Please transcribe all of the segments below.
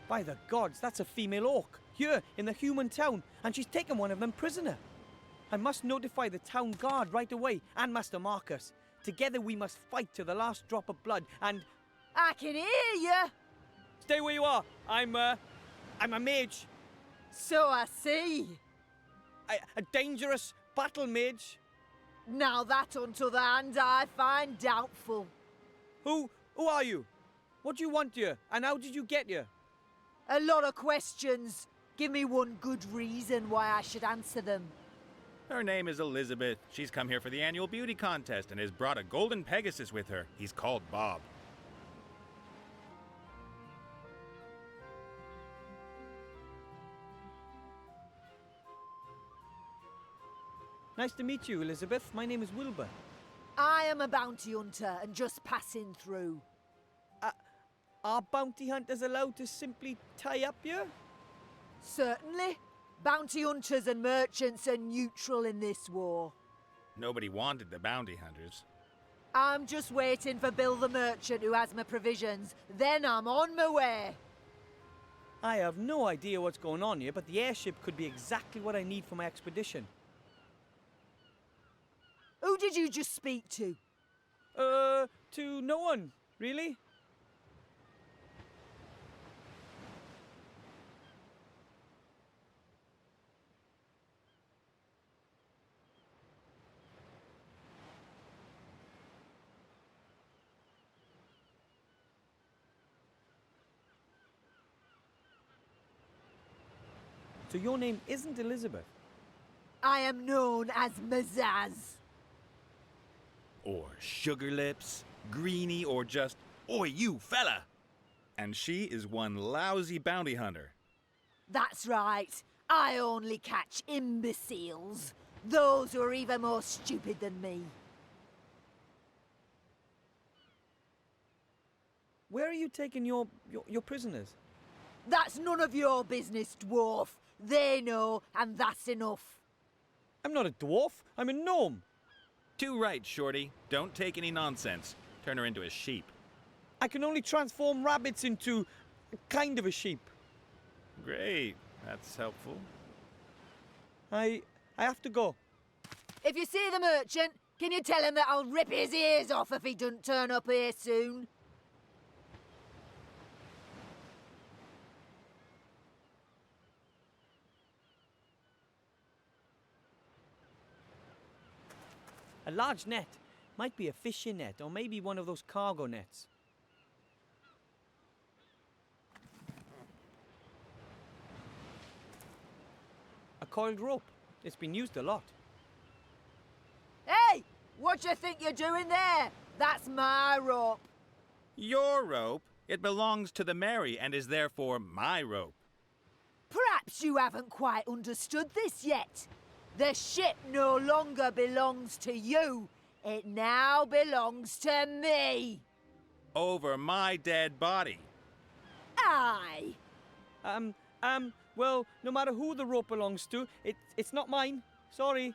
By the gods, that's a female orc, here in the human town, and she's taken one of them prisoner. I must notify the town guard right away, and Master Marcus. Together we must fight to the last drop of blood, and... I can hear you! Stay where you are. I'm a mage. So I see. A dangerous battle mage. Now that, on t'other hand, I find doubtful. Who are you? What do you want here, and how did you get here? A lot of questions. Give me one good reason why I should answer them. Her name is Elizabeth. She's come here for the annual beauty contest and has brought a golden Pegasus with her. He's called Bob. Nice to meet you, Elizabeth. My name is Wilbur. I am a bounty hunter and just passing through. Are bounty hunters allowed to simply tie up here? Certainly. Bounty hunters and merchants are neutral in this war. Nobody wanted the bounty hunters. I'm just waiting for Bill the merchant who has my provisions. Then I'm on my way. I have no idea what's going on here, but the airship could be exactly what I need for my expedition. Who did you just speak to? To no one, really. So your name isn't Elizabeth? I am known as Mazaz. Or Sugar Lips, Greenie, or just, "Oi, you fella!" And she is one lousy bounty hunter. That's right. I only catch imbeciles. Those who are even more stupid than me. Where are you taking your prisoners? That's none of your business, dwarf. They know, and that's enough. I'm not a dwarf. I'm a gnome. Too right, Shorty. Don't take any nonsense. Turn her into a sheep. I can only transform rabbits into kind of a sheep. Great. That's helpful. I have to go. If you see the merchant, can you tell him that I'll rip his ears off if he doesn't turn up here soon? A large net. Might be a fishing net, or maybe one of those cargo nets. A coiled rope. It's been used a lot. Hey! What do you think you're doing there? That's my rope. Your rope? It belongs to the Mary and is therefore my rope. Perhaps you haven't quite understood this yet. The ship no longer belongs to you. It now belongs to me. Over my dead body. Aye. Well, no matter who the rope belongs to, it's not mine. Sorry.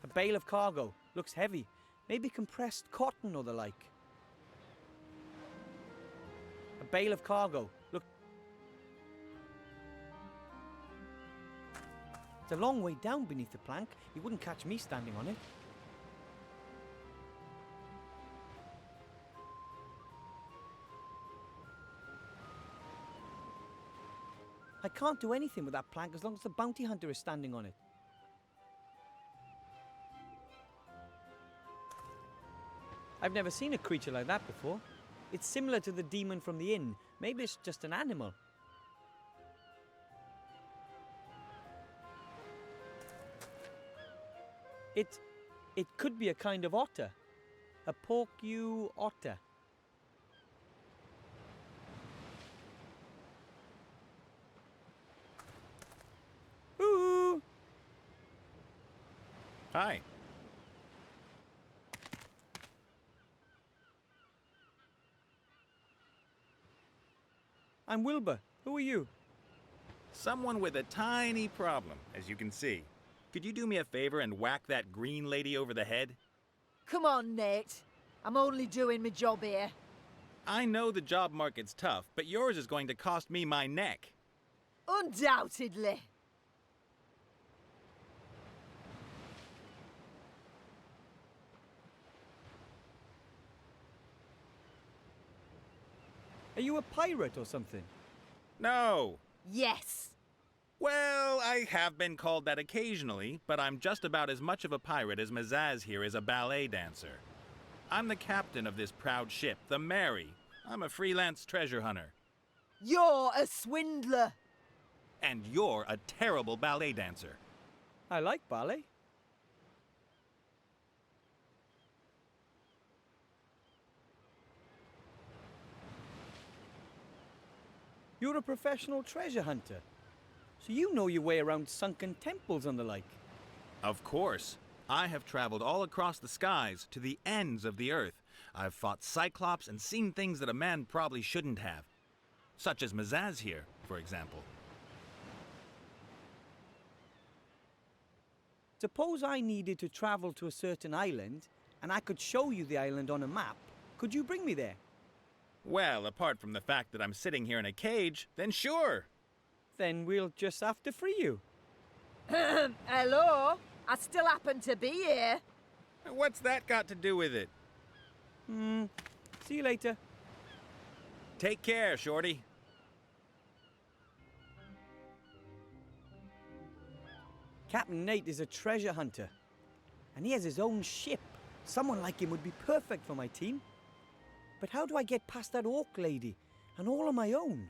A bale of cargo. Looks heavy. Maybe compressed cotton or the like. A bale of cargo. Look. It's a long way down beneath the plank. You wouldn't catch me standing on it. I can't do anything with that plank as long as the bounty hunter is standing on it. I've never seen a creature like that before. It's similar to the demon from the inn. Maybe it's just an animal. It could be a kind of otter. A porcu otter. Ooh! Hi. I'm Wilbur. Who are you? Someone with a tiny problem, as you can see. Could you do me a favor and whack that green lady over the head? Come on, Nate. I'm only doing my job here. I know the job market's tough, but yours is going to cost me my neck. Undoubtedly. Are you a pirate or something? No. Yes. Well, I have been called that occasionally, but I'm just about as much of a pirate as Mazaz here is a ballet dancer. I'm the captain of this proud ship, the Mary. I'm a freelance treasure hunter. You're a swindler. And you're a terrible ballet dancer. I like ballet. You're a professional treasure hunter. So you know your way around sunken temples and the like. Of course. I have traveled all across the skies to the ends of the earth. I've fought Cyclops and seen things that a man probably shouldn't have. Such as Mazaz here, for example. Suppose I needed to travel to a certain island, and I could show you the island on a map. Could you bring me there? Well, apart from the fact that I'm sitting here in a cage, then sure. Then we'll just have to free you. Hello? I still happen to be here. What's that got to do with it? See you later. Take care, Shorty. Captain Nate is a treasure hunter, and he has his own ship. Someone like him would be perfect for my team. But how do I get past that orc lady, and all on my own?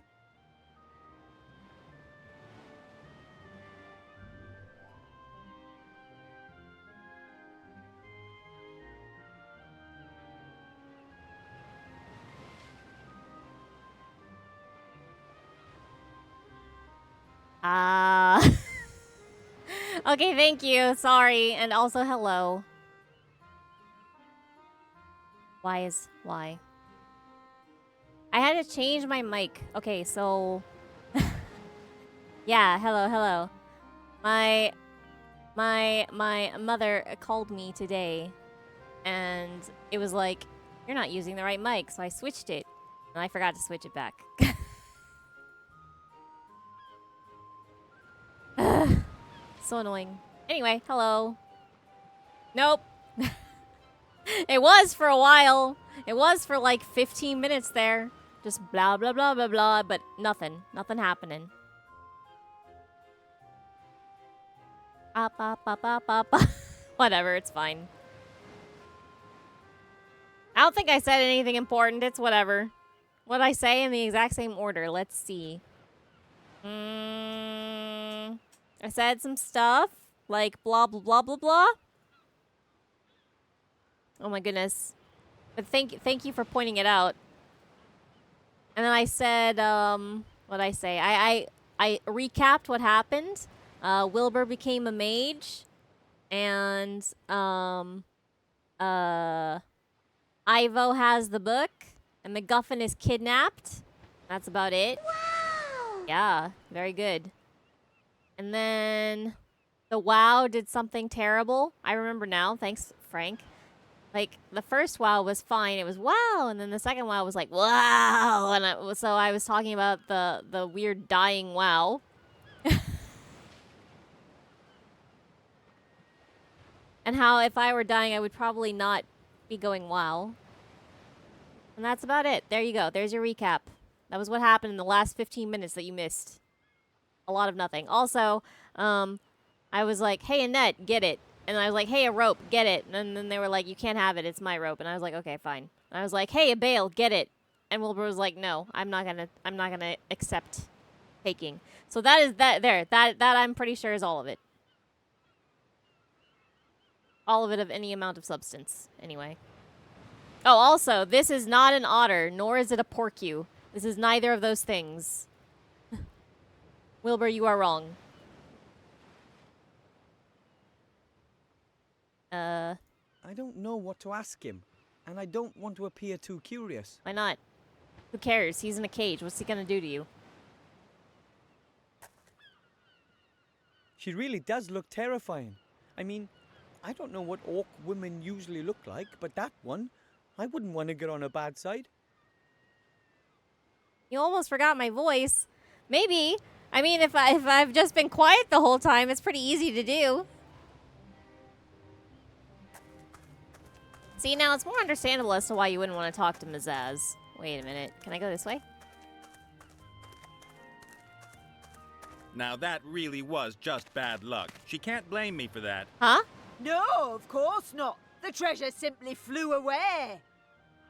Okay, thank you. Sorry. And also, hello. Why? I had to change my mic. Okay, so... yeah, hello. My mother called me today, and it was like, you're not using the right mic, so I switched it. And I forgot to switch it back. So annoying. Anyway, hello. Nope. It was for a while. It was for like 15 minutes there. Just blah, blah, blah, blah, blah, but nothing. Nothing happening. Up. Whatever, it's fine. I don't think I said anything important. It's whatever. What I say in the exact same order. Let's see. I said some stuff, like blah, blah, blah, blah, blah. Oh my goodness. But thank you for pointing it out. And then I said, what'd I say? I recapped what happened. Wilbur became a mage. And, Ivo has the book. And MacGuffin is kidnapped. That's about it. Wow! Yeah, very good. And then the WoW did something terrible. I remember now. Thanks, Frank. Like, the first WoW was fine. It was wow. And then the second WoW was like, wow. And so I was talking about the weird dying WoW. And how if I were dying, I would probably not be going wow. And that's about it. There you go. There's your recap. That was what happened in the last 15 minutes that you missed. A lot of nothing. Also, I was like, hey, Annette, get it. And I was like, hey, a rope, get it. And then they were like, you can't have it. It's my rope. And I was like, okay, fine. And I was like, hey, a bale, get it. And Wilbur was like, no, I'm not gonna accept taking. So that is that there. That I'm pretty sure is all of it. All of it of any amount of substance, anyway. Oh, also, this is not an otter, nor is it a porcue. This is neither of those things. Wilbur, you are wrong. I don't know what to ask him, and I don't want to appear too curious. Why not? Who cares? He's in a cage. What's he gonna do to you? She really does look terrifying. I mean, I don't know what orc women usually look like, but that one, I wouldn't want to get on her bad side. You almost forgot my voice. Maybe. I mean, if I've just been quiet the whole time, it's pretty easy to do. See, now it's more understandable as to why you wouldn't want to talk to Mazaz. Wait a minute. Can I go this way? Now that really was just bad luck. She can't blame me for that. Huh? No, of course not. The treasure simply flew away.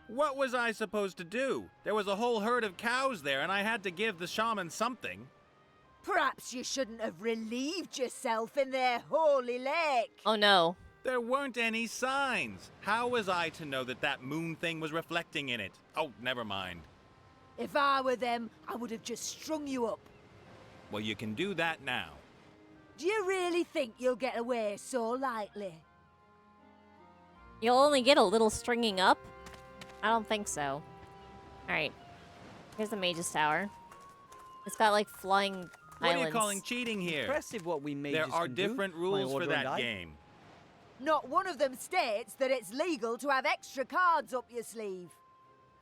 What was I supposed to do? There was a whole herd of cows there, and I had to give the shaman something. Perhaps you shouldn't have relieved yourself in their holy lake. Oh no. There weren't any signs. How was I to know that that moon thing was reflecting in it? Oh, never mind. If I were them, I would have just strung you up. Well, you can do that now. Do you really think you'll get away so lightly? You'll only get a little stringing up? I don't think so. Alright. Here's the Mage's Tower. It's got like flying What islands. are you calling cheating here? Impressive what we made. There are different rules for that game. Not one of them states that it's legal to have extra cards up your sleeve.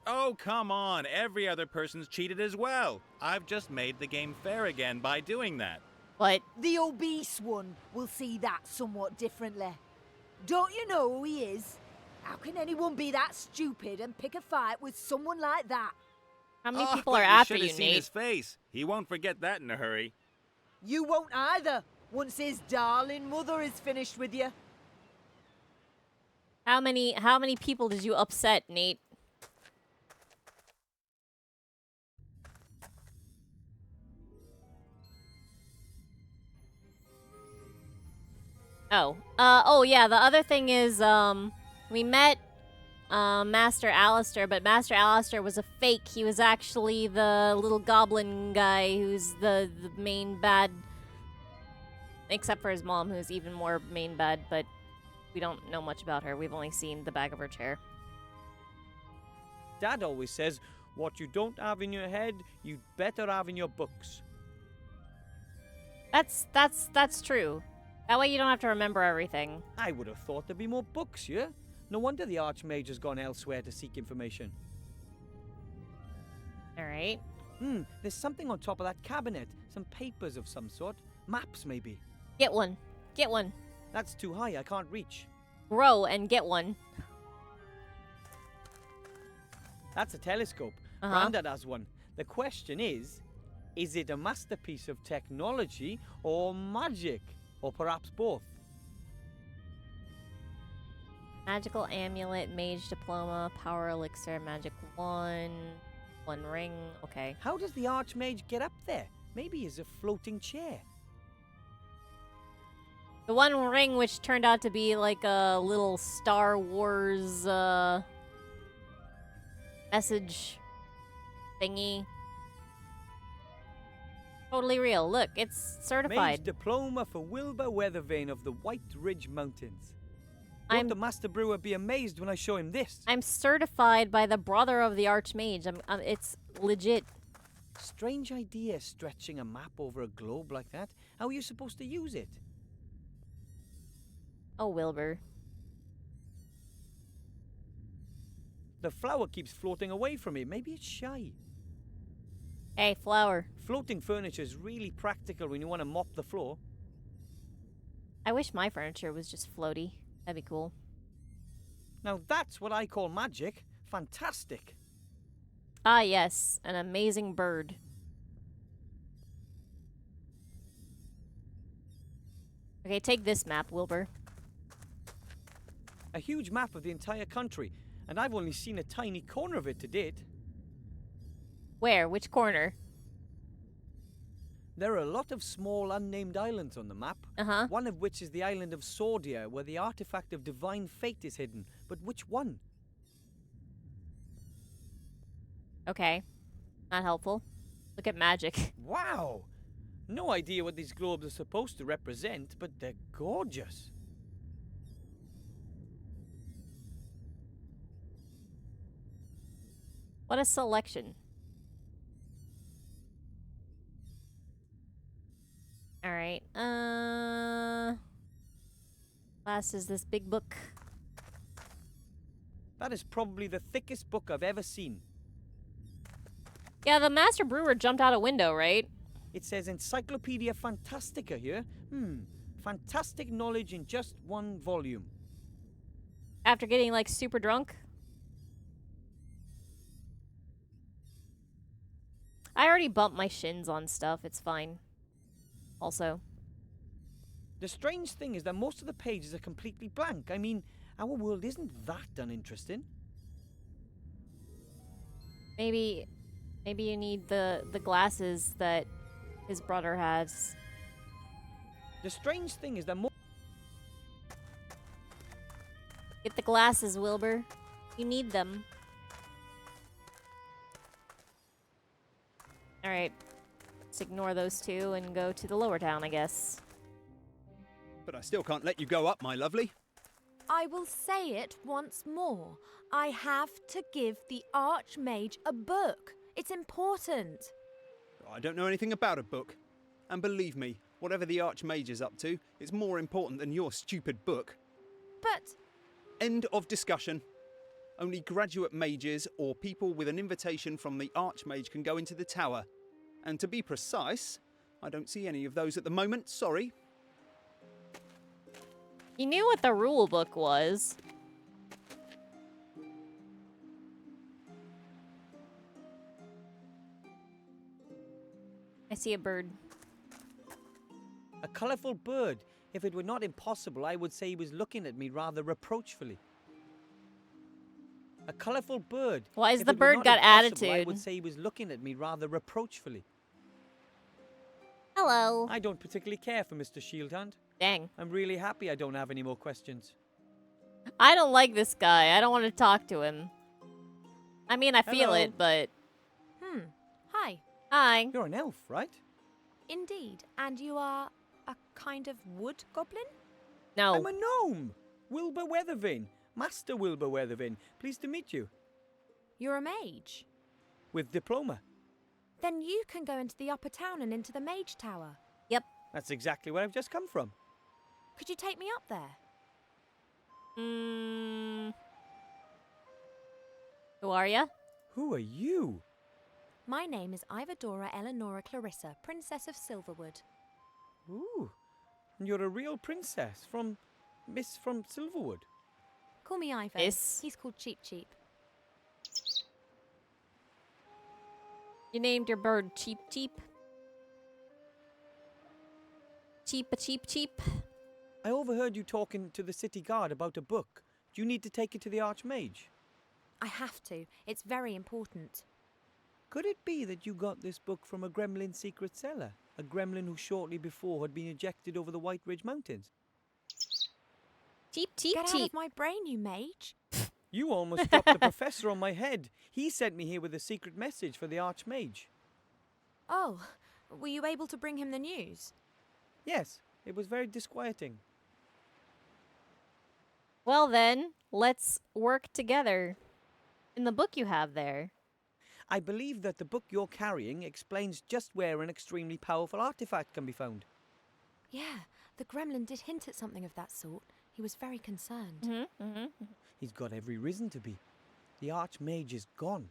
Oh, come on. Every other person's cheated as well. I've just made the game fair again by doing that. But The obese one will see that somewhat differently. Don't you know who he is? How can anyone be that stupid and pick a fight with someone like that? how many Oh, people but are after should you, have seen Nate? his face. He won't forget that in a hurry. You won't either, once his darling mother is finished with you. How many people did you upset, Nate? Oh yeah, the other thing is, we met, Master Alistair, but Master Alistair was a fake. He was actually the little goblin guy who's the main bad, except for his mom, who's even more main bad, but we don't know much about her. We've only seen the back of her chair. Dad always says, what you don't have in your head, you'd better have in your books. That's true. That way you don't have to remember everything. I would have thought there'd be more books here. No wonder the Archmage has gone elsewhere to seek information. Alright. There's something on top of that cabinet. Some papers of some sort. Maps, maybe. Get one. Get one. That's too high, I can't reach. Grow and get one. That's a telescope. Uh-huh. Grandad has one. The question is it a masterpiece of technology or magic? Or perhaps both? Magical amulet, mage diploma, power elixir, magic wand, one ring. Okay. How does the Archmage get up there? Maybe he's a floating chair. The one ring which turned out to be like a little Star Wars message thingy. Totally real. Look, it's certified. Mage diploma for Wilbur Weathervane of the White Ridge Mountains. I'm- Won't the Master Brewer be amazed when I show him this? I'm certified by the brother of the Archmage. It's legit. Strange idea, stretching a map over a globe like that. How are you supposed to use it? Oh, Wilbur. The flower keeps floating away from me. Maybe it's shy. Hey, flower. Floating furniture is really practical when you want to mop the floor. I wish my furniture was just floaty. That'd be cool. Now that's what I call magic. Fantastic. Ah, yes. An amazing bird. Okay, take this map, Wilbur. A huge map of the entire country, and I've only seen a tiny corner of it to date. Where? Which corner? There are a lot of small unnamed islands on the map. Uh-huh. One of which is the island of Sordia, where the artifact of divine fate is hidden. But which one? Okay. Not helpful. Look at magic. Wow! No idea what these globes are supposed to represent, but they're gorgeous. What a selection. Alright, Class is this big book. That is probably the thickest book I've ever seen. Yeah, the Master Brewer jumped out a window, right? It says Encyclopedia Fantastica here. Fantastic knowledge in just one volume. After getting, like, super drunk. I already bumped my shins on stuff. It's fine. Also. The strange thing is that most of the pages are completely blank. I mean, our world isn't that uninteresting. Maybe you need the glasses that his brother has. The strange thing is that Get the glasses, Wilbur. You need them. Alright. Let's ignore those two and go to the lower town, I guess. But I still can't let you go up, my lovely. I will say it once more. I have to give the Archmage a book. It's important. I don't know anything about a book. And believe me, whatever the Archmage is up to, it's more important than your stupid book. But End of discussion. Only graduate mages or people with an invitation from the Archmage can go into the tower. And to be precise, I don't see any of those at the moment, sorry. You knew what the rule book was. I see a bird. a colourful bird. If it were not impossible, I would say he was looking at me rather reproachfully. A colourful bird. Why is If the it were bird not got impossible, I attitude? would say he was looking at me rather reproachfully. Hello. I don't particularly care for Mr. Shieldhand. Dang. I'm really happy I don't have any more questions. I don't like this guy. I don't want to talk to him. I mean, I feel Hello. it, but... Hi. Hi. You're an elf, right? Indeed. And you are a kind of wood goblin? No. I'm a gnome. Wilbur Weathervane. Master Wilbur Weathervane. Pleased to meet you. You're a mage. With diploma. Then you can go into the upper town and into the mage tower. Yep. That's exactly where I've just come from. Could you take me up there? Who are ya? Who are you? My name is Ivadora Eleonora Clarissa, Princess of Silverwood. Ooh. And you're a real princess from Silverwood. Call me Ivo. Miss. He's called Cheap Cheap. You named your bird Cheap Cheap? Cheap. I overheard you talking to the city guard about a book. Do you need to take it to the Archmage? I have to. It's very important. Could it be that you got this book from a gremlin secret cellar? A gremlin who shortly before had been ejected over the White Ridge Mountains? Cheap. Get out of my brain, you mage. You almost dropped the professor on my head. He sent me here with a secret message for the Archmage. Oh, were you able to bring him the news? Yes, it was very disquieting. Well then, let's work together. In the book you have there. I believe that the book you're carrying explains just where an extremely powerful artifact can be found. Yeah, the gremlin did hint at something of that sort. He was very concerned. He's got every reason to be. The Archmage is gone.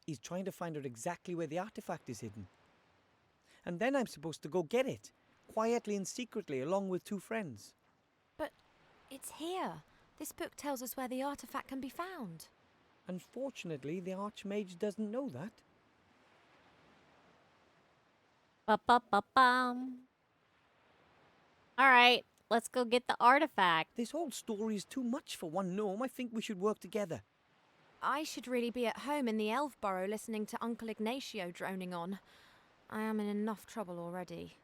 He's trying to find out exactly where the artifact is hidden. And then I'm supposed to go get it, quietly and secretly, along with 2 friends. But it's here. This book tells us where the artifact can be found. Unfortunately, the Archmage doesn't know that. Ba-ba-ba-bum. Alright, let's go get the artifact. This whole story is too much for one gnome. I think we should work together. I should really be at home in the elf burrow listening to Uncle Ignacio droning on. I am in enough trouble already.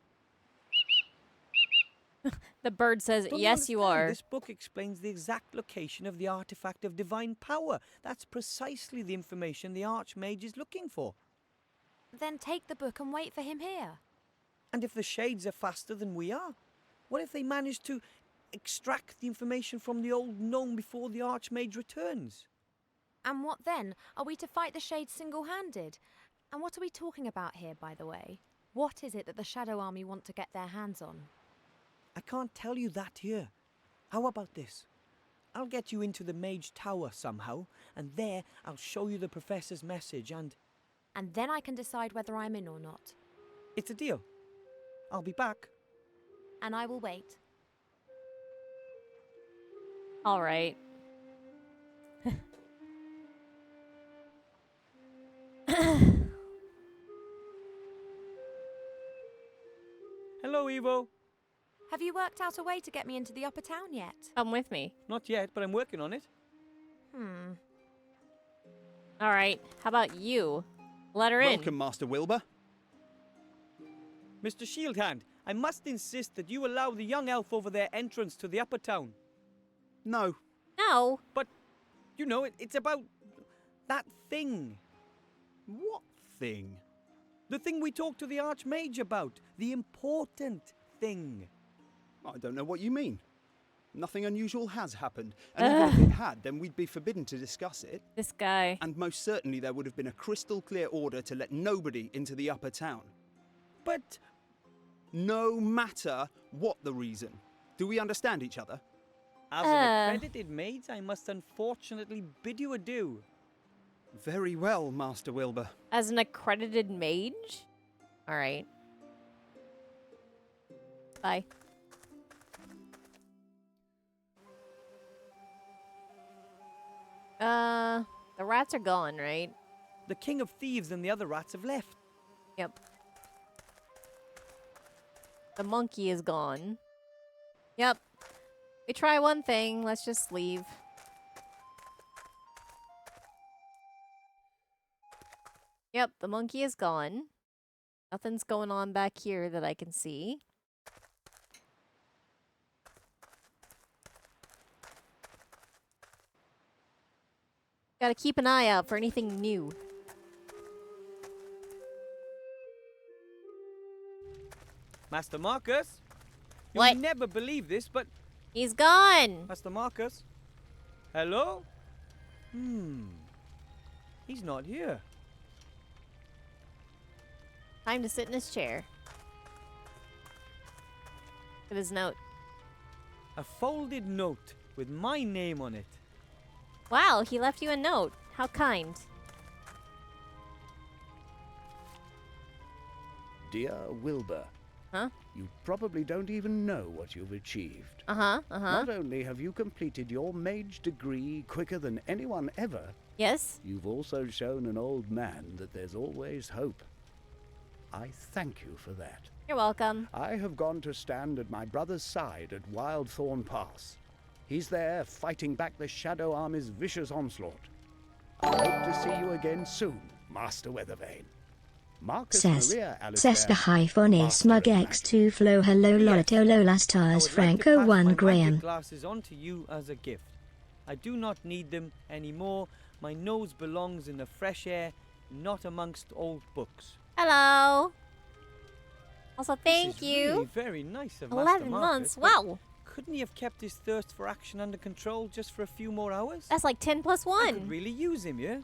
The bird says, Don't yes, you understand? are. This book explains the exact location of the artifact of divine power. That's precisely the information the Archmage is looking for. Then take the book and wait for him here. And if the shades are faster than we are, what if they manage to extract the information from the old gnome before the Archmage returns? And what then? Are we to fight the Shades single-handed? And what are we talking about here, by the way? What is it that the Shadow Army want to get their hands on? I can't tell you that here. How about this? I'll get you into the Mage Tower somehow, and there I'll show you the Professor's message and... And then I can decide whether I'm in or not. It's a deal. I'll be back. And I will wait. All right. Hello, Evo. Have you worked out a way to get me into the upper town yet? Come with me. Not yet, but I'm working on it. All right. How about you? Let her in. Welcome, Master Wilbur. Mr. Shieldhand, I must insist that you allow the young elf over there entrance to the upper town. No. No. But, you know, it's about that thing. What thing? The thing we talked to the Archmage about. The important thing. I don't know what you mean. Nothing unusual has happened. And even if it had, then we'd be forbidden to discuss it. This guy. And most certainly there would have been a crystal clear order to let nobody into the upper town. But... No matter what the reason. Do we understand each other? As an accredited mage, I must unfortunately bid you adieu. Very well, Master Wilbur. As an accredited mage? All right. Bye. The rats are gone, right? The King of Thieves and the other rats have left. Yep. The monkey is gone. Yep. We try one thing, let's just leave. Yep, the monkey is gone. Nothing's going on back here that I can see. Gotta keep an eye out for anything new. Master Marcus? What? You'll never believe this, but... He's gone! Master Marcus? Hello? He's not here. Time to sit in his chair. Look at his note. A folded note with my name on it. Wow, he left you a note. How kind. Dear Wilbur. Huh? You probably don't even know what you've achieved. Uh-huh. Not only have you completed your mage degree quicker than anyone ever, Yes? you've also shown an old man that there's always hope. I thank you for that. You're welcome. I have gone to stand at my brother's side at Wildthorn Pass. He's there fighting back the Shadow Army's vicious onslaught. I hope to see you again soon, Master Weathervane. Marcus Maria Alistair, Sesta-hyphen smug x2 flow hello lolito lola I stars would like to Franco pass 1 my Graham. magic glasses on to you as a gift. I do not need them anymore. My nose belongs in the fresh air, not amongst old books. Hello. Also, thank This is you. Really very nice of 11 Master months. Marcus, but Wow. Couldn't he have kept his thirst for action under control just for a few more hours? That's like 10 plus I 1. could really use him, yeah?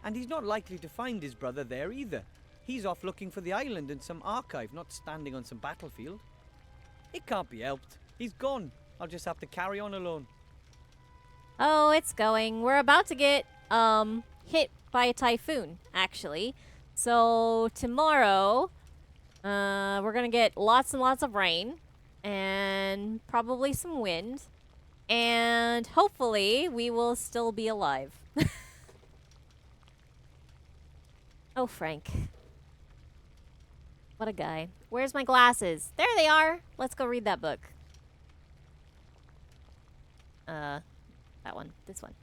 And he's not likely to find his brother there either. He's off looking for the island in some archive, not standing on some battlefield. It can't be helped. He's gone. I'll just have to carry on alone. Oh, it's going. We're about to get hit by a typhoon, actually. So tomorrow, we're gonna get lots and lots of rain and probably some wind, and hopefully we will still be alive. Oh, Frank. What a guy. Where's my glasses? There they are. Let's go read that book. That one. This one.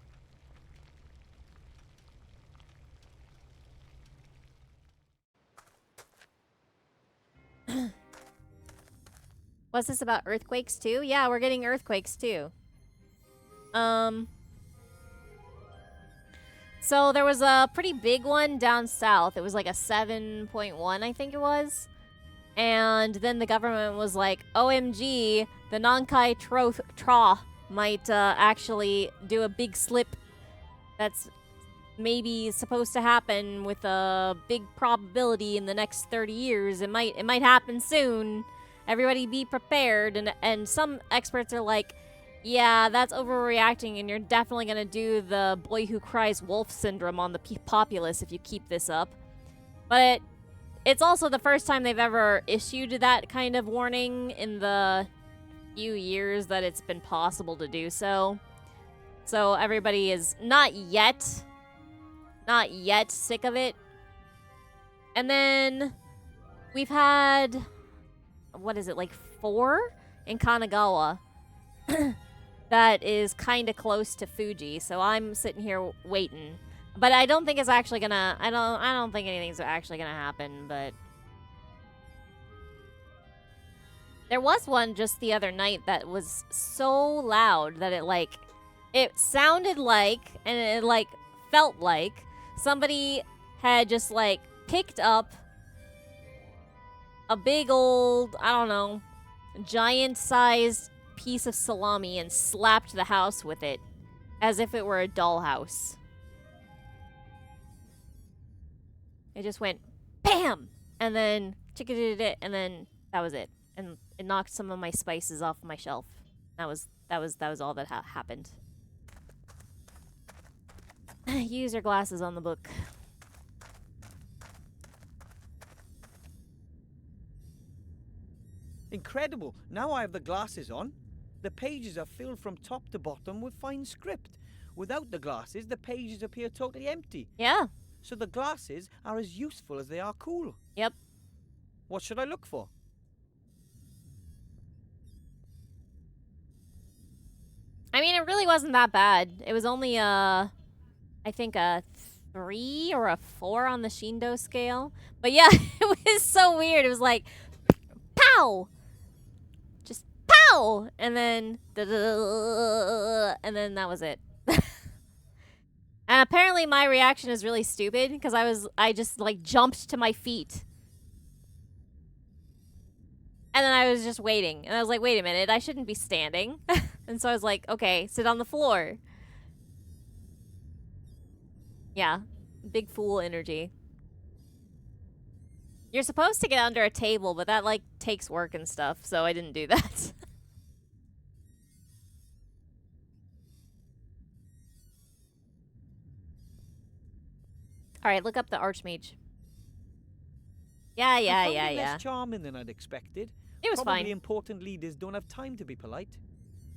What's this about earthquakes too? Yeah, we're getting earthquakes too. So there was a pretty big one down south. It was like a 7.1, I think it was. And then the government was like, OMG, the Nankai Tra might actually do a big slip that's maybe supposed to happen with a big probability in the next 30 years. It might happen soon. Everybody be prepared. And some experts are like, yeah, that's overreacting, and you're definitely gonna do the boy who cries wolf syndrome on the populace if you keep this up. But it's also the first time they've ever issued that kind of warning in the few years that it's been possible to do so. So everybody is not yet sick of it. And then we've had, what is it, like 4 in Kanagawa that is kind of close to Fuji. So I'm sitting here waiting. But I don't think it's actually gonna, I don't think anything's actually gonna happen, but there was one just the other night that was so loud that it sounded like, and it felt like somebody had just picked up a big old, I don't know, giant-sized piece of salami and slapped the house with it as if it were a dollhouse. It just went BAM! And then and then that was it. And it knocked some of my spices off my shelf. That was all that happened. Use your glasses on the book. Incredible. Now I have the glasses on. The pages are filled from top to bottom with fine script. Without the glasses, the pages appear totally empty. Yeah. So the glasses are as useful as they are cool. Yep. What should I look for? I mean, it really wasn't that bad. It was only I think a 3 or a 4 on the Shindo scale. But yeah, it was so weird. It was like, pow! Just pow! And then, and then that was it. And apparently my reaction is really stupid because I just jumped to my feet. And then I was just waiting. And I was like, wait a minute, I shouldn't be standing. And so I was like, okay, sit on the floor. Yeah, big fool energy. You're supposed to get under a table, but that takes work and stuff, so I didn't do that. Alright, look up the Archmage. Yeah. I found it less charming than I'd expected. It was Probably fine. important leaders don't have time to be polite.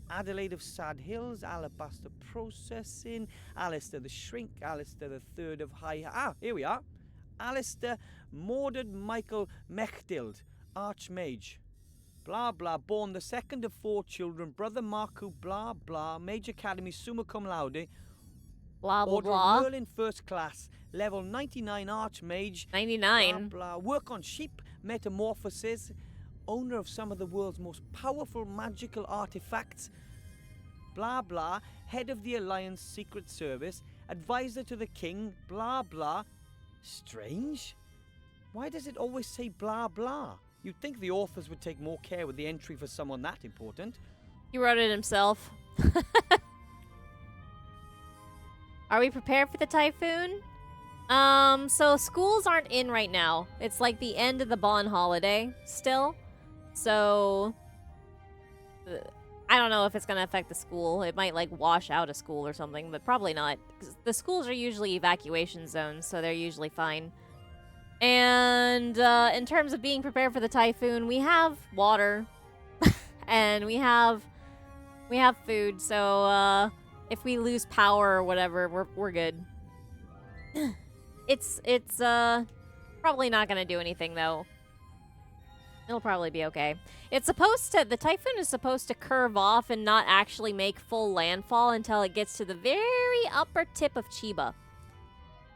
Adelaide of Sad Hills, Alabaster Processing, Alistair the Shrink, Alistair the Third of High... Ah, here we are. Alistair Mordred Michael Mechtild, Archmage. Blah, blah, born the second of 4 children, brother Marku, blah, blah, Mage Academy, summa cum laude. Blah, blah, Order blah. of Merlin First Class, level 99 Archmage. 99. Blah, blah. Work on sheep, metamorphosis. Owner of some of the world's most powerful magical artifacts. Blah, blah. Head of the Alliance Secret Service. Advisor to the king. Blah, blah. Strange. Why does it always say blah, blah? You'd think the authors would take more care with the entry for someone that important. He wrote it himself. Are we prepared for the typhoon? So schools aren't in right now. It's like the end of the Bon holiday still. So I don't know if it's gonna affect the school. It might wash out a school or something, but probably not. 'Cause the schools are usually evacuation zones, so they're usually fine. And in terms of being prepared for the typhoon, we have water and we have food. So if we lose power or whatever, we're good. It's probably not gonna do anything though. It'll probably be okay. It's supposed to, the typhoon is supposed to curve off and not actually make full landfall until it gets to the very upper tip of Chiba.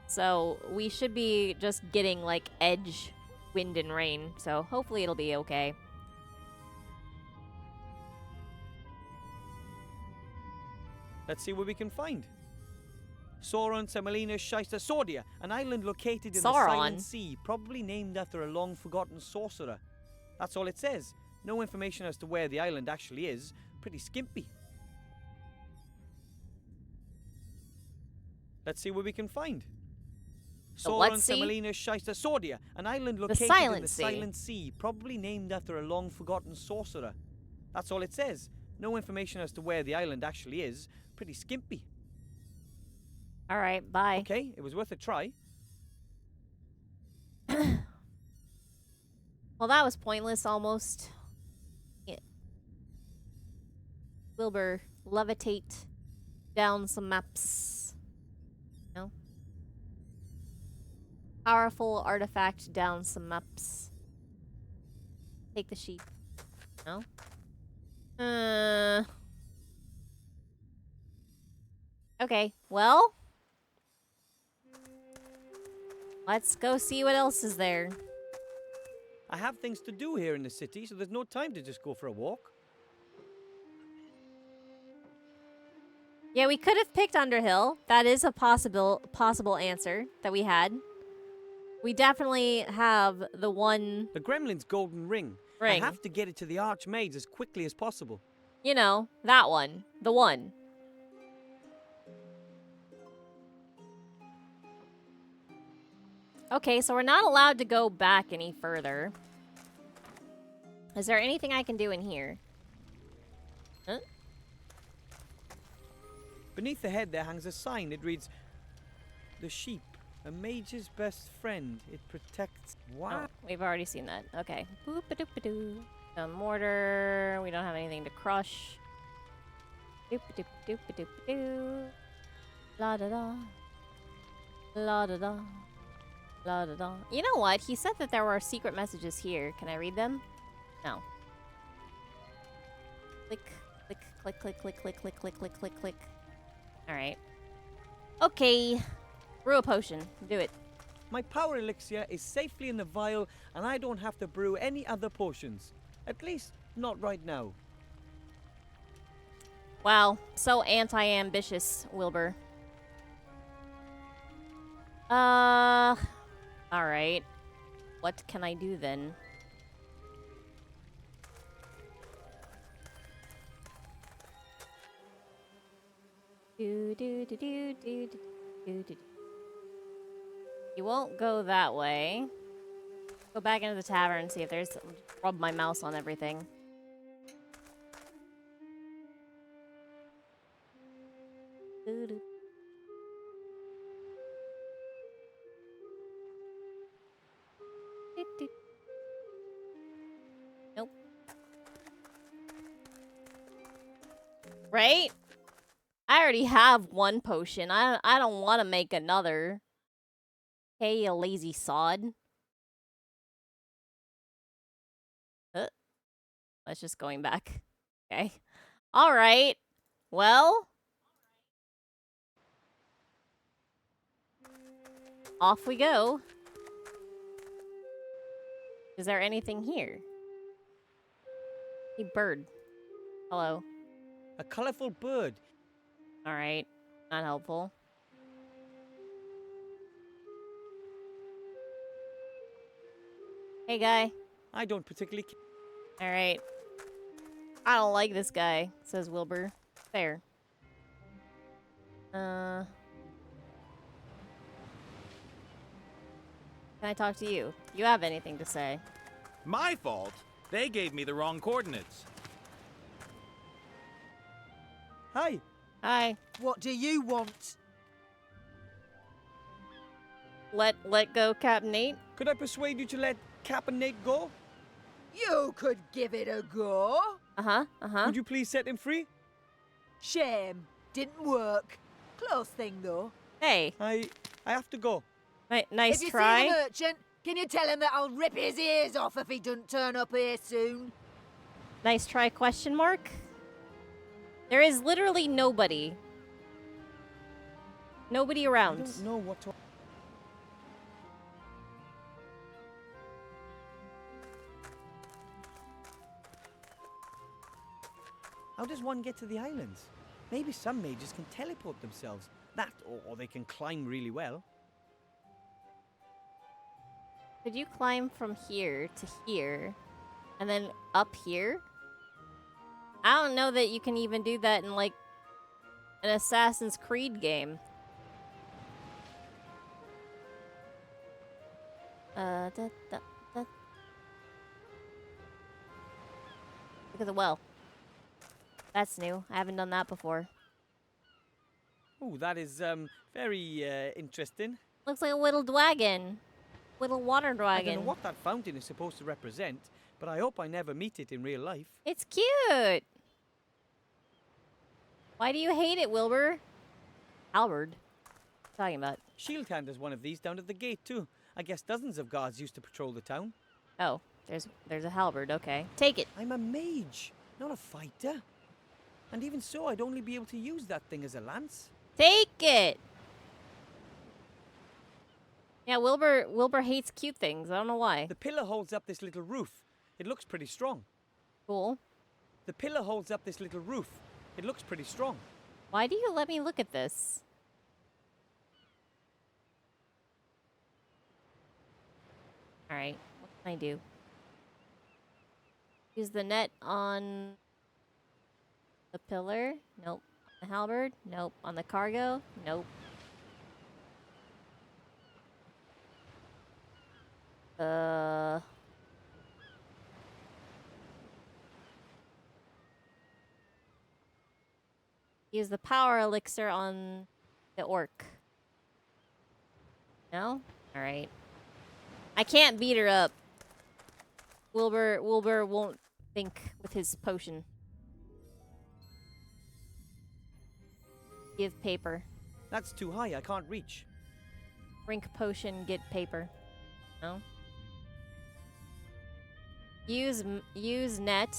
So we should be just getting edge wind and rain. So hopefully it'll be okay. Let's see what we can find. Sauron, Semolina, Shysta, Sordia, an island located in the Silent Sea, probably named after a long-forgotten sorcerer. That's all it says. No information as to where the island actually is. Pretty skimpy. Let's see what we can find. So let's see. Semolina Shyster Sordia, an island located in the Silent Sea, probably named after a long-forgotten sorcerer. That's all it says. No information as to where the island actually is. Pretty skimpy. All right, bye. Okay, it was worth a try. Well, that was pointless almost. Yeah. Wilbur, levitate down some maps. No? Powerful artifact down some maps. Take the sheep. No? Okay, well. Let's go see what else is there. I have things to do here in the city, so there's no time to just go for a walk. Yeah, we could have picked Underhill. That is a possible answer that we had. We definitely have the one... The Gremlin's golden ring. I have to get it to the Archmage as quickly as possible. You know, that one. The one. Okay, so we're not allowed to go back any further. Is there anything I can do in here? Huh? Beneath the head there hangs a sign. It reads, "The sheep, a mage's best friend. It protects..." What? Oh, we've already seen that. Okay. Boop-a-doop-a-doo. A mortar. We don't have anything to crush. Doop-a-doop-a-doop-a-doop-a-doo. La-da-da. La-da-da. La-da-da. You know what? He said that there were secret messages here. Can I read them? No. Click, click, click, click, click, click, click, click, click, click, click. Alright. Okay. Brew a potion. Do it. My power elixir is safely in the vial, and I don't have to brew any other potions. At least, not right now. Wow. So anti-ambitious, Wilbur. Alright. What can I do then? Do do do do do do do do. You won't go that way. Go back into the tavern and see if there's... Rub my mouse on everything. Doo -doo. Doo -doo. Nope. Right? I already have one potion. I don't want to make another. Hey, you lazy sod. That's just going back. Okay. All right. Well. Off we go. Is there anything here? Hey, bird. Hello. A colorful bird. All right. Not helpful. Hey, guy. I don't particularly... All right. I don't like this guy, says Wilbur. Fair. Can I talk to you? You have anything to say? My fault? They gave me the wrong coordinates. Hi. Hi. What do you want? Let go, Captain Nate. Could I persuade you to let Cap and Nate go? You could give it a go. Would you please set him free? Shame. Didn't work. Close thing, though. Hey. I have to go. Nice if you try. see the merchant, can you tell him that I'll rip his ears off if he doesn't turn up here soon? Nice try, question mark? There is literally nobody. Nobody around. I don't know what to... How does one get to the islands? Maybe some mages can teleport themselves. That, or they can climb really well. Could you climb from here to here, and then up here? I don't know that you can even do that in, like, an Assassin's Creed game. Da, da, da. Look at the well. That's new. I haven't done that before. Oh, that is very interesting. Looks like a little dragon. Little water I don't dragon. know what that fountain is supposed to represent, but I hope I never meet it in real life. It's cute. Why do you hate it, Wilbur? Albert. What are you talking about? Shield Hand has one of these down at the gate too. I guess dozens of guards used to patrol the town. Oh, there's a halberd. Okay, take it. I'm a mage, not a fighter. And even so, I'd only be able to use that thing as a lance. Take it. Yeah, Wilbur hates cute things. I don't know why. The pillar holds up this little roof. It looks pretty strong. Cool. The pillar holds up this little roof. It looks pretty strong. Why do you let me look at this? All right, what can I do? Use the net on the pillar? Nope. On the halberd? Nope. On the cargo? Nope. Use the power elixir on the orc. No? Alright. I can't beat her up. Wilbur won't think with his potion. Give paper. That's too high. I can't reach. Drink potion, get paper. No? Use net.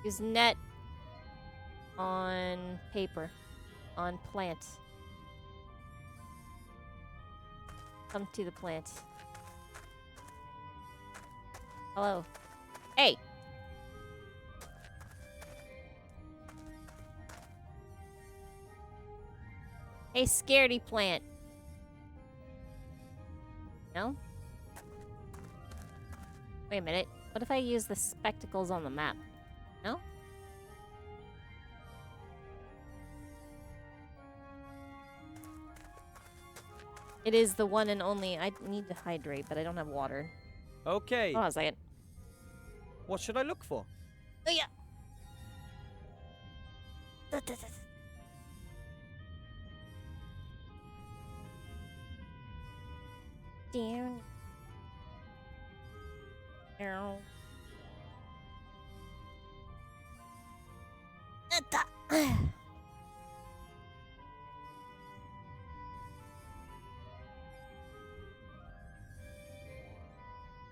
Use net on paper. On plant. Come to the plant. Hello. Hey! Hey, scaredy plant. No? Wait a minute. What if I use the spectacles on the map? No? It is the one and only. I need to hydrate, but I don't have water. Okay. Hold on a second. What should I look for? Oh, yeah. Down. Down.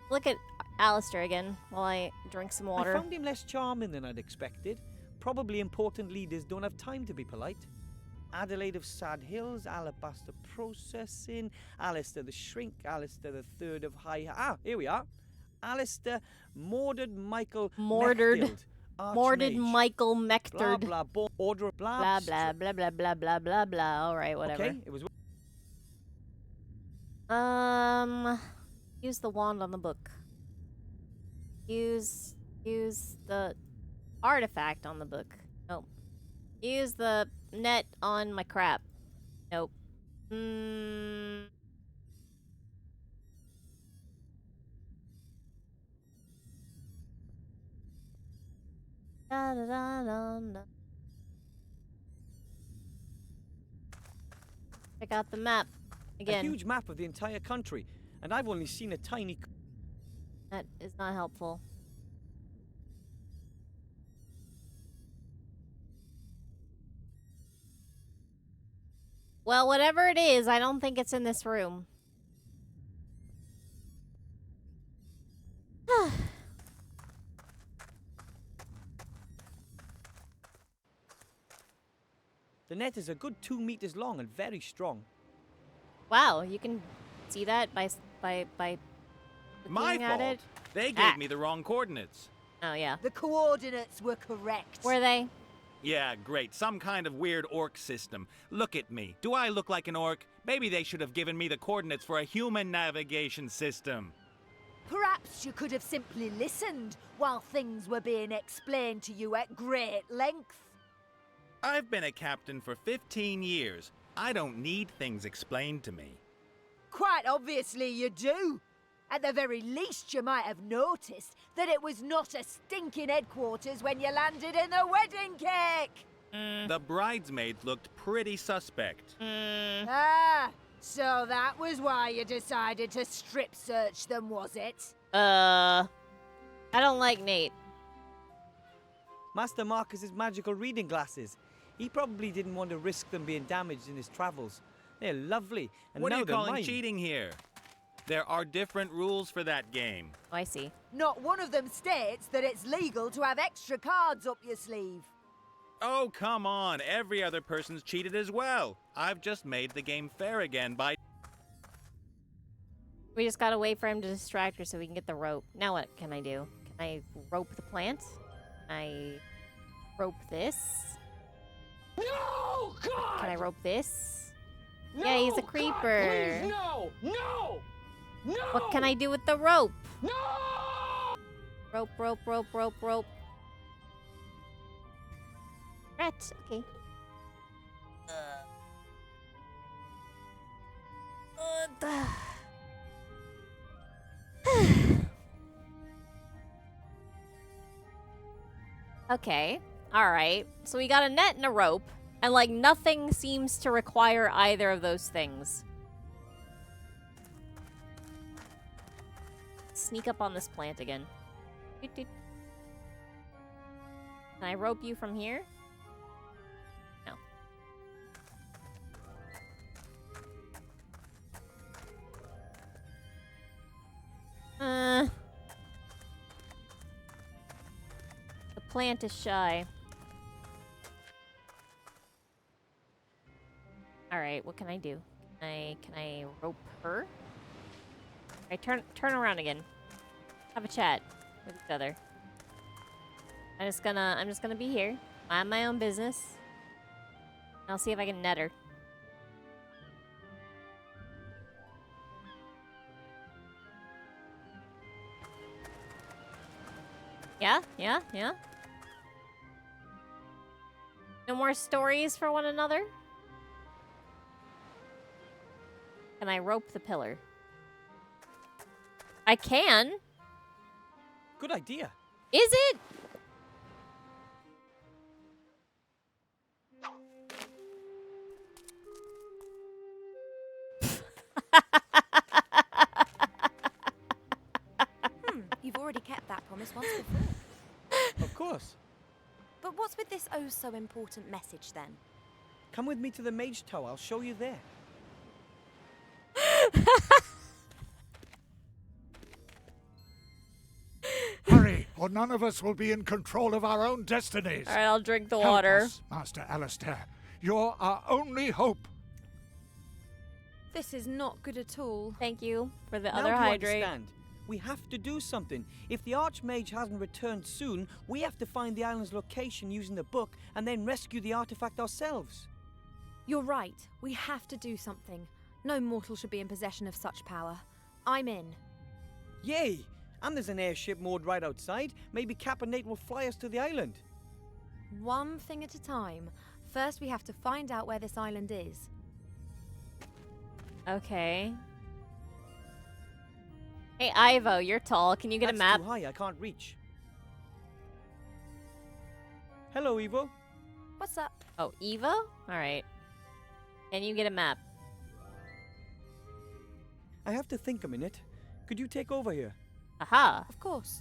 Look at Alistair again while I drink some water. I found him less charming than I'd expected. Probably important leaders don't have time to be polite. Adelaide of Sad Hills, Alabaster Processing, Alistair the Shrink, Alistair the Third of High... Ah, here we are. Alistair Mordred Michael Mechtild, Mordred Archmage. Michael Blah, Mechtild. blah, blah, order, Blah, blah, blah, blah, blah, blah, blah, blah. All right, whatever. Okay, it was... Use the wand on the book. Use the artifact on the book. Nope. Use the net on my crap. Nope. Da, da, da, da, da. Check out the map again. A huge map of the entire country, and I've only seen a tiny... That is not helpful. Well, whatever it is, I don't think it's in this room. The net is a good 2 meters long and very strong. Wow, you can see that by My looking fault. at it. They gave me the wrong coordinates. Oh yeah. The coordinates were correct. Were they? Yeah, great. Some kind of weird orc system. Look at me. Do I look like an orc? Maybe they should have given me the coordinates for a human navigation system. Perhaps you could have simply listened while things were being explained to you at great length. I've been a captain for 15 years. I don't need things explained to me. quite obviously you do. At the very least, you might have noticed that it was not a stinking headquarters when you landed in the wedding cake. The bridesmaids looked pretty suspect. Ah, so that was why you decided to strip search them, was it? I don't like Nate. Master Marcus's magical reading glasses. He probably didn't want to risk them being damaged in his travels. They're lovely, and What now are you they're calling mine. cheating here? There are different rules for that game. Oh, I see. Not one of them states that it's legal to have extra cards up your sleeve. Oh, come on. Every other person's cheated as well. I've just made the game fair again by... We just gotta wait for him to distract her so we can get the rope. Now what can I do? Can I rope the plant? Can I rope this? No, God! Can I rope this? No, Yeah, he's a God, creeper. please, no! No! No! What can I do with the rope? No! Rope, rope, rope, rope, rope. Rat, okay. Okay, alright. So we got a net and a rope, and like nothing seems to require either of those things. Sneak up on this plant again. Doot, doot. Can I rope you from here? No. The plant is shy. Alright, what can I do? Can I rope her? Alright, turn around again. Have a chat with each other. I'm just gonna be here. Mind my own business. And I'll see if I can net her. Yeah? Yeah? Yeah? No more stories for one another? Can I rope the pillar? I can. Good idea. Is it? You've already kept that promise once before. Of course. But what's with this oh so important message then? Come with me to the Mage Tower. I'll show you there. Hurry, or none of us will be in control of our own destinies. Alright, I'll drink the Help water. us, Master Alistair. You're our only hope. This is not good at all. Thank you for the Now other do you hydrate. understand? We have to do something. If the Archmage hasn't returned soon, we have to find the island's location using the book and then rescue the artifact ourselves. You're right. We have to do something. No mortal should be in possession of such power. I'm in. Yay! And there's an airship moored right outside. Maybe Cap and Nate will fly us to the island. One thing at a time. First, we have to find out where this island is. Okay. Hey, Ivo, you're tall. Can you get That's a map? too high. I can't reach. Hello, Evo. What's up? Oh, Evo? Alright. Can you get a map? I have to think a minute. Could you take over here? Aha! Of course.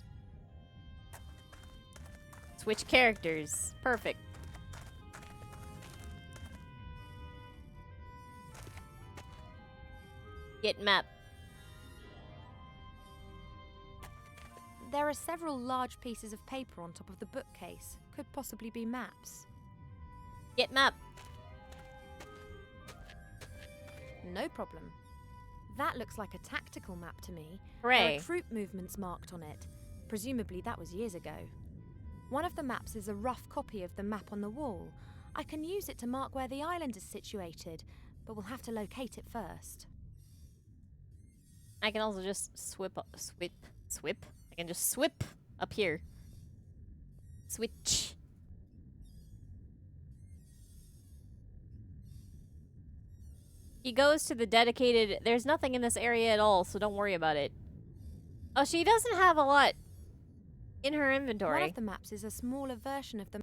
Switch characters. Perfect. Get map. There are several large pieces of paper on top of the bookcase. Could possibly be maps. Get map. No problem. That looks like a tactical map to me. Hooray. There are troop movements marked on it. Presumably that was years ago. One of the maps is a rough copy of the map on the wall. I can use it to mark where the island is situated, but we'll have to locate it first. I can also just swip. I can just swip up here. Switch. He goes to the dedicated... There's nothing in this area at all, so don't worry about it. Oh, she doesn't have a lot in her inventory. One of the maps is a smaller version of the...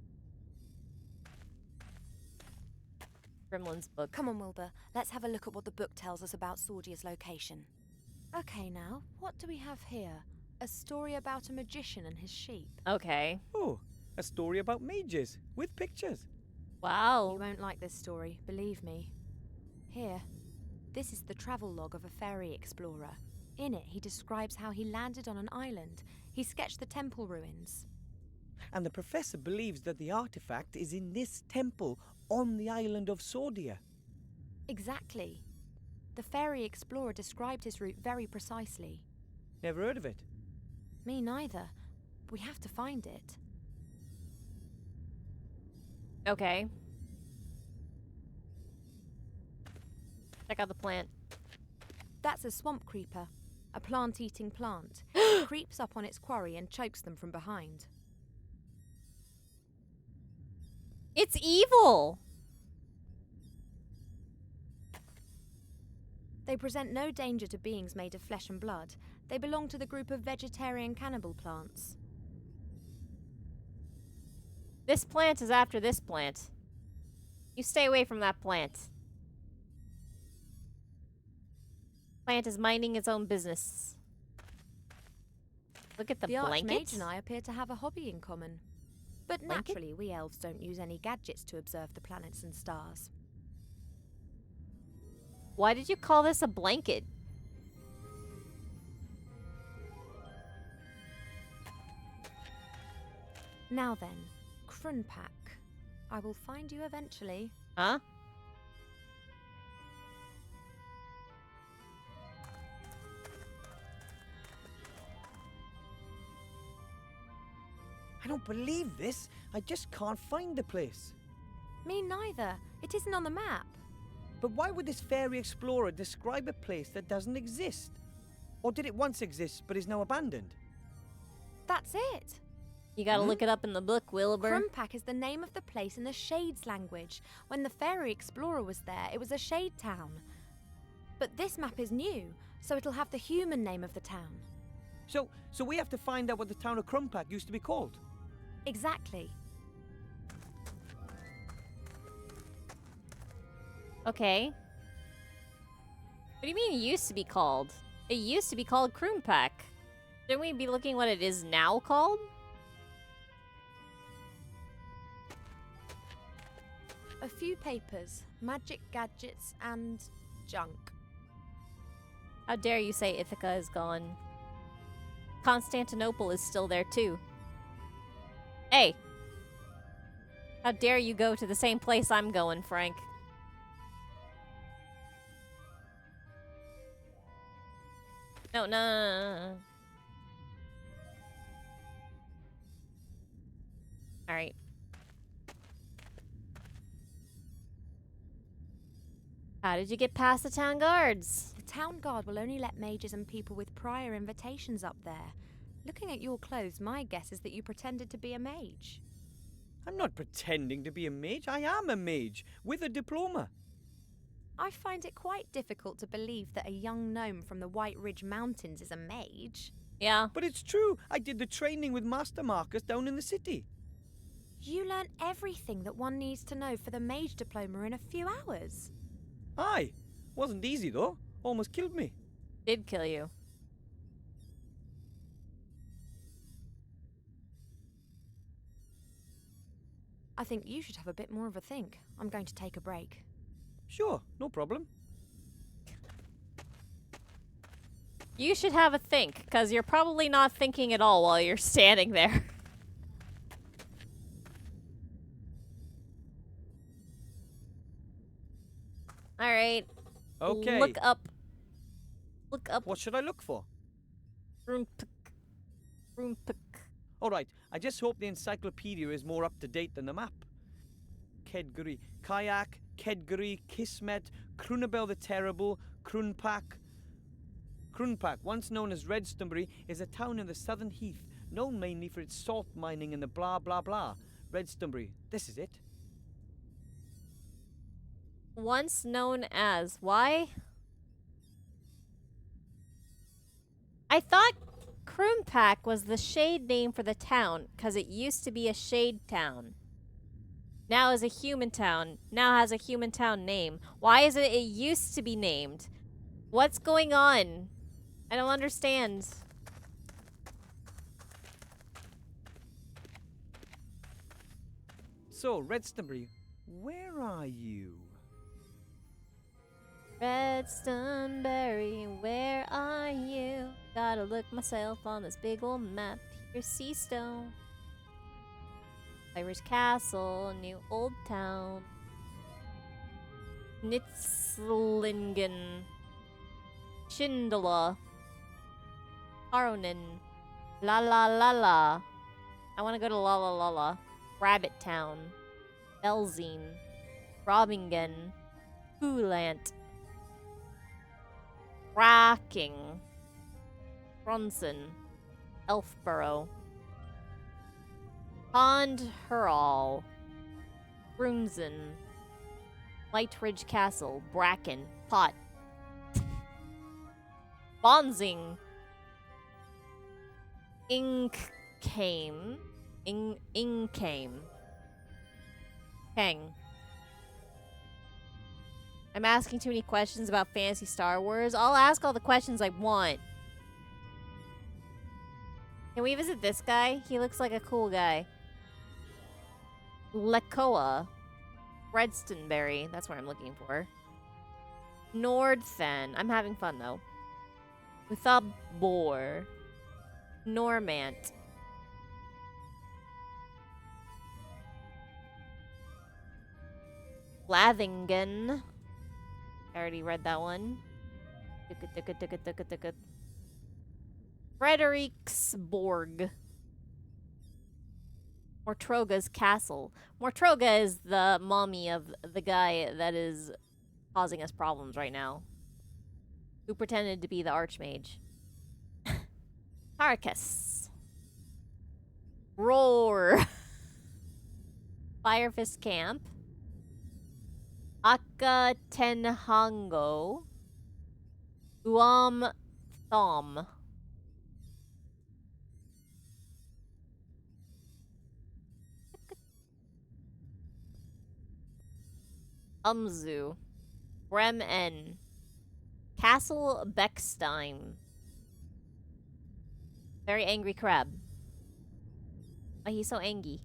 Gremlin's book. Come on, Wilbur. Let's have a look at what the book tells us about Sordia's location. Okay, now, what do we have here? A story about a magician and his sheep. Okay. Oh, a story about mages with pictures. Wow. You won't like this story, believe me. Here, this is the travel log of a fairy explorer. In it, he describes how he landed on an island. He sketched the temple ruins. And the professor believes that the artifact is in this temple on the island of Sordia. Exactly. The fairy explorer described his route very precisely. Never heard of it. Me neither. We have to find it. Okay. Check out the plant. That's a swamp creeper, a plant-eating plant. It creeps up on its quarry and chokes them from behind. It's evil! They present no danger to beings made of flesh and blood. They belong to the group of vegetarian cannibal plants. This plant is after this plant. You stay away from that plant. Plant is minding its own business. Look at the Archmage blankets. and I appear to have a hobby in common. But Blanket? naturally, we elves don't use any gadgets to observe the planets and stars. Why did you call this a blanket? Now then, Krunpak. I will find you eventually. Huh? I don't believe this. I just can't find the place. Me neither. It isn't on the map. But why would this fairy explorer describe a place that doesn't exist? Or did it once exist but is now abandoned? That's it. You gotta look it up in the book, Wilbur. Krunpak is the name of the place in the Shades language. When the fairy explorer was there, it was a shade town. But this map is new, so it'll have the human name of the town. So we have to find out what the town of Krumpak used to be called. Exactly. Okay. What do you mean it used to be called? It used to be called Kroonpak. Shouldn't we be looking what it is now called? A few papers, magic gadgets, and junk. How dare you say Ithaca is gone? Constantinople is still there too. Hey! How dare you go to the same place I'm going, Frank? No. Alright. How did you get past the town guards? The town guard will only let mages and people with prior invitations up there. Looking at your clothes, my guess is that you pretended to be a mage. I'm not pretending to be a mage. I am a mage with a diploma. I find it quite difficult to believe that a young gnome from the White Ridge Mountains is a mage. Yeah. But it's true. I did the training with Master Marcus down in the city. You learn everything that one needs to know for the mage diploma in a few hours. Aye. Wasn't easy though. Almost killed me. Did kill you. I think you should have a bit more of a think. I'm going to take a break. Sure, no problem. You should have a think, because you're probably not thinking at all while you're standing there. Alright. Okay. Look up. Look up. What should I look for? Kroonpak. Kroonpak. Alright, I just hope the encyclopedia is more up to date than the map. Kedguri, Kayak, Kedguri, Kismet, Krunabel the Terrible, Krunpak. Krunpak, once known as Redstonbury, is a town in the southern heath, known mainly for its salt mining and the blah blah blah. Redstonbury, this is it. Once known as. Why? I thought Kroonpak was the shade name for the town, because it used to be a shade town. Now is a human town. Now has a human town name. Why is it used to be named? What's going on? I don't understand. So, Redstonbury, where are you? Redstonbury, where are you? Gotta look myself on this big old map. Here's Seastone. Irish Castle, New Old Town. Nitzlingen. Schindler. Aronin. La La La La. I wanna go to La La La La. Rabbit Town. Belzine. Robingen. Hoolant. Racking. Bronson. Elfborough. Pond Hurl. Brunson. Lightridge Castle. Bracken. Pot. Bonsing. Inkcame. Inkcame. Kang. I'm asking too many questions about fantasy Star Wars. I'll ask all the questions I want. Can we visit this guy? He looks like a cool guy. Lekoa. Redstonbury. That's what I'm looking for. Nordfen. I'm having fun, though. Uthabor. Normant. Lathingen. I already read that one. Frederiksborg. Mortroga's castle. Mortroga is the mommy of the guy that is causing us problems right now. Who pretended to be the Archmage. Carcass. Roar. Firefist Camp. Akatenhango. Uam Thom. Umzu. Bremen. Castle Beckstein. Very angry crab. Why he's so angry?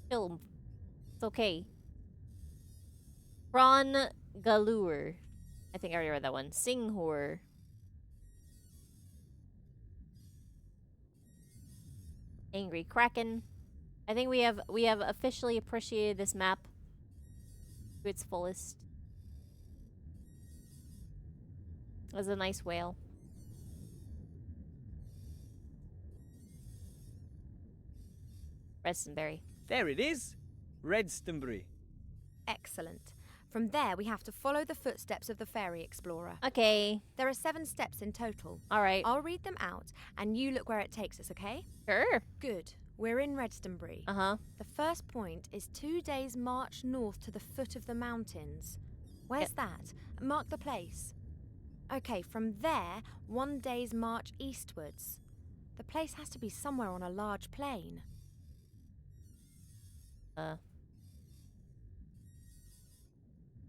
Chill. It's okay. Prawn Galur. I think I already read that one. Singhur. Angry Kraken. I think we have officially appreciated this map to its fullest. It was a nice whale. Redstonbury. There it is. Redstonbury. Excellent. From there, we have to follow the footsteps of the fairy explorer. Okay. There are 7 steps in total. All right. I'll read them out, and you look where it takes us, okay? Sure. Good. We're in Redstonbury. Uh-huh. The first point is 2 days' march north to the foot of the mountains. Where's that? Mark the place. Okay, from there, 1 day's march eastwards. The place has to be somewhere on a large plain.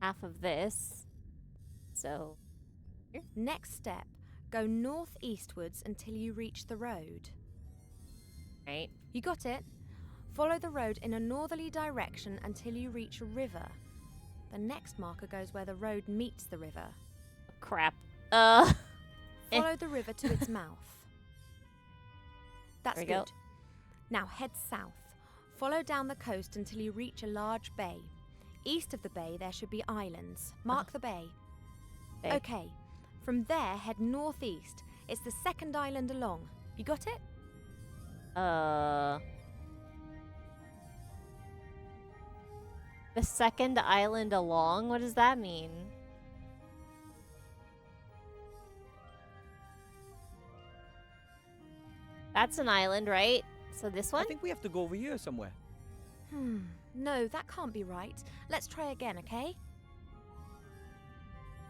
Half of this. So. Here. Next step, go northeastwards until you reach the road. Right. You got it? Follow the road in a northerly direction until you reach a river. The next marker goes where the road meets the river. Crap. Follow the river to its mouth. That's there we good. Go. Now head south. Follow down the coast until you reach a large bay. East of the bay, there should be islands. Mark the bay. Okay. From there, head northeast. It's the second island along. You got it? The second island along? What does that mean? That's an island, right? So this one? I think we have to go over here somewhere. No, that can't be right. Let's try again, okay?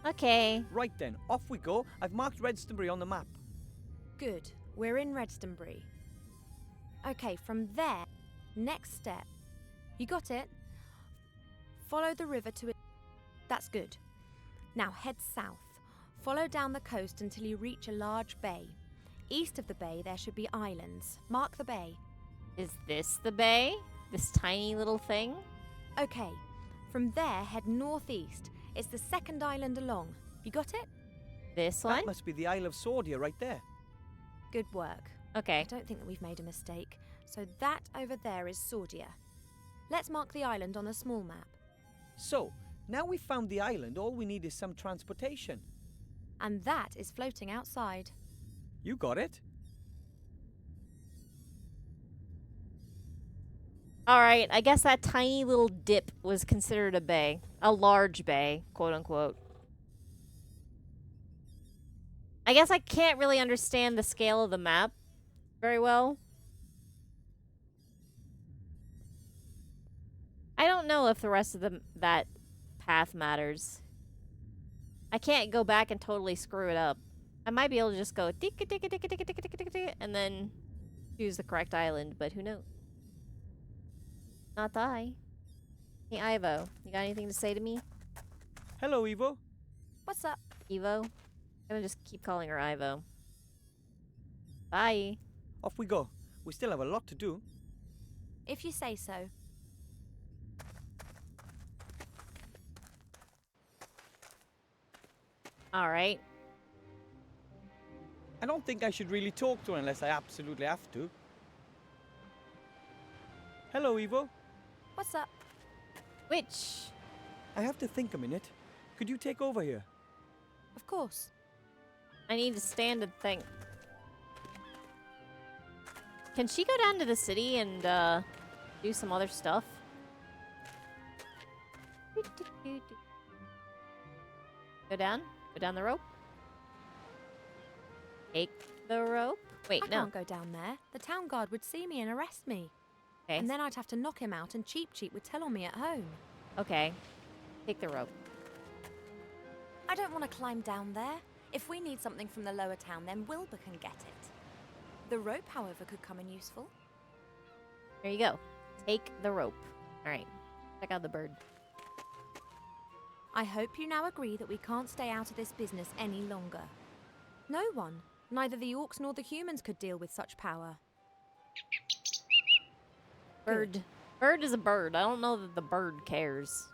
Okay. Right then, off we go. I've marked Redstonbury on the map. Good. We're in Redstonbury. Okay, from there, next step. You got it? Follow the river to it. That's good. Now head south. Follow down the coast until you reach a large bay. East of the bay, there should be islands. Mark the bay. Is this the bay? This tiny little thing? Okay. From there, head northeast. It's the second island along. You got it? This one? That must be the Isle of Sordia right there. Good work. Okay. I don't think that we've made a mistake. So that over there is Sordia. Let's mark the island on a small map. So, now we've found the island, all we need is some transportation. And that is floating outside. You got it. Alright, I guess that tiny little dip was considered a bay. A large bay, quote unquote. I guess I can't really understand the scale of the map very well. I don't know if the rest of that path matters. I can't go back and totally screw it up. I might be able to just go and then choose the correct island, but who knows? Not I. Hey, Ivo, you got anything to say to me? Hello, Evo. What's up? Evo? I'm gonna just keep calling her Ivo. Bye. Off we go. We still have a lot to do. If you say so. Alright. I don't think I should really talk to her unless I absolutely have to. Hello, Evo. What's up? Which? I have to think a minute. Could you take over here? Of course. I need to stand and think. Can she go down to the city and do some other stuff? Go down? Go down the rope? Take the rope? Wait, I no. can't go down there. The town guard would see me and arrest me. Okay. And then I'd have to knock him out and Cheap Cheap would tell on me at home. Okay. Take the rope. I don't want to climb down there. If we need something from the lower town, then Wilbur can get it. The rope, however, could come in useful. There you go. Take the rope. Alright. Check out the bird. I hope you now agree that we can't stay out of this business any longer. No one, neither the orcs nor the humans, could deal with such power. Bird. Bird is a bird. I don't know that the bird cares.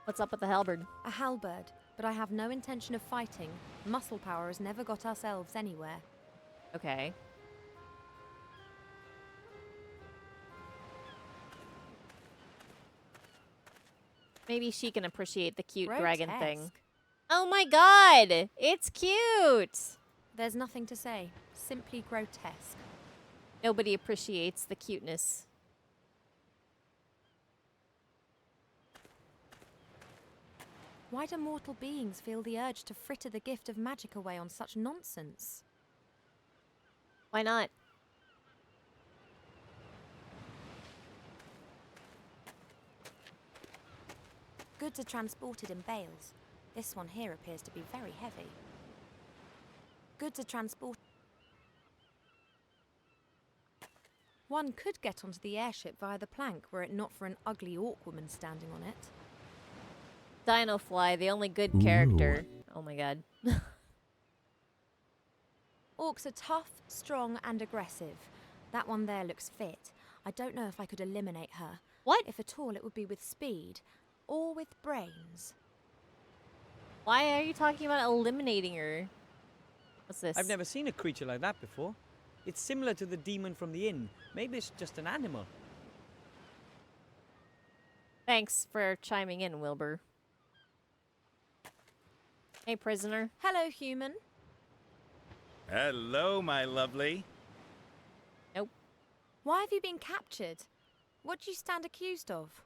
What's up with the halberd? A halberd, but I have no intention of fighting. Muscle power has never got us elves anywhere. Okay. Maybe she can appreciate the cute dragon thing. Grotesque. Oh my god! It's cute! There's nothing to say. Simply grotesque. Nobody appreciates the cuteness. Why do mortal beings feel the urge to fritter the gift of magic away on such nonsense? Why not? Goods are transported in bales. This one here appears to be very heavy. Goods are transported. One could get onto the airship via the plank were it not for an ugly orc woman standing on it. Dinofly, the only good character. Oh my god. Orcs are tough, strong, and aggressive. That one there looks fit. I don't know if I could eliminate her. What? If at all, it would be with speed. Or with brains. Why are you talking about eliminating her? What's this? I've never seen a creature like that before. It's similar to the demon from the inn. Maybe it's just an animal. Thanks for chiming in, Wilbur. Hey, prisoner. Hello, human. Hello, my lovely. Nope. Why have you been captured? What do you stand accused of?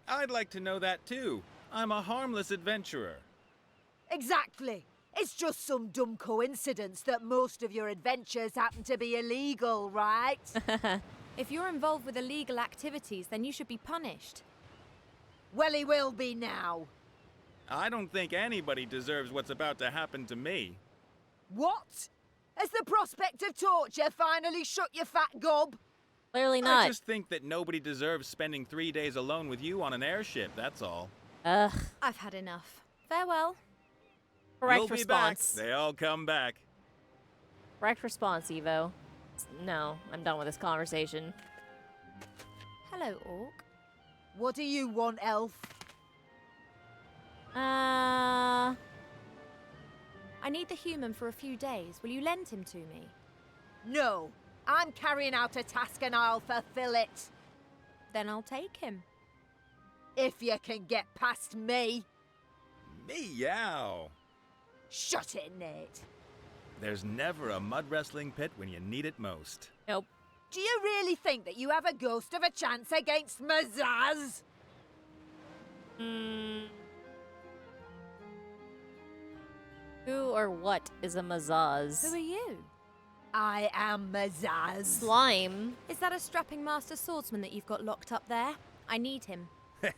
I'd like to know that too. I'm a harmless adventurer. Exactly. It's just some dumb coincidence that most of your adventures happen to be illegal, right? If you're involved with illegal activities, then you should be punished. Well, he will be now. I don't think anybody deserves what's about to happen to me. What? Has the prospect of torture finally shook your fat gob? Clearly not. I just think that nobody deserves spending 3 days alone with you on an airship, that's all. Ugh. I've had enough. Farewell. Correct You'll be response. back. They all come back. Correct response, Evo. No, I'm done with this conversation. Hello, Orc. What do you want, elf? I need the human for a few days. Will you lend him to me? No. I'm carrying out a task and I'll fulfill it. Then I'll take him. If you can get past me. Meow. Shut it, Nate. There's never a mud wrestling pit when you need it most. Nope. Do you really think that you have a ghost of a chance against Mazaz? Who or what is a Mazaz? Who are you? I am Mazaz. Slime. Is that a strapping master swordsman that you've got locked up there? I need him.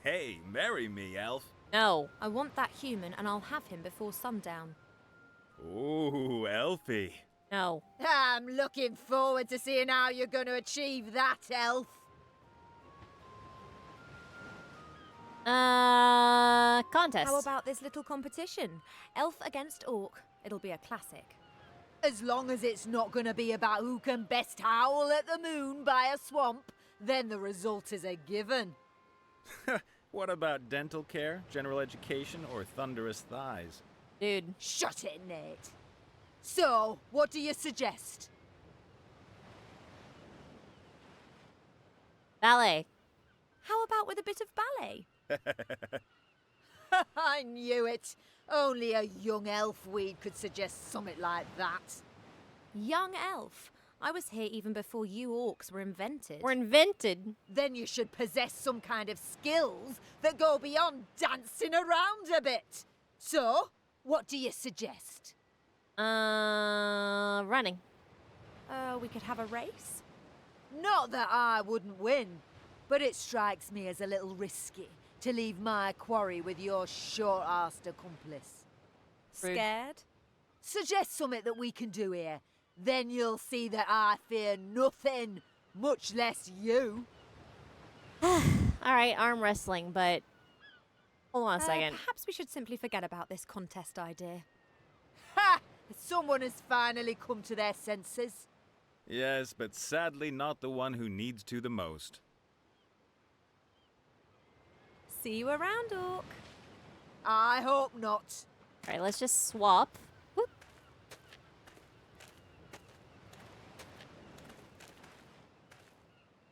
Hey, marry me, elf. No. I want that human and I'll have him before sundown. Ooh, elfie. No. I'm looking forward to seeing how you're going to achieve that, elf. Contest. How about this little competition? Elf against orc. It'll be a classic. As long as it's not going to be about who can best howl at the moon by a swamp, then the result is a given. What about dental care, general education, or thunderous thighs? Dude. Shut it, Nate. So, what do you suggest? Ballet. How about with a bit of ballet? I knew it. Only a young elf weed could suggest something like that. Young elf. I was here even before you orcs were invented. We're invented. Then you should possess some kind of skills that go beyond dancing around a bit. So, what do you suggest? Running. We could have a race? Not that I wouldn't win, but it strikes me as a little risky to leave my quarry with your short-arsed accomplice. Rude. Scared? Suggest something that we can do here. Then you'll see that I fear nothing, much less you. Alright, arm wrestling, but... Hold on a second. Perhaps we should simply forget about this contest idea. Ha! Someone has finally come to their senses. Yes, but sadly not the one who needs to the most. See you around, orc. I hope not. Alright, let's just swap. Whoop.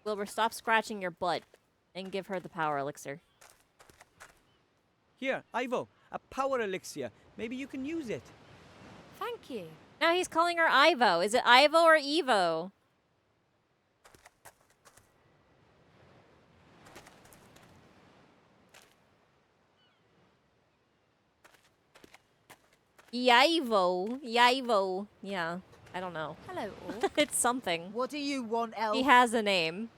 Wilbur, stop scratching your butt and give her the power elixir. Here, Ivo, a power elixir. Maybe you can use it. Thank you. Now he's calling her Ivo. Is it Ivo or Evo? Yaivo. Yaivo. Yeah, I don't know. Hello, orc. It's something. What do you want, elf? He has a name.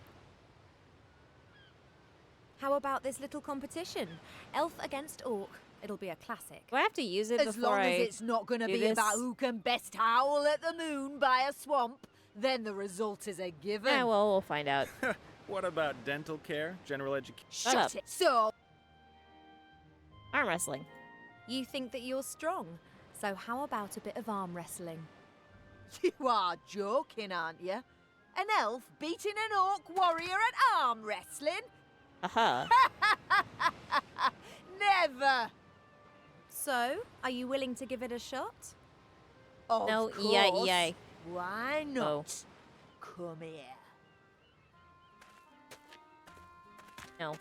How about this little competition? Elf against orc. It'll be a classic. Do I have to use it As before long I as it's not going to do be this? about who can best howl at the moon by a swamp, then the result is a given. Yeah, well, we'll find out. What about dental care, general education? Shut up. Shut it. So, Arm wrestling. You think that you're strong, so how about a bit of arm wrestling? you are joking, aren't you? An elf beating an orc warrior at arm wrestling? Aha. Never. So, are you willing to give it a shot? Of No, course. EI. Why not? Come here. No.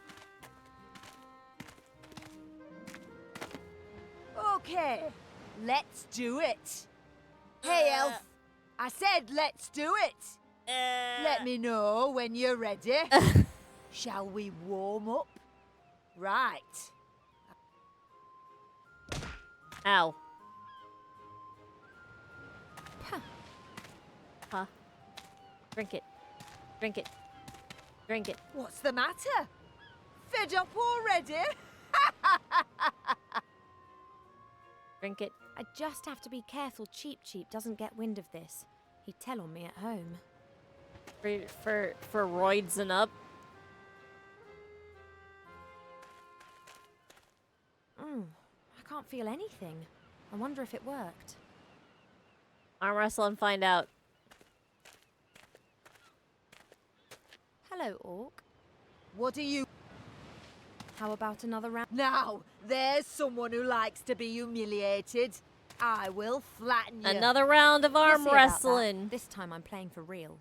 Okay, let's do it. Hey, elf. I said let's do it. Let me know when you're ready. Shall we warm up? Right. Ow. Huh. Drink it. Drink it. Drink it. What's the matter? fed up already? Drink it. I just have to be careful Cheap Cheap doesn't get wind of this. He'd tell on me at home. For roids and up. I can't feel anything. I wonder if it worked. Arm wrestle and find out. Hello, Orc. What do you... How about another round? Now, there's someone who likes to be humiliated. I will flatten you. Another round of We'll arm see about that. wrestling. This time I'm playing for real.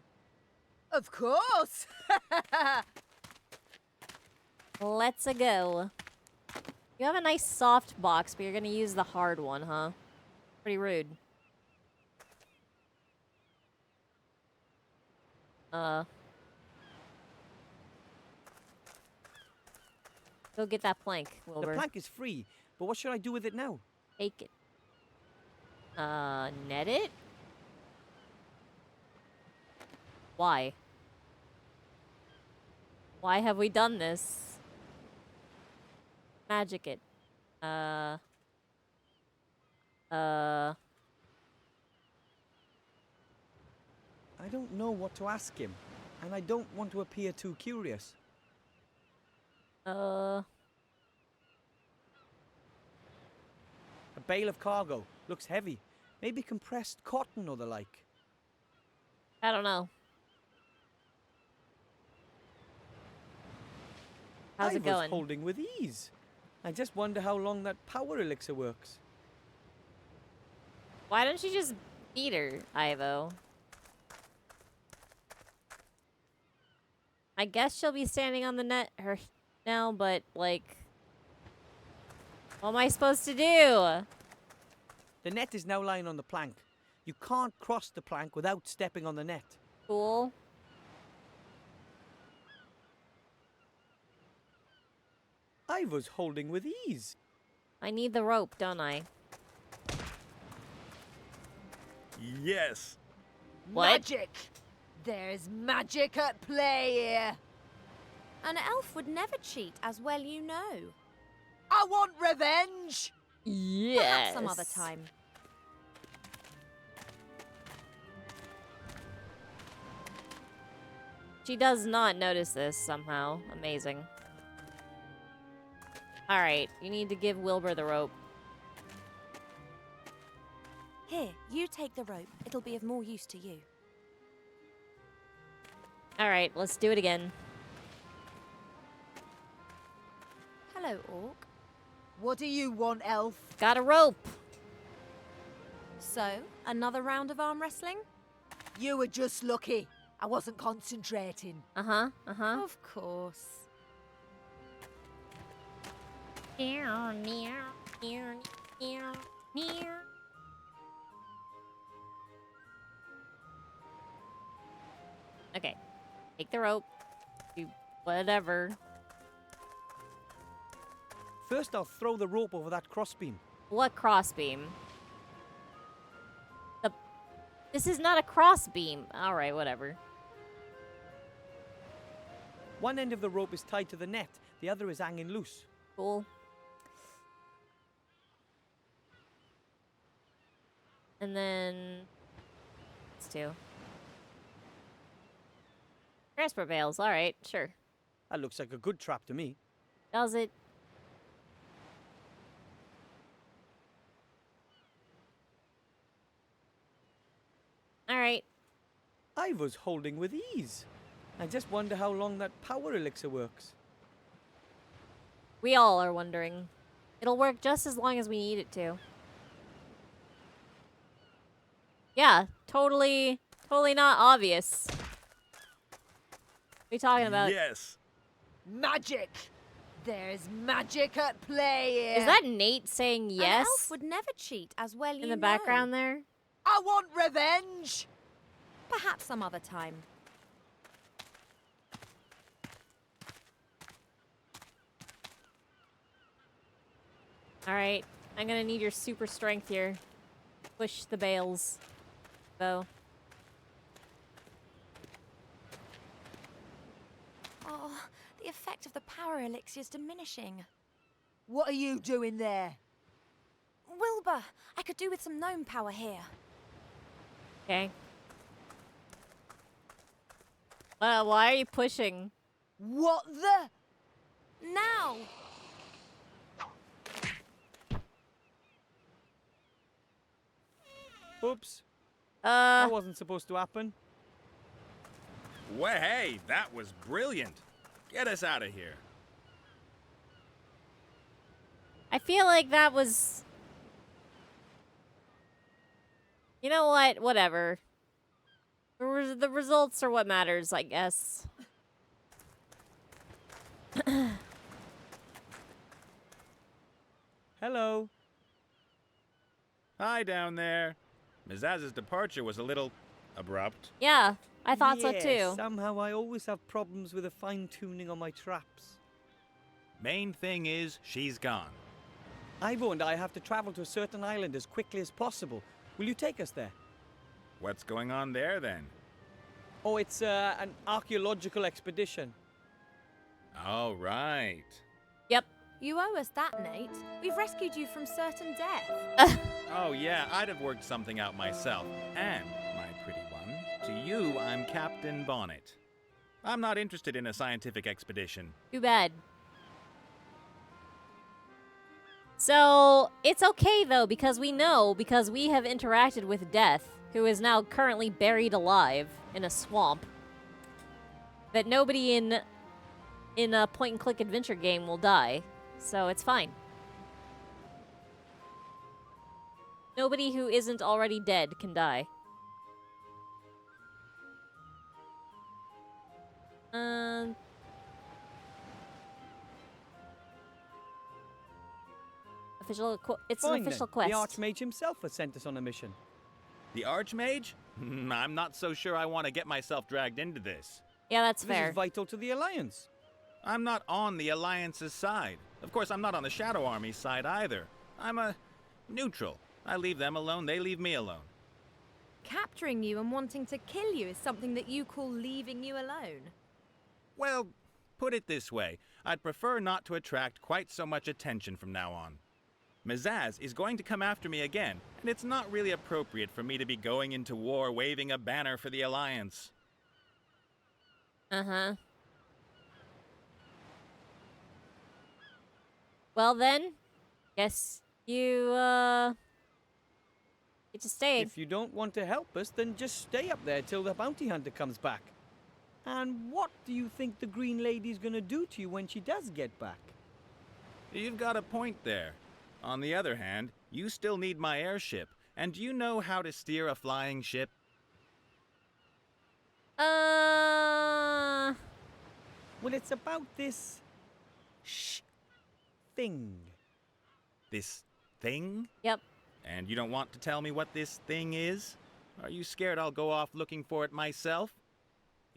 Of course. Let's a go. You have a nice soft box, but you're gonna use the hard one, huh? Pretty rude. Go get that plank, Wilbur. The plank is free, but what should I do with it now? Take it. Net it? Why? Why have we done this? Magic it. I don't know what to ask him, and I don't want to appear too curious. A bale of cargo. Looks heavy. Maybe compressed cotton or the like. I don't know. How's I it going? was holding with ease. I just wonder how long that power elixir works. Why don't you just beat her, Ivo? I guess she'll be standing on the net now, but, like... What am I supposed to do? The net is now lying on the plank. You can't cross the plank without stepping on the net. Cool. I was holding with ease. I need the rope, don't I? Yes. What? Magic. There's magic at play here. An elf would never cheat, as well you know. I want revenge. Yes. Perhaps some other time. She does not notice this somehow. Amazing. Alright, you need to give Wilbur the rope. Here, you take the rope. It'll be of more use to you. Alright, let's do it again. Hello, Orc. What do you want, elf? Got a rope. So, another round of arm wrestling? You were just lucky. I wasn't concentrating. Uh-huh. Of course. Okay. Take the rope. Do whatever. First, I'll throw the rope over that crossbeam. What crossbeam? This is not a crossbeam. Alright, whatever. One end of the rope is tied to the net. The other is hanging loose. Cool. And then... Let's do. Transport bales. Alright, sure. That looks like a good trap to me. Does it? Alright. I was holding with ease. I just wonder how long that power elixir works. We all are wondering. It'll work just as long as we need it to. Yeah, totally not obvious. What are you talking about? Yes. Magic. There's magic at play here. Is that Nate saying An yes elf would never cheat, as well you in the know. background there? I want revenge. Perhaps some other time. Alright, I'm gonna need your super strength here. Push the bales. Though. Oh, the effect of the power elixier's diminishing. What are you doing there? Wilbur, I could do with some gnome power here. Okay. Why are you pushing? What the? Now! Oops. That Uh, wasn't supposed to happen. Well, hey, that was brilliant. Get us out of here. I feel like that was... You know what? Whatever. The results are what matters, I guess. Hello. Hi down there. Mizaz's departure was a little abrupt. Yeah, I thought so Yes, too. Somehow I always have problems with the fine-tuning on my traps. Main thing is, she's gone. Ivo and I have to travel to a certain island as quickly as possible. Will you take us there? What's going on there then? Oh, it's an archaeological expedition. Oh, right. Yep. You owe us that, Nate. We've rescued you from certain death. Oh, yeah, I'd have worked something out myself. And, my pretty one, to you, I'm Captain Bonnet. I'm not interested in a scientific expedition. Too bad. So, it's okay though, because we have interacted with Death, who is now currently buried alive in a swamp, that nobody in a point-and-click adventure game will die. So it's fine. Nobody who isn't already dead can die. It's Fine, an official then. quest. The Archmage himself has sent us on a mission. The Archmage? I'm not so sure I want to get myself dragged into this. Yeah, that's This fair. is vital to the Alliance. I'm not on the Alliance's side. Of course, I'm not on the Shadow Army's side either. I'm a neutral. I leave them alone, they leave me alone. Capturing you and wanting to kill you is something that you call leaving you alone. Well, put it this way. I'd prefer not to attract quite so much attention from now on. Mizaz is going to come after me again, and it's not really appropriate for me to be going into war waving a banner for the Alliance. Uh-huh. Well then, guess you, get to stay. If you don't want to help us, then just stay up there till the bounty hunter comes back. And what do you think the Green Lady's gonna do to you when she does get back? You've got a point there. On the other hand, you still need my airship, and do you know how to steer a flying ship? Well, it's about this... thing. This thing? Yep. And you don't want to tell me what this thing is? Are you scared I'll go off looking for it myself?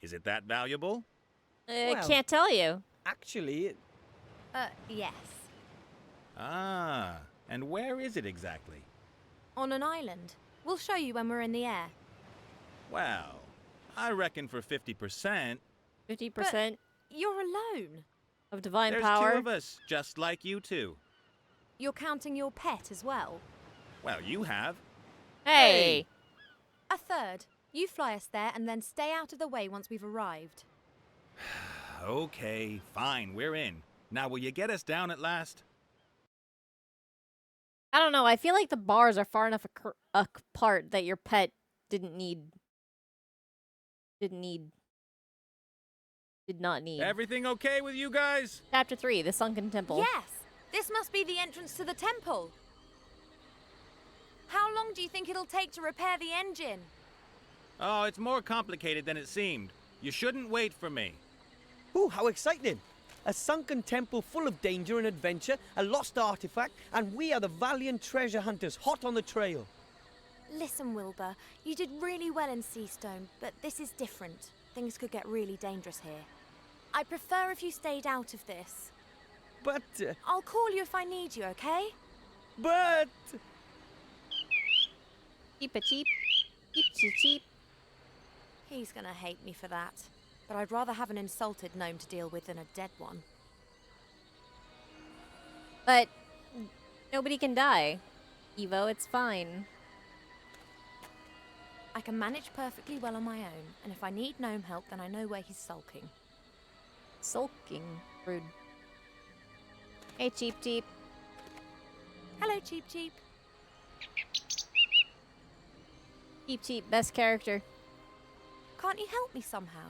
Is it that valuable? Well- Can't tell you. Actually, Yes. Ah, and where is it exactly? On an island. We'll show you when we're in the air. Well, I reckon for 50%, 50% You're alone. of divine there's power. two of us, just like you two. You're counting your pet as well. Well, you have. Hey! A third. You fly us there and then stay out of the way once we've arrived. Okay, fine, we're in. Now, will you get us down at last? I don't know. I feel like the bars are far enough apart that your pet did not need. Everything okay with you guys? Chapter 3, The Sunken Temple. Yes! This must be the entrance to the temple. How long do you think it'll take to repair the engine? Oh, it's more complicated than it seemed. You shouldn't wait for me. ooh, how exciting! A sunken temple full of danger and adventure, a lost artifact, and we are the valiant treasure hunters hot on the trail. Listen, Wilbur, you did really well in Seastone, but this is different. Things could get really dangerous here. I'd prefer if you stayed out of this. But, I'll call you if I need you, okay? but... Cheap a cheap. Cheap a cheap. He's gonna hate me for that. but I'd rather have an insulted gnome to deal with than a dead one. But nobody can die. Evo, it's fine. I can manage perfectly well on my own, and if I need gnome help, then I know where he's sulking. Sulking. Rude. Hey, Cheep Cheep. Hello, Cheep Cheep. Cheep Cheep, best character. Can't you help me somehow?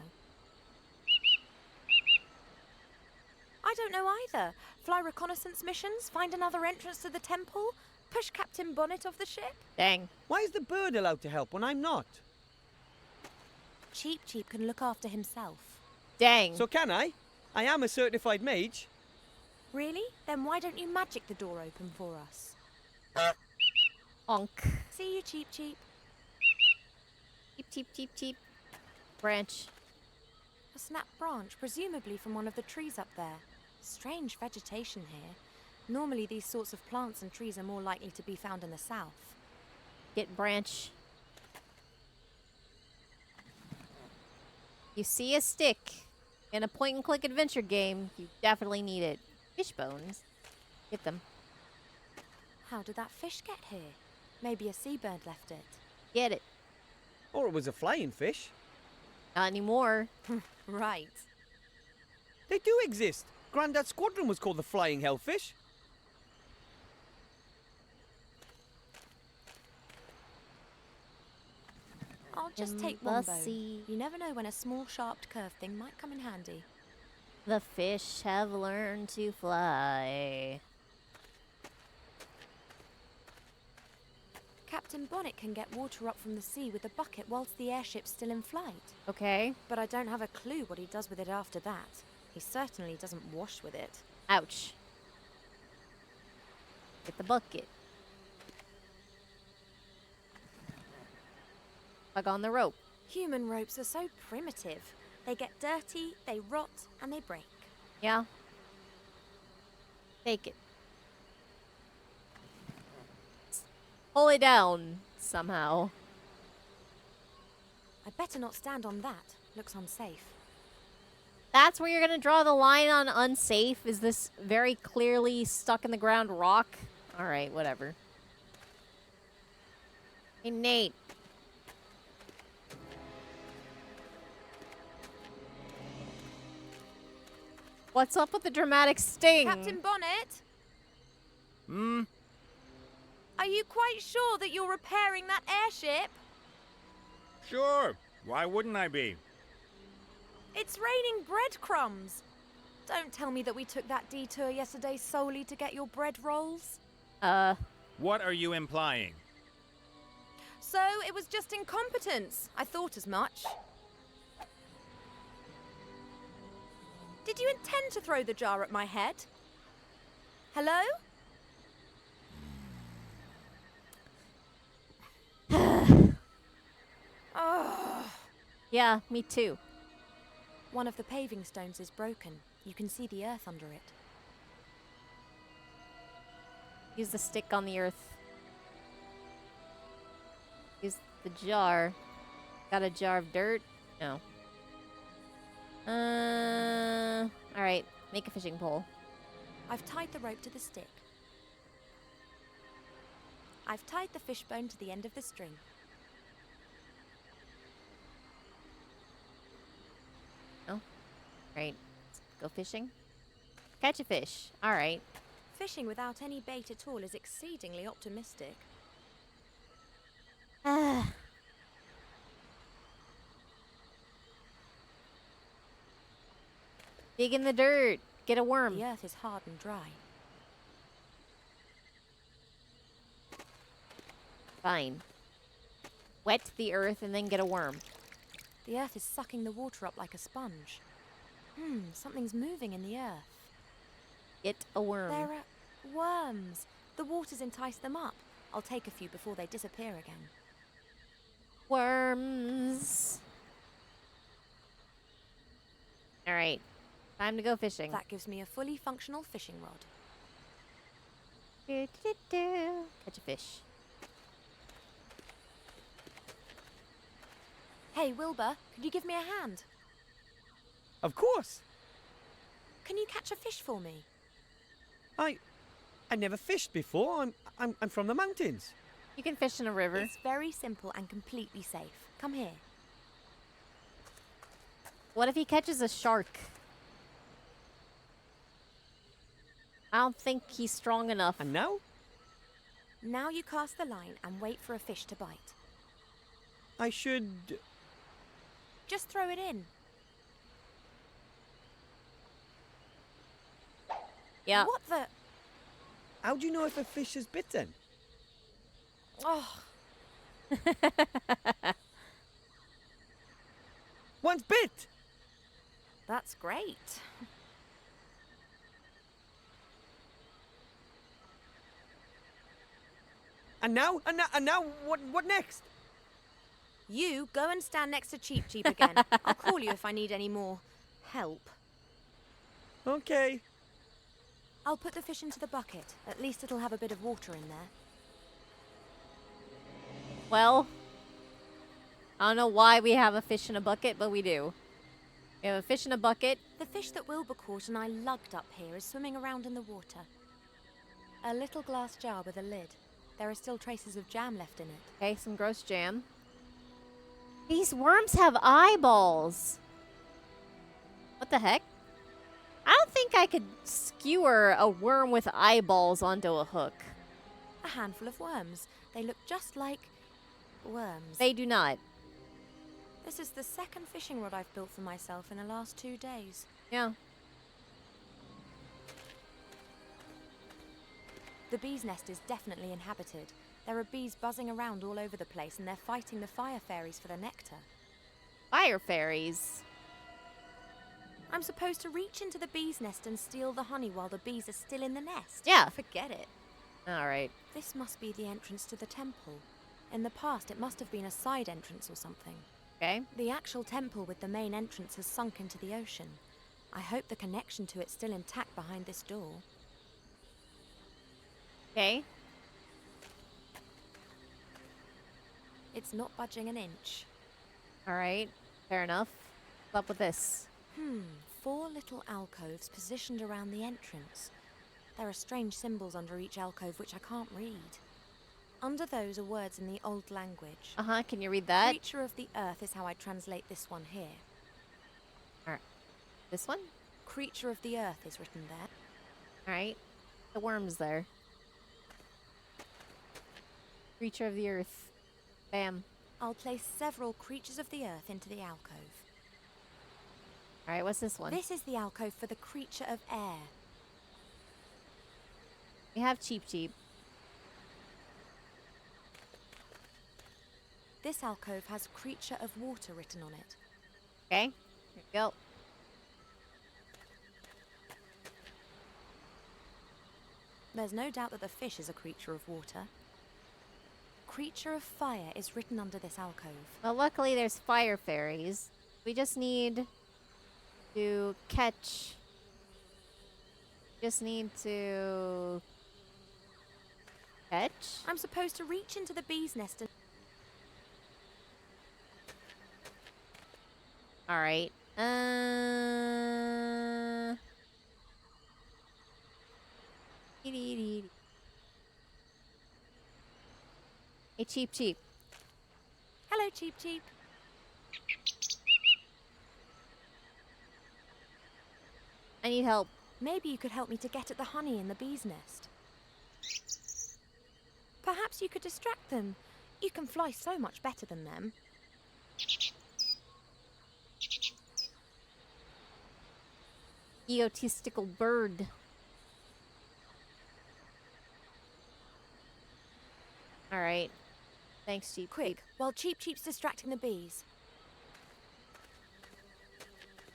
I don't know either. Fly reconnaissance missions, find another entrance to the temple, push Captain Bonnet off the ship. Dang. Why is the bird allowed to help when I'm not? Cheep Cheep can look after himself. Dang. So can I? I am a certified mage. Really? Then why don't you magic the door open for us? Honk. See you, Cheep Cheep. Cheep Cheep Cheep Cheep. Branch. A snapped branch, presumably from one of the trees up there. Strange vegetation here. Normally these sorts of plants and trees are more likely to be found in the south. Get branch. You see a stick in a point-and-click adventure game, you definitely need it. Fish bones. Get them. How did that fish get here? Maybe a seabird left it. Get it. Or it was a flying fish. Not anymore. Right. They do exist. Grandad's squadron was called the Flying Hellfish. I'll just take one bone. You never know when a small, sharp, curved thing might come in handy. The fish have learned to fly. Captain Bonnet can get water up from the sea with a bucket whilst the airship's still in flight. Okay. But I don't have a clue what he does with it after that. He certainly doesn't wash with it. Ouch. Get the bucket. Plug on the rope. Human ropes are so primitive. They get dirty, they rot, and they break. Yeah. Take it. Pull it down somehow. I'd better not stand on that. Looks unsafe. That's where you're gonna draw the line on unsafe? Is this very clearly stuck in the ground rock? Alright, whatever. Hey, Nate. What's up with the dramatic sting? Captain Bonnet? Hmm? Are you quite sure that you're repairing that airship? Sure. Why wouldn't I be? It's raining breadcrumbs. Don't tell me that we took that detour yesterday solely to get your bread rolls. What are you implying? So it was just incompetence. I thought as much. Did you intend to throw the jar at my head? Hello? Oh. Yeah, me too. One of the paving stones is broken. You can see the earth under it. Use the stick on the earth. Use the jar. Got a jar of dirt? No. Alright. Make a fishing pole. I've tied the rope to the stick. I've tied the fishbone to the end of the string. Oh. Right. Go fishing. Catch a fish. Alright. Fishing without any bait at all is exceedingly optimistic. Dig in the dirt. Get a worm. The earth is hard and dry. Fine. Wet the earth and then get a worm. The earth is sucking the water up like a sponge. Something's moving in the earth. Get a worm. There are worms. The water's enticed them up. I'll take a few before they disappear again. Worms. Alright. Time to go fishing. That gives me a fully functional fishing rod. Catch a fish. Hey, Wilbur, could you give me a hand? Of course. Can you catch a fish for me? I never fished before. I'm from the mountains. You can fish in a river. It's very simple and completely safe. Come here. What if he catches a shark? I don't think he's strong enough. And now? Now you cast the line and wait for a fish to bite. I should... Just throw it in. Yeah. What the? How do you know if a fish is bitten? Oh, One's bit! that's great. And now? And now what next? You go and stand next to Cheep Cheep again. I'll call you if I need any more help. Okay. I'll put the fish into the bucket. At least it'll have a bit of water in there. Well, I don't know why we have a fish in a bucket, but we do. We have a fish in a bucket. The fish that Wilbur caught and I lugged up here is swimming around in the water. A little glass jar with a lid. There are still traces of jam left in it. Okay, some gross jam. These worms have eyeballs. What the heck? I don't think I could skewer a worm with eyeballs onto a hook. A handful of worms. They look just like worms. They do not. This is the second fishing rod I've built for myself in the last 2 days. Yeah. The bee's nest is definitely inhabited. There are bees buzzing around all over the place and they're fighting the fire fairies for the nectar. Fire fairies. I'm supposed to reach into the bee's nest and steal the honey while the bees are still in the nest. Yeah. Forget it. Alright. This must be the entrance to the temple. In the past, it must have been a side entrance or something. Okay. The actual temple with the main entrance has sunk into the ocean. I hope the connection to it's still intact behind this door. Okay. It's not budging an inch. Alright. Fair enough. What's up with this? 4 little alcoves positioned around the entrance. There are strange symbols under each alcove which I can't read. Under those are words in the old language. Uh-huh. Can you read that? Creature of the earth is how I translate this one here. Alright. This one? Creature of the earth is written there. Alright. The worm's there. Creature of the earth. Bam. I'll place several creatures of the earth into the alcove. Alright, what's this one? This is the alcove for the creature of air. We have Cheep Cheep. This alcove has creature of water written on it. Okay. Here we go. There's no doubt that the fish is a creature of water. Creature of fire is written under this alcove. Well, luckily there's fire fairies. We just need to catch... Just need to... Catch? I'm supposed to reach into the bee's nest and... Alright. Hey, Cheep Cheep. Hello, Cheep Cheep. I need help. Maybe you could help me to get at the honey in the bee's nest. Perhaps you could distract them. You can fly so much better than them. Egotistical bird. Alright. Thanks, Cheep. Quick, while Cheep Cheep's distracting the bees.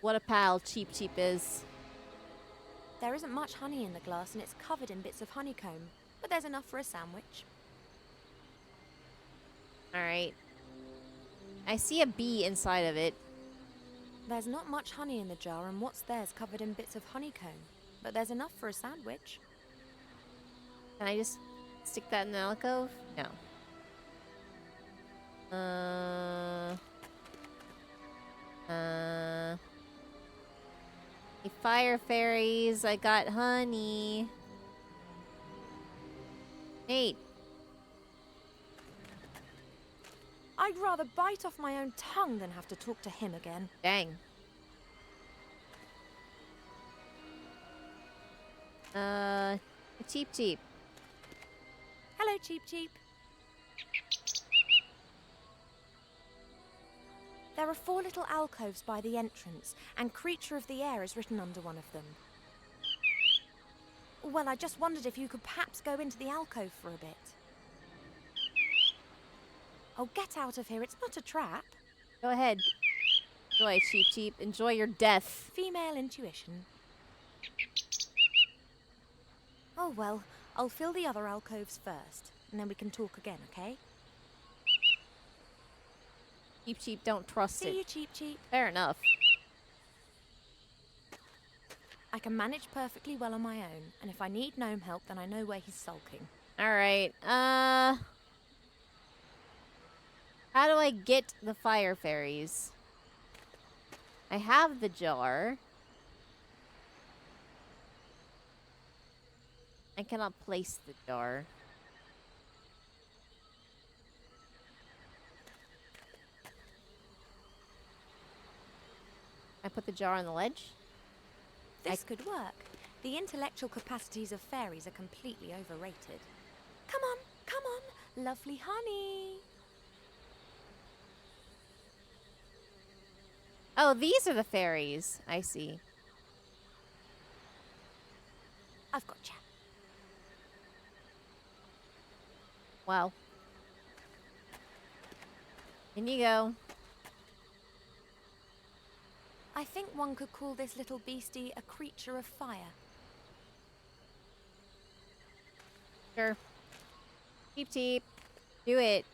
What a pal Cheep Cheep is. There isn't much honey in the glass and it's covered in bits of honeycomb, but there's enough for a sandwich. Alright. I see a bee inside of it. There's not much honey in the jar and what's there's covered in bits of honeycomb, but there's enough for a sandwich. Can I just stick that in the alcove? No. fire fairies. I got honey. Nate. I'd rather bite off my own tongue than have to talk to him again. Dang. Cheep Cheep. Hello, Cheep Cheep. There are 4 little alcoves by the entrance, and Creature of the Air is written under one of them. Well, I just wondered if you could perhaps go into the alcove for a bit. Oh, get out of here. It's not a trap. Go ahead. Enjoy, Cheep Cheep. Enjoy your death. Female intuition. Oh, well, I'll fill the other alcoves first, and then we can talk again, okay? Cheep Cheep, don't trust See it. you, Cheep Cheep. Fair enough. I can manage perfectly well on my own, and if I need gnome help, then I know where he's sulking. Alright, how do I get the fire fairies? I have the jar. I cannot place the jar. I put the jar on the ledge? This could work. The intellectual capacities of fairies are completely overrated. Come on, lovely honey. Oh, these are the fairies. I see. I've got you. Well. In you go. I think one could call this little beastie a creature of fire. Sure. Cheep Cheep. Do it.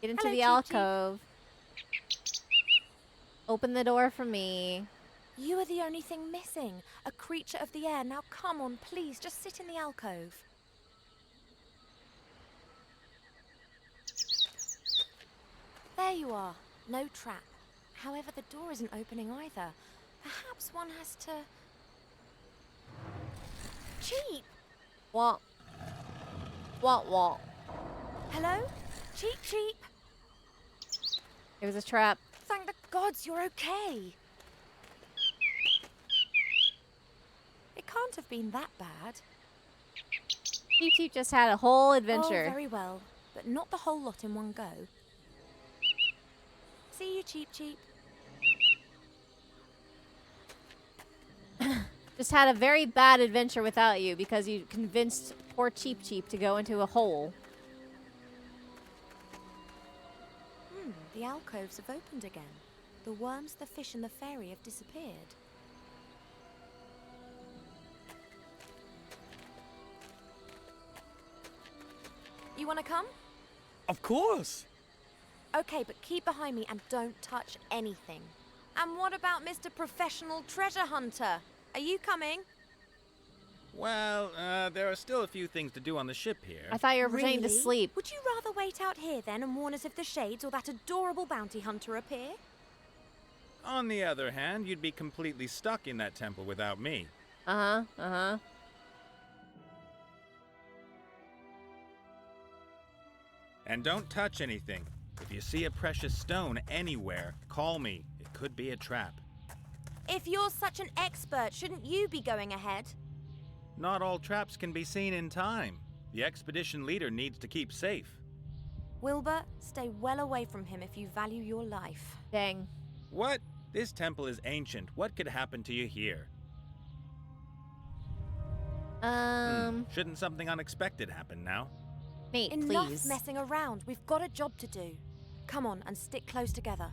Get into Hello, the Cheep Cheep. alcove. Open the door for me. You are the only thing missing. A creature of the air. Now come on, please, just sit in the alcove. There you are. No trap. However, the door isn't opening either. Perhaps one has to... Cheep! What? What? Hello? Cheep, Cheep! It was a trap. Thank the gods you're okay. It can't have been that bad. Cheep Cheep just had a whole adventure. Oh, very well. But not the whole lot in one go. See you, Cheep Cheep. Just had a very bad adventure without you because you convinced poor Cheep Cheep to go into a hole. The alcoves have opened again. The worms, the fish, and the fairy have disappeared. You want to come? Of course. Okay, but keep behind me and don't touch anything. And what about Mr. Professional Treasure Hunter? Are you coming? Well, there are still a few things to do on the ship here. I thought you were pretending to Really? sleep. Would you rather wait out here then and warn us if the shades or that adorable bounty hunter appear? On the other hand, you'd be completely stuck in that temple without me. Uh-huh. And don't touch anything. If you see a precious stone anywhere, call me. It could be a trap. If you're such an expert, shouldn't you be going ahead? Not all traps can be seen in time. The expedition leader needs to keep safe. Wilbur, stay well away from him if you value your life. Dang. What? This temple is ancient. What could happen to you here? Shouldn't something unexpected happen now? Nate, Enough please. messing around. We've got a job to do. Come on and stick close together.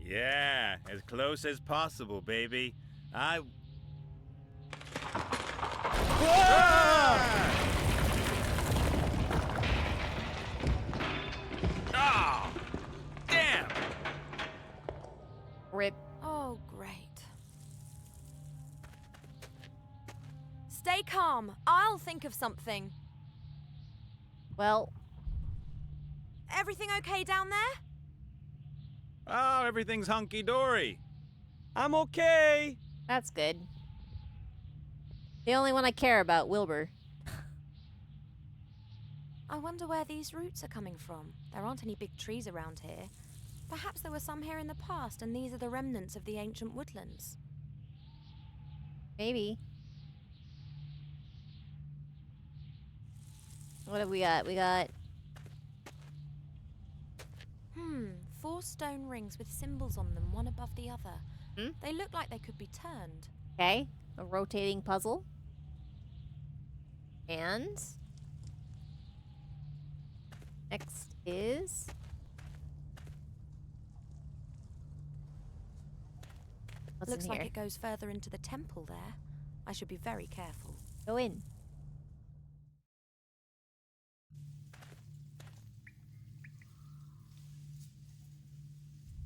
Yeah, as close as possible, baby. Ah! Damn! Rip. Oh, great. Stay calm. I'll think of something. Well, Everything okay down there? Oh, everything's hunky-dory. I'm okay. that's good. The only one I care about, Wilbur. I wonder where these roots are coming from. There aren't any big trees around here. Perhaps there were some here in the past, and these are the remnants of the ancient woodlands. Maybe. What have we got? We got... 4 stone rings with symbols on them, one above the other. Hmm? They look like they could be turned. Okay. A rotating puzzle. And... next is... what's Looks in like here? it goes further into the temple there. I should be very careful. Go in.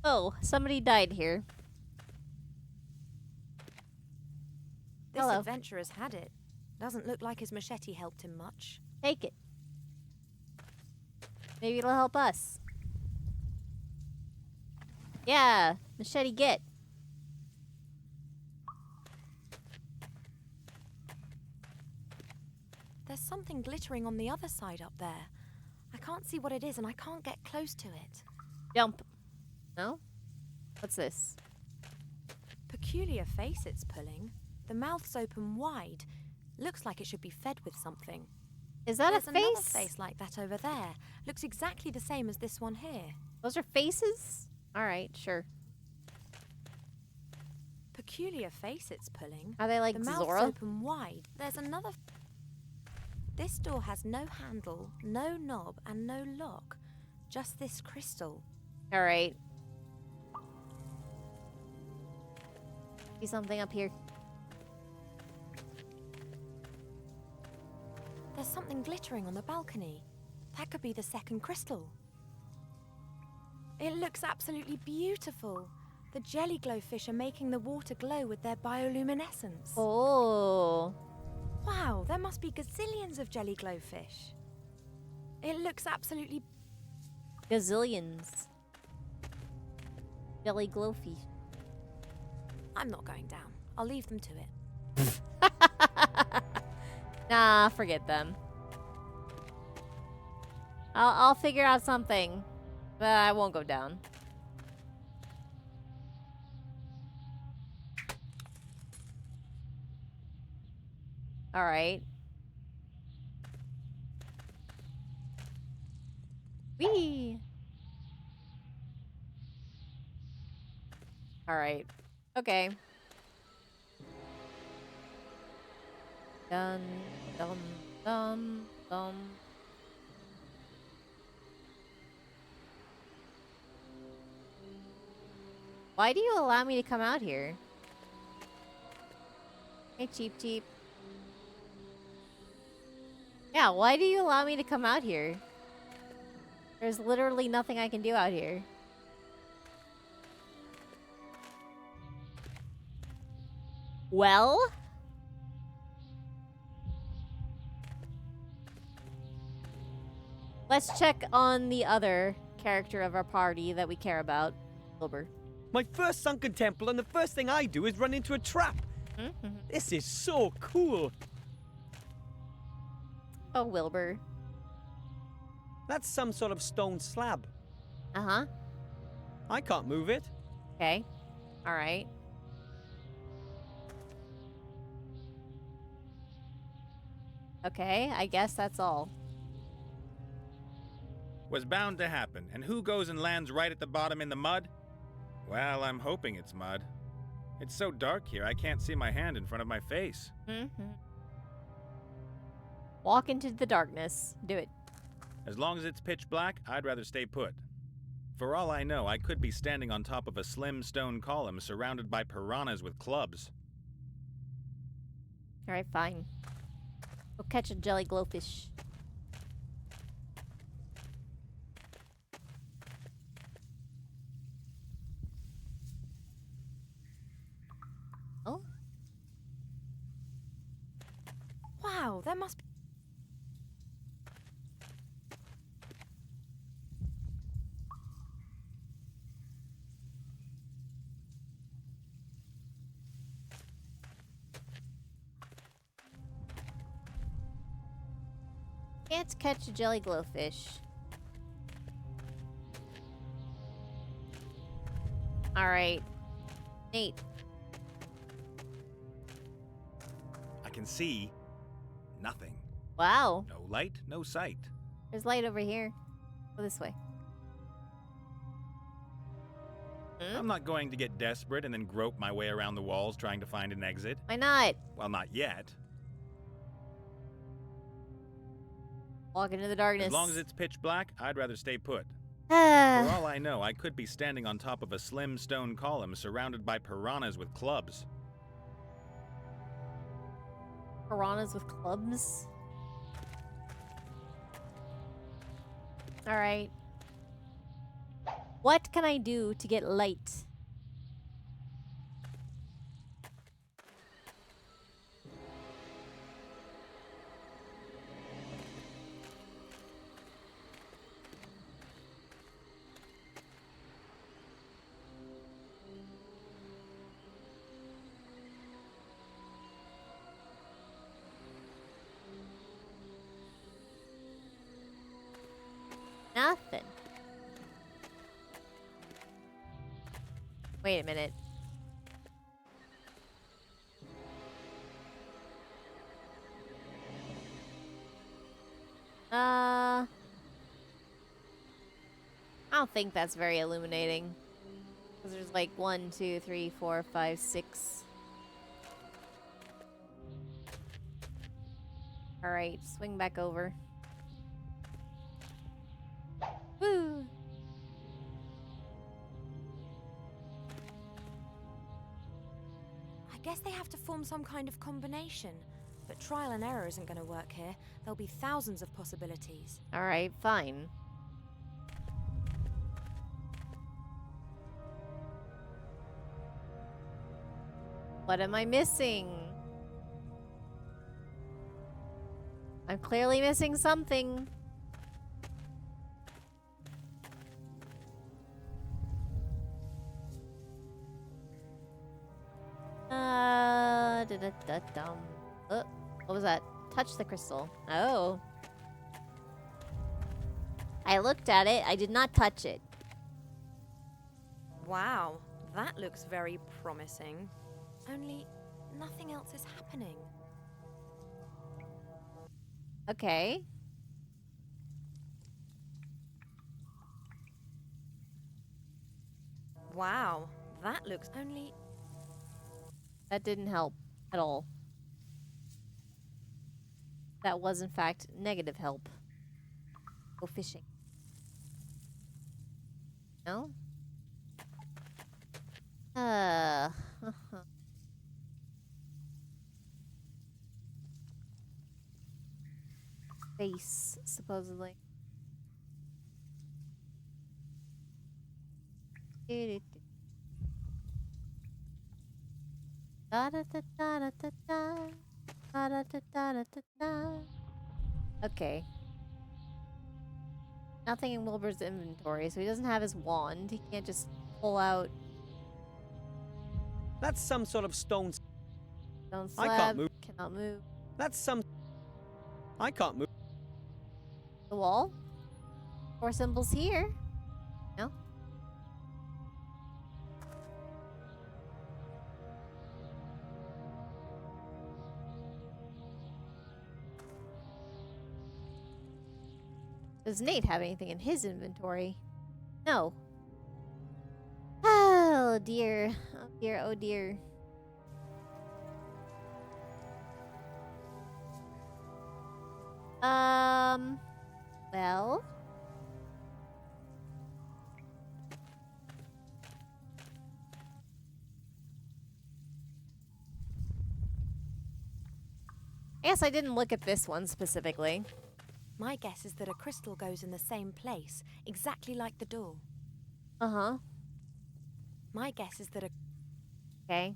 Oh, somebody died here. This Hello. adventurer's had it. Doesn't look like his machete helped him much. Take it. Maybe it'll help us. Yeah, machete get. There's something glittering on the other side up there. I can't see what it is and I can't get close to it. Jump. No? What's this? Peculiar face it's pulling. The mouth's open wide. Looks like it should be fed with something. Is that There's a another face? face like that over there. Looks exactly the same as this one here. Those are faces? Alright, sure. Peculiar face it's pulling. Are they like The mouth's Zora? open wide. There's another... This door has no handle, no knob, and no lock. Just this crystal. Alright. See something up here. There's something glittering on the balcony. That could be the second crystal. It looks absolutely beautiful. The jelly glowfish are making the water glow with their bioluminescence. Oh. Wow, there must be gazillions of jelly glowfish. It looks absolutely... Gazillions. Jelly glowfish. I'm not going down. I'll leave them to it. Nah, forget them. I'll figure out something, but I won't go down. All right. Whee! All right. Okay. Dun, dum, dum, dum. Why do you allow me to come out here? Hey, Cheep Cheep. Yeah, why do you allow me to come out here? There's literally nothing I can do out here. Well? Let's check on the other character of our party that we care about, Wilbur. My first sunken temple, and the first thing I do is run into a trap. Mm-hmm. This is so cool. Oh, Wilbur. That's some sort of stone slab. Uh-huh. I can't move it. Okay. All right. Okay, I guess that's all. Was bound to happen, and who goes and lands right at the bottom in the mud? Well, I'm hoping it's mud. It's so dark here, I can't see my hand in front of my face. Mm-hmm. Walk into the darkness. Do it. As long as it's pitch black, I'd rather stay put. For all I know, I could be standing on top of a slim stone column surrounded by piranhas with clubs. All right, fine. Go catch a jelly glowfish. Oh? Wow, there must be... Can't catch a jelly glowfish. Alright. Nate. I can see nothing. Wow. No light, no sight. There's light over here. Go this way. I'm not going to get desperate and then grope my way around the walls trying to find an exit. Why not? Well, not yet. Walk into the darkness. As long as it's pitch black, I'd rather stay put. For For all I know, I could be standing on top of a slim stone column surrounded by piranhas with clubs. Piranhas with clubs. Alright. What can I do to get light? Nothing. Wait a minute. I don't think that's very illuminating. Because there's like 1, 2, 3, 4, 5, 6. Alright, swing back over. Woo! I guess they have to form some kind of combination. But trial and error isn't going to work here. There'll be thousands of possibilities. Alright, fine. What am I missing? I'm clearly missing something. Da-da-da-dum. What was that? Touch the crystal. Oh. I looked at it. I did not touch it. Wow, that looks very promising. Only nothing else is happening. Okay. Wow, that looks only... That didn't help at all. That was, in fact, negative help. Go fishing. No? Face, supposedly. Okay. Nothing in Wilbur's inventory, so he doesn't have his wand. He can't just pull out That's some sort of stone. stone I slab. can't move. Cannot move. That's some. I can't move. The wall? 4 symbols here. No? Does Nate have anything in his inventory? No. Oh dear. Oh dear, oh dear. Well. I guess I didn't look at this one specifically. My guess is that a crystal goes in the same place, exactly like the door. Uh-huh. My guess is that a... Okay.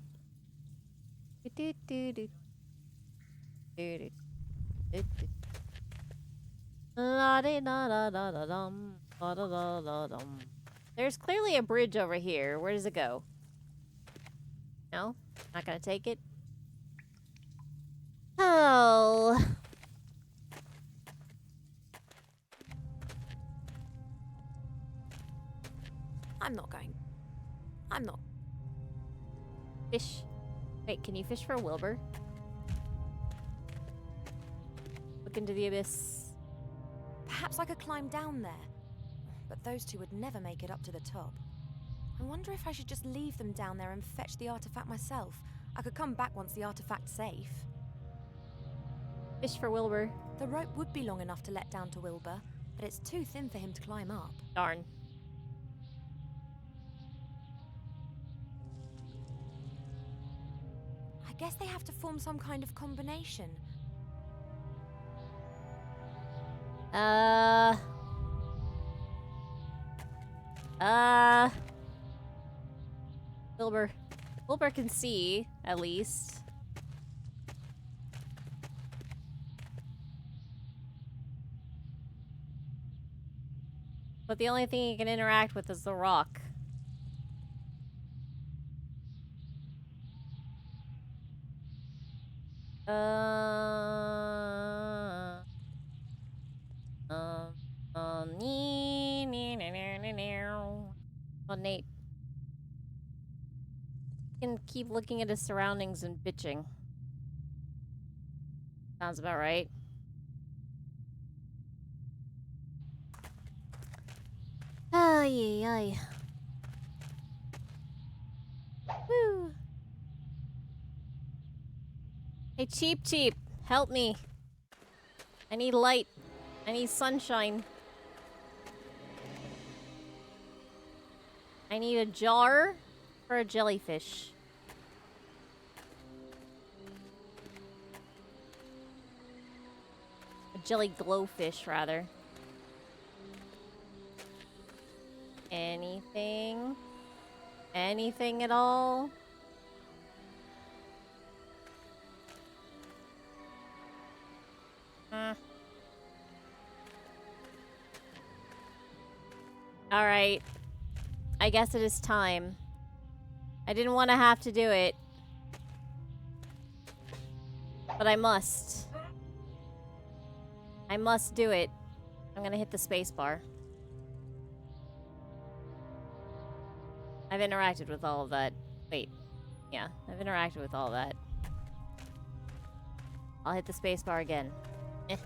Do-do-do-do. Do-do. Do-do. La-di-da-da-da-da-dum. La-da-da-da-dum. There's clearly a bridge over here. Where does it go? No? Not gonna take it? Oh. I'm not going. I'm not. Fish. Wait, can you fish for Wilbur? Look into the abyss. Perhaps I could climb down there. But those two would never make it up to the top. I wonder if I should just leave them down there and fetch the artifact myself. I could come back once the artifact's safe. Fish for Wilbur. The rope would be long enough to let down to Wilbur, but it's too thin for him to climb up. Darn. I guess they have to form some kind of combination. Wilbur. Wilbur can see, at least. But the only thing he can interact with is the rock. Oh, Nate. He can keep looking at his surroundings and bitching. Sounds about right. Ay, ay. Woo. Hey, Cheep, help me. I need light. I need sunshine. I need a jar for a jellyfish. A jelly glowfish, rather. Anything? Anything at all? Alright. I guess it is time. I didn't want to have to do it. But I must. I must do it. I'm gonna hit the space bar. I've interacted with all of that. Wait. Yeah, I've interacted with all of that. I'll hit the space bar again. Eh.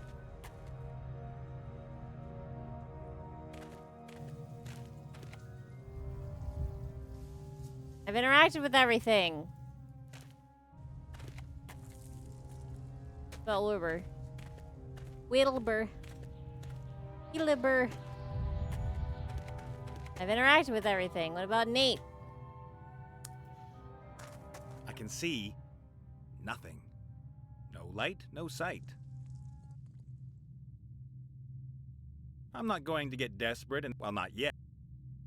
I've interacted with everything. About Wilbur. Wilbur. Wilbur. I've interacted with everything. What about Nate? I can see nothing. No light, no sight. I'm not going to get desperate and, well, not yet.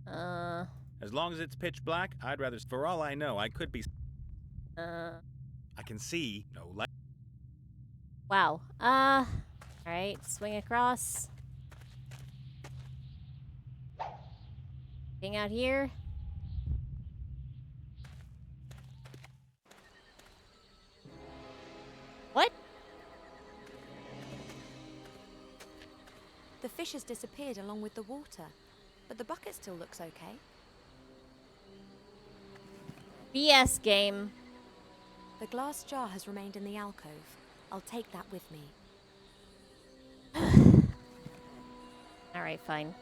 As long as it's pitch black, I'd rather, for all I know, I could be... I can see no light. Wow. Alright, swing across. Thing out here. What? The fish has disappeared along with the water, but the bucket still looks okay. BS game. The glass jar has remained in the alcove. I'll take that with me. Alright, fine.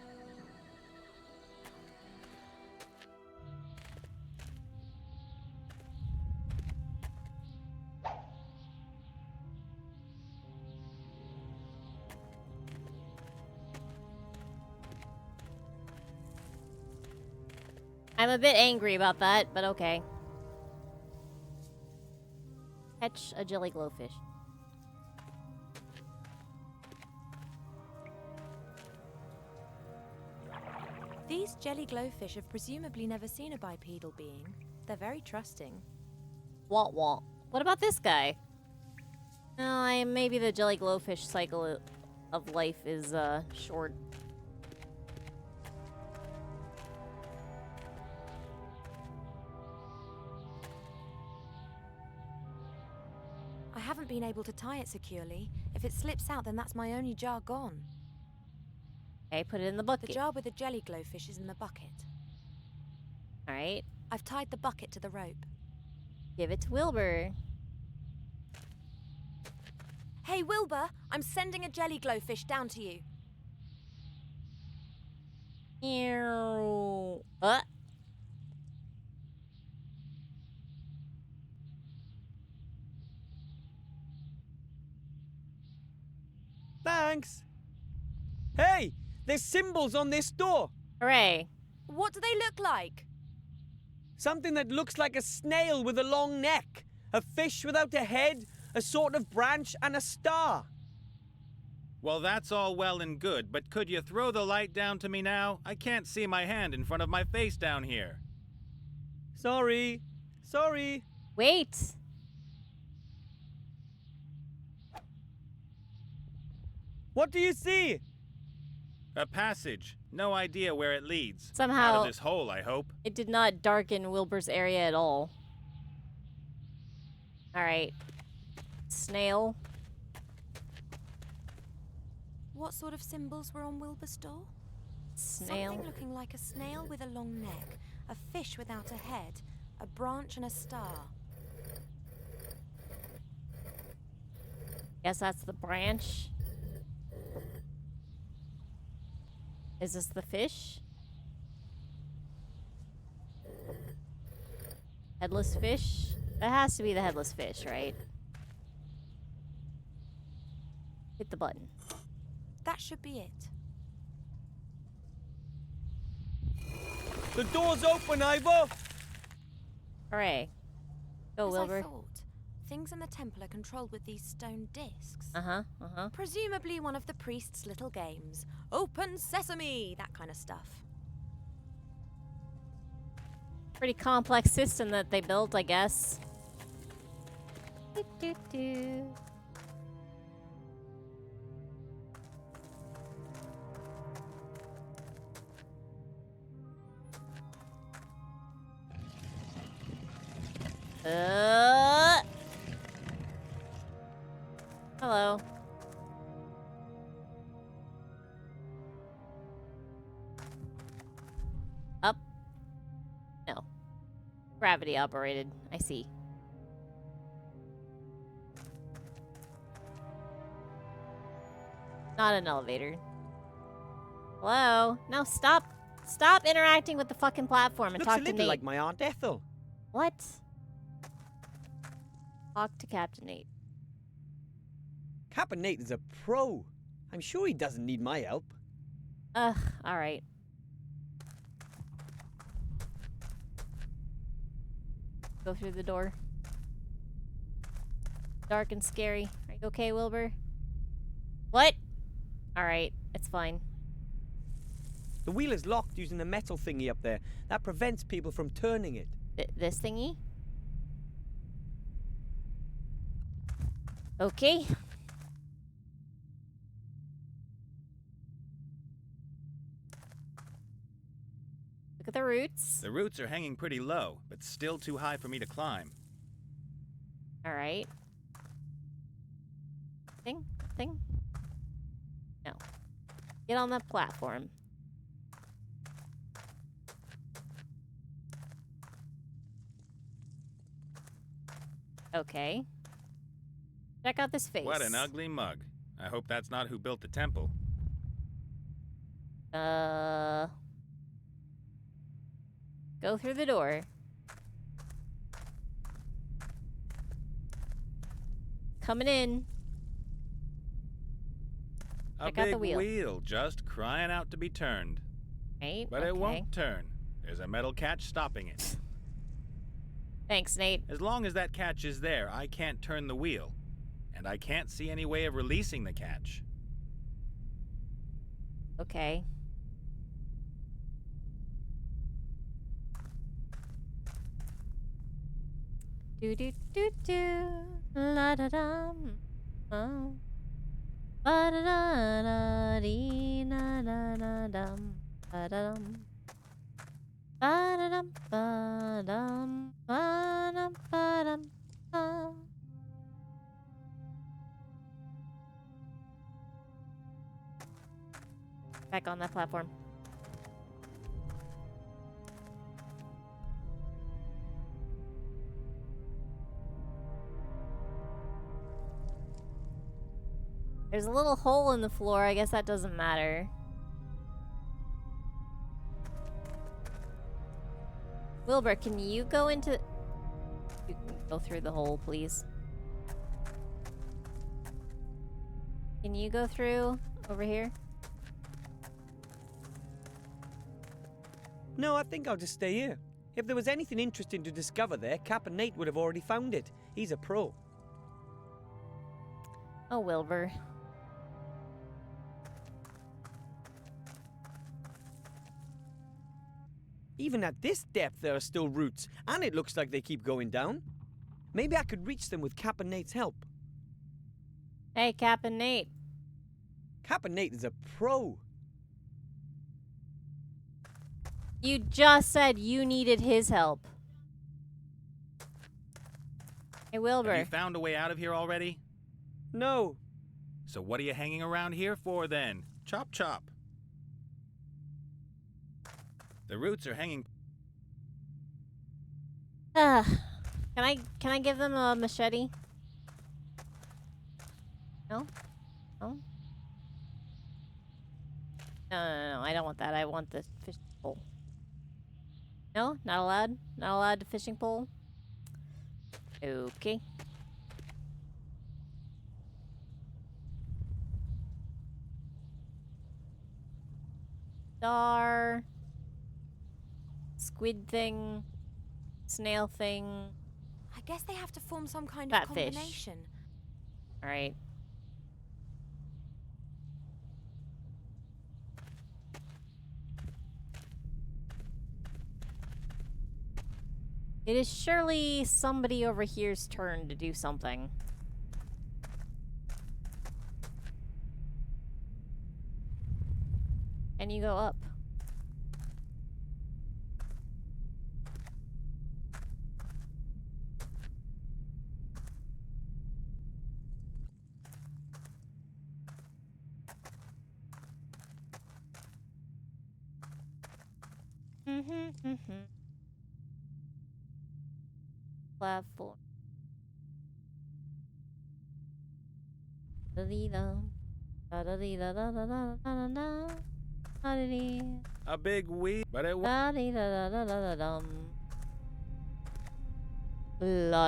I'm a bit angry about that, but okay. Catch a jelly glowfish. These jelly glowfish have presumably never seen a bipedal being. They're very trusting. Wah wah. What about this guy? Maybe the jelly glowfish cycle of life is short. I haven't been able to tie it securely. If it slips out, then that's my only jar gone. Okay, put it in the bucket. The jar with the jelly glowfish is in the bucket. All right. I've tied the bucket to the rope. Give it to Wilbur. Hey, Wilbur, I'm sending a jelly glowfish down to you. Ew. Thanks. Hey, there's symbols on this door. Hooray. What do they look like? Something that looks like a snail with a long neck, a fish without a head, a sort of branch, and a star. Well, that's all well and good, but could you throw the light down to me now? I can't see my hand in front of my face down here. Sorry. Sorry. Wait. What do you see? A passage. No idea where it leads. Somehow- Out of this hole, I hope. It did not darken Wilbur's area at all. All right. Snail. What sort of symbols were on Wilbur's door? Snail. Something looking like a snail with a long neck, a fish without a head, a branch and a star. Guess that's the branch. Is this the fish? Headless fish? That has to be the headless fish, right? Hit the button. That should be it. The door's open, Ivor. Hooray. Go, As Wilbur. I thought, things in the temple are controlled with these stone discs. Uh-huh. Presumably one of the priest's little games. Open sesame! That kind of stuff. Pretty complex system that they built, I guess. Do-do-do. Hello. Up? No. Gravity operated. I see. Not an elevator. Hello? No, stop. Stop interacting with the fucking platform and Looks talk a to little Nate. like my Aunt Ethel. What? Talk to Captain Nate. Captain Nate is a pro. I'm sure he doesn't need my help. Ugh, alright. Go through the door. Dark and scary. Are you okay, Wilbur? What? Alright, it's fine. The wheel is locked using the metal thingy up there. That prevents people from turning it. This thingy? Okay. Look at the roots. The roots are hanging pretty low, but still too high for me to climb. Alright. Thing? No. Get on the platform. Okay. Check out this face. What an ugly mug. I hope that's not who built the temple. Go through the door. Coming in. A Check out the big wheel. just crying out to be turned. Right? But it won't turn. There's a metal catch stopping it. Thanks, Nate. As long as that catch is there, I can't turn the wheel. And I can't see any way of releasing the catch. Okay. Do do do do la da dum oh ba da da da dee na da da dum ba da dum ba da dum ba dum ba dum ba dum ba. Back on that platform. There's a little hole in the floor. I guess that doesn't matter. Wilbur, can you go into... You can go through the hole, please. Can you go through over here? No, I think I'll just stay here. If there was anything interesting to discover there, Captain Nate would have already found it. He's a pro. Oh, Wilbur. Even at this depth, there are still roots, and it looks like they keep going down. Maybe I could reach them with Captain Nate's help. Hey, Captain Nate. Captain Nate is a pro. You just said you needed his help. Hey, Wilbur. Have you found a way out of here already? No. So what are you hanging around here for then? Chop chop. The roots are hanging... Can I give them a machete? No? No? No, I don't want that. I want the fishing pole. No? Not allowed? Not allowed to fishing pole? Okay. Star. Squid thing. Snail thing. I guess they have to form some kind Fat of fish. combination. Alright. It is surely somebody over here's turn to do something. And you go up. Platform. A big wheel, but it... La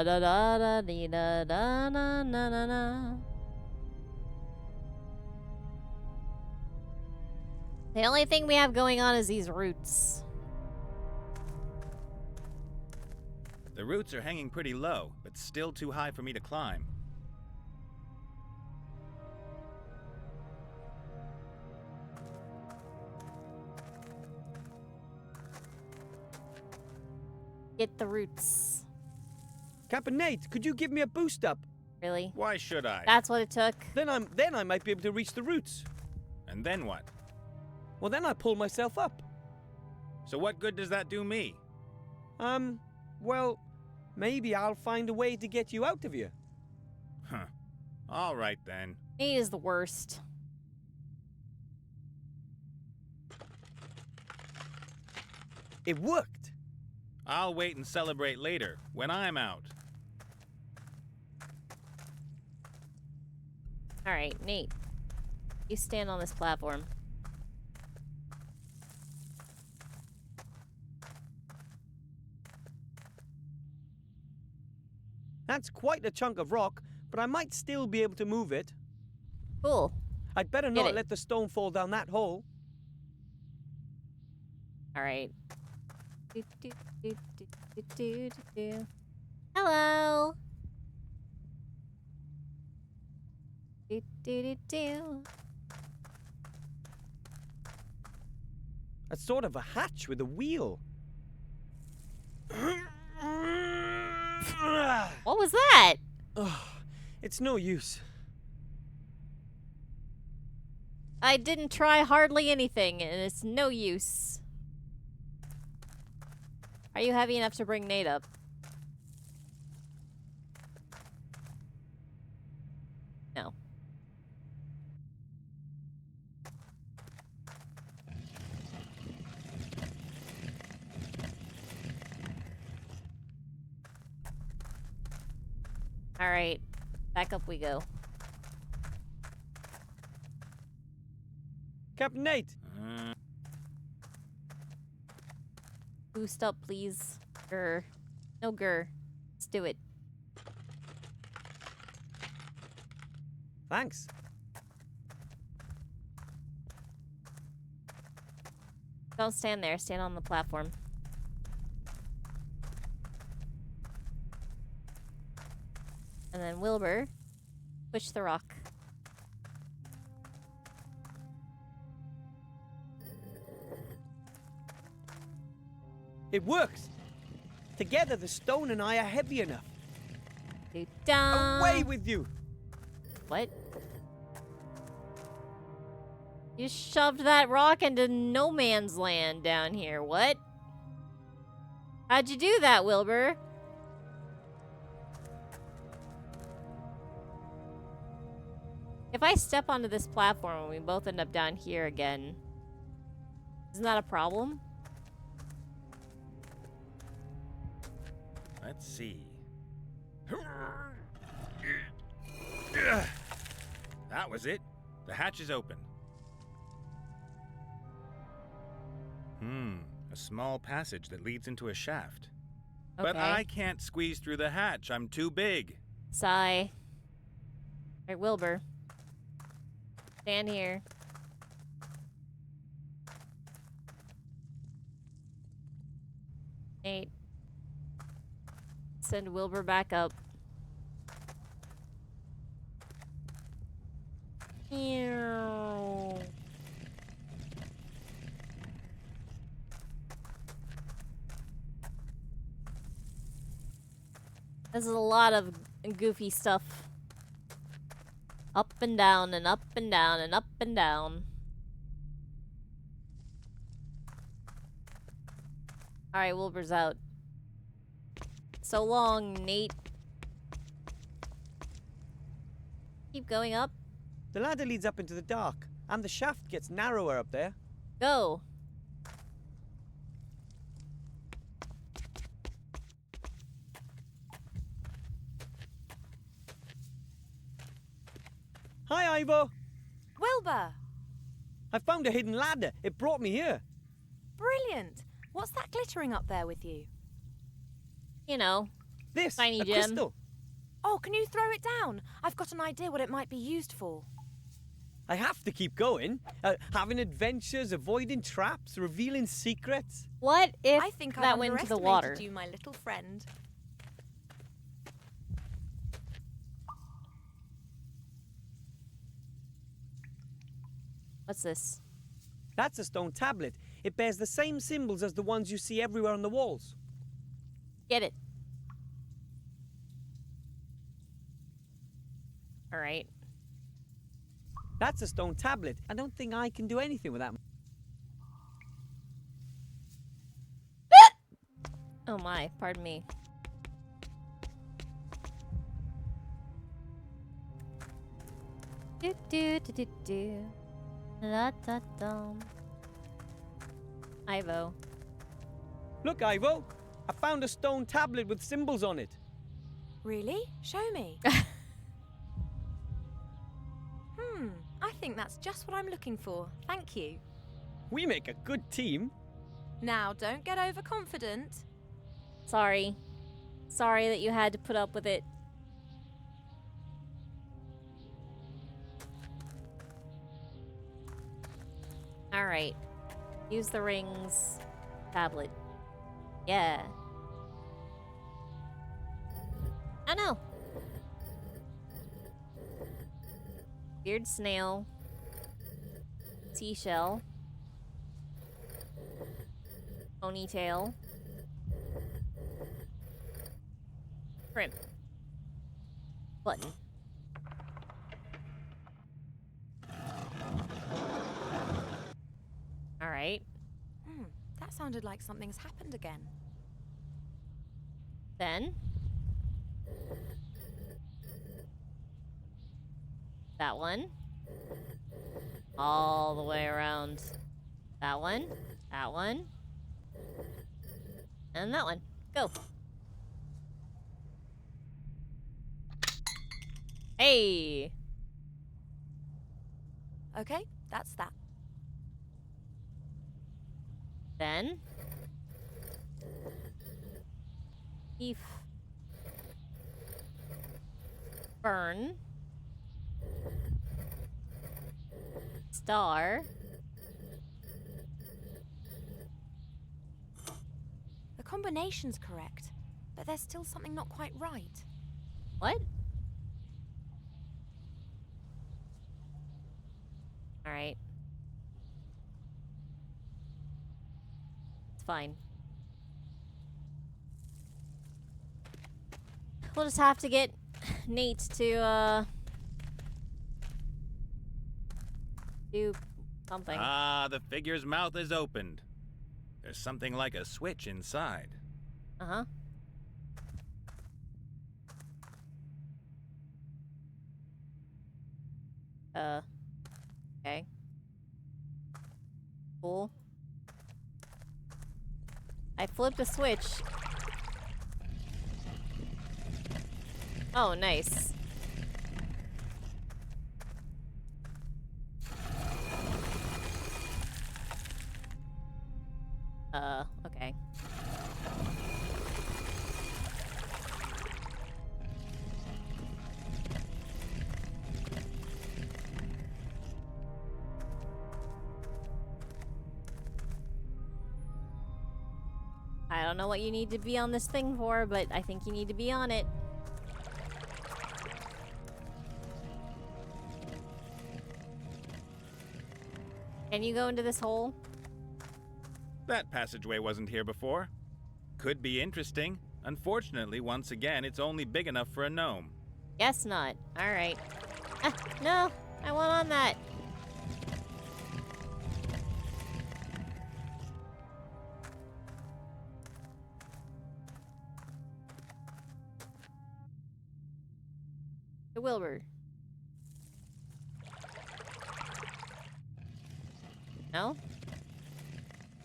da da da dee da da na na na na. The only thing we have going on is these roots. The roots are hanging pretty low, but still too high for me to climb. Get the roots. Captain Nate, could you give me a boost up? Really? Why should I? That's what it took. Then I might be able to reach the roots. And then what? Well, then I pull myself up. So what good does that do me? Well, maybe I'll find a way to get you out of here. Huh. All right then. He is the worst. It worked. I'll wait and celebrate later, when I'm out. Alright, Nate. You stand on this platform. That's quite a chunk of rock, but I might still be able to move it. Cool. I'd better Get not it. let the stone fall down that hole. Alright. Hello. That's sort of a hatch with a wheel. What was that? It's no use. I didn't try hardly anything, and it's no use. Are you heavy enough to bring Nate up? No. Alright, back up we go. Captain Nate. Boost up, please. Grr. No grr. Let's do it. Thanks. Don't stand there. Stand on the platform. And then Wilbur, push the rock. It works. Together, the stone and I are heavy enough. Down. Away with you. What? You shoved that rock into no man's land down here. What? How'd you do that, Wilbur? If I step onto this platform and we both end up down here again, isn't that a problem? Let's see. That was it. The hatch is open. A small passage that leads into a shaft. But Okay. I can't squeeze through the hatch. I'm too big. Sigh. Alright, Wilbur. Stand here. Nate. Send Wilbur back up. Ew. This is a lot of goofy stuff. Up and down and up and down and up and down. Alright, Wilbur's out. So long, Nate. Keep going up. The ladder leads up into the dark, and the shaft gets narrower up there. Go. Hi, Ivo. Wilbur! I found a hidden ladder. It brought me here. Brilliant! What's that glittering up there with you? You know, This, Tiny a gem. crystal. Oh, can you throw it down? I've got an idea what it might be used for. I have to keep going. Having adventures, avoiding traps, revealing secrets. what if I think that I've went into the underestimated water? you, my little friend. What's this? That's a stone tablet. It bears the same symbols as the ones you see everywhere on the walls. Get it. Alright. That's a stone tablet. I don't think I can do anything with that. Oh my, pardon me. Do do do do do. La da dum. Ivo. Look, Ivo. I found a stone tablet with symbols on it. Really? Show me. I think that's just what I'm looking for. Thank you. We make a good team. Now, don't get overconfident. Sorry. Sorry that you had to put up with it. Alright. Use the rings. Tablet. Yeah. I know. Weird snail. Seashell. Ponytail. Shrimp. Button. Alright. That sounded like something's happened again. Then. That one. All the way around. That one. That one. And that one. Go. Hey. Okay, that's that. Then... Beef. Burn. Star. The combination's correct, but there's still something not quite right. What? Alright. It's fine. We'll just have to get Nate to, do something. Ah, the figure's mouth is opened. There's something like a switch inside. Uh-huh. Okay. Cool. I flipped a switch. Oh, nice. Okay. I don't know what you need to be on this thing for, but I think you need to be on it. Can you go into this hole? That passageway wasn't here before. Could be interesting. Unfortunately, once again, it's only big enough for a gnome. Guess not. Alright. Ah, no! I want on that! The Wilbur. No?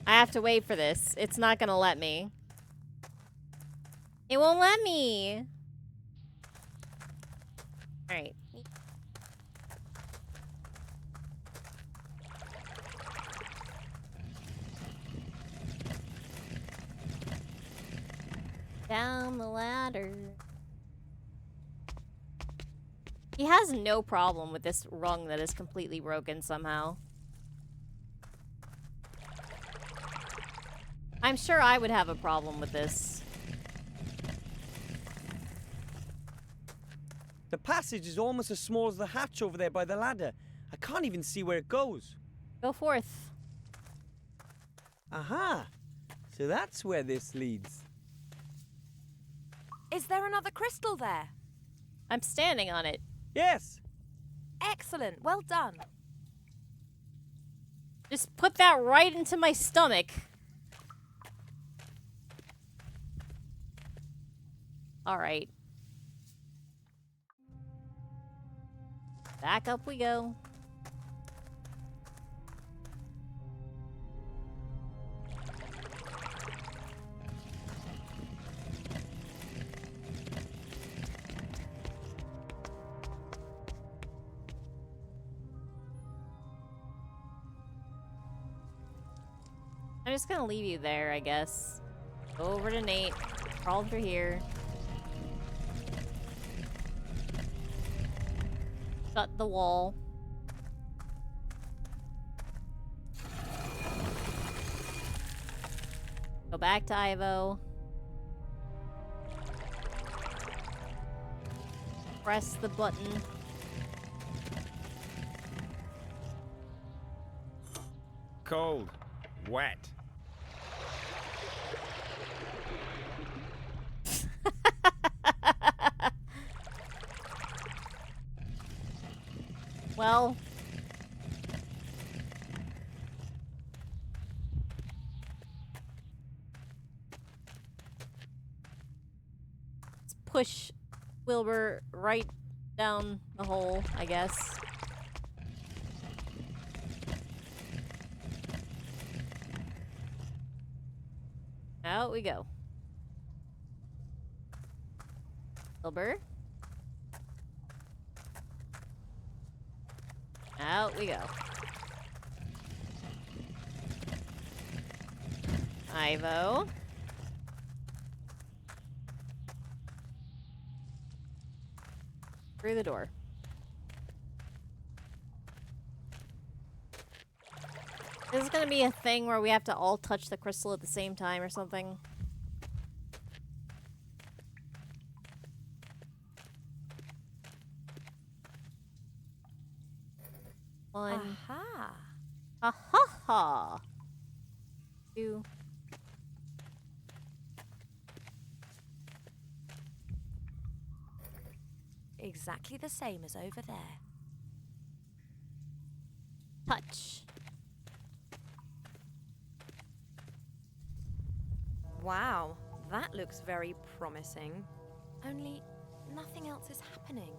I have to wait for this. It's not gonna let me. It won't let me! Alright. Down the ladder. He has no problem with this rung that is completely broken somehow. I'm sure I would have a problem with this. The passage is almost as small as the hatch over there by the ladder. I can't even see where it goes. Go forth. Aha! So that's where this leads. Is there another crystal there? I'm standing on it. Yes! Excellent, well done. Just put that right into my stomach. Alright. Back up we go. I'm just gonna leave you there, I guess. Go over to Nate. Crawl through here. Shut the wall. Go back to Ivo. Press the button. Cold. Wet. Well, let's push Wilbur right down the hole, I guess. Out we go. Wilbur. Out we go. Ivo. Through the door. This is gonna be a thing where we have to all touch the crystal at the same time or something. One. Aha. Ha ha ha. Two. Exactly the same as over there. Touch. Wow, that looks very promising. Only nothing else is happening.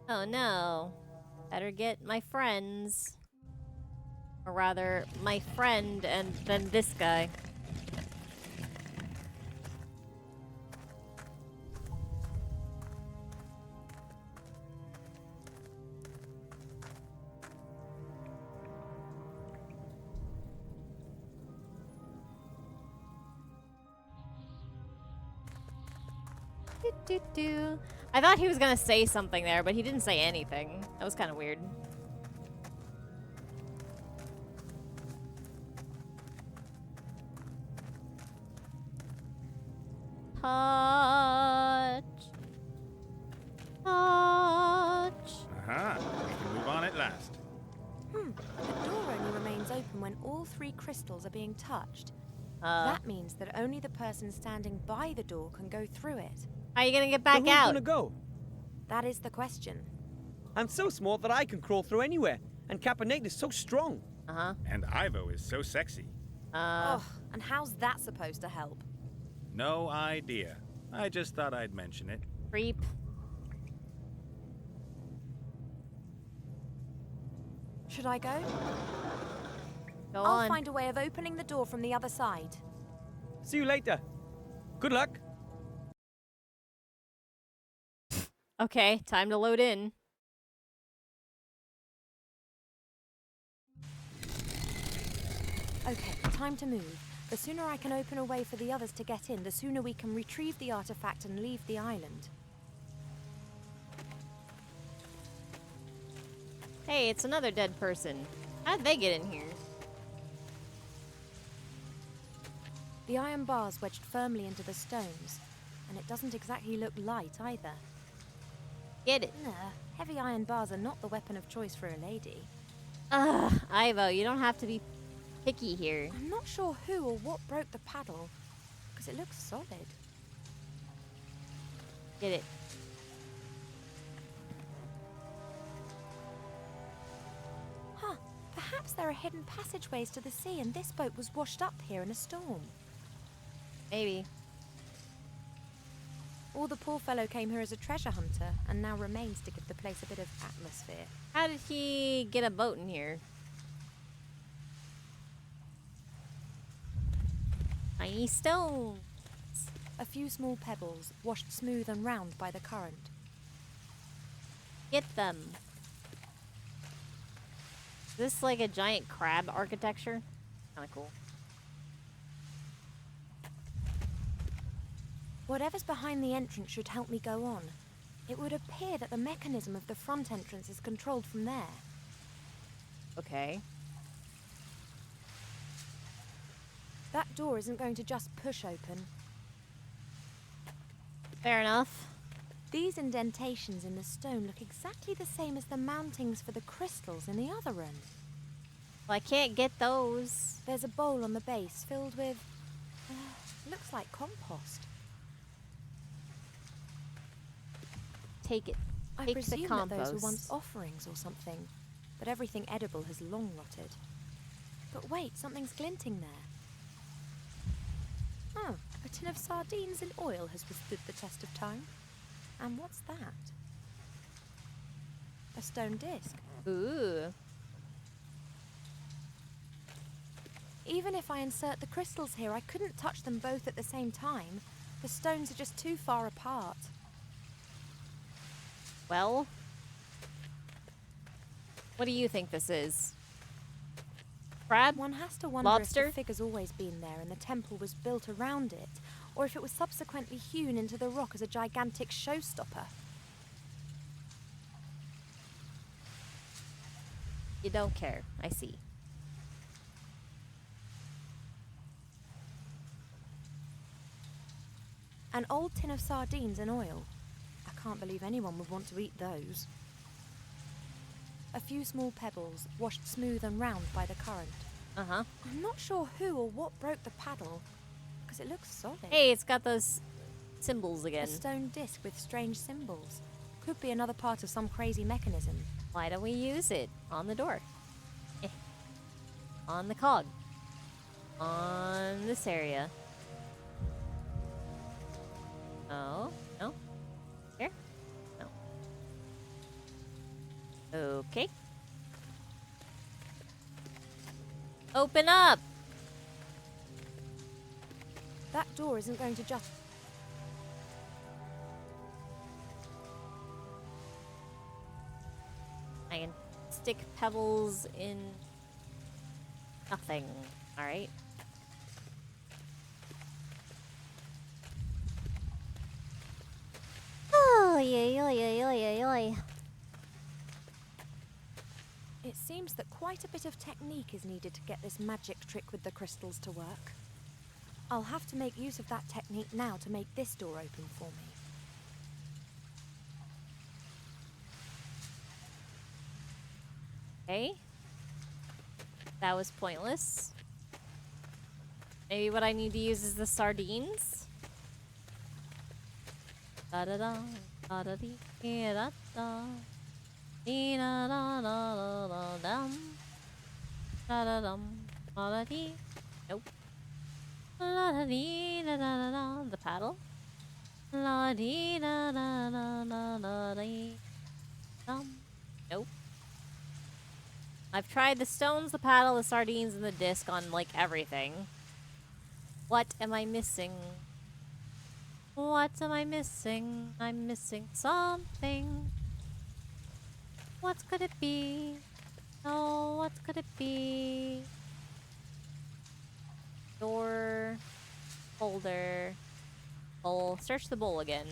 Oh no. Better get my friends. Or rather, my friend and then this guy. Do. I thought he was gonna say something there, but he didn't say anything. That was kind of weird. Touch. Touch. Aha, we can move on at last. The door only remains open when all 3 crystals are being touched. That means that only the person standing by the door can go through it. How are you gonna get So back who's out? gonna go? That is the question. I'm so small that I can crawl through anywhere, and Caponate is so strong. Uh-huh. And Ivo is so sexy. Ugh, and how's that supposed to help? No idea. I just thought I'd mention it. Creep. Should I go? Go I'll on. find a way of opening the door from the other side. See you later. Good luck. Okay, time to load in. Okay, time to move. The sooner I can open a way for the others to get in, the sooner we can retrieve the artifact and leave the island. Hey, it's another dead person. How'd they get in here? The iron bar's wedged firmly into the stones, and it doesn't exactly look light either. Get it. Heavy iron bars are not the weapon of choice for a lady. Ugh, Ivo, you don't have to be picky here. I'm not sure who or what broke the paddle, because it looks solid. Get it. Huh, perhaps there are hidden passageways to the sea and this boat was washed up here in a storm. Maybe. Or the poor fellow came here as a treasure hunter and now remains to give the place a bit of atmosphere. How did he get a boat in here? Tiny stone. A few small pebbles, washed smooth and round by the current. Get them. Is this like a giant crab architecture? Kinda cool. Whatever's behind the entrance should help me go on. It would appear that the mechanism of the front entrance is controlled from there. Okay. That door isn't going to just push open. Fair enough. These indentations in the stone look exactly the same as the mountings for the crystals in the other room. Well, I can't get those. There's a bowl on the base filled with... looks like compost. Take it. I Take the presume that compost. those were once offerings or something, but everything edible has long rotted. But wait, something's glinting there. Oh, a tin of sardines in oil has withstood the test of time. And what's that? A stone disc. Ooh. Even if I insert the crystals here, I couldn't touch them both at the same time. The stones are just too far apart. Well, what do you think this is? Crab? One has to wonder Lobster? if the figure's always been there and the temple was built around it, or if it was subsequently hewn into the rock as a gigantic showstopper. You don't care. I see. An old tin of sardines and oil. I can't believe anyone would want to eat those. A few small pebbles, washed smooth and round by the current. Uh-huh. I'm not sure who or what broke the paddle, because it looks solid. Hey, it's got those symbols A again. stone disc with strange symbols. Could be another part of some crazy mechanism. Why don't we use it? On the door. Eh. On the cog. On this area. Oh, no. Here? No. Okay. Open up! That door isn't going to just... I can stick pebbles in nothing. Alright. Oh, yeah. It seems that quite a bit of technique is needed to get this magic trick with the crystals to work. I'll have to make use of that technique now to make this door open for me. Okay. That was pointless. Maybe what I need to use is the sardines. Da da da da da dee da da dee da da da da da dum da da dum da da dee. Nope. La da dee da da da da. The paddle. La dee da da da da da dee dum. Nope. I've tried the stones, the paddle, the sardines, and the disc on, like, everything. What am I missing? What am I missing? I'm missing something. What could it be? Oh, what could it be? Door. Folder. Bowl. Search the bowl again.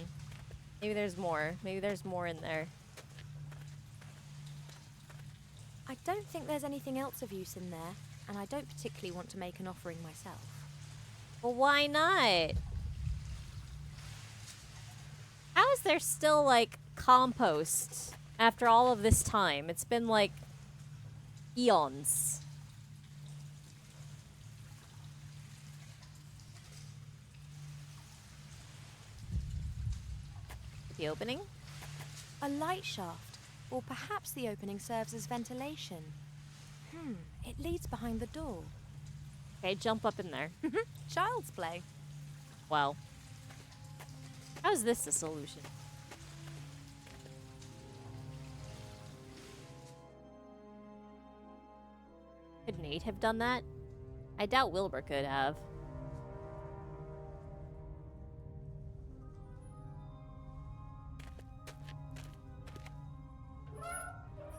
Maybe there's more. Maybe there's more in there. I don't think there's anything else of use in there, and I don't particularly want to make an offering myself. Well, why not? How is there still, like, compost after all of this time? It's been, like, eons. The opening? A light shaft, or perhaps the opening serves as ventilation. It leads behind the door. Okay, jump up in there. Child's play. Wow. How is this a solution? Could Nate have done that? I doubt Wilbur could have.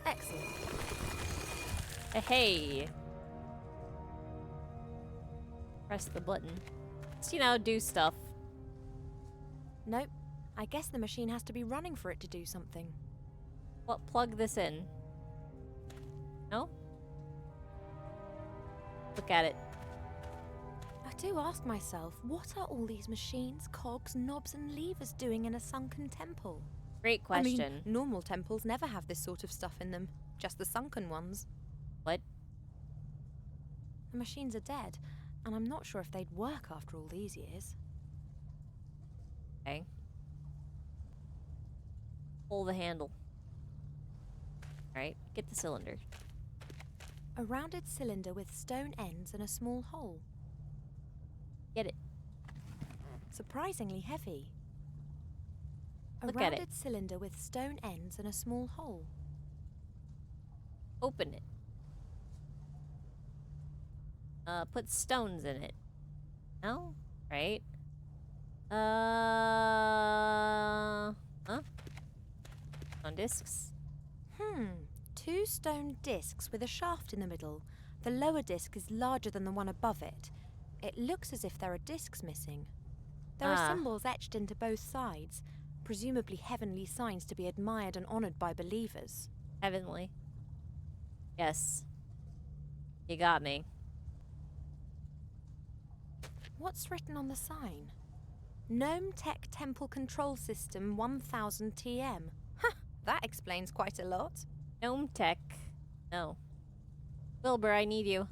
Excellent. Hey. Press the button. Just, you know, do stuff. Nope. I guess the machine has to be running for it to do something. What? Plug this in. No? Look at it. I do ask myself, what are all these machines, cogs, knobs, and levers doing in a sunken temple? Great question. I mean, normal temples never have this sort of stuff in them, just the sunken ones. What? The machines are dead, and I'm not sure if they'd work after all these years. Okay. Pull the handle. Alright, get the cylinder. A rounded cylinder with stone ends and a small hole. Get it. Surprisingly heavy. A Look at it. rounded cylinder with stone ends and a small hole. Open it. Put stones in it. No? Right? Huh? On discs? 2 stone discs with a shaft in the middle. The lower disc is larger than the one above it. It looks as if there are discs missing. There are symbols etched into both sides, presumably heavenly signs to be admired and honoured by believers. Heavenly. Yes. You got me. What's written on the sign? Gnome Tech Temple Control System 1000 TM. Huh, that explains quite a lot. Gnome Tech. No. Wilbur, I need you.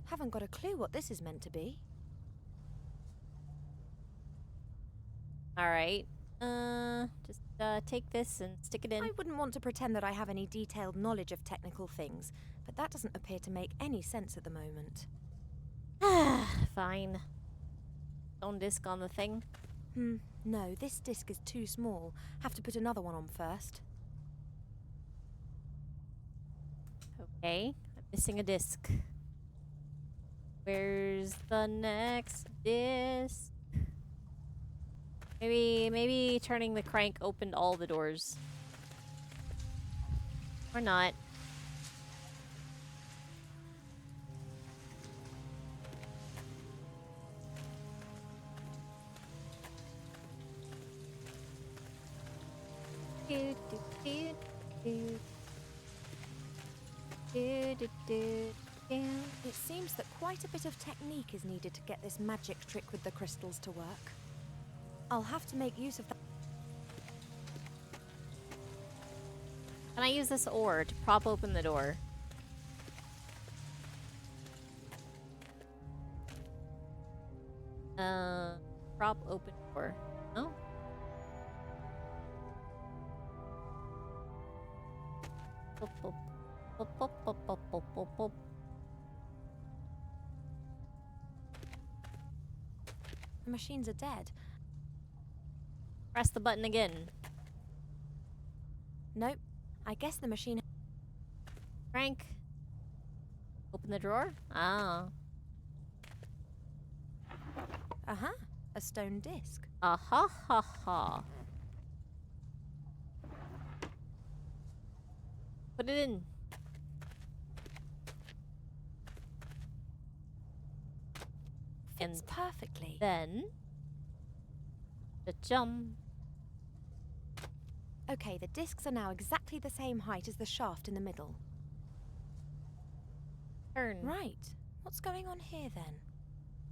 Haven't got a clue what this is meant to be. Alright. Just take this and stick it in. I wouldn't want to pretend that I have any detailed knowledge of technical things, but that doesn't appear to make any sense at the moment. Fine. Stone disc on the thing. No, this disc is too small. Have to put another one on first. Okay. I'm missing a disc. Where's the next disc? Maybe turning the crank opened all the doors. Or not. Do, do, do, do. Do, do, do, do. It seems that quite a bit of technique is needed to get this magic trick with the crystals to work. I'll have to make use of that. Can I use this ore to prop open the door? Prop open door. No? Pop, pop, pop, pop, pop, pop, pop, pop, pop. The machines are dead. Press the button again. Nope. I guess the machine... Crank. Open the drawer? Ah. Uh-huh. A stone disc. Ah ha ha ha. Put it in. Fits perfectly. Then... the jump. Okay, the discs are now exactly the same height as the shaft in the middle. Turn. Right. What's going on here then?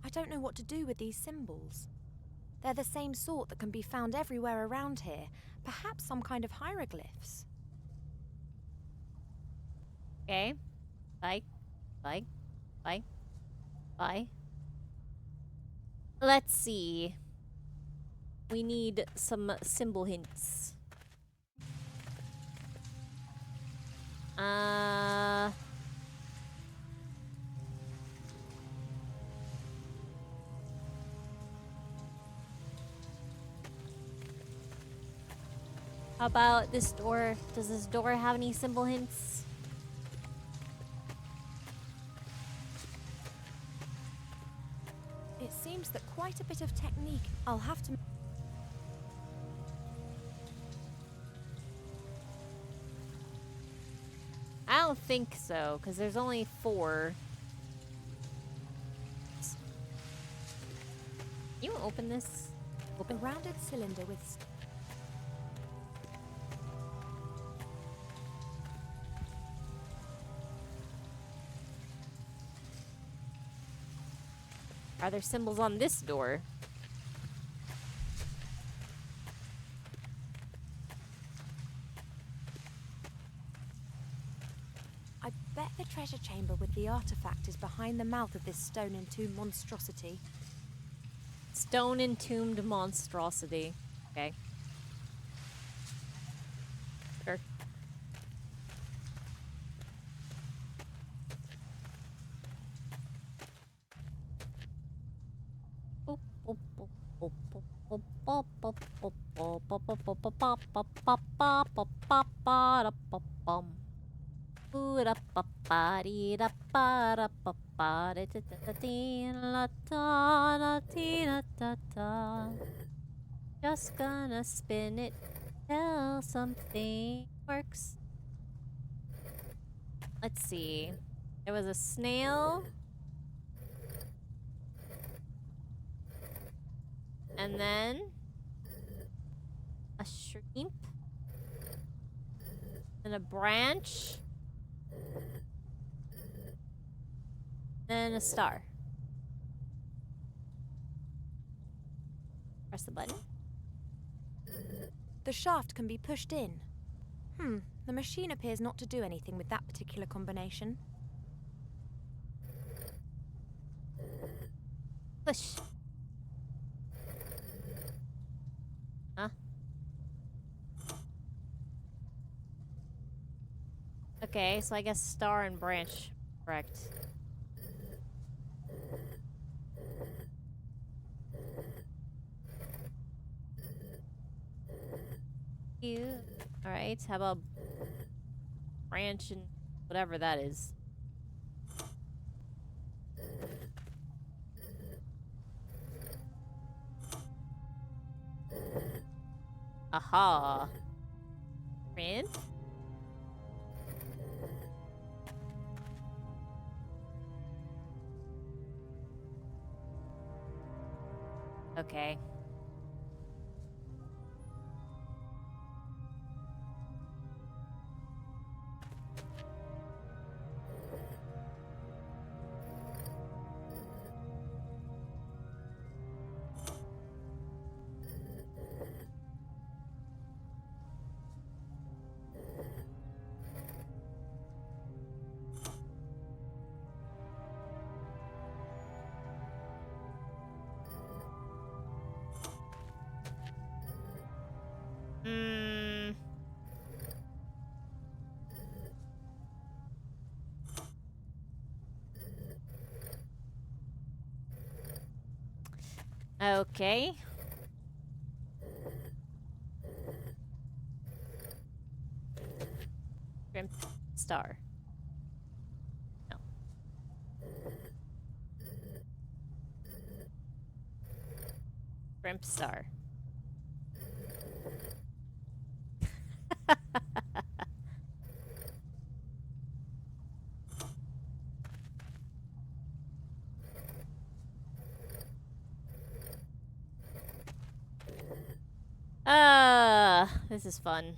I don't know what to do with these symbols. They're the same sort that can be found everywhere around here. Perhaps some kind of hieroglyphs. Okay. Bye. Bye. Bye. Bye. Let's see. We need some symbol hints. How about this door? Does this door have any symbol hints? It seems that quite a bit of technique. I'll have to... I don't think so, because there's only 4. You open this? A rounded cylinder with... Are there symbols on this door? I bet the treasure chamber with the artifact is behind the mouth of this stone entombed monstrosity. Stone entombed monstrosity. Okay. Sure. Just gonna spin it till something works. Let's see. There was a snail. And then a shrimp. Then a branch. Then a star. Press the button. The shaft can be pushed in. The machine appears not to do anything with that particular combination. Push. Huh? Okay, so I guess star and branch, correct. Alright, how about branch and whatever that is? Aha. Print? Okay. Okay. Shrimp star. No. Shrimp star. This is fun.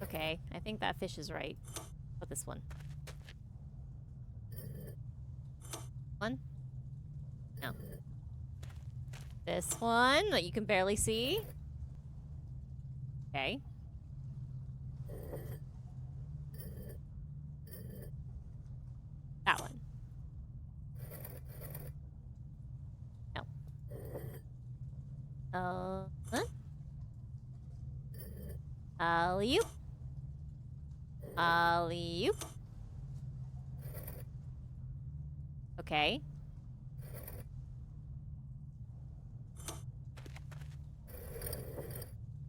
Okay, I think that fish is right. But this one. One? No. This one that you can barely see. Okay. That one. No. Huh? Alley-oop. Alley-oop. Okay.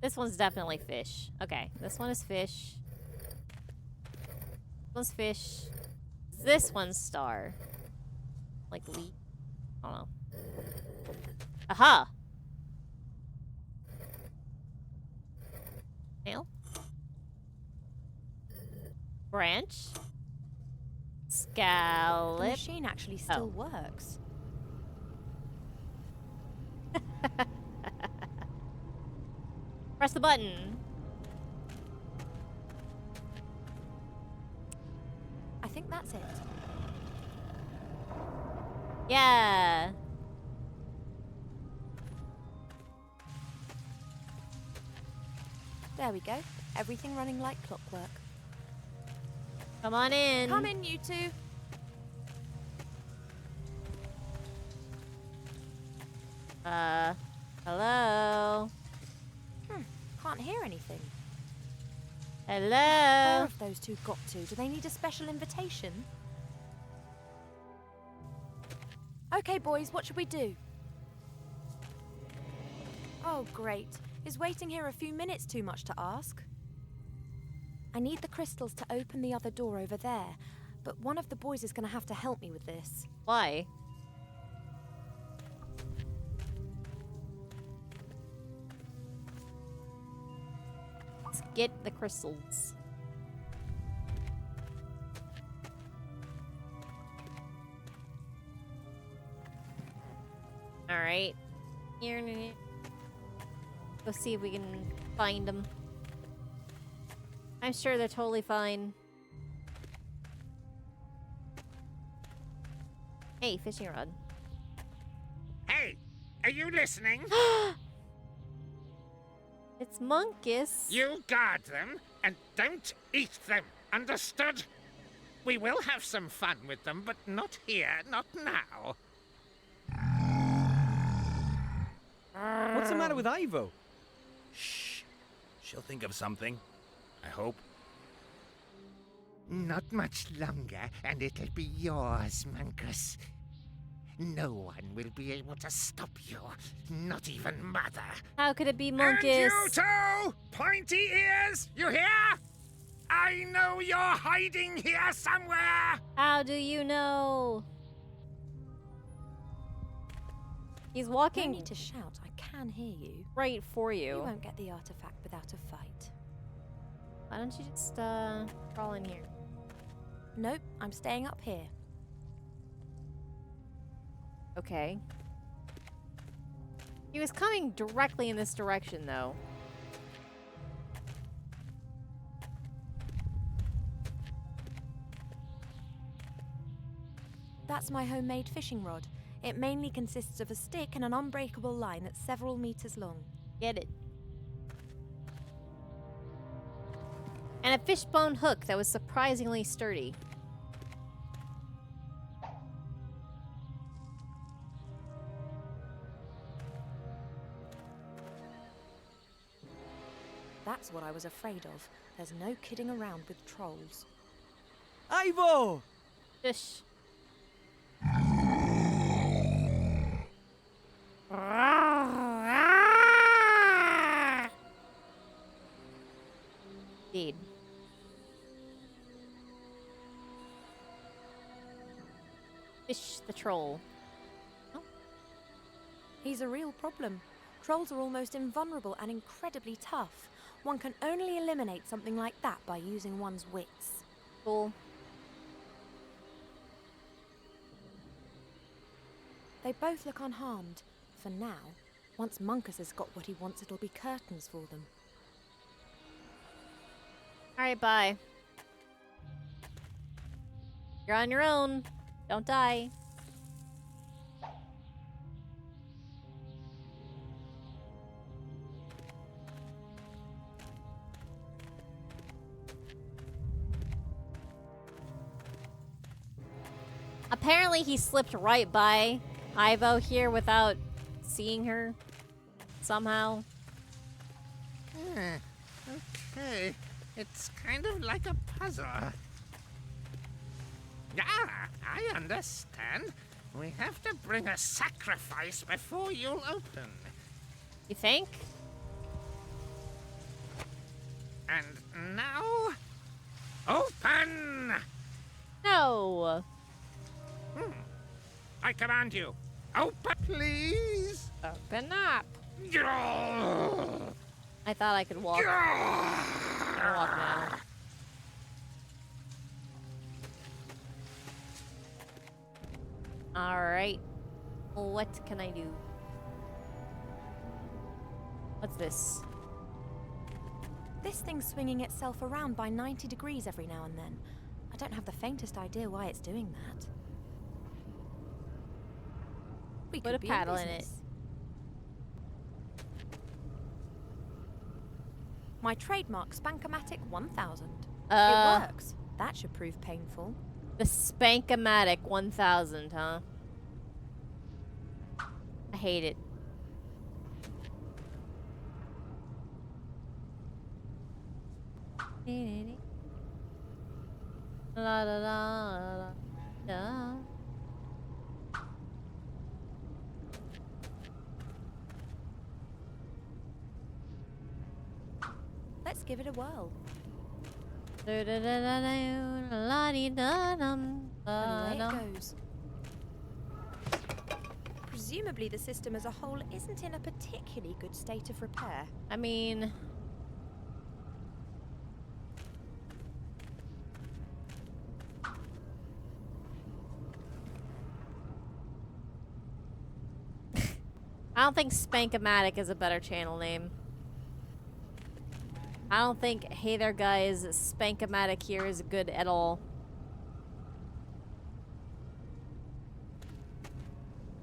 This one's definitely fish. Okay, this one is fish. This one's fish. This one's star. Like leaf. I don't know. Aha! Nail. Branch. The Scallop. machine actually still works. Press the button. I think that's it. Yeah. There we go. Everything running like clockwork. Come on in. Come in, you two. Hello. Can't hear anything. Where Hello. have those two got to? Do they need a special invitation? Okay, boys, what should we do? Oh, great. Is waiting here a few minutes too much to ask? I need the crystals to open the other door over there, but one of the boys is going to have to help me with this. Why? Let's get the crystals. Alright. Here. Go see if we can find them. I'm sure they're totally fine. Hey, fishing rod. Hey, are you listening? It's Monkus. You guard them and don't eat them, understood? We will have some fun with them, but not here, not now. What's the matter with Ivo? Shh. She'll think of something. I hope. Not much longer, and it'll be yours, Monkus. No one will be able to stop you, not even Mother. How could it be And Monkus? you too, pointy ears, you hear? I know you're hiding here somewhere. How do you know? He's No walking need to shout, I can hear you. right for you. You won't get the artifact without a fight. Why don't you just crawl in here? Nope, I'm staying up here. Okay. He was coming directly in this direction, though. That's my homemade fishing rod. It mainly consists of a stick and an unbreakable line that's several meters long. Get it. And a fishbone hook that was surprisingly sturdy. That's what I was afraid of. There's no kidding around with trolls. Ivo! Shush. Indeed. Fish the troll. He's a real problem. Trolls are almost invulnerable and incredibly tough. One can only eliminate something like that by using one's wits. Cool. They both look unharmed. For now. Once Monkus has got what he wants, it'll be curtains for them. Alright, bye. You're on your own. Don't die. Apparently he slipped right by Ivo here without seeing her somehow. Okay, it's kind of like a puzzle. Ah, I understand. We have to bring a sacrifice before you'll open. You think? And now, open! No. I command you, open, please. Open up. Gah! I thought I could walk. I'll walk now. Alright. What can I do? What's this? This thing's swinging itself around by 90 degrees every now and then. I don't have the faintest idea why it's doing that. We Put could a be paddle in it. business. My trademark Spankomatic 1000. It works. That should prove painful. The Spankomatic 1000, huh? I hate it. La la la la la. Let's give it a whirl. Away it goes. Presumably the system as a whole isn't in a particularly good state of repair. I mean... I don't think Spankomatic is a better channel name. I don't think Hey There Guys, Spankomatic here is good at all.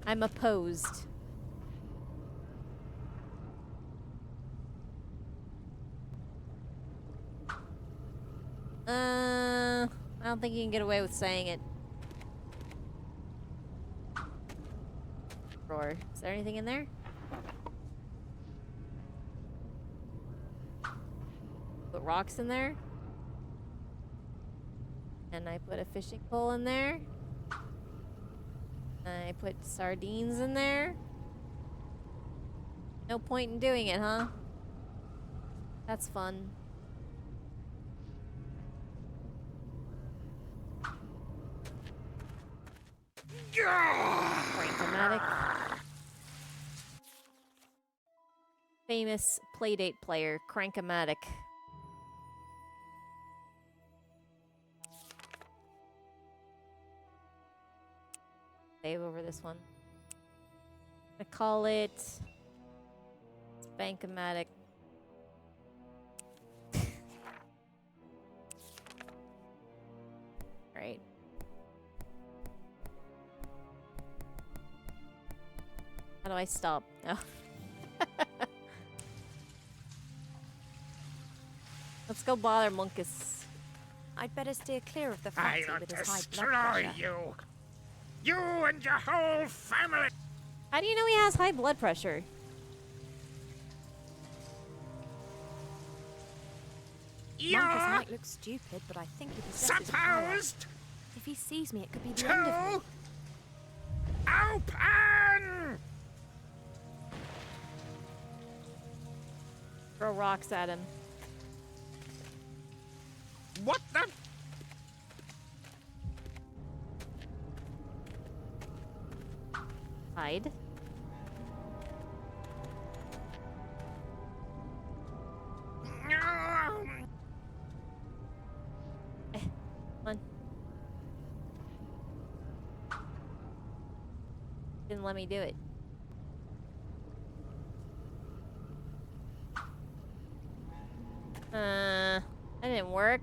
I'm opposed. I don't think you can get away with saying it. Drawer. Is there anything in there? Put rocks in there. And I put a fishing pole in there. I put sardines in there. No point in doing it, huh? That's fun. Crank-o-matic. Famous Playdate player, Crank-o-matic. Save over this one. I call it Spankomatic. Alright. How do I stop? Oh. Let's go bother Munkus. I'd better steer clear of the I'll fatty with his high blood destroy pressure. you. You and your whole family. How do you know he has high blood pressure? Marcus might look stupid, but I think he possesses power. Supposed If he sees me, it could be the end of me. to open. Throw rocks at him. What the? Hide. Come on. Didn't let me do it. That didn't work.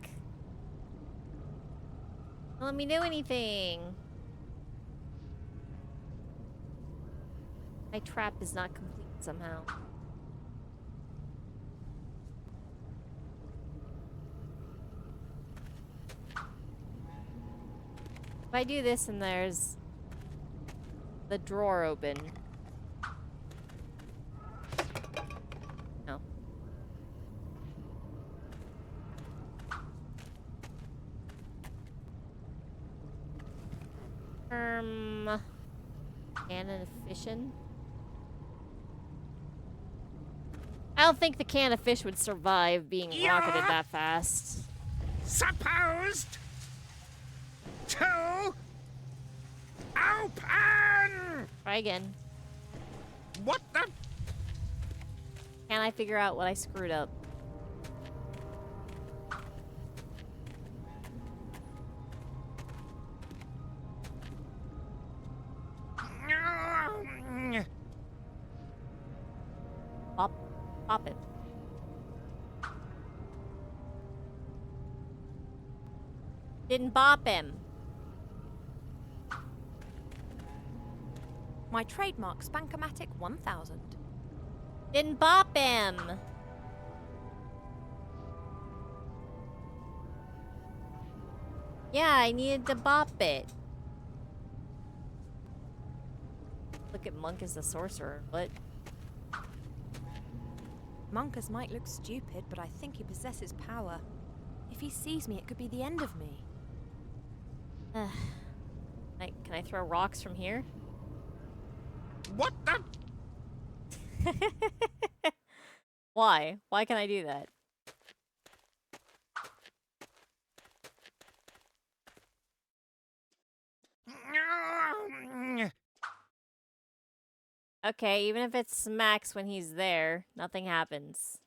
Don't let me do anything. My trap is not complete somehow. If I do this and there's the drawer open. No. Cannon of fishing. I don't think the can of fish would survive being rocketed that fast. Supposed to open. Try again. What the? Can I figure out what I screwed up? Pop it. Didn't bop him. My trademark Spankomatic 1000. Didn't bop him. Yeah, I needed to bop it. Look at Monk as the sorcerer. What? Monkus might look stupid, but I think he possesses power. If he sees me, it could be the end of me. Can I throw rocks from here? What the? Why? Why can I do that? Okay, even if it smacks when he's there, nothing happens.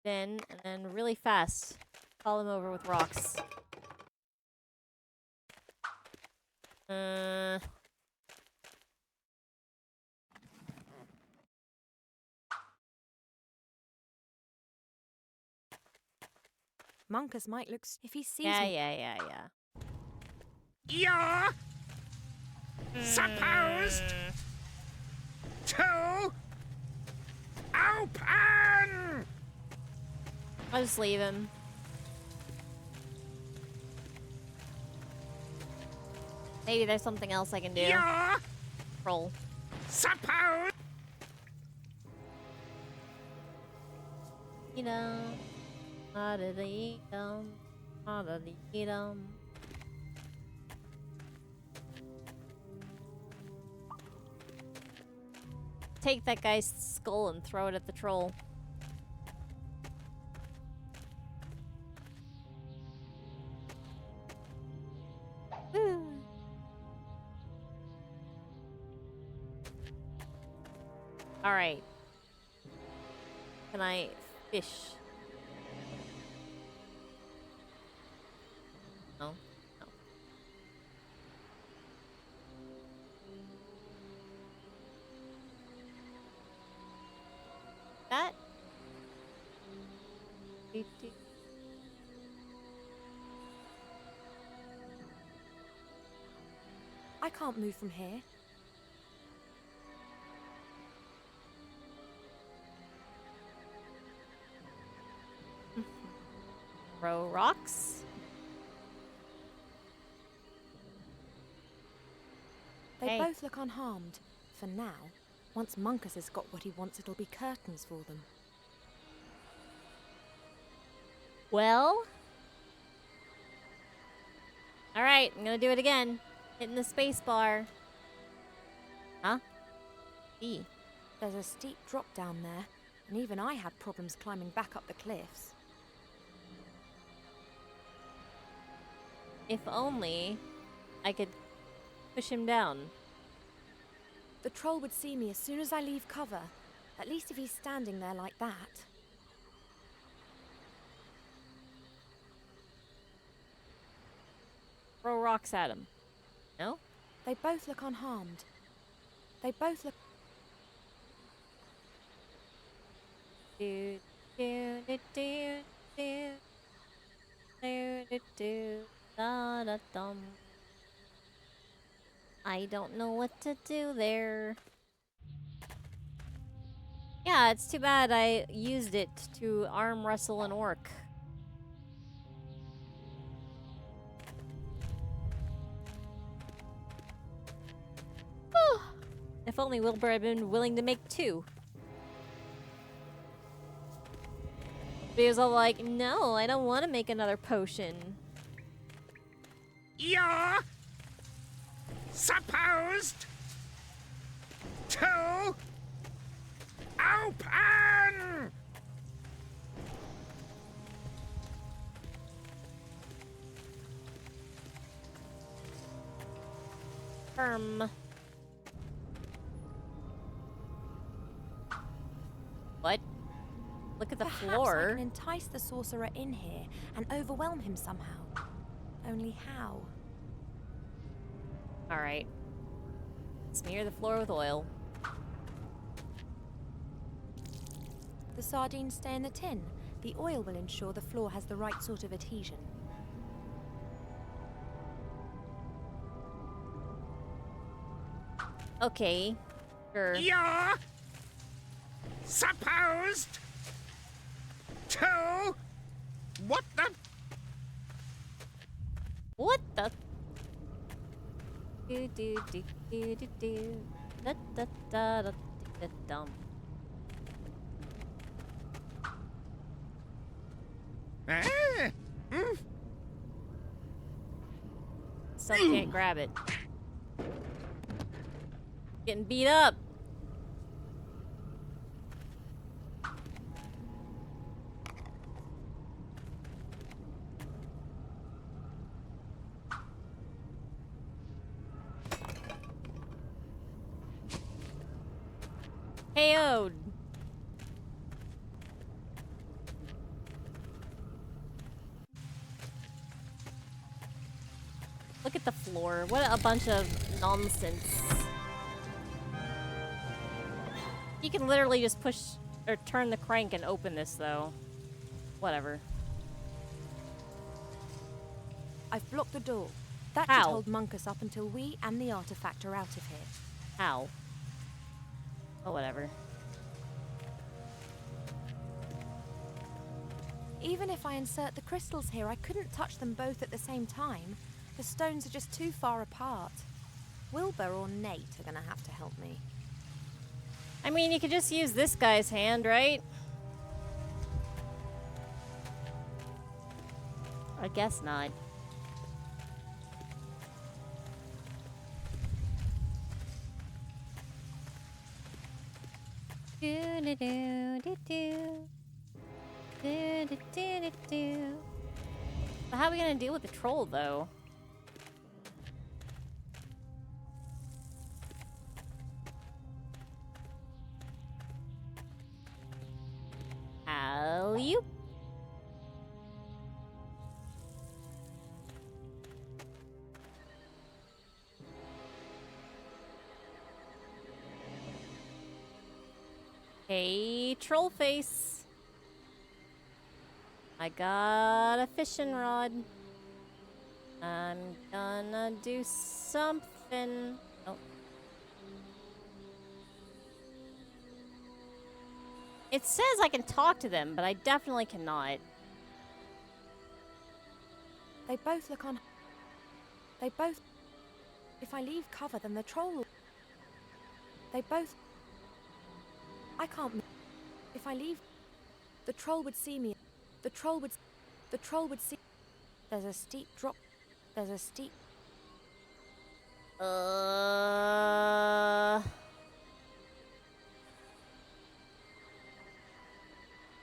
And then really fast, call him over with rocks. Monkus might look if he sees Yeah, me. yeah. You're supposed to open! I'll just leave him. Maybe there's something else I can do. You're Roll. supposed... Eat 'em. Eat 'em. Eat 'em. Take that guy's skull and throw it at the troll. Woo. All right. Can I fish? No. No. That. I can't move from here. Throw rocks. They Hey. both look unharmed. For now. Once Monkus has got what he wants, it'll be curtains for them. Well. Alright, I'm gonna do it again. Hitting the space bar. Huh? E. There's a steep drop down there, and even I had problems climbing back up the cliffs. If only I could push him down. The troll would see me as soon as I leave cover. At least if he's standing there like that. Throw rocks at him. No? They both look unharmed. They both look... Do, do, do, do, do. Do, do, do. Da, da, dum. I don't know what to do there. Yeah, it's too bad I used it to arm wrestle an orc. If only Wilbur had been willing to make two. But he was all like, no, I don't want to make another potion. You're supposed to open! Firm. What? Look at the Perhaps I floor. can entice the sorcerer in here and overwhelm him somehow. Only how? Alright. Smear the floor with oil. The sardines stay in the tin. The oil will ensure the floor has the right sort of adhesion. Okay. Sure. You're supposed to... What the... What the? Do do do do do do. Da da da da da dum. Ah, Still can't grab it. Getting beat up. KO'd. Look at the floor. What a bunch of nonsense. You can literally just push or turn the crank and open this, though. Whatever. I've blocked the door. That How? should hold Munkus up until we and the artifact are out of here. How? Oh, whatever. Even if I insert the crystals here, I couldn't touch them both at the same time. The stones are just too far apart. Wilbur or Nate are gonna have to help me. I mean, you could just use this guy's hand, right? I guess not. So how are we gonna deal with the troll, though? Alley-oop. Hey, troll face. I got a fishing rod. I'm gonna do something. Oh. It says I can talk to them, but I definitely cannot. They both look on... They both... If I leave cover, then the troll will... They both... I can't move. If I leave... The troll would see me. The troll would see... There's a steep drop. There's a steep...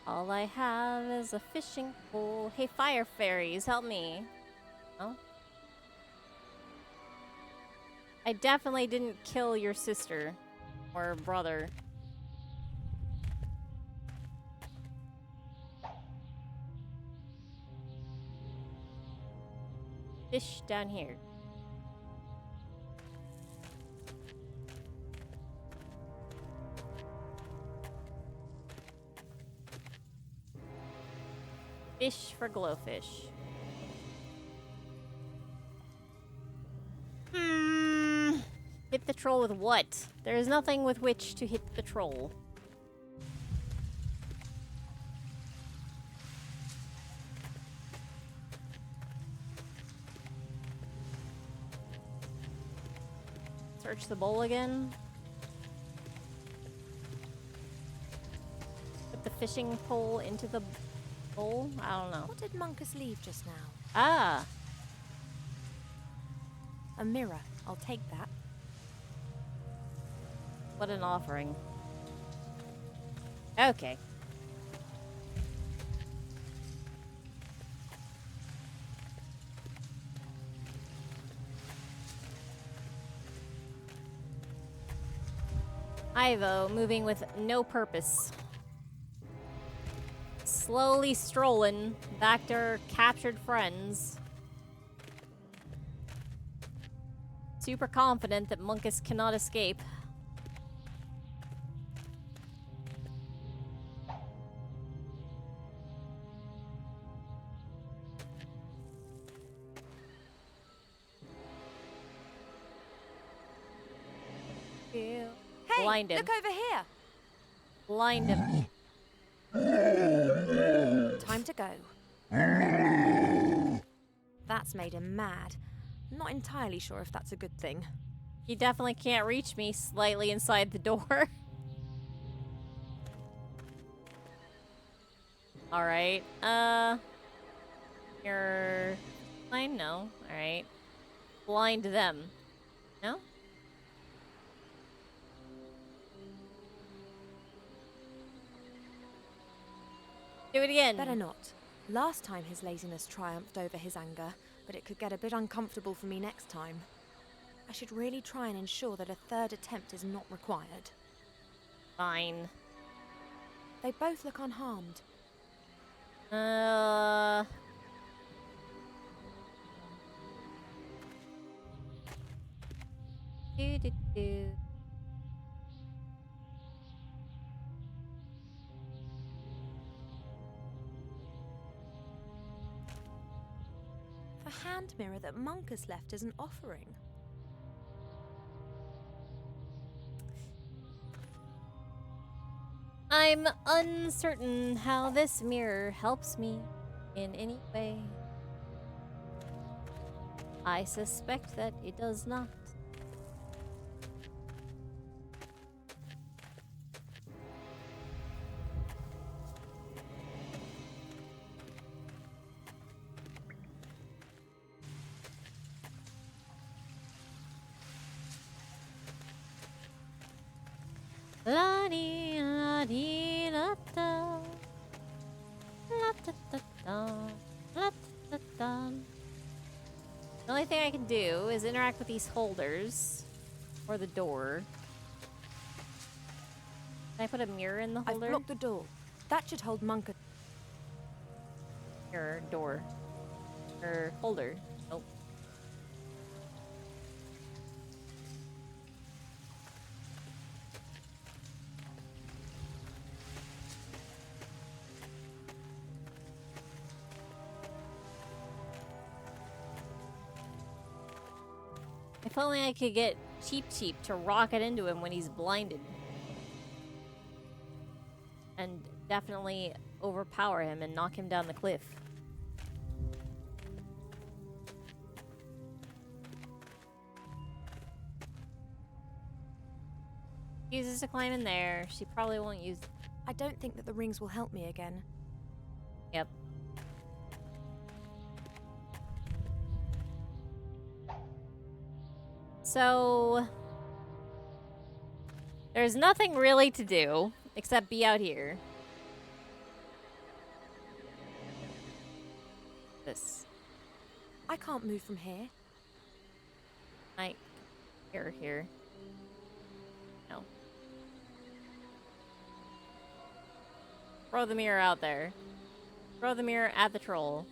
All I have is a fishing pole. Hey, fire fairies, help me. Oh. I definitely didn't kill your sister or brother. Fish down here. Fish for glowfish. Hit the troll with what? There is nothing with which to hit the troll. Search the bowl again. Put the fishing pole into the bowl? I don't know. What did Munkus leave just now? Ah! A mirror. I'll take that. What an offering. Okay. Ivo, moving with no purpose. Slowly strolling back to her captured friends. Super confident that Munkus cannot escape. Hey, Blind him. look over here. Blind him. Time to go. That's made him mad. Not entirely sure if that's a good thing. He definitely can't reach me slightly inside the door. Alright, you're blind? No. Alright. Blind them. No? Do it again. Better not. Last time his laziness triumphed over his anger, but it could get a bit uncomfortable for me next time. I should really try and ensure that a third attempt is not required. Fine. They both look unharmed. Do. The hand mirror that Monkus left as an offering. I'm uncertain how this mirror helps me in any way. I suspect that it does not. La dee la dee la da. La da da da. La da da da. The only thing I can do is interact with these holders or the door. Can I put a mirror in the holder? I've blocked the door. That should hold Monkus. Mirror, door. Or holder. Nope. If only I could get Cheap to rocket into him when he's blinded. And definitely overpower him and knock him down the cliff. Uses to climb in there. She probably won't use... I don't think that the rings will help me again. Yep. So... there's nothing really to do except be out here. This. I can't move from here. Here. No. Throw the mirror out there. Throw the mirror at the troll.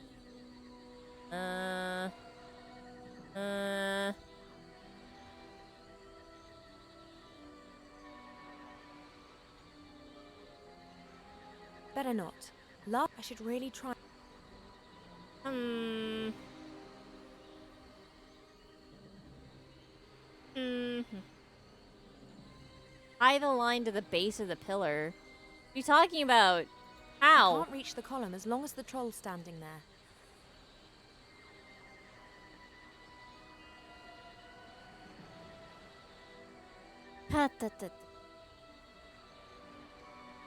Better not. Love, I should really try. Tie the line to the base of the pillar. What are you talking about? How? I can't reach the column as long as the troll's standing there.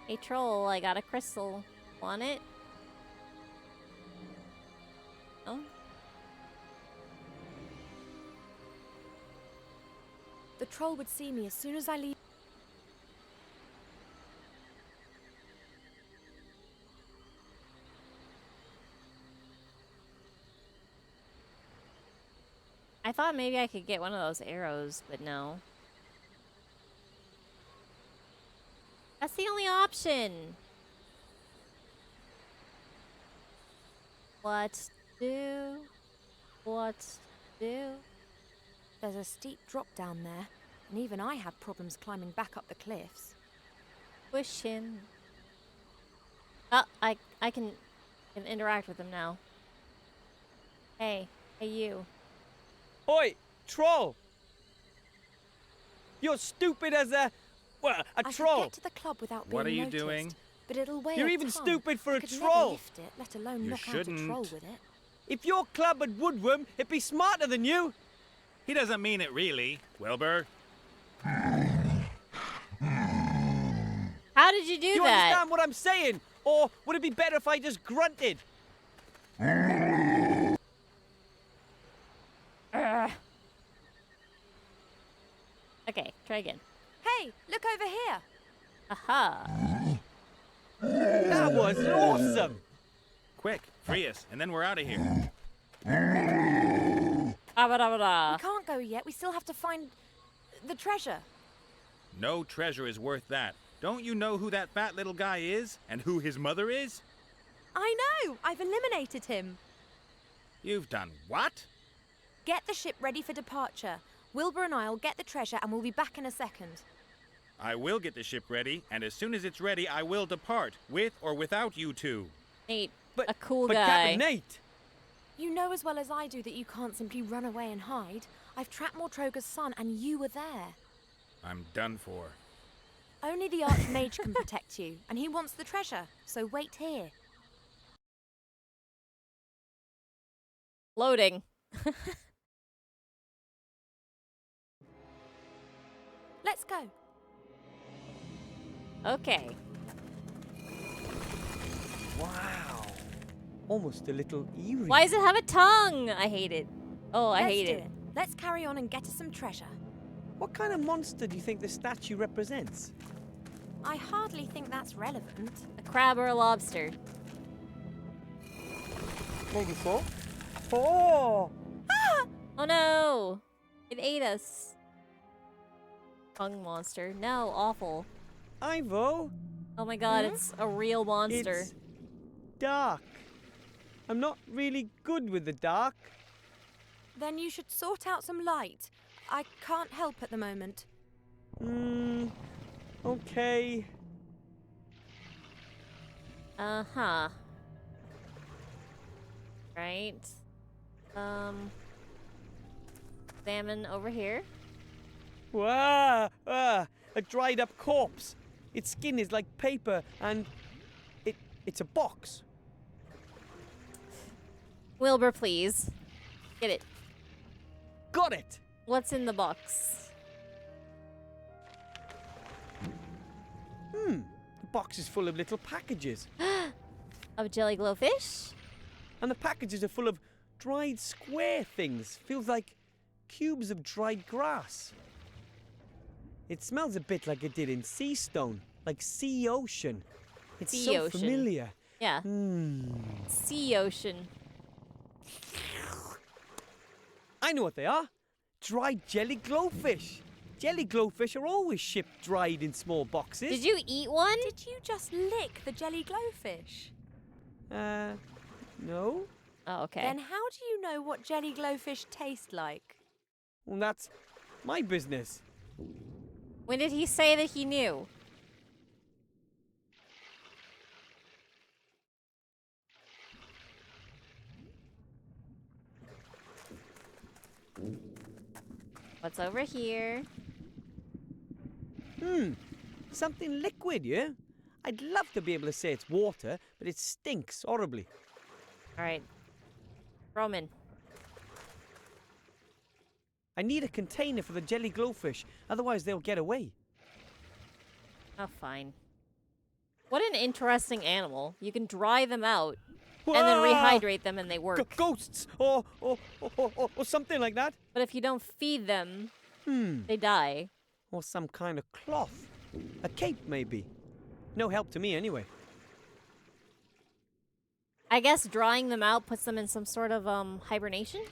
Hey troll, I got a crystal. Want it? No? The troll would see me as soon as I leave. I thought maybe I could get one of those arrows, but no. That's the only option. What do? What do? There's a steep drop down there, and even I have problems climbing back up the cliffs. Push him. Oh, I can interact with him now. Hey you. Oi, troll! You're stupid as a I troll. could get to the club without being What are you noticed, doing? but it'll weigh You're a even ton. stupid for I a could troll. Never lift it, let alone You knock out a troll shouldn't. with it. If your club had woodworm, it'd be smarter than you. He doesn't mean it really, Wilbur. How did you do You that? understand what I'm saying? Or would it be better if I just grunted? Okay, try again. Hey, look over here! Aha. That was awesome. Quick, free us, and then we're out of here. Abadabada. We can't go yet, we still have to find the treasure. No treasure is worth that. Don't you know who that fat little guy is and who his mother is? I know! I've eliminated him. You've done what? Get the ship ready for departure. Wilbur and I'll get the treasure and we'll be back in a second. I will get the ship ready, and as soon as it's ready, I will depart, with or without you two. Nate, But a cool but guy. Captain Nate! You know as well as I do that you can't simply run away and hide. I've trapped Mortroga's son and you were there. I'm done for. Only the Archmage can protect you, and he wants the treasure, so wait here. Loading. Let's go. Okay. Wow. Almost a little eerie. Why does it have a tongue? I hate it. Oh, I Let's hate do it. Let's carry on and get us some treasure. What kind of monster do you think the statue represents? I hardly think that's relevant. A crab or a lobster? Maybe so. Oh! Oh no! It ate us. Tongue monster. No, awful. Ivo, Oh my god, it's a real monster. it's dark. I'm not really good with the dark. Then you should sort out some light. I can't help at the moment. Okay. Uh-huh. Right. Salmon over here. Wow! A dried up corpse. Its skin is like paper and it's a box. Wilbur, please. Get it. Got it! What's in the box? The box is full of little packages. Of jelly glowfish? And the packages are full of dried square things. Feels like cubes of dried grass. It smells a bit like it did in Sea Stone, like sea ocean. It's Sea so ocean. familiar. Yeah. Sea ocean. I know what they are. Dried jelly glowfish. Jelly glowfish are always shipped dried in small boxes. Did you eat one? Did you just lick the jelly glowfish? No. Oh, okay. Then how do you know what jelly glowfish taste like? Well, that's my business. When did he say that he knew? What's over here? Something liquid, yeah? I'd love to be able to say it's water, but it stinks horribly. Alright. Roman. I need a container for the jelly glowfish, otherwise they'll get away. Oh, fine. What an interesting animal. You can dry them out and then Wah! rehydrate them and they work. Ghosts or something like that. But if you don't feed them, they die. Or some kind of cloth. A cape, maybe. No help to me, anyway. I guess drying them out puts them in some sort of hibernation?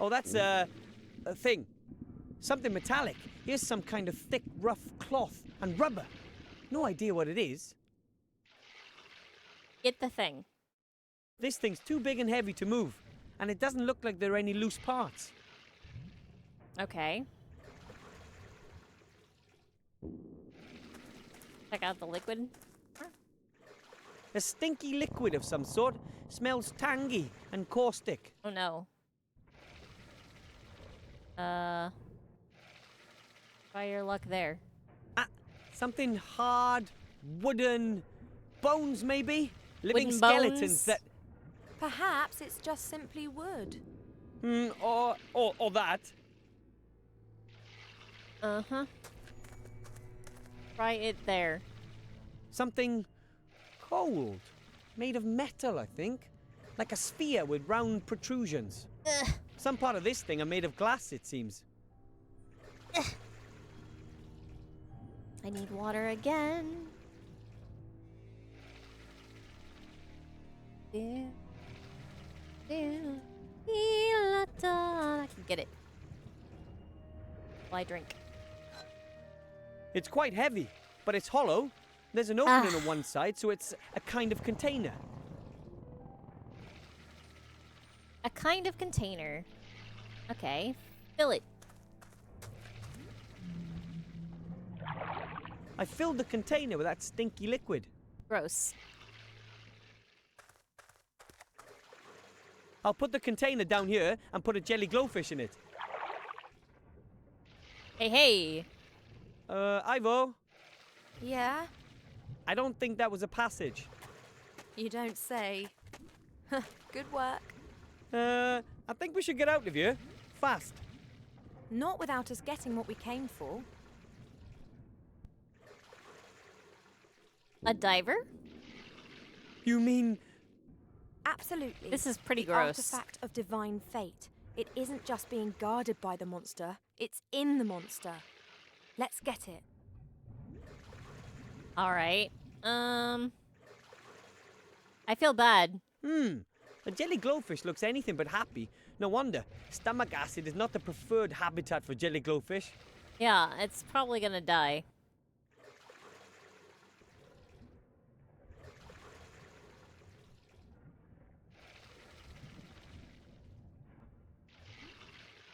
Oh, that's a thing. Something metallic. Here's some kind of thick, rough cloth and rubber. No idea what it is. Get the thing. This thing's too big and heavy to move, and it doesn't look like there are any loose parts. Okay. Check out the liquid. A stinky liquid of some sort. Smells tangy and caustic. Oh no. Try your luck there. Something hard, wooden, bones maybe? Living Wooden skeletons bones? that... Perhaps it's just simply wood. Or that. Uh-huh. Try it there. Something cold. Made of metal, I think. Like a sphere with round protrusions. Ugh. Some part of this thing are made of glass, it seems. I need water again. I can get it. Well, I drink. It's quite heavy, but it's hollow. There's an opening on one side, so it's a kind of container. A kind of container. Okay. Fill it. I filled the container with that stinky liquid. Gross. I'll put the container down here and put a jelly glowfish in it. Hey, hey. Ivo, Yeah? I don't think that was a passage. You don't say. Good work. I think we should get out of here. Fast. Not without us getting what we came for. A diver? You mean... Absolutely. This is pretty the gross. Artifact of divine fate. It isn't just being guarded by the monster, it's in the monster. Let's get it. Alright. I feel bad. A jelly glowfish looks anything but happy. No wonder. Stomach acid is not the preferred habitat for jelly glowfish. Yeah, it's probably gonna die.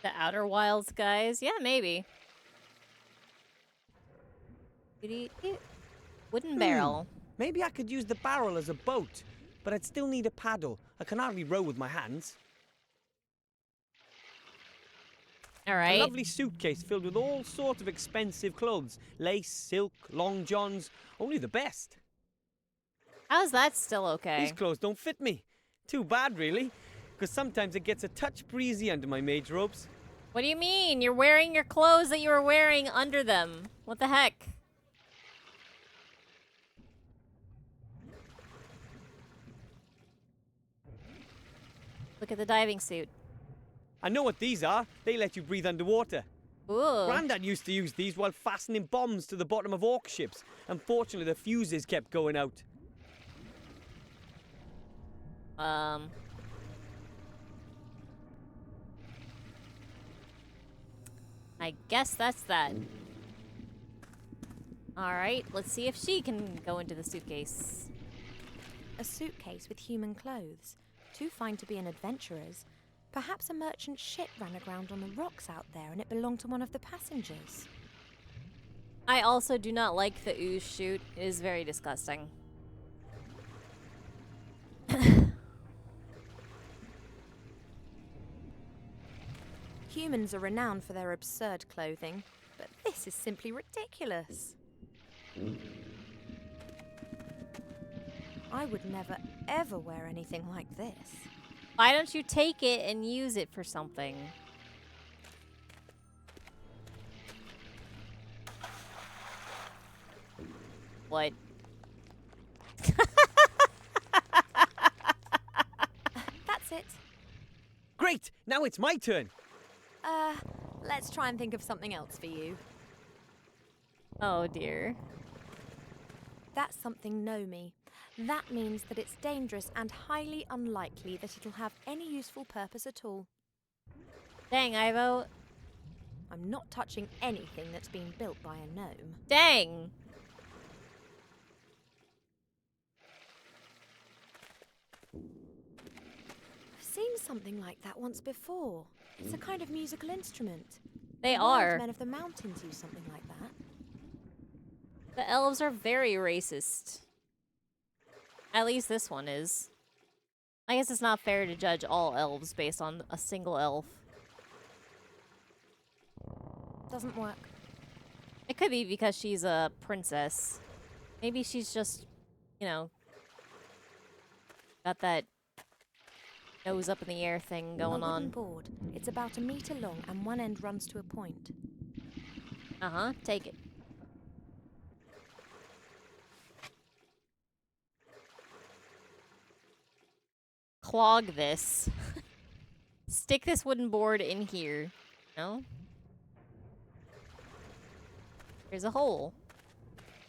The Outer Wilds guys? Yeah, maybe. Wooden barrel. Maybe I could use the barrel as a boat, but I'd still need a paddle. I can hardly row with my hands. All A right. lovely suitcase filled with all sorts of expensive clothes. Lace, silk, long johns. Only the best. How's that still okay? These clothes don't fit me. Too bad, really. Because sometimes it gets a touch breezy under my mage robes. What do you mean? You're wearing your clothes that you were wearing under them. What the heck? Look at the diving suit. I know what these are. They let you breathe underwater. Ooh. Grandad used to use these while fastening bombs to the bottom of orc ships. Unfortunately, the fuses kept going out. I guess that's that. Alright, let's see if she can go into the suitcase. A suitcase with human clothes. Too fine to be an adventurer's. Perhaps a merchant ship ran aground on the rocks out there and it belonged to one of the passengers. I also do not like the ooze chute. It is very disgusting. Humans are renowned for their absurd clothing, but this is simply ridiculous. I would never, ever wear anything like this. Why don't you take it and use it for something? What? That's it. Great! Now it's my turn. Let's try and think of something else for you. Oh dear. That's something Nomi. That means that it's dangerous and highly unlikely that it'll have any useful purpose at all. Dang, Ivo. I'm not touching anything that's been built by a gnome. Dang. I've seen something like that once before. It's a kind of musical instrument. They The wild are. men of the mountains use something like that. The elves are very racist. At least this one is. I guess it's not fair to judge all elves based on a single elf. Doesn't work. It could be because she's a princess. Maybe she's just, you know, got that nose up in the air thing going A wooden on. board. It's about 1 meter long and one end runs to a point. Uh-huh, take it. Clog this. Stick this wooden board in here. No? There's a hole.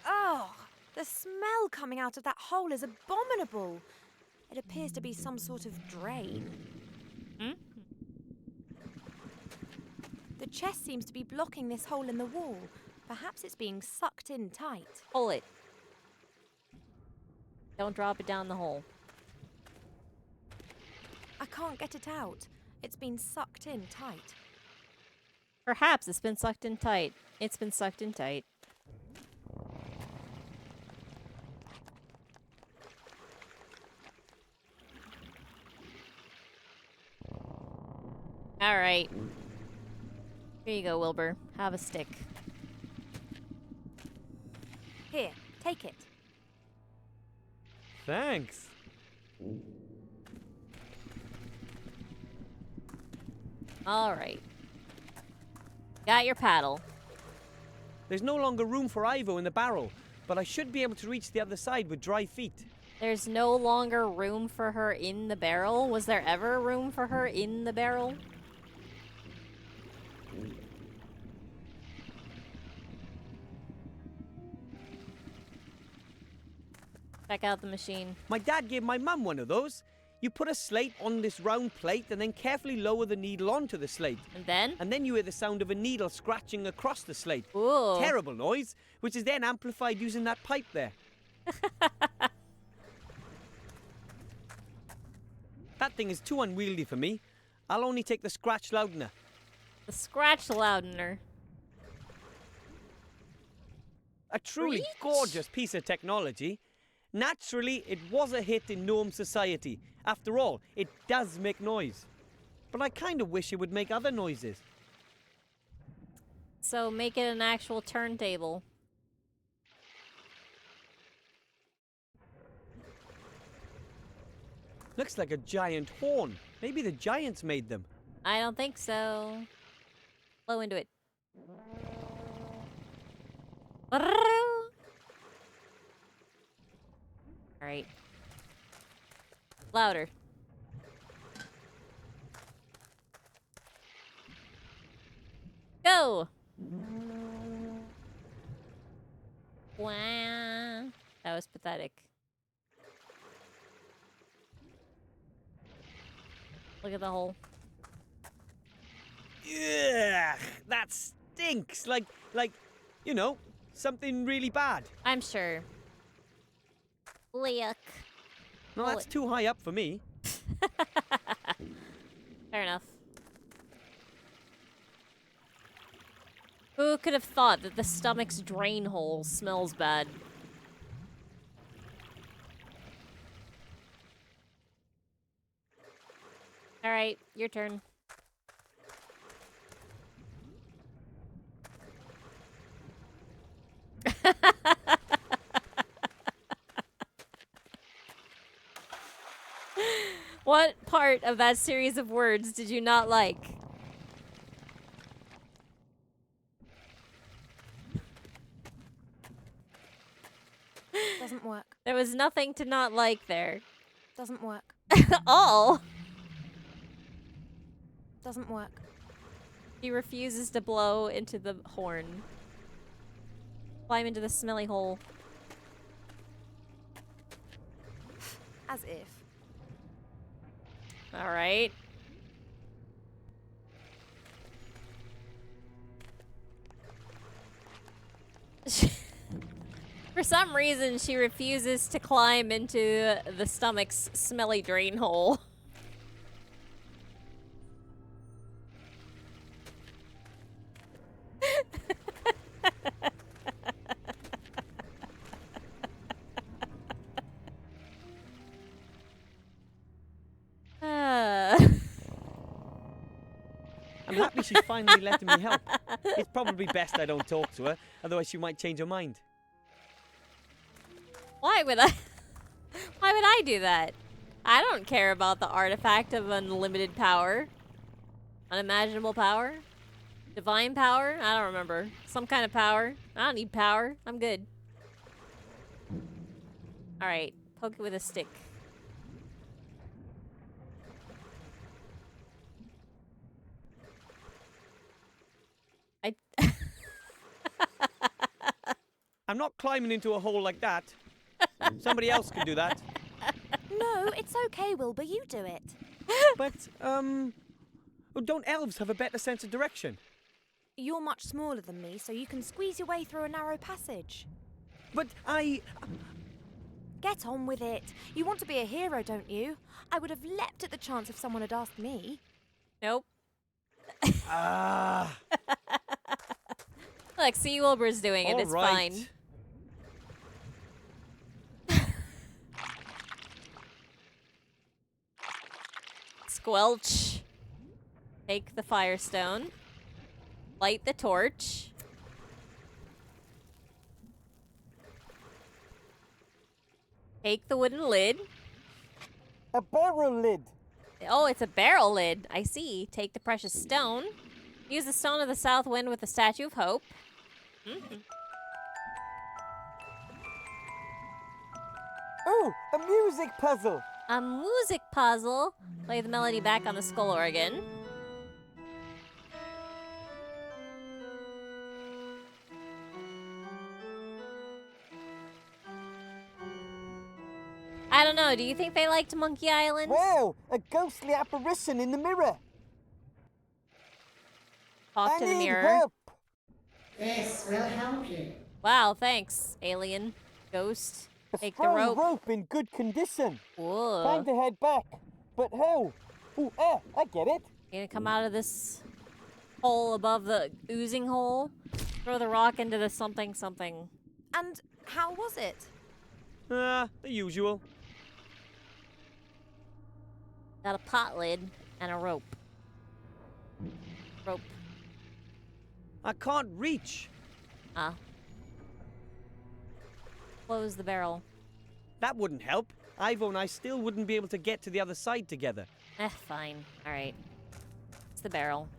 Oh, the smell coming out of that hole is abominable. It appears to be some sort of drain. Hmm? The chest seems to be blocking this hole in the wall. Perhaps it's being sucked in tight. Pull it. Don't drop it down the hole. I can't get it out. It's been sucked in tight. Perhaps it's been sucked in tight. It's been sucked in tight. Alright. Here you go, Wilbur. Have a stick. Here, take it. Thanks. Alright. Got your paddle. There's no longer room for Ivo in the barrel, but I should be able to reach the other side with dry feet. There's no longer room for her in the barrel? Was there ever room for her in the barrel? Check out the machine. My dad gave my mum one of those. You put a slate on this round plate and then carefully lower the needle onto the slate. And then? And then you hear the sound of a needle scratching across the slate. Ooh. Terrible noise, which is then amplified using that pipe there. That thing is too unwieldy for me. I'll only take the scratch loudener. The scratch loudener. A truly gorgeous piece of technology. Naturally, it was a hit in gnome society. After all, it does make noise. But I kind of wish it would make other noises. So make it an actual turntable. Looks like a giant horn. Maybe the giants made them. I don't think so. Blow into it. Alright. Louder. Go! Wow. That was pathetic. Look at the hole. Ugh, that stinks. Like, you know, something really bad. I'm sure. Yuck. No, Pull that's it. too high up for me. Fair enough. Who could have thought that the stomach's drain hole smells bad? Alright, your turn. What part of that series of words did you not like? Doesn't work. There was nothing to not like there. Doesn't work. All. Doesn't work. He refuses to blow into the horn. Climb into the smelly hole. As if. All right. For some reason, she refuses to climb into the stomach's smelly drain hole. I'm happy she's finally letting me help. It's probably best I don't talk to her, otherwise she might change her mind. Why would I? Why would I do that? I don't care about the artifact of unlimited power. Unimaginable power? Divine power? I don't remember. Some kind of power. I don't need power. I'm good. Alright. Poke it with a stick. I'm not climbing into a hole like that. Somebody else can do that. No, it's okay, Wilbur. You do it. But, don't elves have a better sense of direction? You're much smaller than me, so you can squeeze your way through a narrow passage. But I... Get on with it. You want to be a hero, don't you? I would have leapt at the chance if someone had asked me. Nope. Ah. Look, see Wilbur's doing it. All It's right. fine. Squelch. Take the firestone. Light the torch. Take the wooden lid. A barrel lid. Oh, it's a barrel lid. I see. Take the precious stone. Use the stone of the south wind with the Statue of Hope. Oh, a music puzzle. A music puzzle. Play the melody back on the skull organ. I don't know. Do you think they liked Monkey Island? Wow, a ghostly apparition in the mirror. Talk to the mirror. This will help you. Wow, thanks, alien. Ghost. Take the rope. In good condition. Whoa. to head back. But how? I get it. You gonna come out of this hole above the oozing hole? Throw the rock into the something something. And how was it? The usual. Got a pot lid and a rope. Rope. I can't reach. Ah. Close the barrel. That wouldn't help. Ivo and I still wouldn't be able to get to the other side together. Fine. Alright. It's the barrel.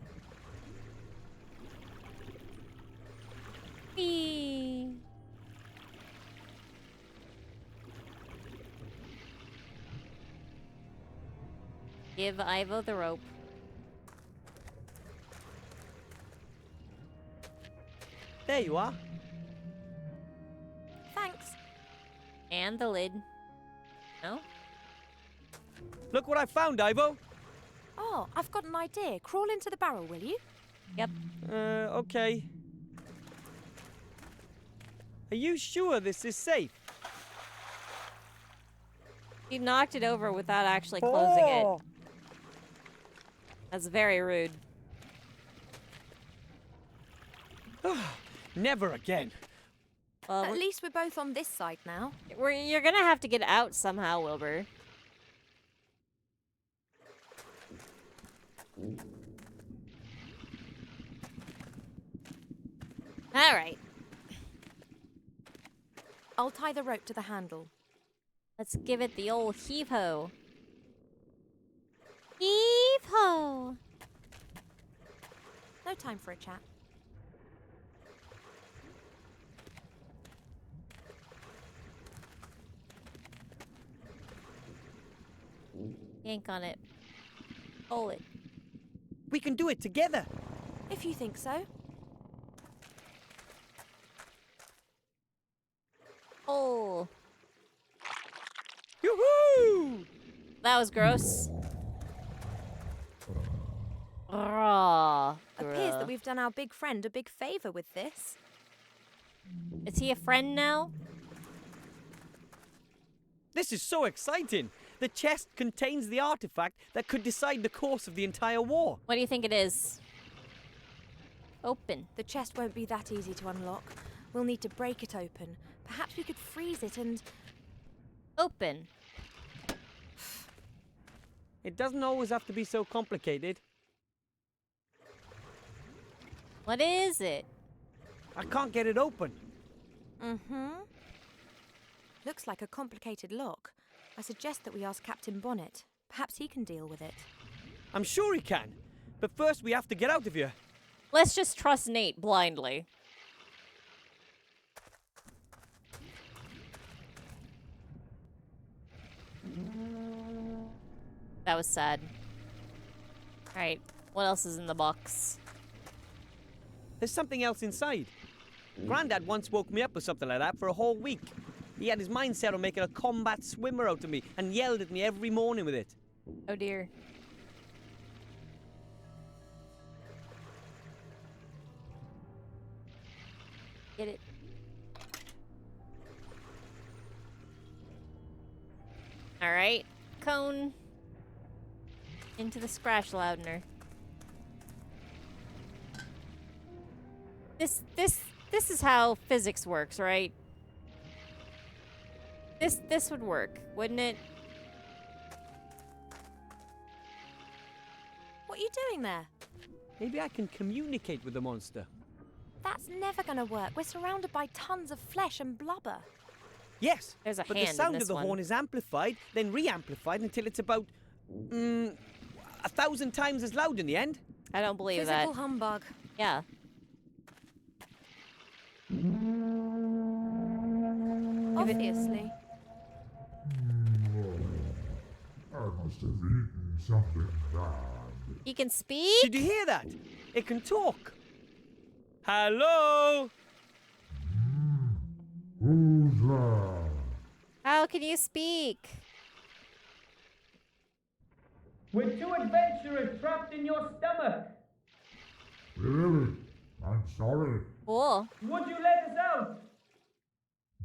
Whee! Give Ivo the rope. There you are. Thanks. And the lid. No? Look what I found, Ivo. Oh, I've got an idea. Crawl into the barrel, will you? Yep. Okay. Are you sure this is safe? You knocked it over without actually closing it. Oh. That's very rude. Never again. Well, At least we're both on this side now. you're gonna have to get out somehow, Wilbur. All right. I'll tie the rope to the handle. Let's give it the old heave-ho. Heave-ho! No time for a chat. Yank on it. Pull it. We can do it together. If you think so. Oh. Yoo-hoo! That was gross. Raw. Appears that we've done our big friend a big favor with this. Is he a friend now? This is so exciting. The chest contains the artifact that could decide the course of the entire war. What do you think it is? Open. The chest won't be that easy to unlock. We'll need to break it open. Perhaps we could freeze it and... Open. It doesn't always have to be so complicated. What is it? I can't get it open. Mm-hmm. Looks like a complicated lock. I suggest that we ask Captain Bonnet. Perhaps he can deal with it. I'm sure he can. But first we have to get out of here. Let's just trust Nate blindly. That was sad. Alright, what else is in the box? There's something else inside. Grandad once woke me up with something like that for a whole week. He had his mind set on making a combat swimmer out of me and yelled at me every morning with it. Oh dear. Get it. Alright. Cone. Into the scratch loudener. This is how physics works, right? This would work, wouldn't it? What are you doing there? Maybe I can communicate with the monster. That's never gonna work. We're surrounded by tons of flesh and blubber. Yes, There's a but hand the in sound this of the one. horn is amplified, then re-amplified until it's about 1,000 times as loud in the end. I don't believe Physical that. humbug. Yeah. Obviously. I must have eaten something bad. He can speak? Did you hear that? It can talk. Hello? Who's there? How can you speak? We're two adventurers trapped in your stomach. Really? I'm sorry. Cool. Would you let us out?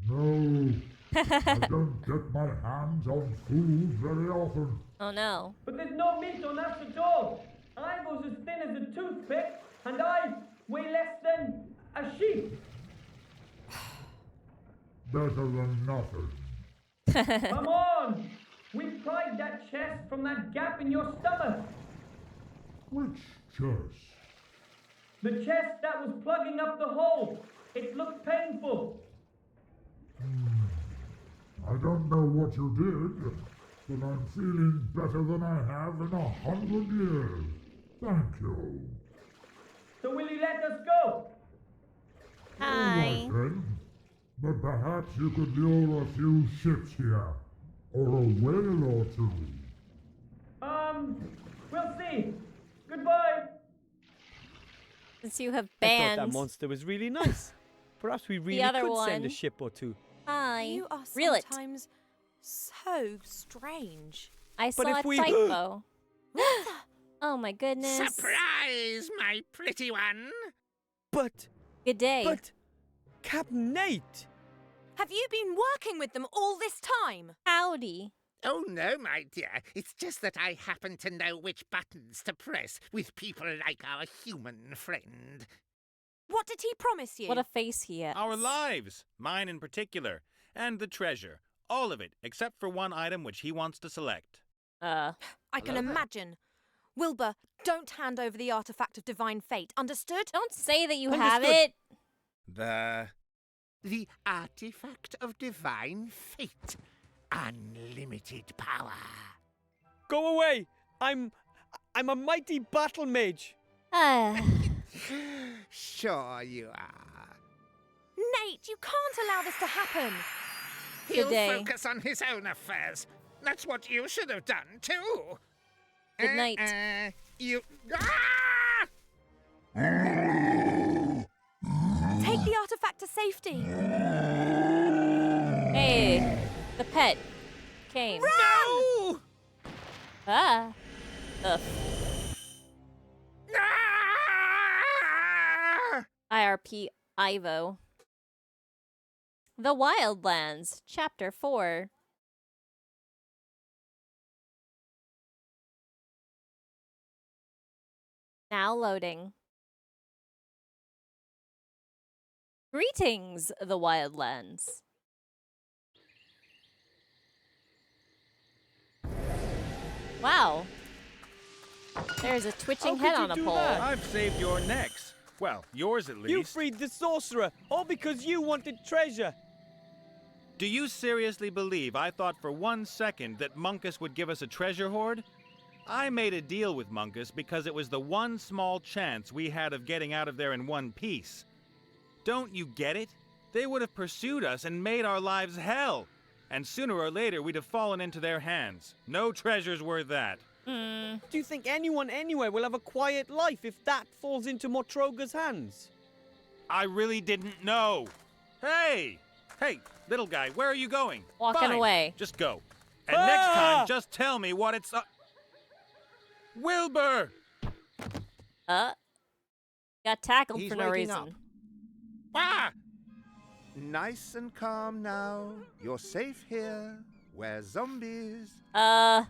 No. I don't get my hands on food very often. Oh no. But there's no meat on us at all. I was as thin as a toothpick, and I weigh less than a sheep. Better than nothing. Come on! We pried that chest from that gap in your stomach. Which chest? The chest that was plugging up the hole. It looked painful. I don't know what you did, but I'm feeling better than I have in 100 years. Thank you. So will you let us go? All Hi. right then. But perhaps you could lure a few ships here, or a whale or two. We'll see. Goodbye. Since you have I thought banned that monster was really nice. Perhaps we really other could send a one. ship or two. Hi. You are Reel it. sometimes so strange. I But saw if a we- typo. Oh my goodness. Surprise, my pretty one! But, Good day. Captain Nate! Have you been working with them all this time? Howdy. Oh, no, my dear. It's just that I happen to know which buttons to press with people like our human friend. What did he promise you? What a face he has. Our lives, mine in particular, and the treasure. All of it, except for one item which he wants to select. I can imagine. Wilbur, don't hand over the artifact of divine fate. Understood? Don't say that you have Understood. it. The artifact of divine fate. Unlimited power. Go away! I'm a mighty battle mage. Sure you are. Nate, you can't allow this to happen. He'll day. focus on his own affairs. That's what you should have done, too. Good night. You... Ah! Take the artifact to safety. Hey, the pet came. No! Ah. Ugh. Ah! IRP Ivo. The Wildlands, Chapter 4. Now loading. Greetings, the Wildlands. Wow. There's a twitching How head could on you a do pole. that? I've saved your necks. Well, yours at least. You freed the sorcerer, all because you wanted treasure. Do you seriously believe I thought for 1 second that Munkus would give us a treasure hoard? I made a deal with Munkus because it was the one small chance we had of getting out of there in one piece. Don't you get it? They would have pursued us and made our lives hell. And sooner or later we'd have fallen into their hands. No treasure's worth that. Do you think anyone anywhere will have a quiet life if that falls into Motroga's hands? I really didn't know. Hey! Hey, little guy, where are you going? Walking Fine, away. Just go. And next time, just tell me what it's... Wilbur! Got tackled He's for no waking reason. up. Ah! Nice and calm now. You're safe here. We're zombies. Hi.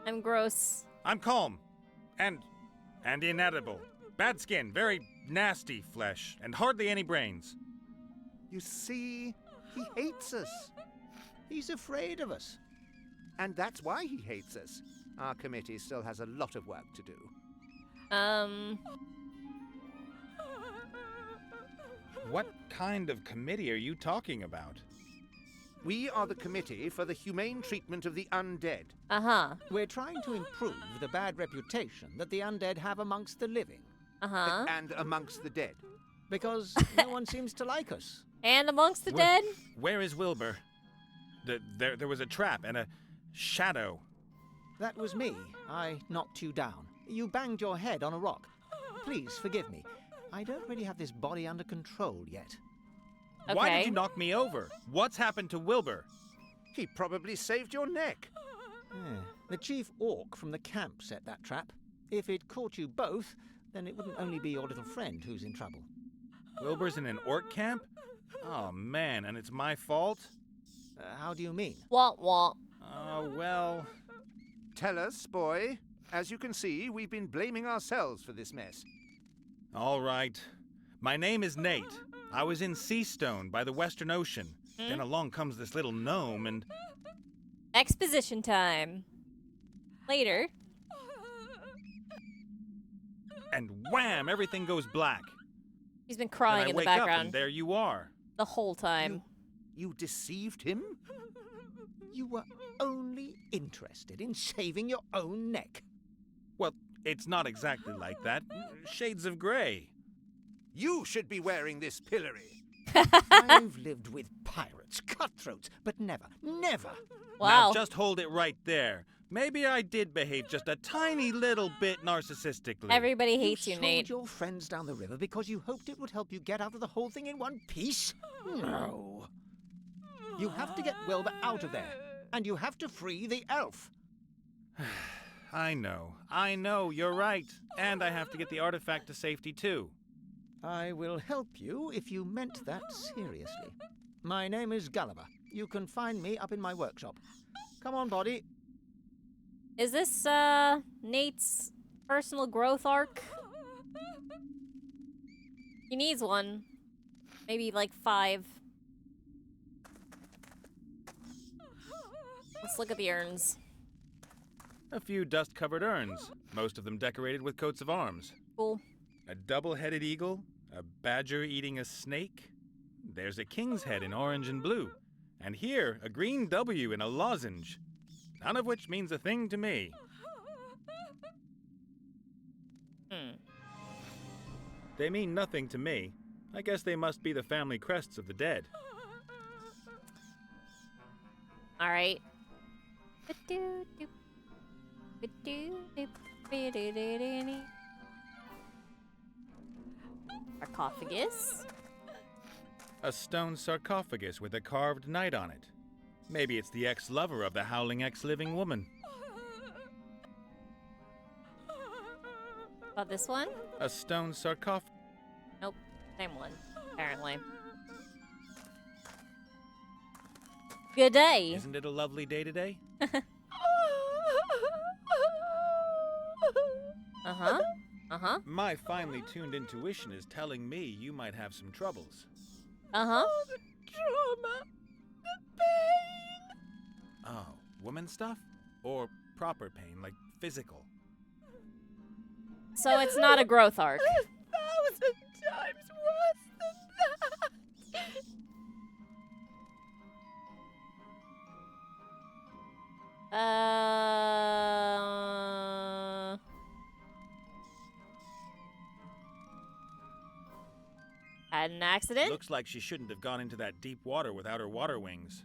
I'm gross. I'm calm. And inedible. Bad skin, very nasty flesh, and hardly any brains. You see, he hates us. He's afraid of us. And that's why he hates us. Our committee still has a lot of work to do. What kind of committee are you talking about? We are the Committee for the Humane Treatment of the Undead. Uh-huh. We're trying to improve the bad reputation that the undead have amongst the living. Uh-huh. And amongst the dead. Because no one seems to like us. And amongst the dead? Where is Wilbur? There was a trap and a shadow. That was me. I knocked you down. You banged your head on a rock. Please forgive me. I don't really have this body under control yet. Okay. Why did you knock me over? What's happened to Wilbur? He probably saved your neck. The chief orc from the camp set that trap. If it caught you both, then it wouldn't only be your little friend who's in trouble. Wilbur's in an orc camp? Oh, man, and it's my fault? How do you mean? Wah wah. Oh, well... Tell us, boy. As you can see, we've been blaming ourselves for this mess. All right. My name is Nate. I was in Seastone by the Western Ocean. Then along comes this little gnome and... Exposition time. Later. And wham! Everything goes black. He's been crying and I in the wake up background and there you are. the whole time. You deceived him? You were only interested in saving your own neck. Well, it's not exactly like that. Shades of gray. You should be wearing this pillory. I've lived with pirates, cutthroats, but never, never. Wow. Now just hold it right there. Maybe I did behave just a tiny little bit narcissistically. Everybody hates you, sold Nate. your friends down the river because you hoped it would help you get out of the whole thing in one piece? No. You have to get Wilbur out of there, and you have to free the elf. I know, you're right. And I have to get the artifact to safety too. I will help you if you meant that seriously. My name is Gulliver. You can find me up in my workshop. Come on, Body. Is this, Nate's personal growth arc? He needs one. Maybe, like, 5. Let's look at the urns. A few dust-covered urns, most of them decorated with coats of arms. Cool. A double-headed eagle, a badger eating a snake. There's a king's head in orange and blue. And here, a green W in a lozenge. None of which means a thing to me. They mean nothing to me. I guess they must be the family crests of the dead. Alright. Sarcophagus. A stone sarcophagus with a carved knight on it. Maybe it's the ex-lover of the howling ex-living woman. About this one? A stone sarcophagus. Nope. Same one, apparently. Good day. Isn't it a lovely day today? Uh-huh. Uh-huh. My finely tuned intuition is telling me you might have some troubles. Uh-huh. Oh, the trauma. The pain. Oh, woman stuff? Or proper pain, like physical? So it's not a growth arc. 1,000 times worse than that. Had an accident? Looks like she shouldn't have gone into that deep water without her water wings.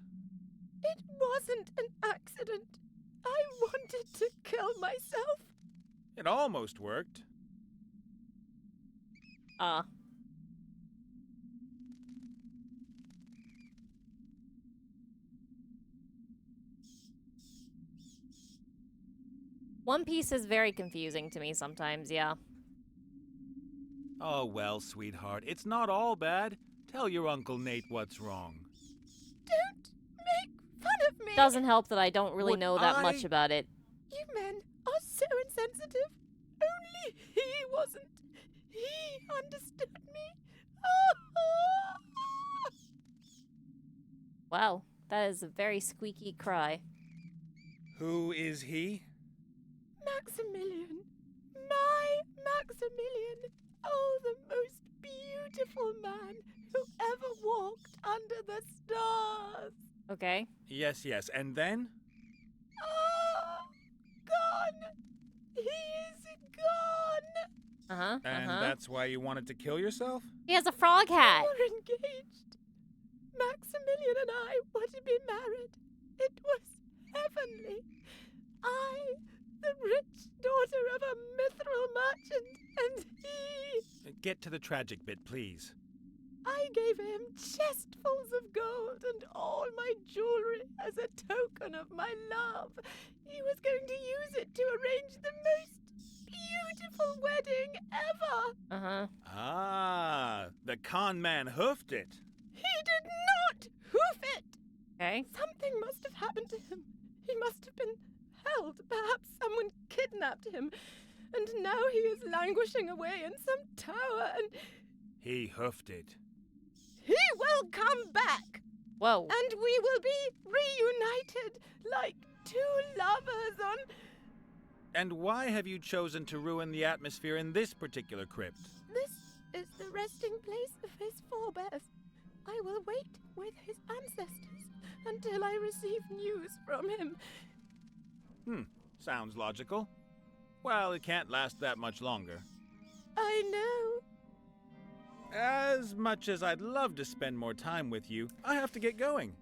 It wasn't an accident. I wanted to kill myself. It almost worked. One Piece is very confusing to me sometimes, yeah. Oh, well, sweetheart, it's not all bad. Tell your Uncle Nate what's wrong. Don't make fun of me! Doesn't help that I don't really Would know that much about it. You men are so insensitive. Only he wasn't. He understood me. Wow, that is a very squeaky cry. Who is he? Maximilian. My Maximilian. Oh, the most beautiful man who ever walked under the stars. Okay. Yes, and then? Gone. He is gone. Uh-huh, And that's why you wanted to kill yourself? He has a frog hat. We're engaged. Maximilian and I were to be married. It was heavenly. I, the rich daughter of a mithril merchant, and he... Get to the tragic bit, please. I gave him chestfuls of gold and all my jewelry as a token of my love. He was going to use it to arrange the most beautiful wedding ever. Uh-huh. Ah, the con man hoofed it. He did not hoof it. Okay. Something must have happened to him. He must have been held. Perhaps someone kidnapped him. And now he is languishing away in some tower and... He hoofed it. He will come back. Whoa. And we will be reunited like two lovers on... And why have you chosen to ruin the atmosphere in this particular crypt? This is the resting place of his forebears. I will wait with his ancestors until I receive news from him. Sounds logical. Well, it can't last that much longer. I know. As much as I'd love to spend more time with you, I have to get going.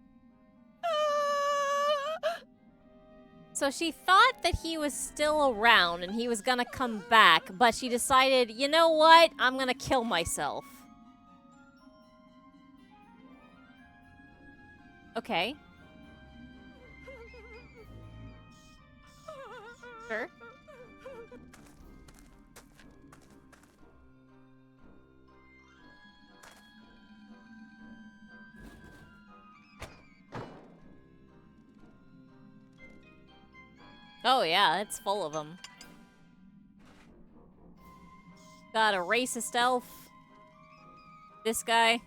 So she thought that he was still around and he was gonna come back, but she decided, you know what? I'm gonna kill myself. Okay. Sure. Oh yeah, it's full of them. Got a racist elf. This guy.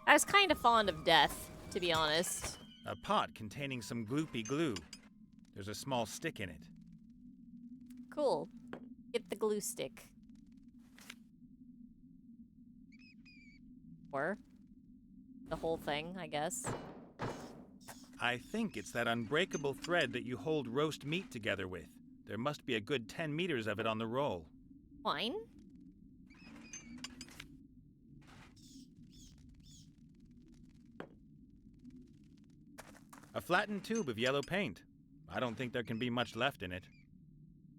I was kind of fond of death, to be honest. A pot containing some gloopy glue. There's a small stick in it. Cool. Get the glue stick. Or the whole thing, I guess. I think it's that unbreakable thread that you hold roast meat together with. There must be a good 10 meters of it on the roll. Fine. A flattened tube of yellow paint. I don't think there can be much left in it.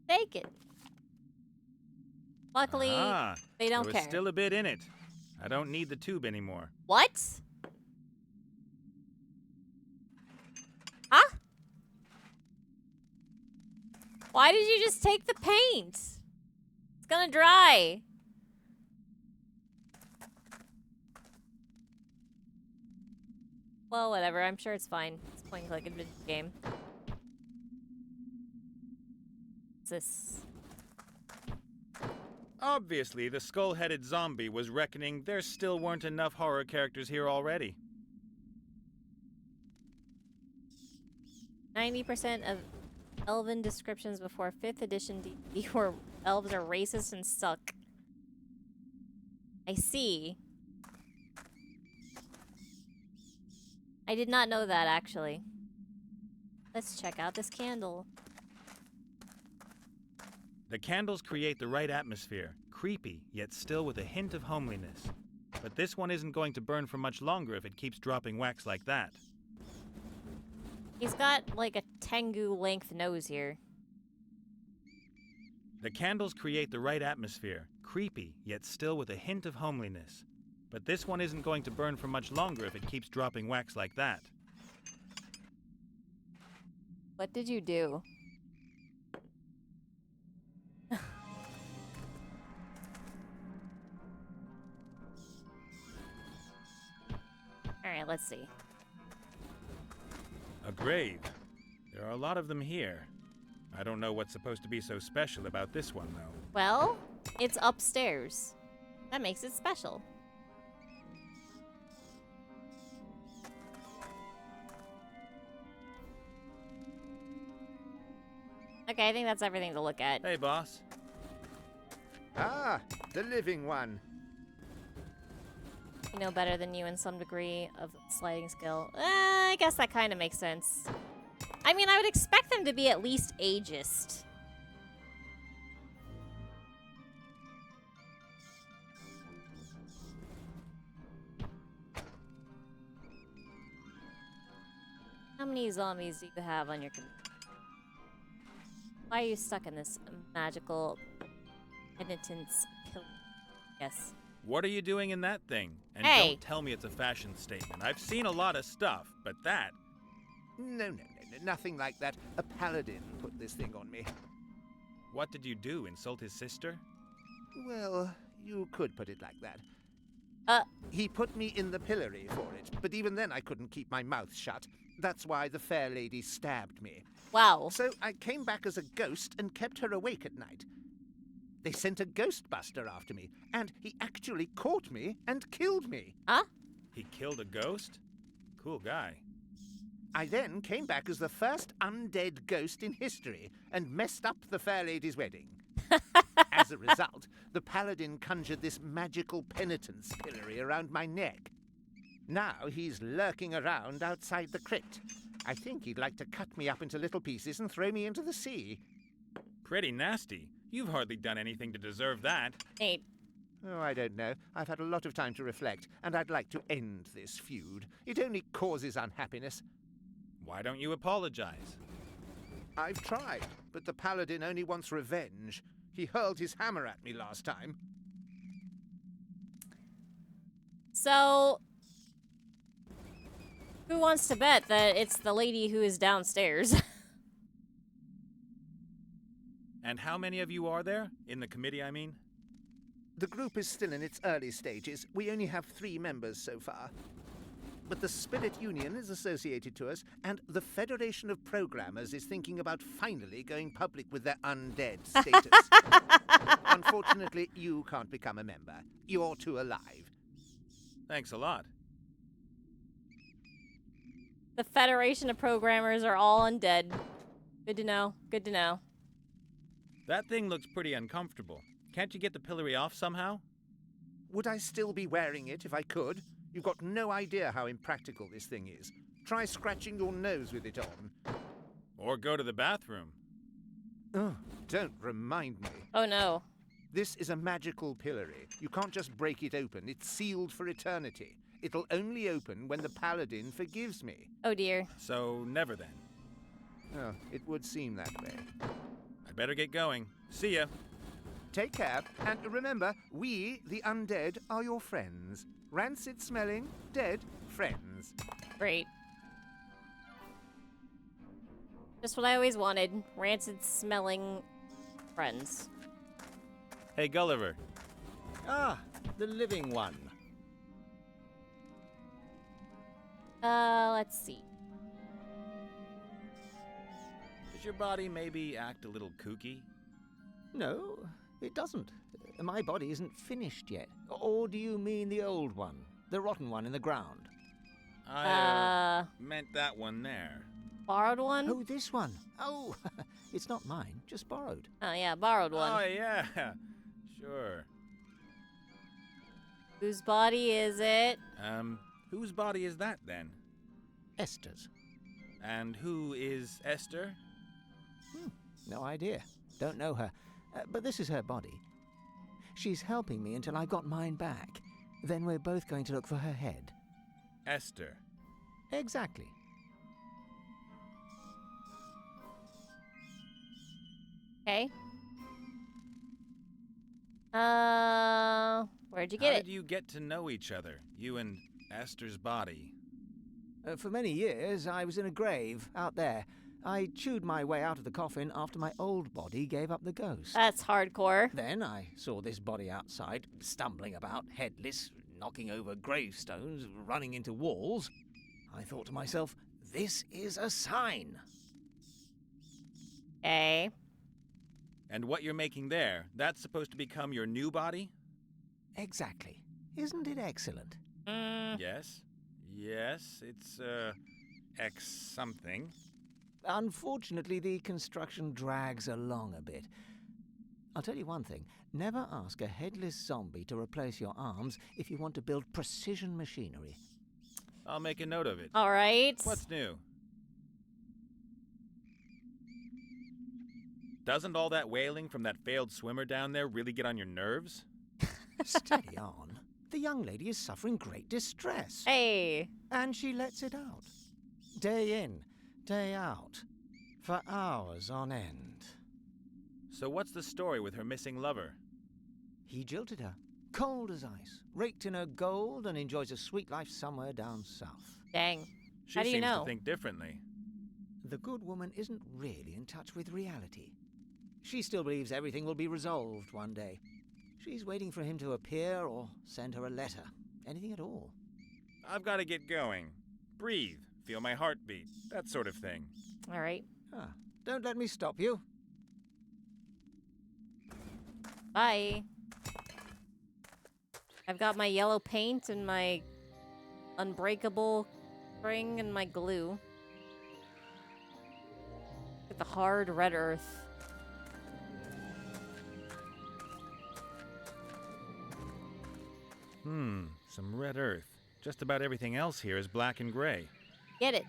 Take it. Luckily, they don't there was care. still a bit in it. I don't need the tube anymore. What? Huh? Why did you just take the paint? It's gonna dry. Well, whatever. I'm sure it's fine. It's playing like a video game. What's this? Obviously, the skull-headed zombie was reckoning there still weren't enough horror characters here already. 90% of elven descriptions before 5th edition D&D where elves are racist and suck. I see. I did not know that, actually. Let's check out this candle. The candles create the right atmosphere, creepy, yet still with a hint of homeliness. But this one isn't going to burn for much longer if it keeps dropping wax like that. He's got, like, a Tengu-length nose here. The candles create the right atmosphere, creepy, yet still with a hint of homeliness. But this one isn't going to burn for much longer if it keeps dropping wax like that. What did you do? Alright, let's see. A grave. There are a lot of them here. I don't know what's supposed to be so special about this one, though. Well, it's upstairs. That makes it special. Okay, I think that's everything to look at. Hey, boss. Ah, the living one. You know better than you in some degree of sliding skill. I guess that kind of makes sense. I mean, I would expect them to be at least ageist. How many zombies do you have on your computer? Why are you stuck in this magical penitence pill? Yes. What are you doing in that thing? And Hey. don't tell me it's a fashion statement. I've seen a lot of stuff, but that... No, nothing like that. A paladin put this thing on me. What did you do? Insult his sister? Well, you could put it like that. Uh. He put me in the pillory for it, but even then I couldn't keep my mouth shut. That's why the fair lady stabbed me. Wow. So I came back as a ghost and kept her awake at night. They sent a ghostbuster after me, and he actually caught me and killed me. Huh? He killed a ghost? Cool guy. I then came back as the first undead ghost in history and messed up the fair lady's wedding. As a result, the paladin conjured this magical penitence pillory around my neck. Now he's lurking around outside the crypt. I think he'd like to cut me up into little pieces and throw me into the sea. Pretty nasty. You've hardly done anything to deserve that. Nate. Oh, I don't know. I've had a lot of time to reflect, and I'd like to end this feud. It only causes unhappiness. Why don't you apologize? I've tried, but the paladin only wants revenge. He hurled his hammer at me last time. So, who wants to bet that it's the lady who is downstairs? And how many of you are there? In the committee, I mean? The group is still in its early stages. We only have 3 members so far. But the Spirit Union is associated to us, and the Federation of Programmers is thinking about finally going public with their undead status. Unfortunately, you can't become a member. You're too alive. Thanks a lot. The Federation of Programmers are all undead. Good to know. Good to know. That thing looks pretty uncomfortable. Can't you get the pillory off somehow? Would I still be wearing it if I could? You've got no idea how impractical this thing is. Try scratching your nose with it on. Or go to the bathroom. Oh, don't remind me. Oh no. This is a magical pillory. You can't just break it open. It's sealed for eternity. It'll only open when the paladin forgives me. Oh dear. So, never then. Oh, it would seem that way. I'd better get going. See ya. Take care, and remember, we, the undead, are your friends. Rancid-smelling, dead friends. Great. Just what I always wanted. Rancid-smelling friends. Hey, Gulliver. Ah, the living one. Let's see. Does your body maybe act a little kooky? No, it doesn't. My body isn't finished yet. Or do you mean the old one? The rotten one in the ground? I meant that one there. Borrowed one? Oh, this one. Oh, it's not mine, just borrowed. Oh yeah, borrowed one. Oh, yeah. Sure. Whose body is it? Whose body is that then? Esther's. And who is Esther? No idea. Don't know her. But this is her body. She's helping me until I got mine back. Then we're both going to look for her head. Esther. Exactly. Okay. Where'd you How get it? did you get to know each other, you and Esther's body? For many years, I was in a grave out there. I chewed my way out of the coffin after my old body gave up the ghost. That's hardcore. Then I saw this body outside, stumbling about, headless, knocking over gravestones, running into walls. I thought to myself, this is a sign. Okay. And what you're making there, that's supposed to become your new body? Exactly. Isn't it excellent? Yes. Yes, it's, X something. Unfortunately, the construction drags along a bit. I'll tell you one thing. Never ask a headless zombie to replace your arms if you want to build precision machinery. I'll make a note of it. All right. What's new? Doesn't all that wailing from that failed swimmer down there really get on your nerves? Steady on. The young lady is suffering great distress. Hey. And she lets it out. Day in, day out. For hours on end. So what's the story with her missing lover? He jilted her. Cold as ice. Raked in her gold and enjoys a sweet life somewhere down south. Dang. She How do you seems know? to think differently. The good woman isn't really in touch with reality. She still believes everything will be resolved one day. She's waiting for him to appear or send her a letter. Anything at all. I've got to get going. Breathe. Feel my heartbeat. That sort of thing. All right. Don't let me stop you. Bye. I've got my yellow paint and my unbreakable spring and my glue. Get the hard red earth. Some red earth. Just about everything else here is black and gray. Get it.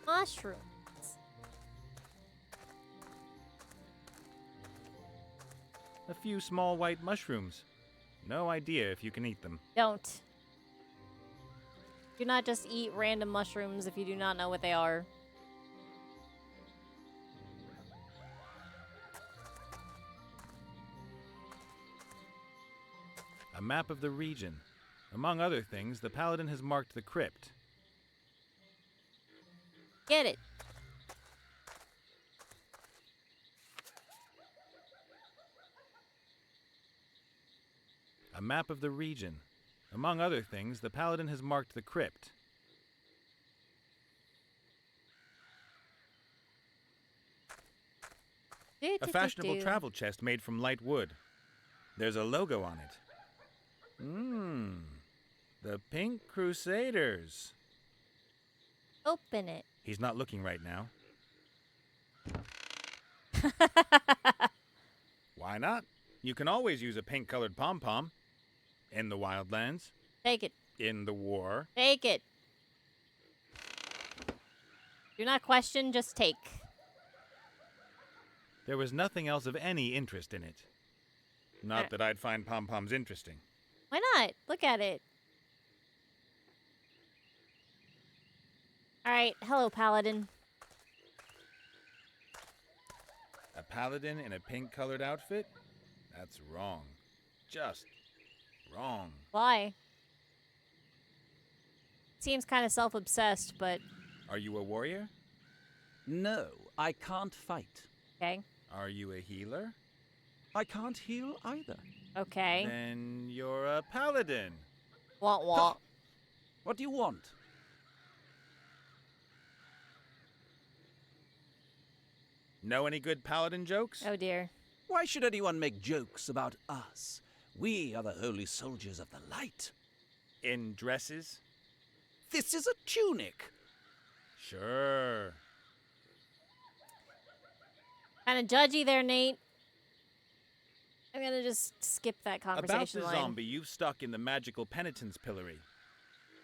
Mushrooms. A few small white mushrooms. No idea if you can eat them. Don't. Do not just eat random mushrooms if you do not know what they are. A map of the region. Among other things, the paladin has marked the crypt. Get it. A map of the region. Among other things, the paladin has marked the crypt. A fashionable travel chest made from light wood. There's a logo on it. The Pink Crusaders. Open it. He's not looking right now. Why not? You can always use a pink-colored pom-pom. In the wildlands. Take it. In the war. Take it. Do not question, just take. There was nothing else of any interest in it. Not that I'd find pom-poms interesting. Why not? Look at it. Alright, hello, Paladin. A paladin in a pink-colored outfit? That's wrong. Just wrong. Why? Seems kind of self-obsessed, but... Are you a warrior? No, I can't fight. Okay. Are you a healer? I can't heal either. Okay. Then you're a paladin. What? What do you want? Know any good paladin jokes? Oh dear. Why should anyone make jokes about us? We are the holy soldiers of the light. In dresses? This is a tunic. Sure. Kind of judgy there, Nate. I'm gonna just skip that conversation About the line. zombie you've stuck in the magical penitence pillory.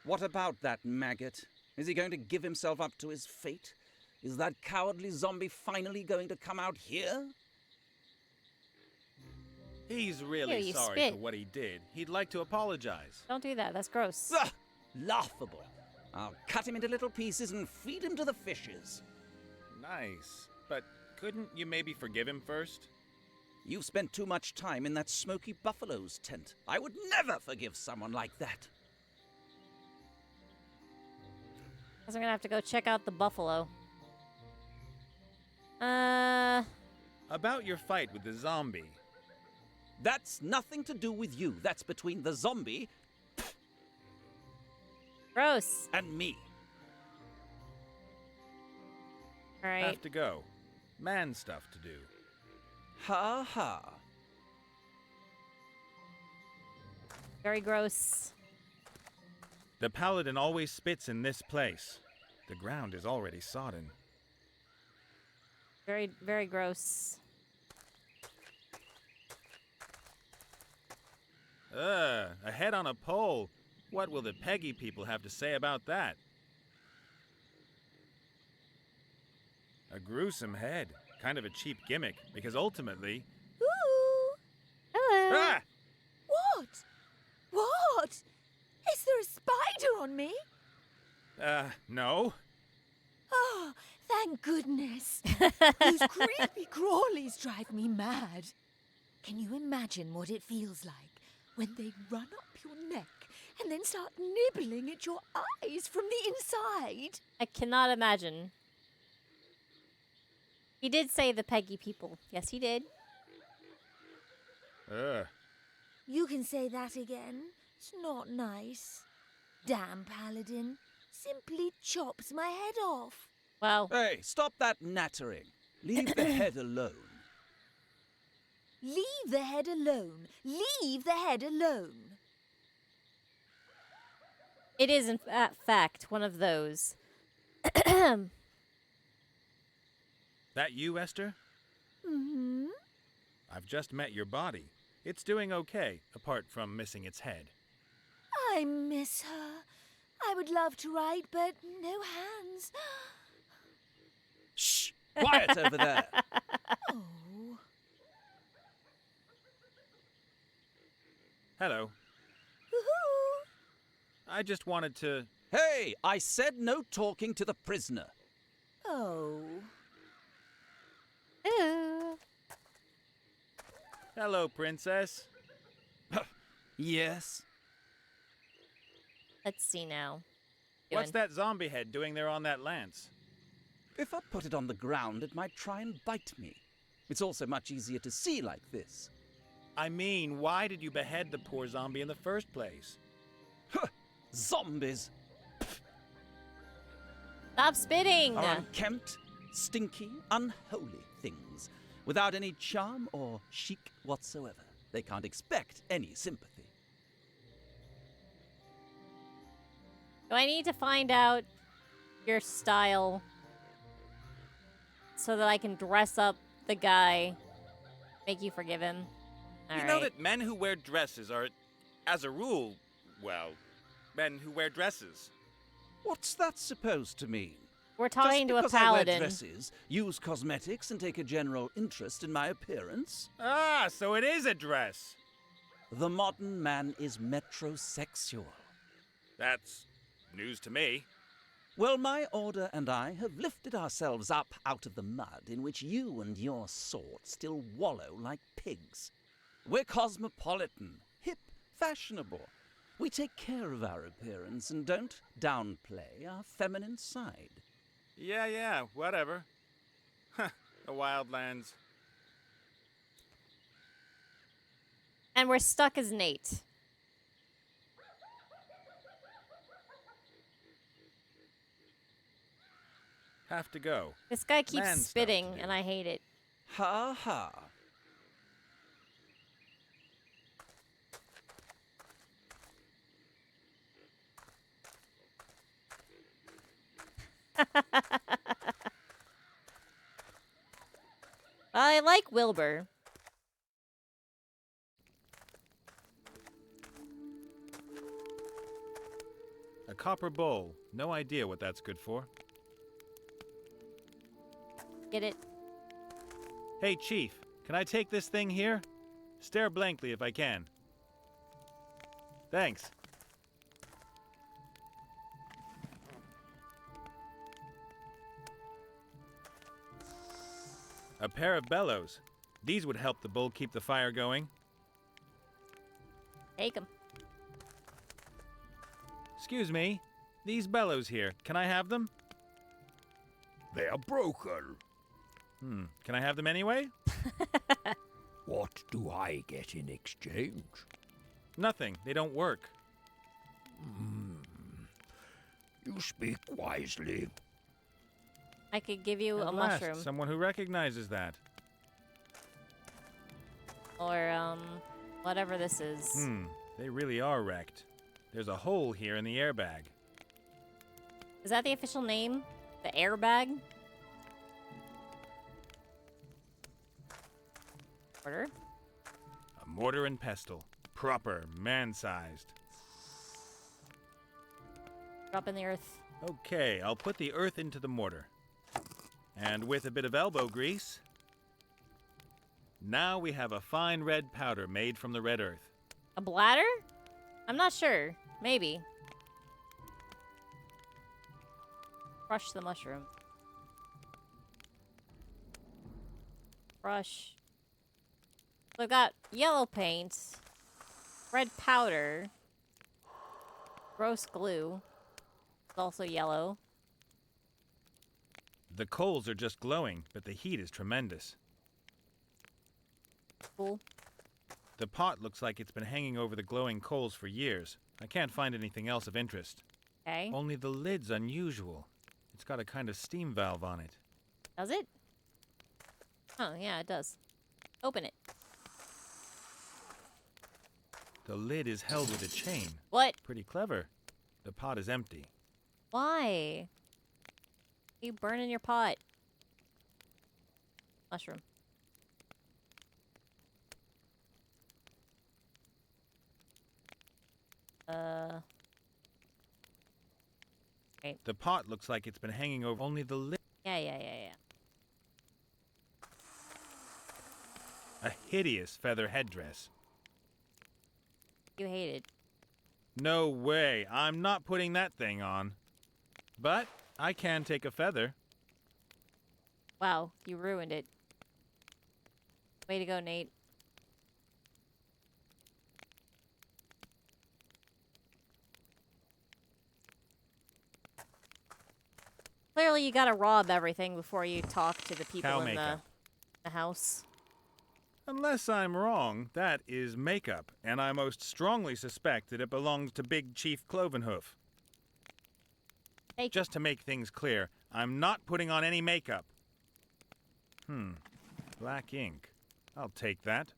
What about that maggot? Is he going to give himself up to his fate? Is that cowardly zombie finally going to come out here? He's really you sorry spit. for what he did. He'd like to apologize. Don't do that. That's gross. Ah, laughable. I'll cut him into little pieces and feed him to the fishes. Nice. But couldn't you maybe forgive him first? You've spent too much time in that smoky buffalo's tent. I would never forgive someone like that. Guess I'm gonna have to go check out the buffalo. About your fight with the zombie. That's nothing to do with you. That's between the zombie Gross. and me. All right. Have to go. Man stuff to do. Ha ha. Very gross. The paladin always spits in this place. The ground is already sodden. Very, very gross. A head on a pole. What will the Peggy people have to say about that? A gruesome head. Kind of a cheap gimmick, because ultimately... Ooh! Hello. Ah! What? What? Is there a spider on me? No. Oh, thank goodness. Those creepy crawlies drive me mad. Can you imagine what it feels like when they run up your neck and then start nibbling at your eyes from the inside? I cannot imagine. He did say the Peggy people. Yes, he did. You can say that again. It's not nice. Damn paladin. Simply chops my head off. Wow. Hey, stop that nattering. Leave the head alone. Leave the head alone. Leave the head alone. It is, in fact, one of those. That you, Esther? Mm-hmm. I've just met your body. It's doing okay, apart from missing its head. I miss her. I would love to write, but no hands. Shh! Quiet over there. Oh. Hello. Woohoo! I just wanted to... Hey, I said no talking to the prisoner. Oh. Hello, princess. Yes? Let's see now. What's that zombie head doing there on that lance? If I put it on the ground, it might try and bite me. It's also much easier to see like this. I mean, why did you behead the poor zombie in the first place? Zombies! Stop spitting! Are unkempt, stinky, unholy things, without any charm or chic whatsoever. They can't expect any sympathy. Do I need to find out your style so that I can dress up the guy, make you forgive him? You know that men who wear dresses are, as a rule, well, men who wear dresses. What's that supposed to mean? We're talking to a Just because I wear paladin. dresses, use cosmetics, and take a general interest in my appearance? Ah, so it is a dress. The modern man is metrosexual. That's news to me. Well, my order and I have lifted ourselves up out of the mud in which you and your sort still wallow like pigs. We're cosmopolitan, hip, fashionable. We take care of our appearance and don't downplay our feminine side. Yeah, whatever. The wildlands. And we're stuck as Nate. Have to go. This guy keeps Man stuff spitting, to do. and I hate it. Ha ha. I like Wilbur. A copper bowl. No idea what that's good for. Get it? Hey, Chief, can I take this thing here? Stare blankly if I can. Thanks. A pair of bellows. These would help the bull keep the fire going. Take 'em. Excuse me, these bellows here, can I have them? They are broken. Can I have them anyway? What do I get in exchange? Nothing, they don't work. You speak wisely. I could give you a At last, mushroom. someone who recognizes that. Or, whatever this is. They really are wrecked. There's a hole here in the airbag. Is that the official name? The airbag? Order? A mortar and pestle. Proper, man-sized. Drop in the earth. Okay, I'll put the earth into the mortar. And with a bit of elbow grease, now we have a fine red powder made from the red earth. A bladder? I'm not sure. Maybe. Crush the mushroom. Crush. So I've got yellow paint, red powder, gross glue. It's also yellow. The coals are just glowing, but the heat is tremendous. Cool. The pot looks like it's been hanging over the glowing coals for years. I can't find anything else of interest. Okay. Only the lid's unusual. It's got a kind of steam valve on it. Does it? Oh, yeah, it does. Open it. The lid is held with a chain. What? Pretty clever. The pot is empty. Why? You burning your pot. Mushroom. Okay. The pot looks like it's been hanging over only the lid. Yeah. A hideous feather headdress. You hate it. No way. I'm not putting that thing on. But I can take a feather. Wow, you ruined it. Way to go, Nate. Clearly, you gotta rob everything before you talk to the people Cow in makeup. the house. Unless I'm wrong, that is makeup, and I most strongly suspect that it belongs to Big Chief Clovenhoof. Just to make things clear, I'm not putting on any makeup. Black ink. I'll take that.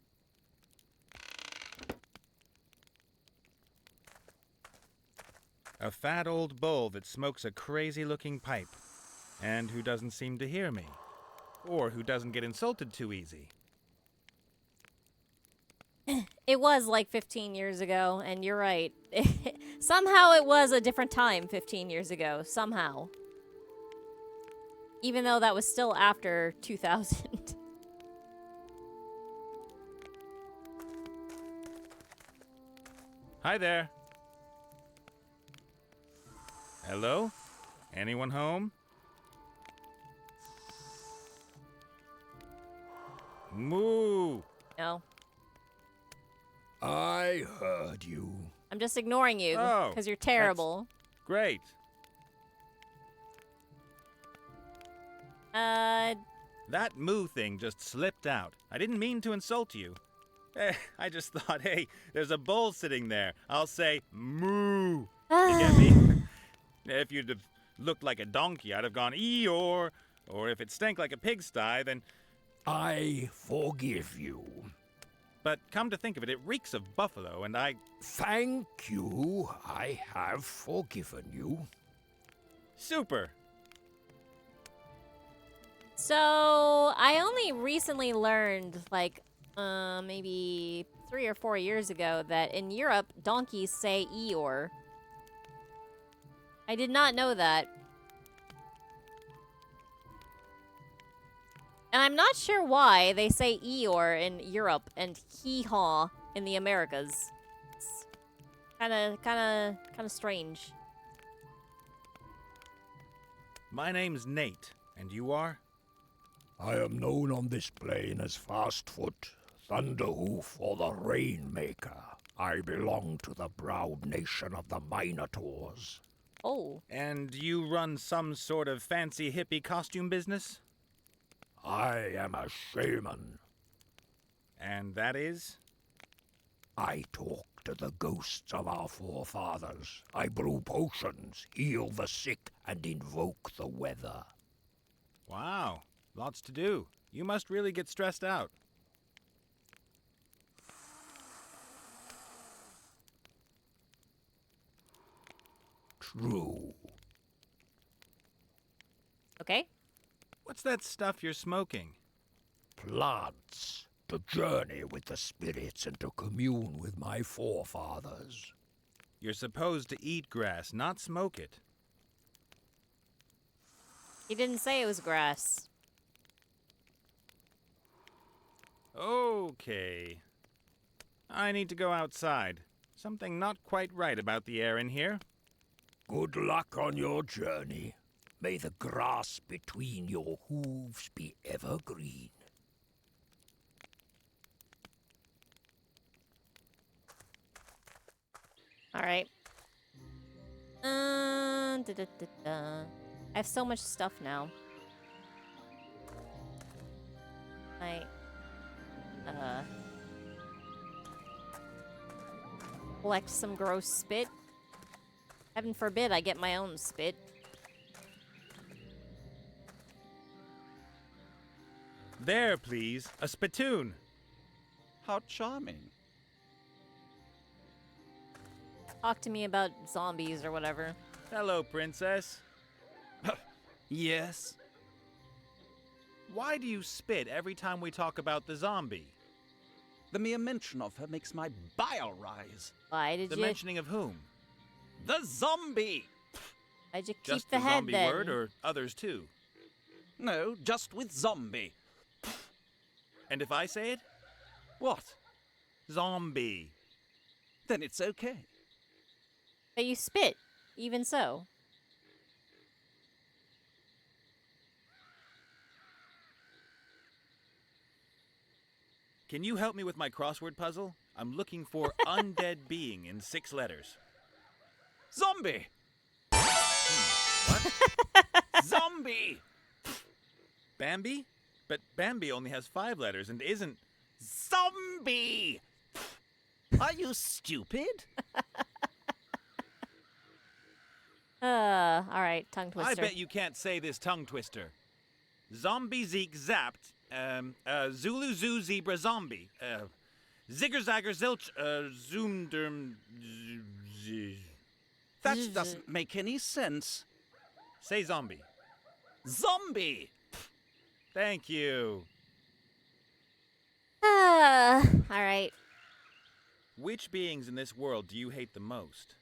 A fat old bull that smokes a crazy-looking pipe, and who doesn't seem to hear me, or who doesn't get insulted too easy. It was like 15 years ago, and you're right. Somehow it was a different time 15 years ago. Somehow. Even though that was still after 2000. Hi there. Hello? Anyone home? Moo! No. I heard you. I'm just ignoring you Oh, because you're terrible. Great. That moo thing just slipped out. I didn't mean to insult you. I just thought, hey, there's a bull sitting there. I'll say moo. You get me? If you'd have looked like a donkey, I'd have gone Eeyore. Or if it stank like a pigsty, then... I forgive you. But come to think of it, it reeks of buffalo, and I... Thank you. I have forgiven you. Super. So, I only recently learned, like, maybe 3 or 4 years ago, that in Europe, donkeys say Eeyore. I did not know that. And I'm not sure why they say Eeyore in Europe and hee-haw in the Americas. It's kind of strange. My name's Nate, and you are? I am known on this plane as Fastfoot, Thunderhoof, or the Rainmaker. I belong to the proud nation of the Minotaurs. Oh. And you run some sort of fancy hippie costume business? I am a shaman. And that is? I talk to the ghosts of our forefathers. I brew potions, heal the sick, and invoke the weather. Wow, lots to do. You must really get stressed out. True. Okay. What's that stuff you're smoking? Plants. To journey with the spirits and to commune with my forefathers. You're supposed to eat grass, not smoke it. He didn't say it was grass. Okay. I need to go outside. Something not quite right about the air in here. Good luck on your journey. May the grass between your hooves be evergreen. All right. I have so much stuff now. Collect some gross spit. Heaven forbid I get my own spit. There, please. A spittoon. How charming. Talk to me about zombies or whatever. Hello, princess. Yes? Why do you spit every time we talk about the zombie? The mere mention of her makes my bile rise. Why did The you... mentioning of whom? The zombie! Why'd you keep Just the the head zombie then? word or others too? No, just with zombie. And if I say it? What? Zombie. Then it's okay. But you spit, even so. Can you help me with my crossword puzzle? I'm looking for undead being in 6 letters. Zombie! What? Zombie! Bambi? But Bambi only has 5 letters and isn't... Zombie! Are you stupid? Alright, tongue twister. I bet you can't say this tongue twister. Zombie Zeke zapped. Zulu Zoo Zebra Zombie. Zigger Zagger Zilch. Zoomderm. That doesn't make any sense. Say zombie. Zombie! Thank you. Alright. Which beings in this world do you hate the most?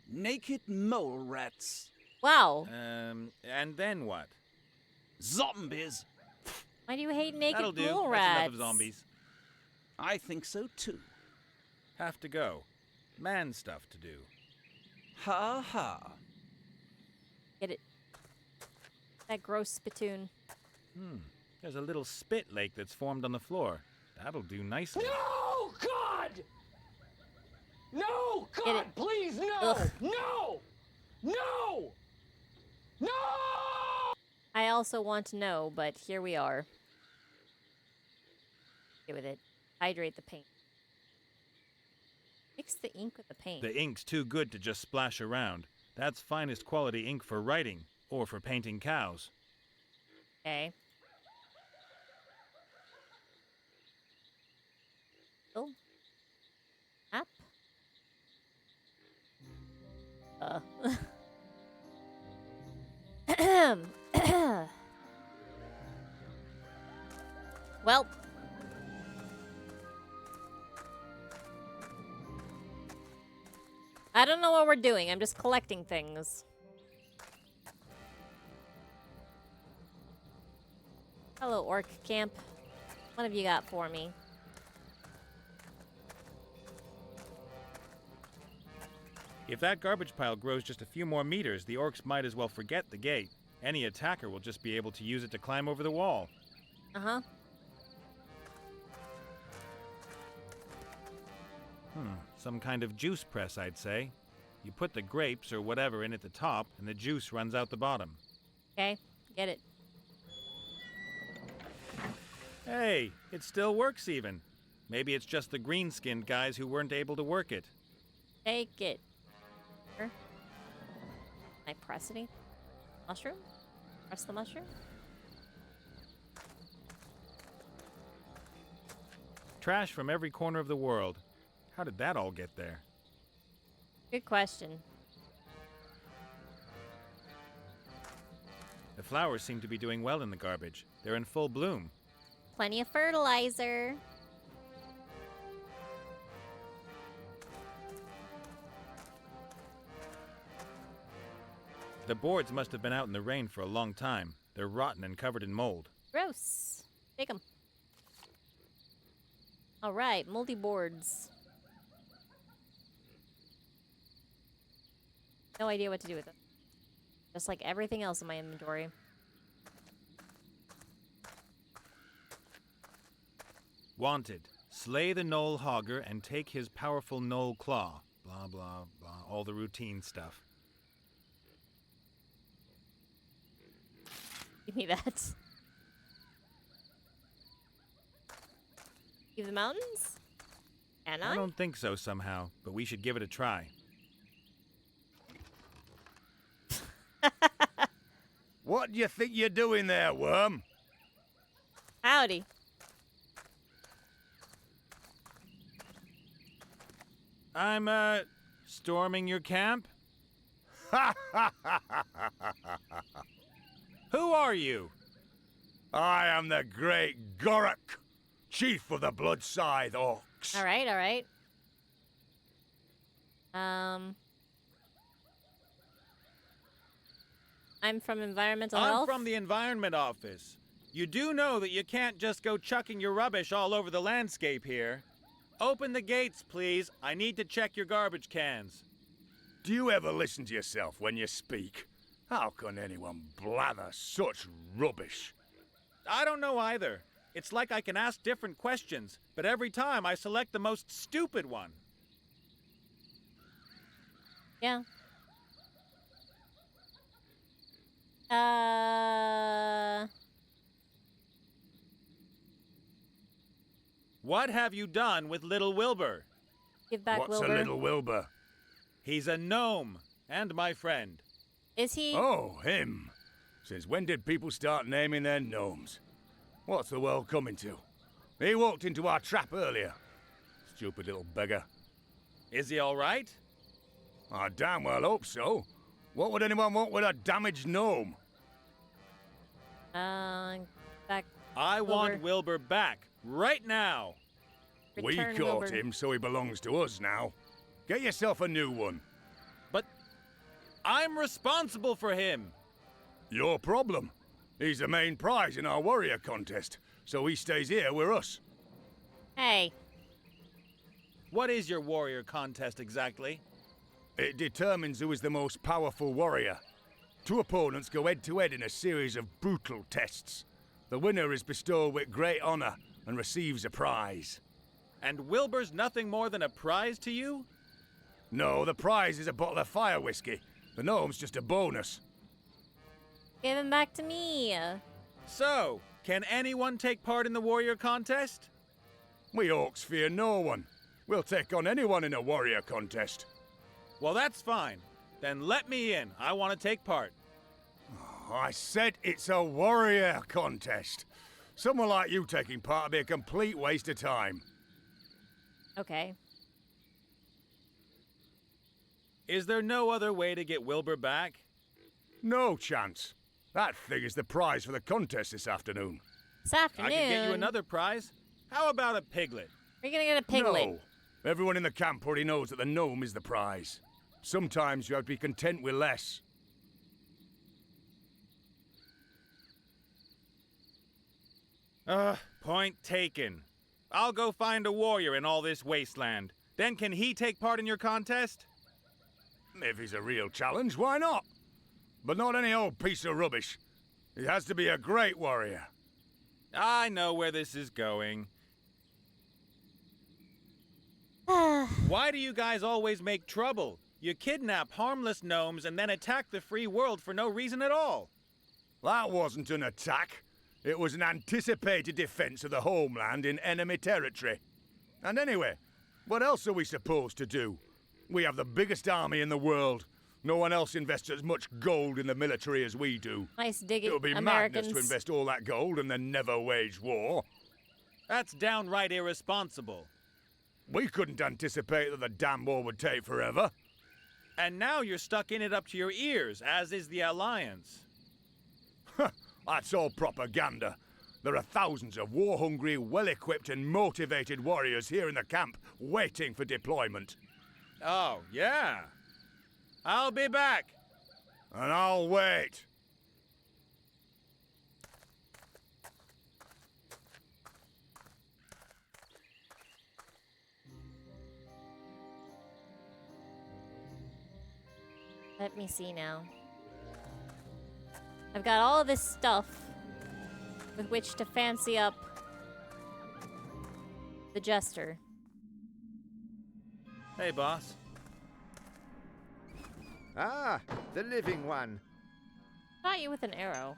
Naked mole rats. Wow. And then what? Zombies. Why do you hate naked That'll do. mole That's rats? enough of zombies. I think so too. Have to go. Man stuff to do. Ha ha. Get it. That gross spittoon. There's a little spit lake that's formed on the floor. That'll do nicely. No, God! No, Get God, it. please, no! Ugh. No! No! No! I also want to know, but here we are. Get with it. Hydrate the paint. Mix the ink with the paint. The ink's too good to just splash around. That's finest quality ink for writing, or for painting cows. Okay. Oh. App. Well. I don't know what we're doing. I'm just collecting things. Hello, Orc Camp. What have you got for me? If that garbage pile grows just a few more meters, the orcs might as well forget the gate. Any attacker will just be able to use it to climb over the wall. Uh-huh. Some kind of juice press, I'd say. You put the grapes or whatever in at the top, and the juice runs out the bottom. Okay, get it. Hey, it still works even. Maybe it's just the green-skinned guys who weren't able to work it. Take it. Can I press any? Mushroom? Press the mushroom? Trash from every corner of the world. How did that all get there? Good question. The flowers seem to be doing well in the garbage. They're in full bloom. Plenty of fertilizer. The boards must have been out in the rain for a long time. They're rotten and covered in mold. Gross. Take them. All right, moldy boards. No idea what to do with it. Just like everything else in my inventory. Wanted. Slay the Knoll Hogger and take his powerful Knoll Claw. Blah, blah, blah. All the routine stuff. Give me that. Give the mountains? Can I? I don't think so somehow, but we should give it a try. What do you think you're doing there, worm? Howdy. I'm, storming your camp? Who are you? I am the great Gorak, chief of the Blood Scythe Orcs. All right, all right. I'm from Environmental I'm Health. from the Environment Office. You do know that you can't just go chucking your rubbish all over the landscape here. Open the gates, please. I need to check your garbage cans. Do you ever listen to yourself when you speak? How can anyone blather such rubbish? I don't know either. It's like I can ask different questions, but every time I select the most stupid one. Yeah. What have you done with little Wilbur? Give back What's Wilbur. a little Wilbur? He's a gnome and my friend. Is he? Oh, him. Since when did people start naming their gnomes? What's the world coming to? He walked into our trap earlier. Stupid little beggar. Is he all right? I damn well hope so. What would anyone want with a damaged gnome? Back. I want Wilbur back, right now. We Return caught Wilbur. him, so he belongs to us now. Get yourself a new one. But I'm responsible for him. Your problem. He's the main prize in our warrior contest, so he stays here with us. Hey. What is your warrior contest exactly? It determines who is the most powerful warrior. Two opponents go head-to-head in a series of brutal tests. The winner is bestowed with great honor and receives a prize. And Wilbur's nothing more than a prize to you? No, the prize is a bottle of fire whiskey. The gnome's just a bonus. Give him back to me. So, can anyone take part in the warrior contest? We orcs fear no one. We'll take on anyone in a warrior contest. Well, that's fine. Then let me in. I want to take part. I said it's a warrior contest. Someone like you taking part would be a complete waste of time. Okay. Is there no other way to get Wilbur back? No chance. That thing is the prize for the contest this afternoon. This afternoon. I can get you another prize. How about a piglet? Are you gonna get a piglet? No. Everyone in the camp already knows that the gnome is the prize. Sometimes you have to be content with less. Point taken. I'll go find a warrior in all this wasteland. Then can he take part in your contest? If he's a real challenge, why not? But not any old piece of rubbish. He has to be a great warrior. I know where this is going. Why do you guys always make trouble? You kidnap harmless gnomes and then attack the free world for no reason at all. That wasn't an attack. It was an anticipated defense of the homeland in enemy territory. And anyway, what else are we supposed to do? We have the biggest army in the world. No one else invests as much gold in the military as we do. Nice digging, It would be Americans. madness to invest all that gold and then never wage war. That's downright irresponsible. We couldn't anticipate that the damn war would take forever. And now you're stuck in it up to your ears, as is the Alliance. That's all propaganda. There are thousands of war-hungry, well-equipped and motivated warriors here in the camp, waiting for deployment. Oh, yeah. I'll be back. And I'll wait. Let me see now. I've got all this stuff with which to fancy up the Jester. Hey, boss. Ah, the living one. Shot you with an arrow.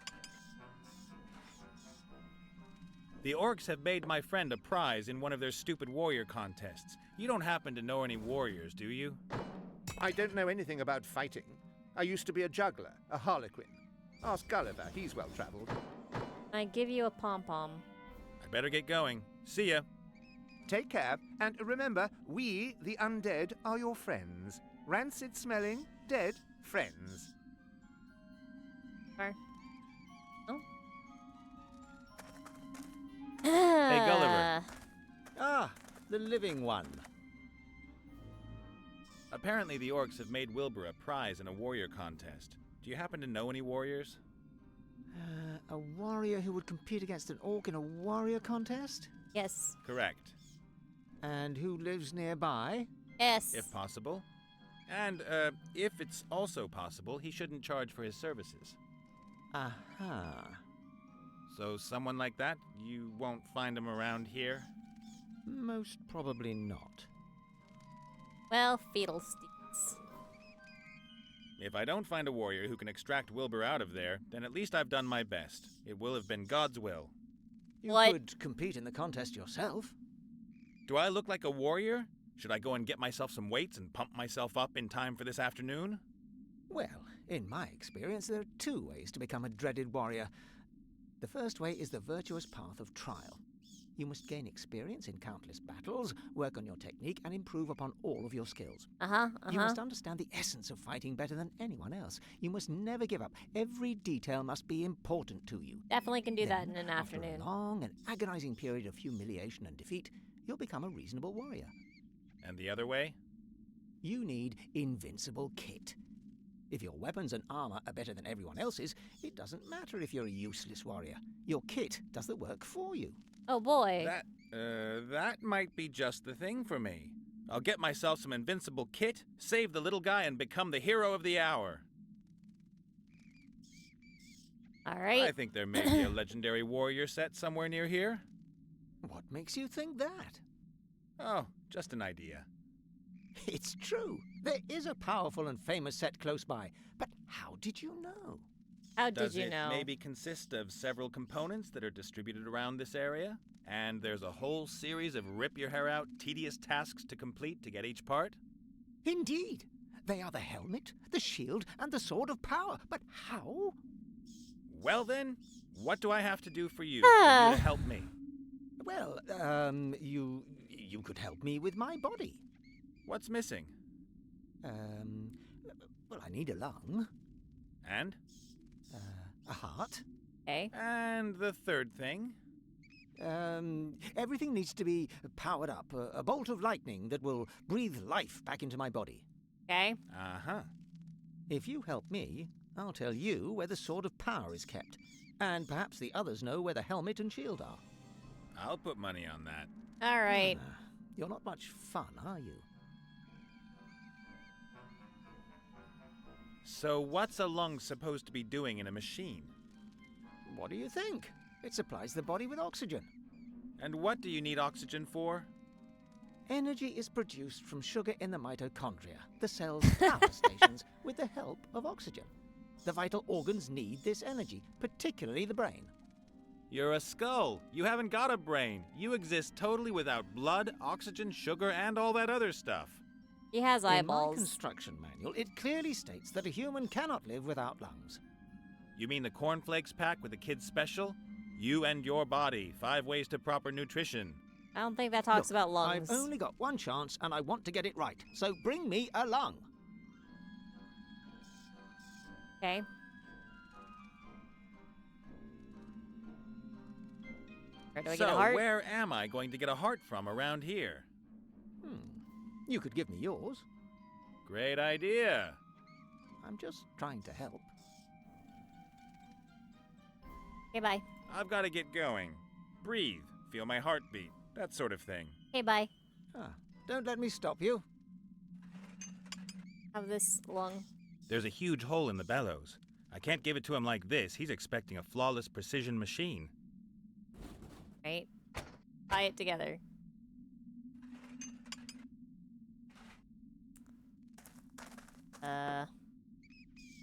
The orcs have made my friend a prize in one of their stupid warrior contests. You don't happen to know any warriors, do you? I don't know anything about fighting. I used to be a juggler, a harlequin. Ask Gulliver, he's well-traveled. I give you a pom-pom. I better get going. See ya. Take care, and remember, we, the undead, are your friends. Rancid-smelling, dead friends. Oh. Hey, Gulliver. Ah, the living one. Apparently the orcs have made Wilbur a prize in a warrior contest. Do you happen to know any warriors? A warrior who would compete against an orc in a warrior contest? Yes. Correct. And who lives nearby? Yes. If possible. And, if it's also possible, he shouldn't charge for his services. Aha. So someone like that, you won't find him around here? Most probably not. Well, fiddlesticks. If I don't find a warrior who can extract Wilbur out of there, then at least I've done my best. It will have been God's will. You could compete in the contest yourself. Do I look like a warrior? Should I go and get myself some weights and pump myself up in time for this afternoon? Well, in my experience, there are two ways to become a dreaded warrior. The first way is the virtuous path of trial. You must gain experience in countless battles, work on your technique, and improve upon all of your skills. You must understand the essence of fighting better than anyone else. You must never give up. Every detail must be important to you. Definitely can do that Then, in an after afternoon. a long and agonizing period of humiliation and defeat, you'll become a reasonable warrior. And the other way? You need invincible kit. If your weapons and armor are better than everyone else's, it doesn't matter if you're a useless warrior. Your kit does the work for you. Oh boy. That might be just the thing for me. I'll get myself some invincible kit, save the little guy, and become the hero of the hour. All right. I think there may be a legendary warrior set somewhere near here. What makes you think that? Oh, just an idea. It's true. There is a powerful and famous set close by. But how did you know? How Does did you it know? maybe consist of several components that are distributed around this area? And there's a whole series of rip-your-hair-out, tedious tasks to complete to get each part? Indeed. They are the helmet, the shield, and the sword of power. But how? Well then, what do I have to do for you to help me? Well, you could help me with my body. What's missing? Well, I need a lung. And? A heart. Okay. And the third thing? Everything needs to be powered up. A bolt of lightning that will breathe life back into my body. Okay. Uh-huh. If you help me, I'll tell you where the sword of power is kept. And perhaps the others know where the helmet and shield are. I'll put money on that. All right. You're not much fun, are you? So what's a lung supposed to be doing in a machine? What do you think? It supplies the body with oxygen. And what do you need oxygen for? Energy is produced from sugar in the mitochondria, the cell's power stations, with the help of oxygen. The vital organs need this energy, particularly the brain. You're a skull. You haven't got a brain. You exist totally without blood, oxygen, sugar, and all that other stuff. He has In my eyeballs. construction manual, it clearly states that a human cannot live without lungs. You mean the cornflakes pack with the kids special? You and your body. 5 ways to proper nutrition. I don't think that talks Look, about lungs. I've only got one chance, and I want to get it right. So bring me a lung. Okay. Where do I get a heart? Where am I going to get a heart from around here? You could give me yours. Great idea. I'm just trying to help. Okay, bye. I've got to get going. Breathe. Feel my heartbeat. That sort of thing. Okay, bye. Don't let me stop you. Have this lung. There's a huge hole in the bellows. I can't give it to him like this. He's expecting a flawless precision machine. Right? Tie it together.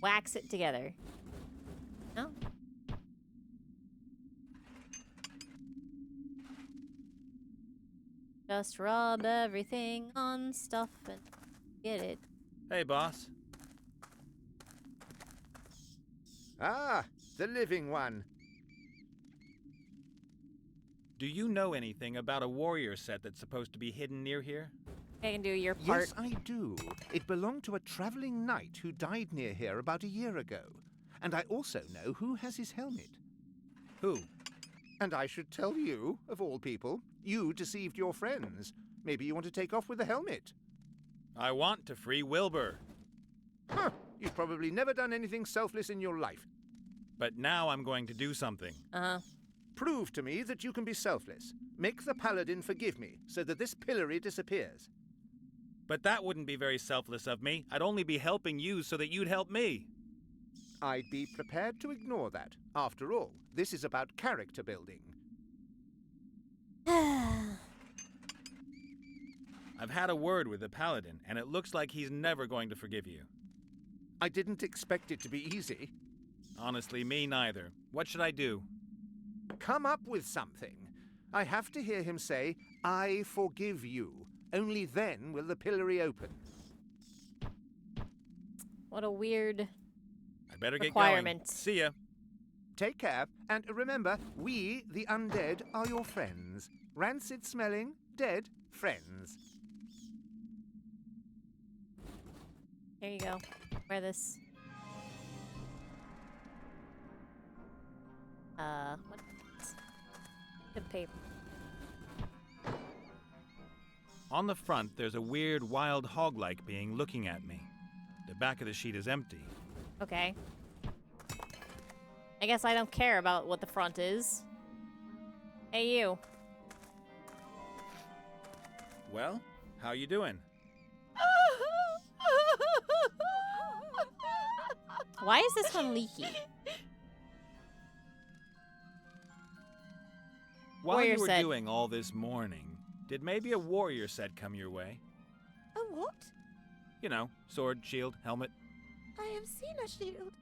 Wax it together. No? Just rub everything on stuff and get it. Hey, boss. Ah, the living one. Do you know anything about a warrior set that's supposed to be hidden near here? I can do your part. Yes, I do. It belonged to a traveling knight who died near here about a year ago. And I also know who has his helmet. Who? And I should tell you, of all people. You deceived your friends. Maybe you want to take off with the helmet. I want to free Wilbur. Huh. You've probably never done anything selfless in your life. But now I'm going to do something. Uh-huh. Prove to me that you can be selfless. Make the paladin forgive me, so that this pillory disappears. But that wouldn't be very selfless of me. I'd only be helping you so that you'd help me. I'd be prepared to ignore that. After all, this is about character building. I've had a word with the paladin, and it looks like he's never going to forgive you. I didn't expect it to be easy. Honestly, me neither. What should I do? Come up with something. I have to hear him say, "I forgive you." Only then will the pillory open. What a weird I better requirement. Get going. See ya. Take care, and remember, we, the undead, are your friends. Rancid-smelling, dead friends. There you go. Wear this. What? The paper. On the front, there's a weird wild hog-like being looking at me. The back of the sheet is empty. Okay. I guess I don't care about what the front is. Hey, you. Well, how you doing? Why is this one leaky? While Warrior you were set. doing all this mourning, did maybe a warrior set come your way? A what? You know, sword, shield, helmet. I have seen a shield.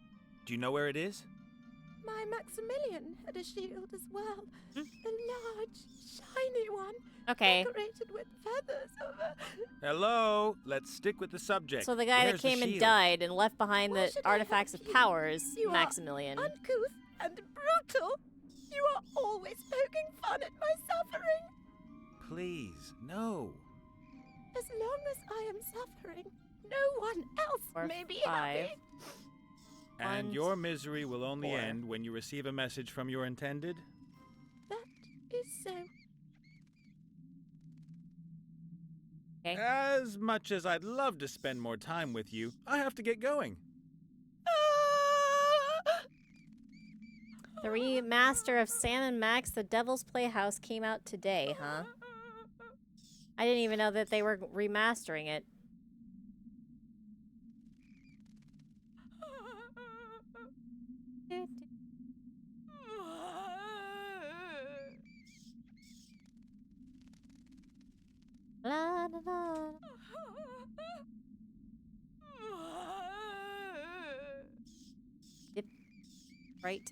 Do you know where it is? My Maximilian had a shield as well. A large, shiny one. Okay. Decorated with feathers of a... Hello? Let's stick with the subject. So the guy Where's that came the and shield? died and left behind Why the should I artifacts of help you? power is You are Maximilian. uncouth and brutal. You are always poking fun at my suffering. Please, no. As long as I am suffering, no one else may be happy. And 1, your misery will only 4. end when you receive a message from your intended? That is so. Okay. As much as I'd love to spend more time with you, I have to get going. The remaster of Sam & Max, The Devil's Playhouse came out today, huh? I didn't even know that they were remastering it. Right.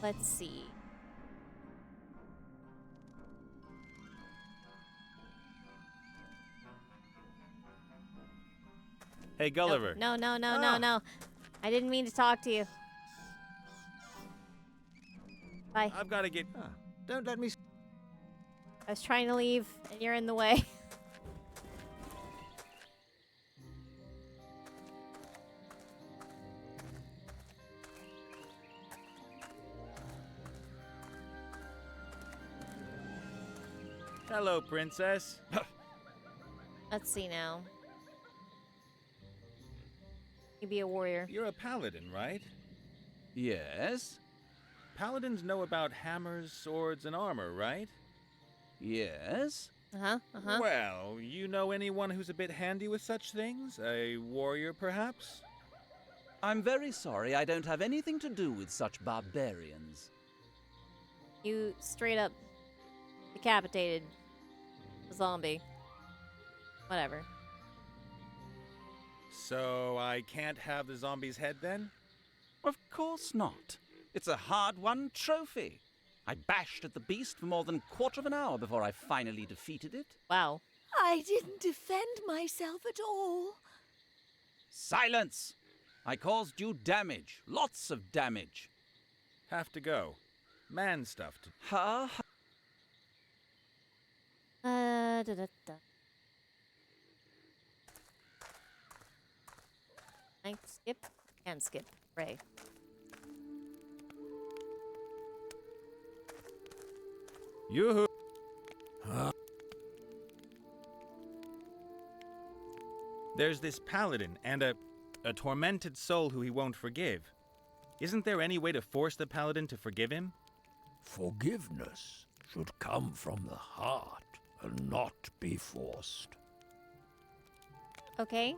Let's see. Hey, Gulliver. No, no, no, Ah. no, no. I didn't mean to talk to you. Bye. I've got to get... Don't let me... I was trying to leave, and you're in the way. Hello, princess. Let's see now. You be a warrior. You're a paladin, right? Yes? Paladins know about hammers, swords, and armor, right? Yes? Uh-huh, uh-huh. Well, you know anyone who's a bit handy with such things? A warrior, perhaps? I'm very sorry I don't have anything to do with such barbarians. You straight up decapitated a zombie. Whatever. So I can't have the zombie's head then? Of course not. It's a hard-won trophy. I bashed at the beast for more than a quarter of an hour before I finally defeated it. Wow. I didn't defend myself at all. Silence! I caused you damage. Lots of damage. Have to go. Man stuff to... Ha ha. Da-da-da. I skip and skip. Ray. Yoo-hoo! There's this paladin and a tormented soul who he won't forgive. Isn't there any way to force the paladin to forgive him? Forgiveness should come from the heart and not be forced. Okay.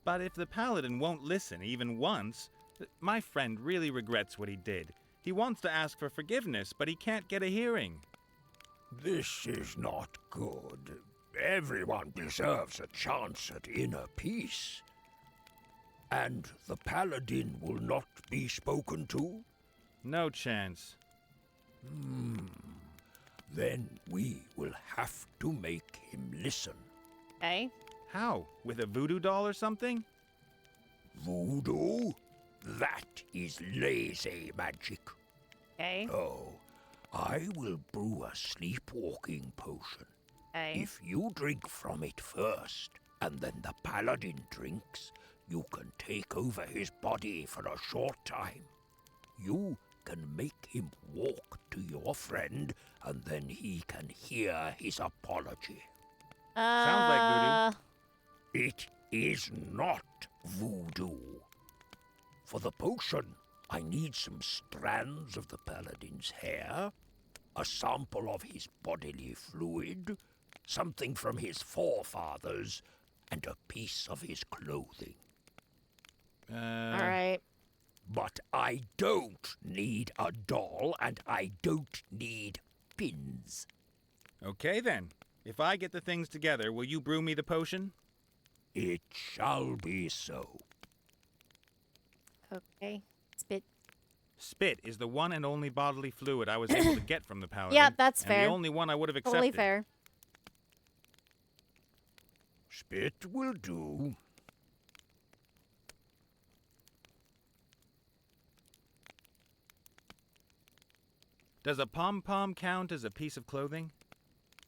But if the paladin won't listen even once, my friend really regrets what he did. He wants to ask for forgiveness, but he can't get a hearing. This is not good. Everyone deserves a chance at inner peace. And the paladin will not be spoken to? No chance. Then we will have to make him listen. Okay. How? With a voodoo doll or something? Voodoo? That is lazy magic. Okay. Oh, I will brew a sleepwalking potion. Okay. If you drink from it first, and then the paladin drinks, you can take over his body for a short time. You can make him walk to your friend, and then he can hear his apology. Sounds like voodoo. It is not voodoo. For the potion, I need some strands of the paladin's hair, a sample of his bodily fluid, something from his forefathers, and a piece of his clothing. All right. But I don't need a doll, and I don't need pins. Okay then. If I get the things together, will you brew me the potion? It shall be so. Okay. Spit. Spit is the one and only bodily fluid I was able to get from the paladin. Yep, that's and fair. the only one I would have accepted. Totally fair. Spit will do. Does a pom-pom count as a piece of clothing?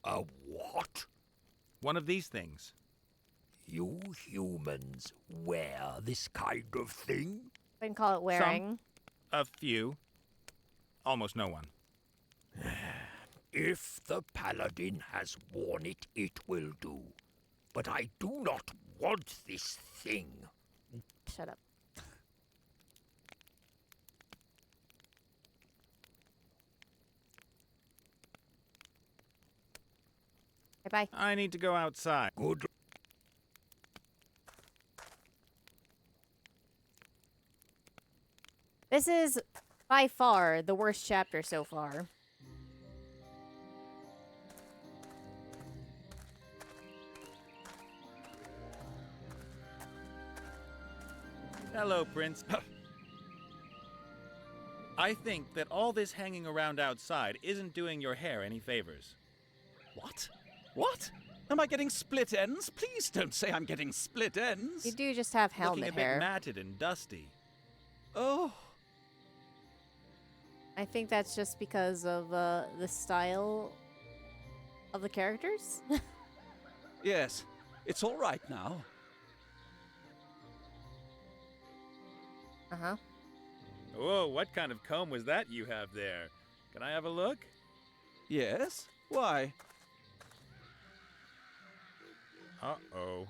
A what? One of these things. You humans wear this kind of thing? We can call it wearing. A few. Almost no one. If the paladin has worn it, it will do. But I do not want this thing. Shut up. Bye. I need to go outside. Good. This is by far the worst chapter so far. Hello, Prince. I think that all this hanging around outside isn't doing your hair any favors. What? What? Am I getting split ends? Please don't say I'm getting split ends. You do just have helmet Looking a hair. bit matted and dusty. Oh. I think that's just because of the style of the characters. Yes, it's all right now. Uh-huh. Whoa, what kind of comb was that you have there? Can I have a look? Yes? Why? Uh-oh.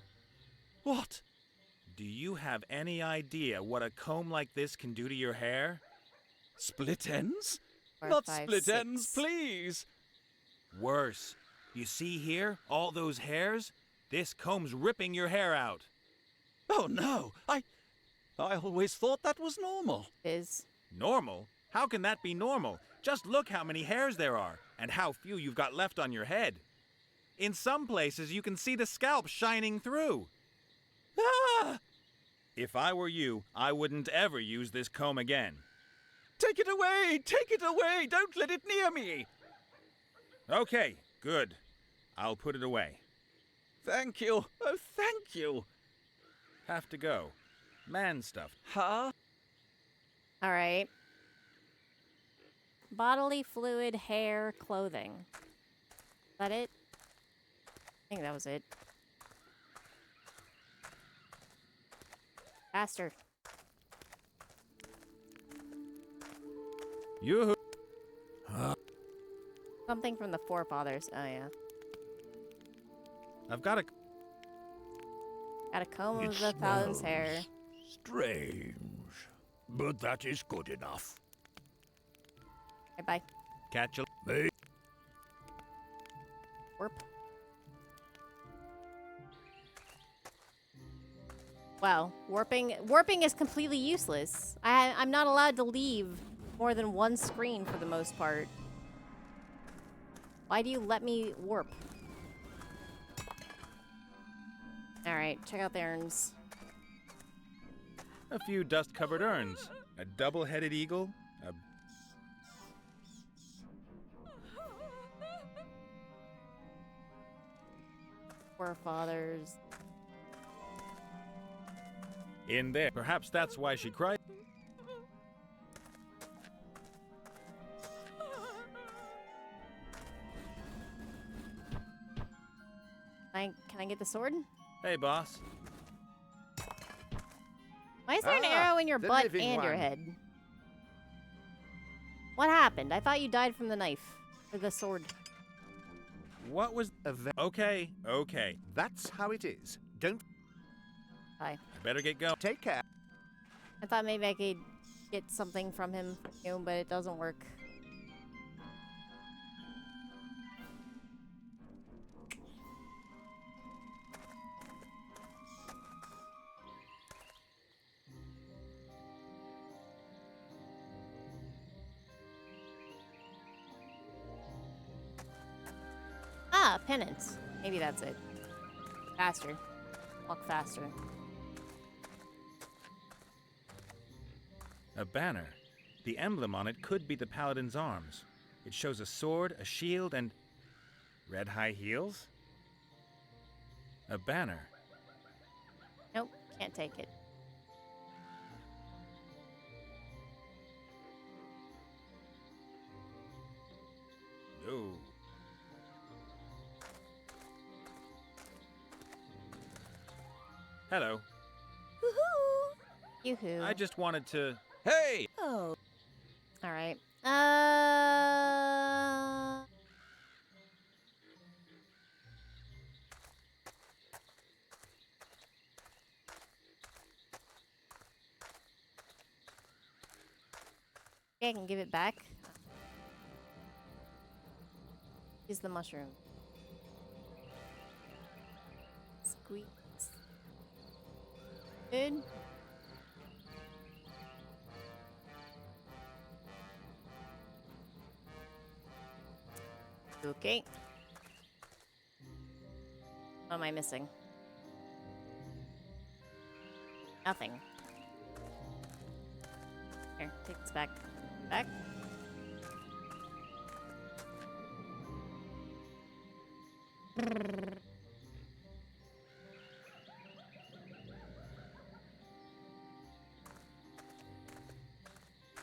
What? Do you have any idea what a comb like this can do to your hair? Split ends? 4, Not 5, split 6. ends, please. Worse. You see here? All those hairs? This comb's ripping your hair out. Oh, no. I always thought that was normal. Is. Normal? How can that be normal? Just look how many hairs there are, and how few you've got left on your head. In some places, you can see the scalp shining through. Ah! If I were you, I wouldn't ever use this comb again. Take it away! Take it away! Don't let it near me! Okay, good. I'll put it away. Thank you. Oh, thank you. Have to go. Man stuff. Huh? All right. Bodily fluid, hair, clothing. Is that it? I think that was it. Faster. Yoo-hoo. Something from the forefathers. Oh, yeah. I've got a... Got a comb It of the thousand's smells hair. Strange, but that is good enough. Bye-bye. Catch you. May Warp. Wow, warping is completely useless. I'm not allowed to leave more than one screen for the most part. Why do you let me warp? Alright, check out the urns. A few dust-covered urns. A double-headed eagle. A... Forefathers. In there. Perhaps that's why she cried. Can I get the sword? Hey, boss. Why is there an arrow in your the butt living and your one. head? What happened? I thought you died from the knife. Or the sword. What was... Okay, okay. That's how it is. Don't... Hi. I better get going. Take care. I thought maybe I could get something from him, but it doesn't work. Ah, penance. Maybe that's it. Faster. Walk faster. A banner. The emblem on it could be the paladin's arms. It shows a sword, a shield, and... red high heels? A banner. Nope, can't take it. No. Hello. Yoo-hoo. I just wanted to... Hey! Oh. All right. Okay, I can give it back. Use the mushroom. Squeeze. Good. Okay. What am I missing? Nothing. There, take this back. Back.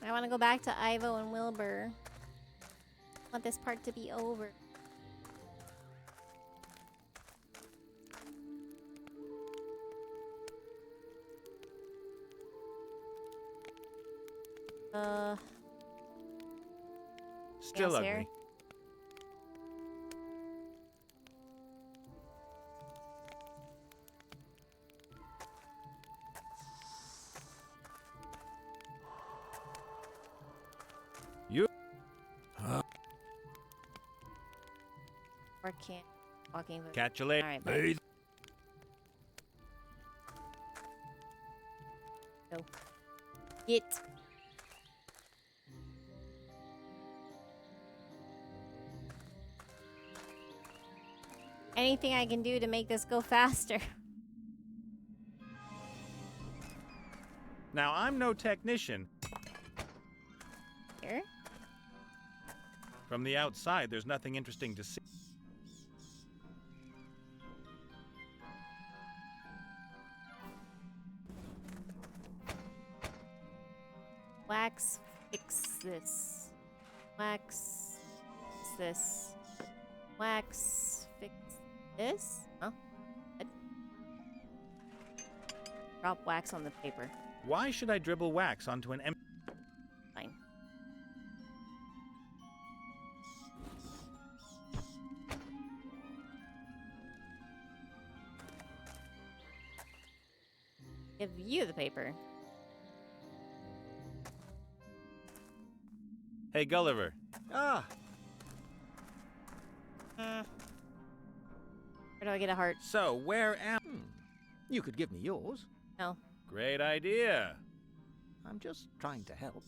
I want to go back to Ivo and Wilbur. I want this part to be over. Still ugly. Here? You. Or can't. Walking. Catch you later. All right, bye. Go. Get. Anything I can do to make this go faster. Now, I'm no technician. Here? From the outside, there's nothing interesting to see. Wax, fix this. Wax, fix this. Wax, fix this? Huh? Good. Drop wax on the paper. Why should I dribble wax onto an empty... Fine. Give you the paper. Hey, Gulliver. Ah. Where do I get a heart? So, where am... You could give me yours. No. Great idea. I'm just trying to help.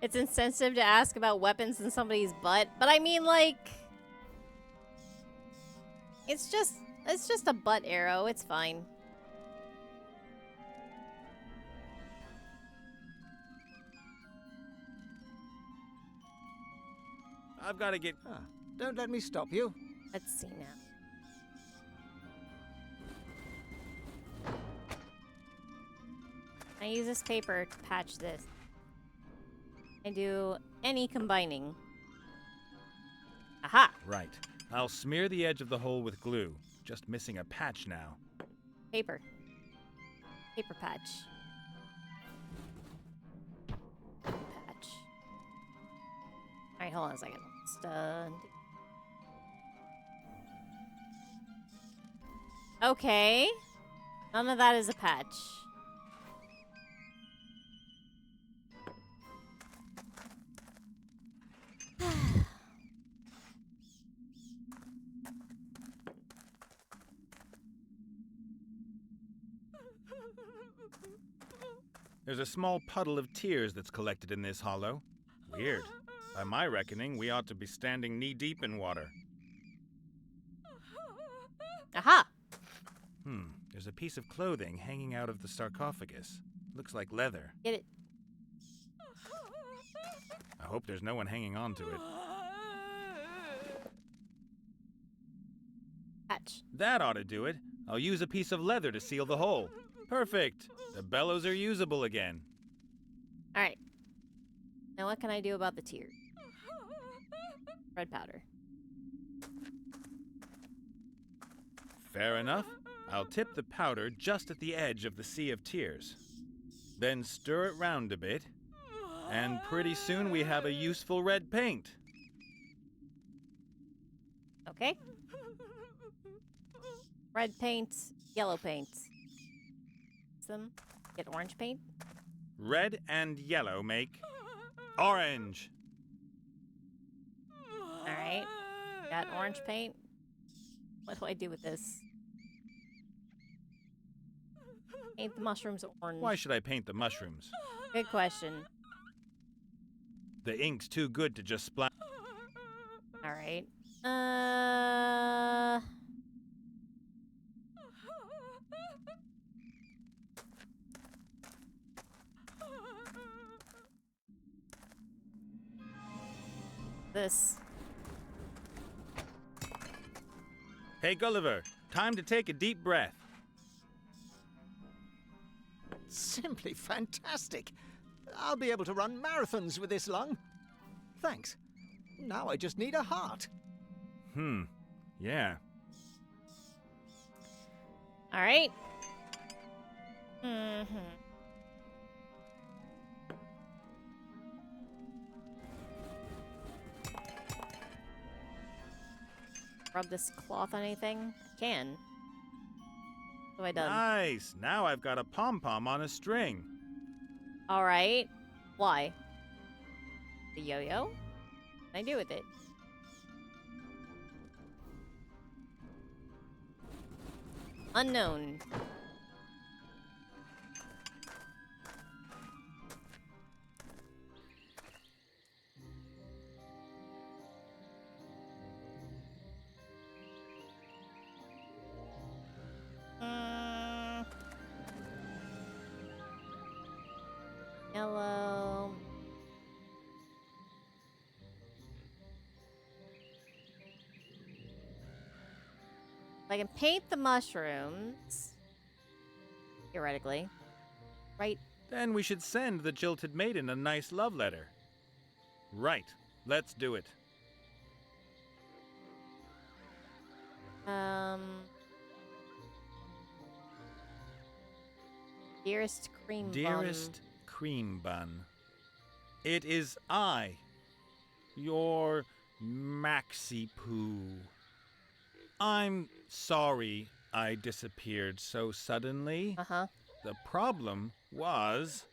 It's insensitive to ask about weapons in somebody's butt, but I mean, like... It's just a butt arrow. It's fine. I've got to get... Don't let me stop you. Let's see now. I use this paper to patch this. I do any combining. Aha! Right. I'll smear the edge of the hole with glue. Just missing a patch now. Paper. Paper patch. Patch. Alright, hold on a second. Okay. None of that is a patch. There's a small puddle of tears that's collected in this hollow. Weird. By my reckoning, we ought to be standing knee-deep in water. Aha! There's a piece of clothing hanging out of the sarcophagus. Looks like leather. Get it. I hope there's no one hanging on to it. Patch. That ought to do it. I'll use a piece of leather to seal the hole. Perfect. The bellows are usable again. Alright. Now what can I do about the tears? Red powder. Fair enough. I'll tip the powder just at the edge of the sea of tears. Then stir it round a bit. And pretty soon we have a useful red paint. Okay. Red paint, yellow paint. Some get orange paint. Red and yellow make orange. Alright. Got orange paint. What do I do with this? Paint the mushrooms orange. Why should I paint the mushrooms? Good question. The ink's too good to just splash. Alright. this? Hey, Gulliver, time to take a deep breath. Simply fantastic. I'll be able to run marathons with this lung. Thanks. Now I just need a heart. Yeah. All right. Mm-hmm. Rub this cloth on anything? Can. What have I done? Nice. Now I've got a pom-pom on a string. All right. Why? The yo-yo? What can I do with it? Unknown. Yellow. I can paint the mushrooms. Theoretically. Right? Then we should send the jilted maiden a nice love letter. Right. Let's do it. Dearest cream bun. Dearest cream bun. It is I, your Maxi Poo. I'm sorry I disappeared so suddenly. Uh-huh. The problem was...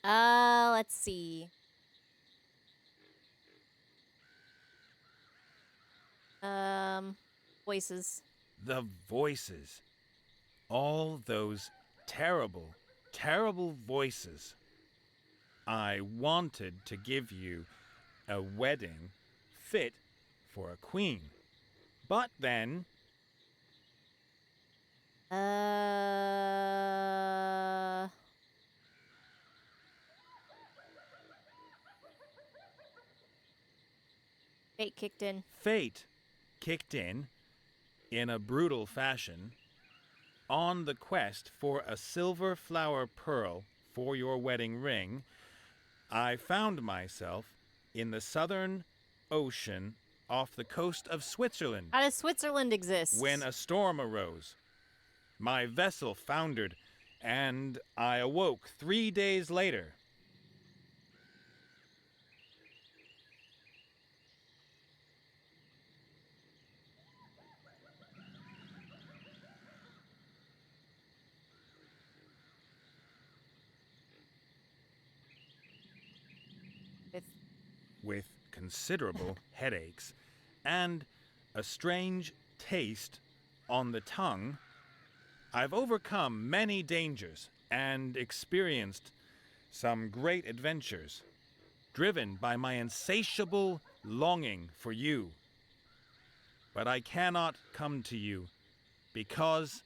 Let's see. Voices. The voices. All those terrible, terrible voices. I wanted to give you a wedding fit for a queen. But then... Fate kicked in. Fate kicked in a brutal fashion, on the quest for a silver flower pearl for your wedding ring. I found myself in the southern ocean off the coast of Switzerland. How does Switzerland exist? When a storm arose. My vessel foundered, and I awoke 3 days later. With considerable headaches and a strange taste on the tongue. I've overcome many dangers and experienced some great adventures, driven by my insatiable longing for you. But I cannot come to you because...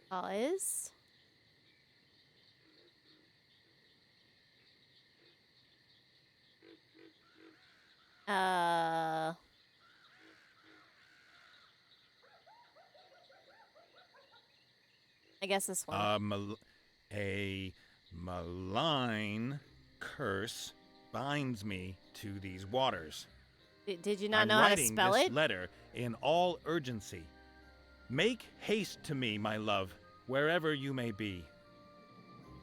Because? I guess this one. A malign curse binds me to these waters. Did you not know how to spell this it? Letter in all urgency. Make haste to me, my love, wherever you may be.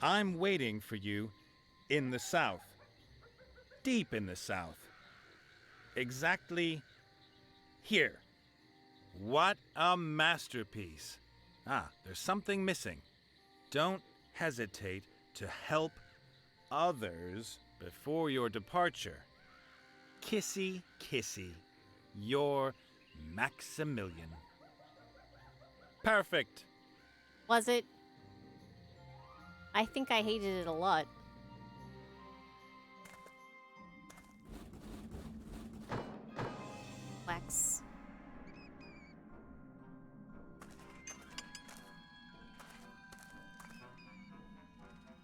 I'm waiting for you in the south. Deep in the south. Exactly here. What a masterpiece. Ah, there's something missing. Don't hesitate to help others before your departure. Kissy, kissy, your Maximilian. Perfect. Was it? I think I hated it a lot. Wax.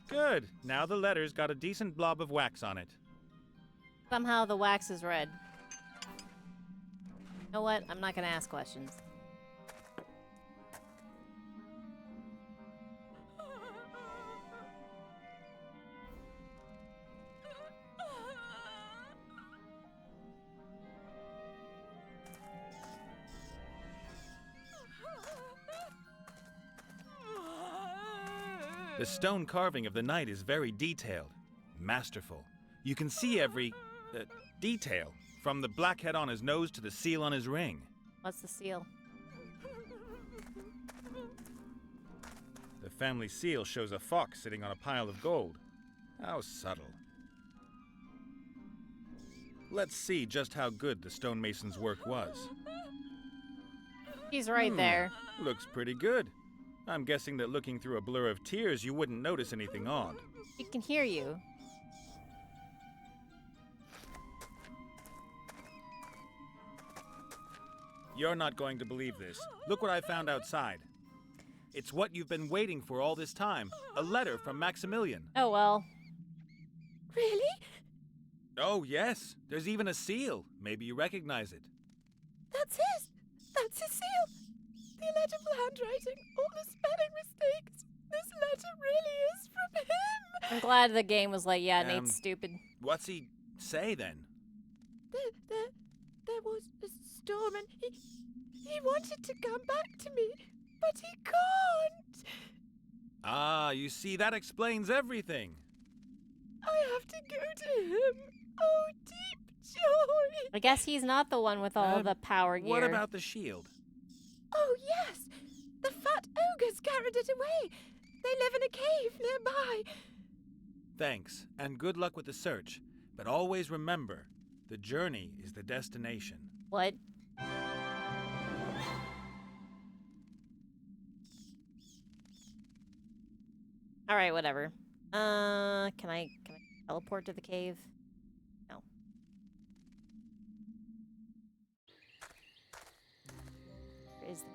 Good. Now the letter's got a decent blob of wax on it. Somehow the wax is red. You know what? I'm not gonna ask questions. The stone carving of the knight is very detailed, masterful. You can see every detail, from the blackhead on his nose to the seal on his ring. What's the seal? The family seal shows a fox sitting on a pile of gold. How subtle. Let's see just how good the stonemason's work was. He's right there. Looks pretty good. I'm guessing that looking through a blur of tears, you wouldn't notice anything odd. He can hear you. You're not going to believe this. Look what I found outside. It's what you've been waiting for all this time. A letter from Maximilian. Oh, well. Really? Oh, yes. There's even a seal. Maybe you recognize it. That's his! That's his seal! The illegible handwriting, all the spelling mistakes. This letter really is from him! I'm glad the game was like, yeah, Nate's stupid. What's he say then? There was a storm and he wanted to come back to me, but he can't! Ah, you see, that explains everything. I have to go to him. Oh, deep joy! I guess he's not the one with all the power gear. What about the shield? Oh, yes! The fat ogres carried it away. They live in a cave nearby. Thanks, and good luck with the search. But always remember, the journey is the destination. What? Alright, whatever. Can I teleport to the cave? No. Where is the...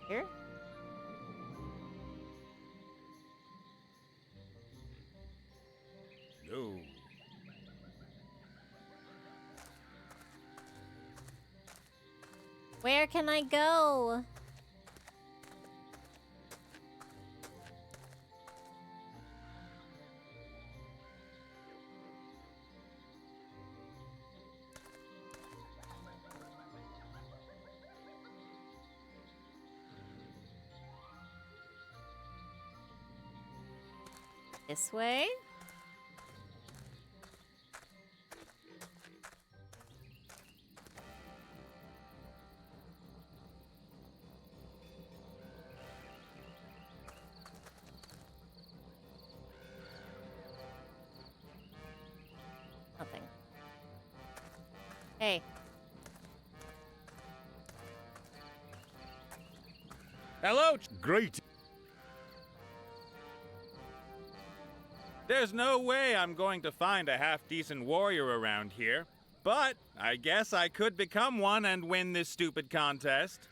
Here? No. Where can I go? This way? Nothing. Hey. Hello. Great. There's no way I'm going to find a half-decent warrior around here. But I guess I could become one and win this stupid contest.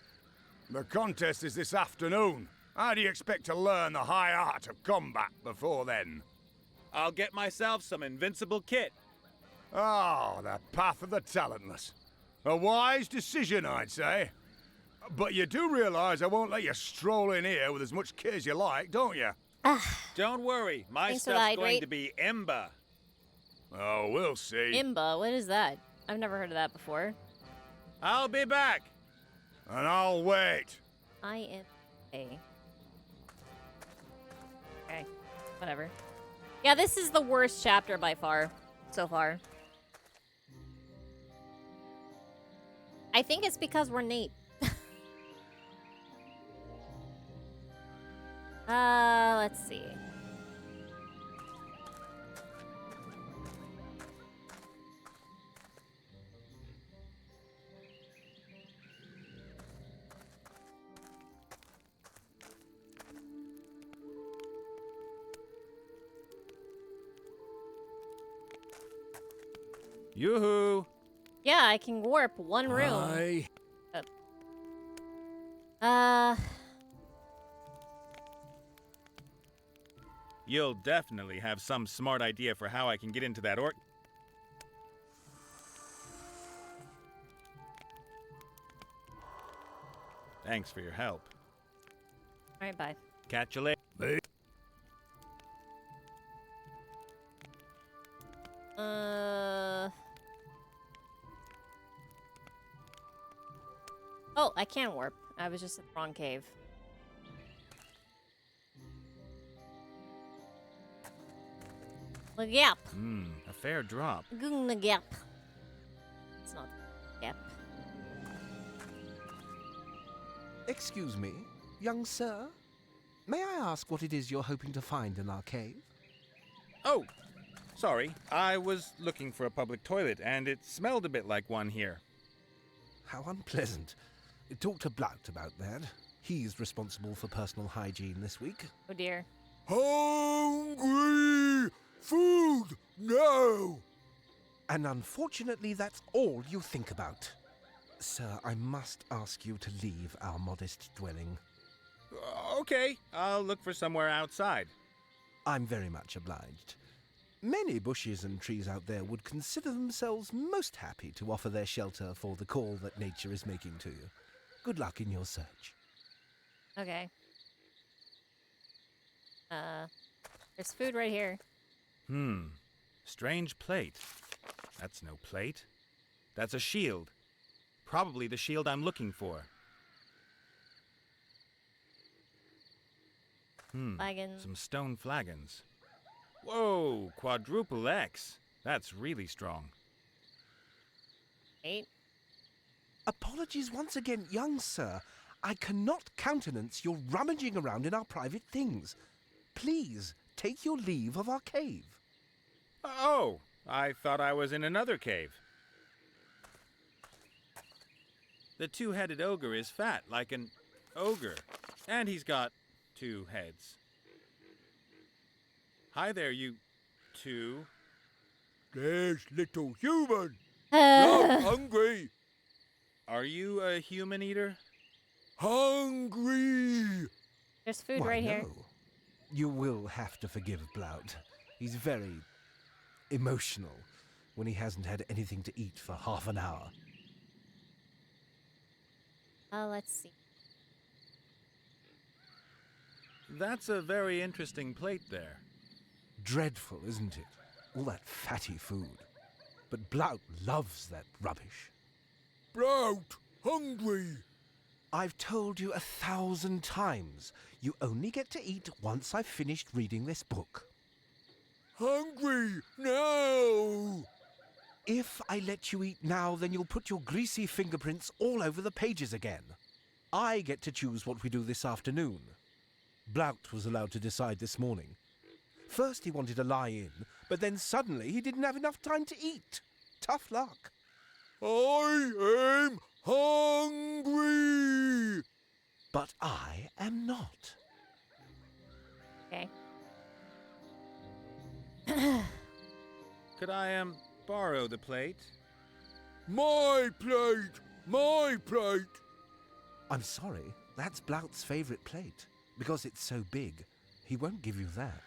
The contest is this afternoon. How do you expect to learn the high art of combat before then? I'll get myself some invincible kit. Oh, the path of the talentless. A wise decision, I'd say. But you do realise I won't let you stroll in here with as much kit as you like, don't you? Don't worry, my Thanks for stuff's the going hydrate. to be Imba. Oh, we'll see. Imba? What is that? I've never heard of that before. I'll be back. And I'll wait. I am a. Okay, whatever. Yeah, this is the worst chapter by far, so far. I think it's because we're Nate. Let's see. Yoo-hoo! Yeah, I can warp one room. Aye. You'll definitely have some smart idea for how I can get into that Thanks for your help. Alright, bye. Catch you later. Oh, I can warp. I was just in the wrong cave. The gap. A fair drop. The gap. It's not gap. Excuse me, young sir? May I ask what it is you're hoping to find in our cave? Oh, sorry. I was looking for a public toilet, and it smelled a bit like one here. How unpleasant. Talk to Blout about that. He's responsible for personal hygiene this week. Oh dear. Hungry! Food! No! And unfortunately, that's all you think about. Sir, I must ask you to leave our modest dwelling. Okay, I'll look for somewhere outside. I'm very much obliged. Many bushes and trees out there would consider themselves most happy to offer their shelter for the call that nature is making to you. Good luck in your search. Okay. There's food right here. Strange plate. That's no plate. That's a shield. Probably the shield I'm looking for. Flagons. Some stone flagons. Whoa, quadruple X. That's really strong. 8. Apologies once again, young sir. I cannot countenance your rummaging around in our private things. Please, take your leave of our cave. Oh, I thought I was in another cave. The two-headed ogre is fat, like an ogre. And he's got 2 heads. Hi there, you two. There's little human. I'm hungry. Are you a human eater? Hungry. There's food Why, right here. no. You will have to forgive Blout. He's very emotional when he hasn't had anything to eat for half an hour. Let's see. That's a very interesting plate there. Dreadful, isn't it? All that fatty food. But Blout loves that rubbish. Blout, hungry. I've told you 1,000 times. You only get to eat once I've finished reading this book. Hungry, no! If I let you eat now, then you'll put your greasy fingerprints all over the pages again. I get to choose what we do this afternoon. Blout was allowed to decide this morning. First he wanted to lie in, but then suddenly he didn't have enough time to eat. Tough luck. I am hungry! But I am not. Okay. Could I, borrow the plate? My plate! My plate! I'm sorry, that's Blout's favourite plate. Because it's so big, he won't give you that.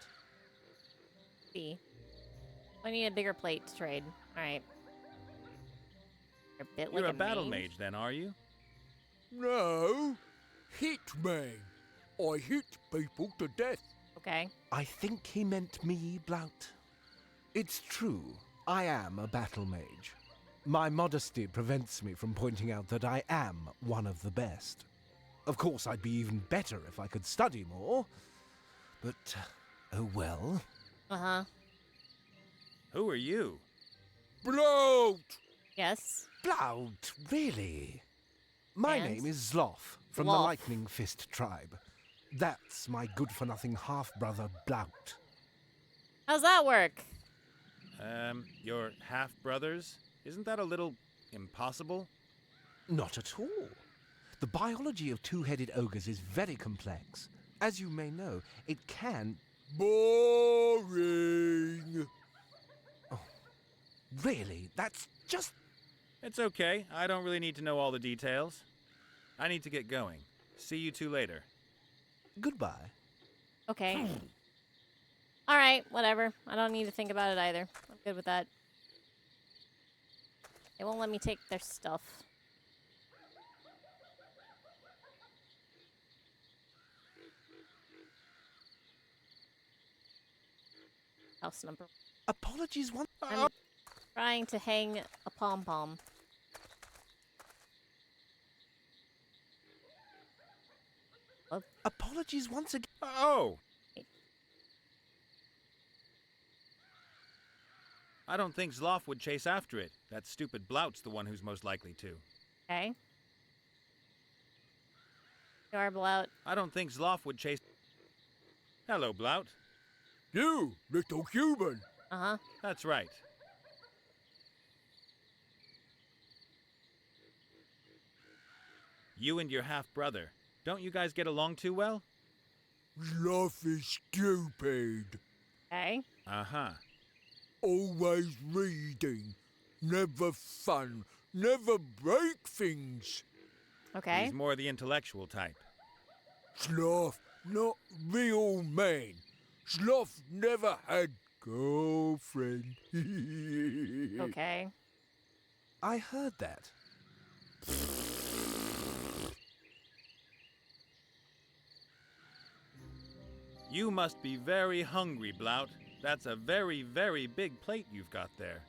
B. I need a bigger plate to trade. Alright. You're a battle mage then, are you? No. Hitman. I hit people to death. Okay. I think he meant me, Blout. It's true, I am a battle mage. My modesty prevents me from pointing out that I am one of the best. Of course, I'd be even better if I could study more. But, oh well. Uh-huh. Who are you? Blout! Yes. Blout, really? My And? name is Zloff, from the Lightning Fist tribe. That's my good-for-nothing half-brother, Blout. How's that work? Your half-brothers? Isn't that a little impossible? Not at all. The biology of two-headed ogres is very complex. As you may know, it can... Boring! Oh, really? That's just... It's okay. I don't really need to know all the details. I need to get going. See you two later. Goodbye. Okay. Alright, whatever. I don't need to think about it either. I'm good with that. They won't let me take their stuff. House number. Apologies once. I'm trying to hang a pom-pom. Apologies once again. Oh! I don't think Zloff would chase after it. That stupid Blout's the one who's most likely to. Okay. You are Blout. I don't think Zloff would chase... Hello, Blout. You, little human. Uh-huh. That's right. You and your half-brother. Don't you guys get along too well? Zloff is stupid. Okay. Uh-huh. Always reading. Never fun. Never break things. Okay. He's more the intellectual type. Sloth, not real man. Sloth never had girlfriend. Okay. I heard that. You must be very hungry, Blout. That's a very, very big plate you've got there.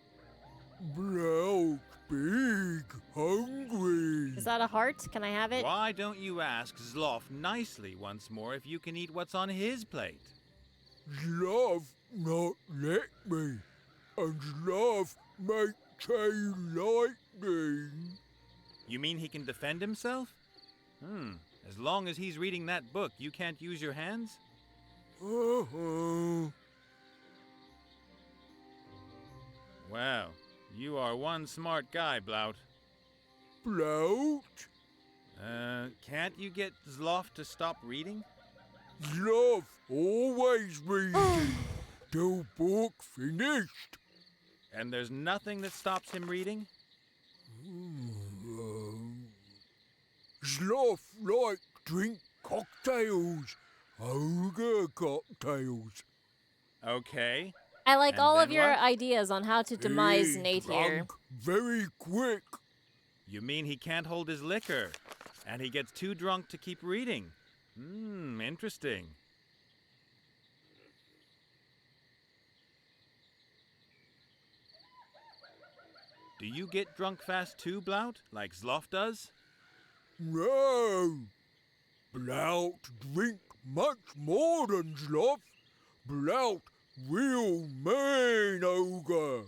Blout, big, hungry. Is that a heart? Can I have it? Why don't you ask Zloff nicely once more if you can eat what's on his plate? Zloff not let me. And Zloff make say lightning. You mean he can defend himself? As long as he's reading that book, you can't use your hands? Well, you are one smart guy, Blout. Blout? Can't you get Zloff to stop reading? Zloff always reading. Till book finished. And there's nothing that stops him reading? Zloff like drink cocktails. Ogre cocktails. Okay. I like And all of then your what? ideas on how to demise He Nate here. drunk very quick. You mean he can't hold his liquor, and he gets too drunk to keep reading? Interesting. Do you get drunk fast too, Blout, like Zloff does? No. Blout drink much more than Zloff. Blout real man ogre.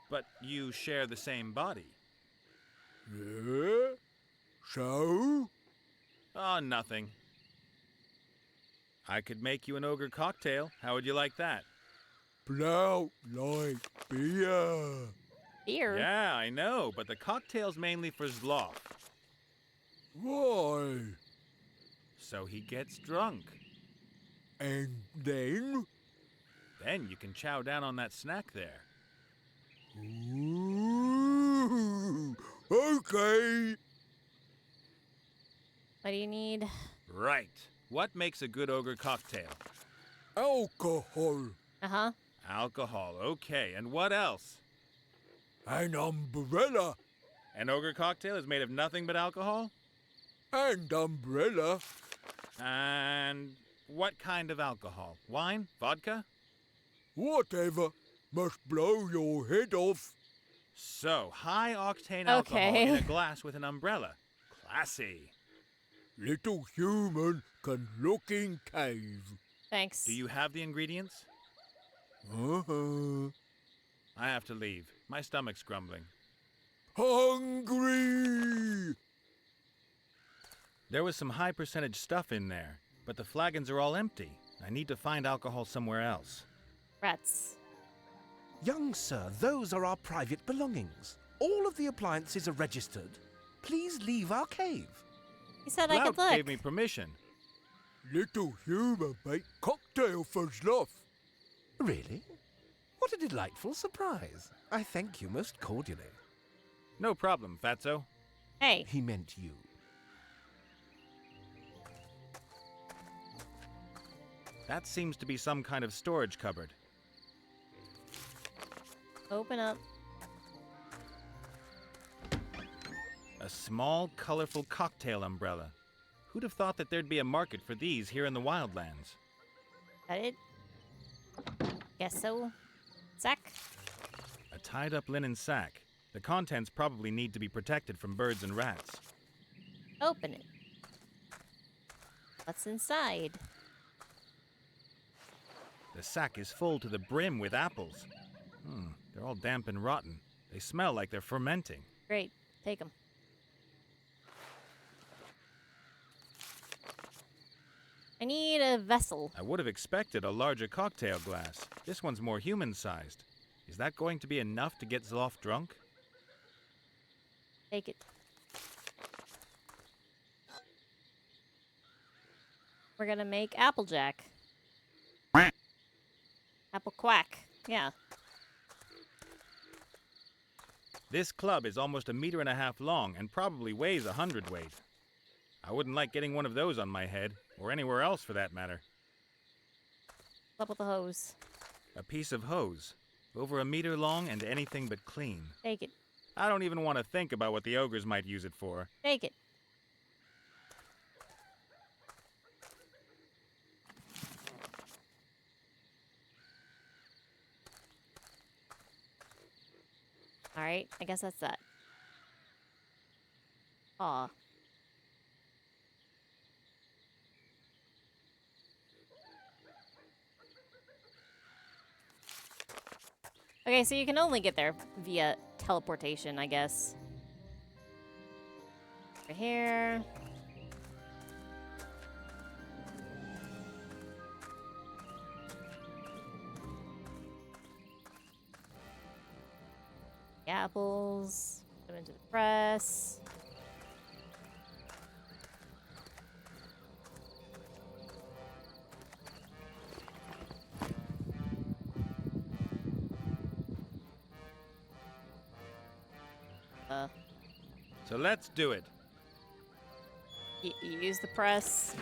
But you share the same body. Yeah? So? Oh, nothing. I could make you an ogre cocktail. How would you like that? Blout like beer. Beer? Yeah, I know, but the cocktail's mainly for Zloff. Why? So he gets drunk. And then? Then you can chow down on that snack there. Ooh, okay. What do you need? Right. What makes a good ogre cocktail? Alcohol. Uh-huh. Alcohol, okay. And what else? An umbrella. An ogre cocktail is made of nothing but alcohol? And umbrella. And what kind of alcohol? Wine? Vodka? Whatever. Must blow your head off. So, high-octane alcohol Okay. in a glass with an umbrella. Classy. Little human can look in cave. Thanks. Do you have the ingredients? Uh-huh. I have to leave. My stomach's grumbling. Hungry! There was some high-percentage stuff in there, but the flagons are all empty. I need to find alcohol somewhere else. Rats. Young sir, those are our private belongings. All of the appliances are registered. Please leave our cave. He said I could Blout look. gave me permission. Little human make cocktail for Zloff. Really? What a delightful surprise. I thank you most cordially. No problem, Fatso. Hey. He meant you. That seems to be some kind of storage cupboard. Open up. A small, colorful cocktail umbrella. Who'd have thought that there'd be a market for these here in the wildlands? Got it? Guess so. Sack. A tied-up linen sack. The contents probably need to be protected from birds and rats. Open it. What's inside? The sack is full to the brim with apples. They're all damp and rotten. They smell like they're fermenting. Great. Take them. I need a vessel. I would have expected a larger cocktail glass. This one's more human-sized. Is that going to be enough to get Zloff drunk? Take it. We're gonna make Applejack. Apple quack. Yeah. This club is almost 1.5 meters long and probably weighs 100 weight. I wouldn't like getting one of those on my head, or anywhere else for that matter. Up with the hose. A piece of hose, over 1 meter long and anything but clean. Take it. I don't even want to think about what the ogres might use it for. Take it. Alright, I guess that's that. Aw. Okay, so you can only get there via teleportation, I guess. Over here. Apples. Put them into the press. So let's do it. Use the press.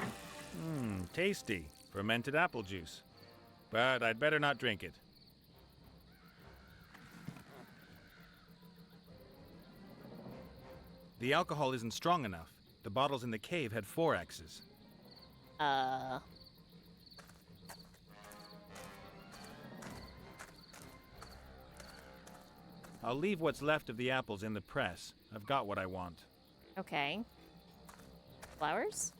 Tasty. Fermented apple juice. But I'd better not drink it. The alcohol isn't strong enough. The bottles in the cave had 4 X's. I'll leave what's left of the apples in the press. I've got what I want. Okay. Flowers?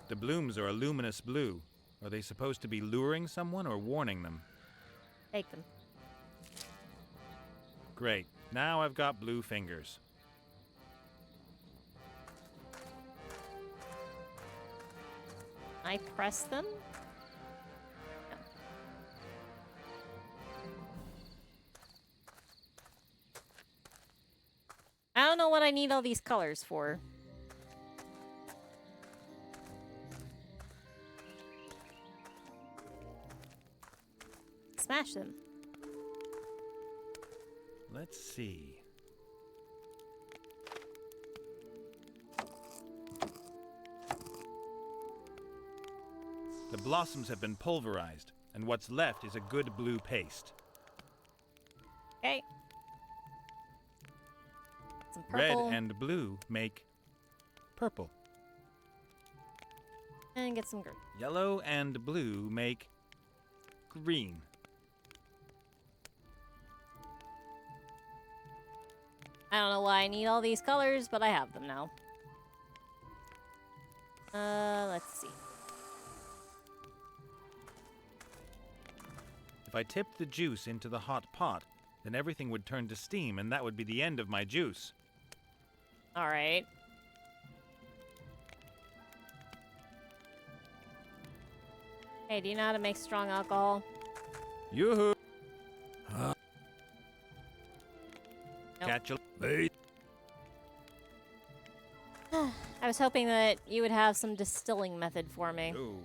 The blooms are a luminous blue. Are they supposed to be luring someone or warning them? Take them. Great. Now I've got blue fingers. I press them? No. I don't know what I need all these colors for. Smash them. Let's see. The blossoms have been pulverized, and what's left is a good blue paste. Okay. Some Red purple. and blue make purple. And get some green. Yellow and blue make green. I don't know why I need all these colors, but I have them now. Let's see. If I tipped the juice into the hot pot, then everything would turn to steam, and that would be the end of my juice. All right. Hey, do you know how to make strong alcohol? Yoo-hoo! Nope. Catch a... I was hoping that you would have some distilling method for me. Ooh.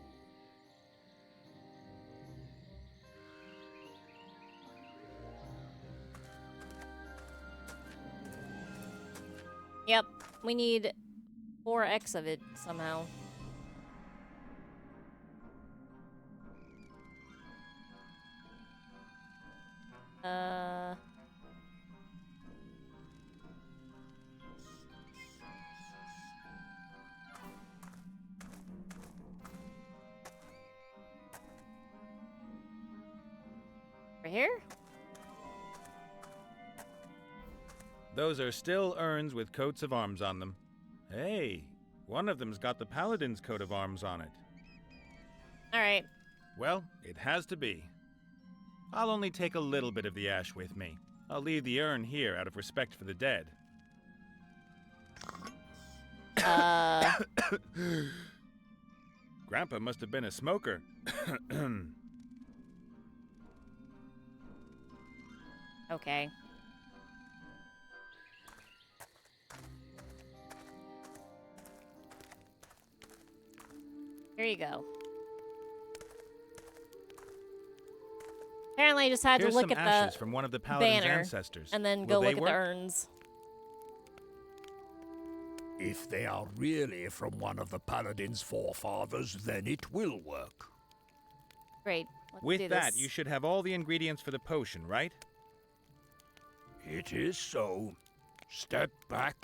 Yep, we need 4x of it somehow. Right here? Those are still urns with coats of arms on them. Hey, one of them's got the paladin's coat of arms on it. Alright. Well, it has to be. I'll only take a little bit of the ash with me. I'll leave the urn here out of respect for the dead. Grandpa must have been a smoker. Okay. Here you go. Apparently I just had Here's to look some at ashes the from one of the paladin's banner ancestors. and then Will go they look at work? the urns. If they are really from one of the paladin's forefathers, then it will work. Great. Let's do With that, this. you should have all the ingredients for the potion, right? It is so. Step back.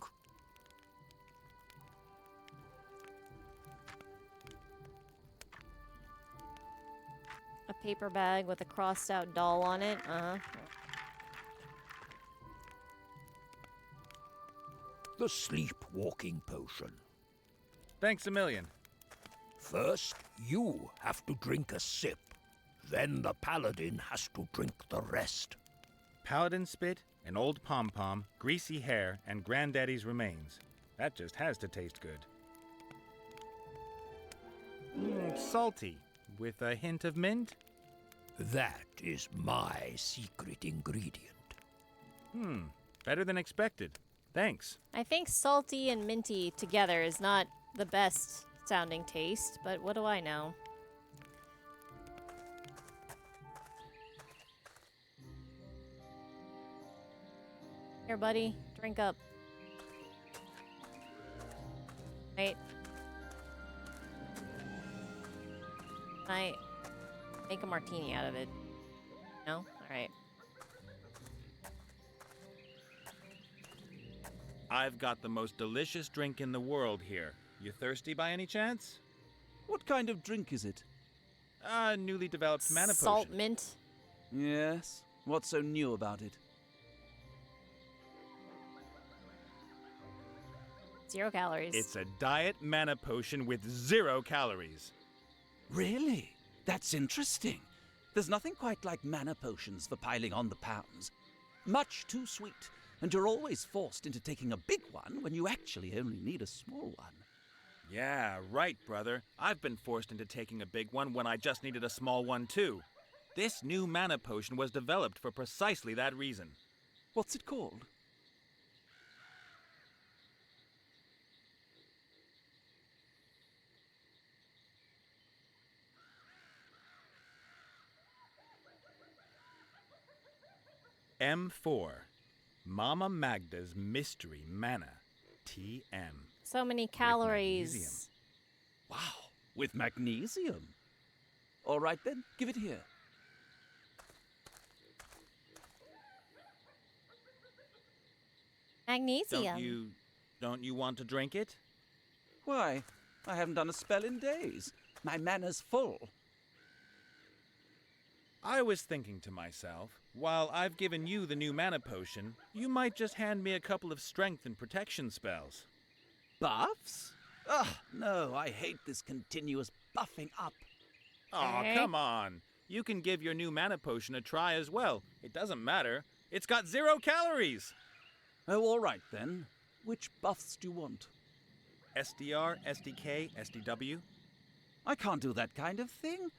A paper bag with a crossed out doll on it. Uh-huh. The sleepwalking potion. Thanks a million. First, you have to drink a sip. Then the paladin has to drink the rest. Paladin spit, an old pom-pom, greasy hair, and Granddaddy's remains. That just has to taste good. Salty, with a hint of mint? That is my secret ingredient. Better than expected. Thanks. I think salty and minty together is not the best sounding taste, but what do I know? Here, buddy. Drink up. Wait. I make a martini out of it. No? Alright. I've got the most delicious drink in the world here. You thirsty by any chance? What kind of drink is it? Newly developed mana Salt potion. mint. Yes. What's so new about it? 0 calories. It's a diet mana potion with 0 calories. Really? That's interesting. There's nothing quite like mana potions for piling on the pounds. Much too sweet, and you're always forced into taking a big one when you actually only need a small one. Yeah, right, brother. I've been forced into taking a big one when I just needed a small one, too. This new mana potion was developed for precisely that reason. What's it called? M4. Mama Magda's Mystery Mana. TM. So many calories. Wow, with magnesium. All right then, give it here. Magnesium. Don't you want to drink it? Why? I haven't done a spell in days. My mana's full. I was thinking to myself, while I've given you the new mana potion, you might just hand me a couple of strength and protection spells. Buffs? Ugh, no, I hate this continuous buffing up. Aw, come on. You can give your new mana potion a try as well. It doesn't matter. It's got 0 calories. Oh, all right then. Which buffs do you want? SDR, SDK, SDW? I can't do that kind of thing.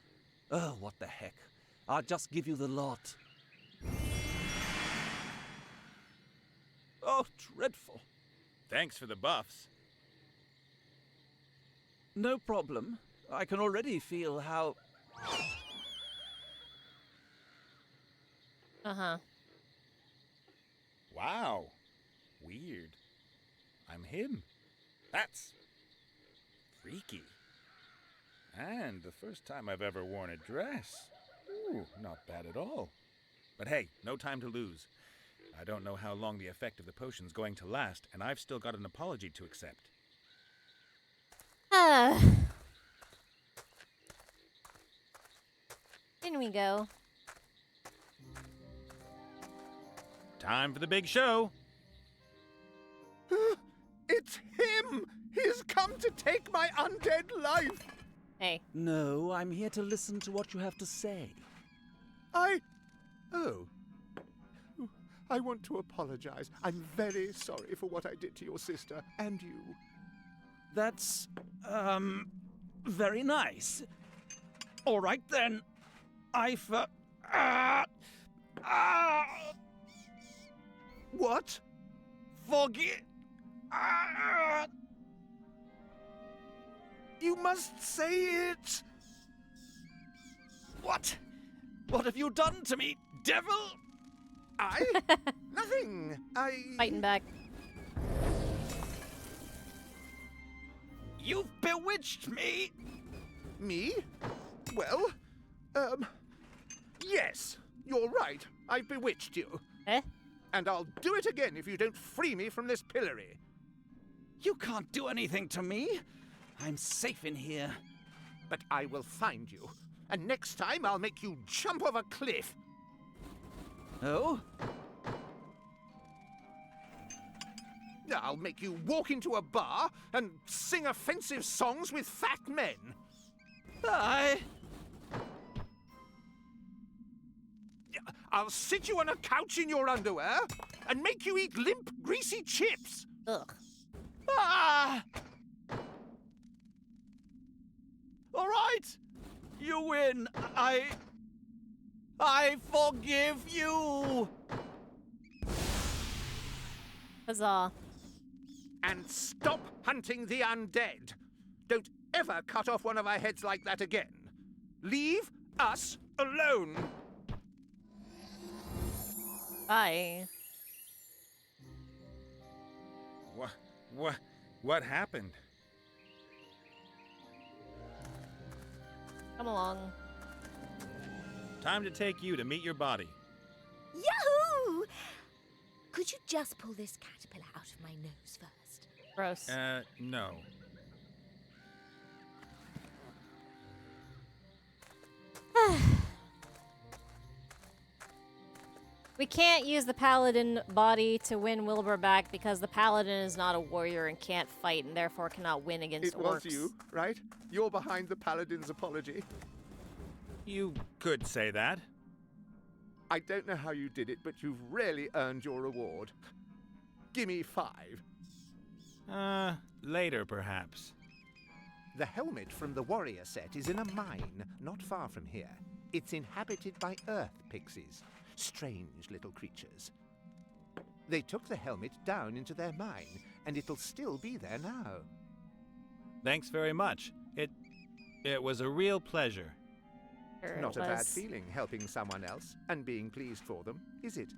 Oh, what the heck. I'll just give you the lot. Oh, dreadful. Thanks for the buffs. No problem. I can already feel how... Uh-huh. Wow. Weird. I'm him. That's freaky. And the first time I've ever worn a dress. Ooh, not bad at all. But hey, no time to lose. I don't know how long the effect of the potion's going to last, and I've still got an apology to accept. In we go. Time for the big show. It's him! He's come to take my undead life! Hey. No, I'm here to listen to what you have to say. Oh. I want to apologize. I'm very sorry for what I did to your sister and you. That's, very nice. All right then. What? Forgive. You must say it! What? What have you done to me, devil? Nothing. Fighting back. You've bewitched me. Me? Well, yes, you're right. I've bewitched you. Eh? And I'll do it again if you don't free me from this pillory. You can't do anything to me. I'm safe in here. But I will find you. And next time I'll make you jump off a cliff. Oh? I'll make you walk into a bar and sing offensive songs with fat men. I'll sit you on a couch in your underwear and make you eat limp, greasy chips. Ugh. All right. You win. I forgive you. Huzzah. And stop hunting the undead. Don't ever cut off one of our heads like that again. Leave us alone. Bye. What happened? Come along. Time to take you to meet your body. Yahoo! Could you just pull this caterpillar out of my nose first? Gross. No. We can't use the paladin body to win Wilbur back because the paladin is not a warrior and can't fight and therefore cannot win against orcs. It was you, right? You're behind the paladin's apology. You could say that. I don't know how you did it, but you've really earned your reward. Gimme 5. Later perhaps. The helmet from the warrior set is in a mine not far from here. It's inhabited by earth pixies. Strange little creatures. They took the helmet down into their mine, and it'll still be there now. Thanks very much. It was a real pleasure. Sure Not it a bad was. feeling helping someone else and being pleased for them, is it?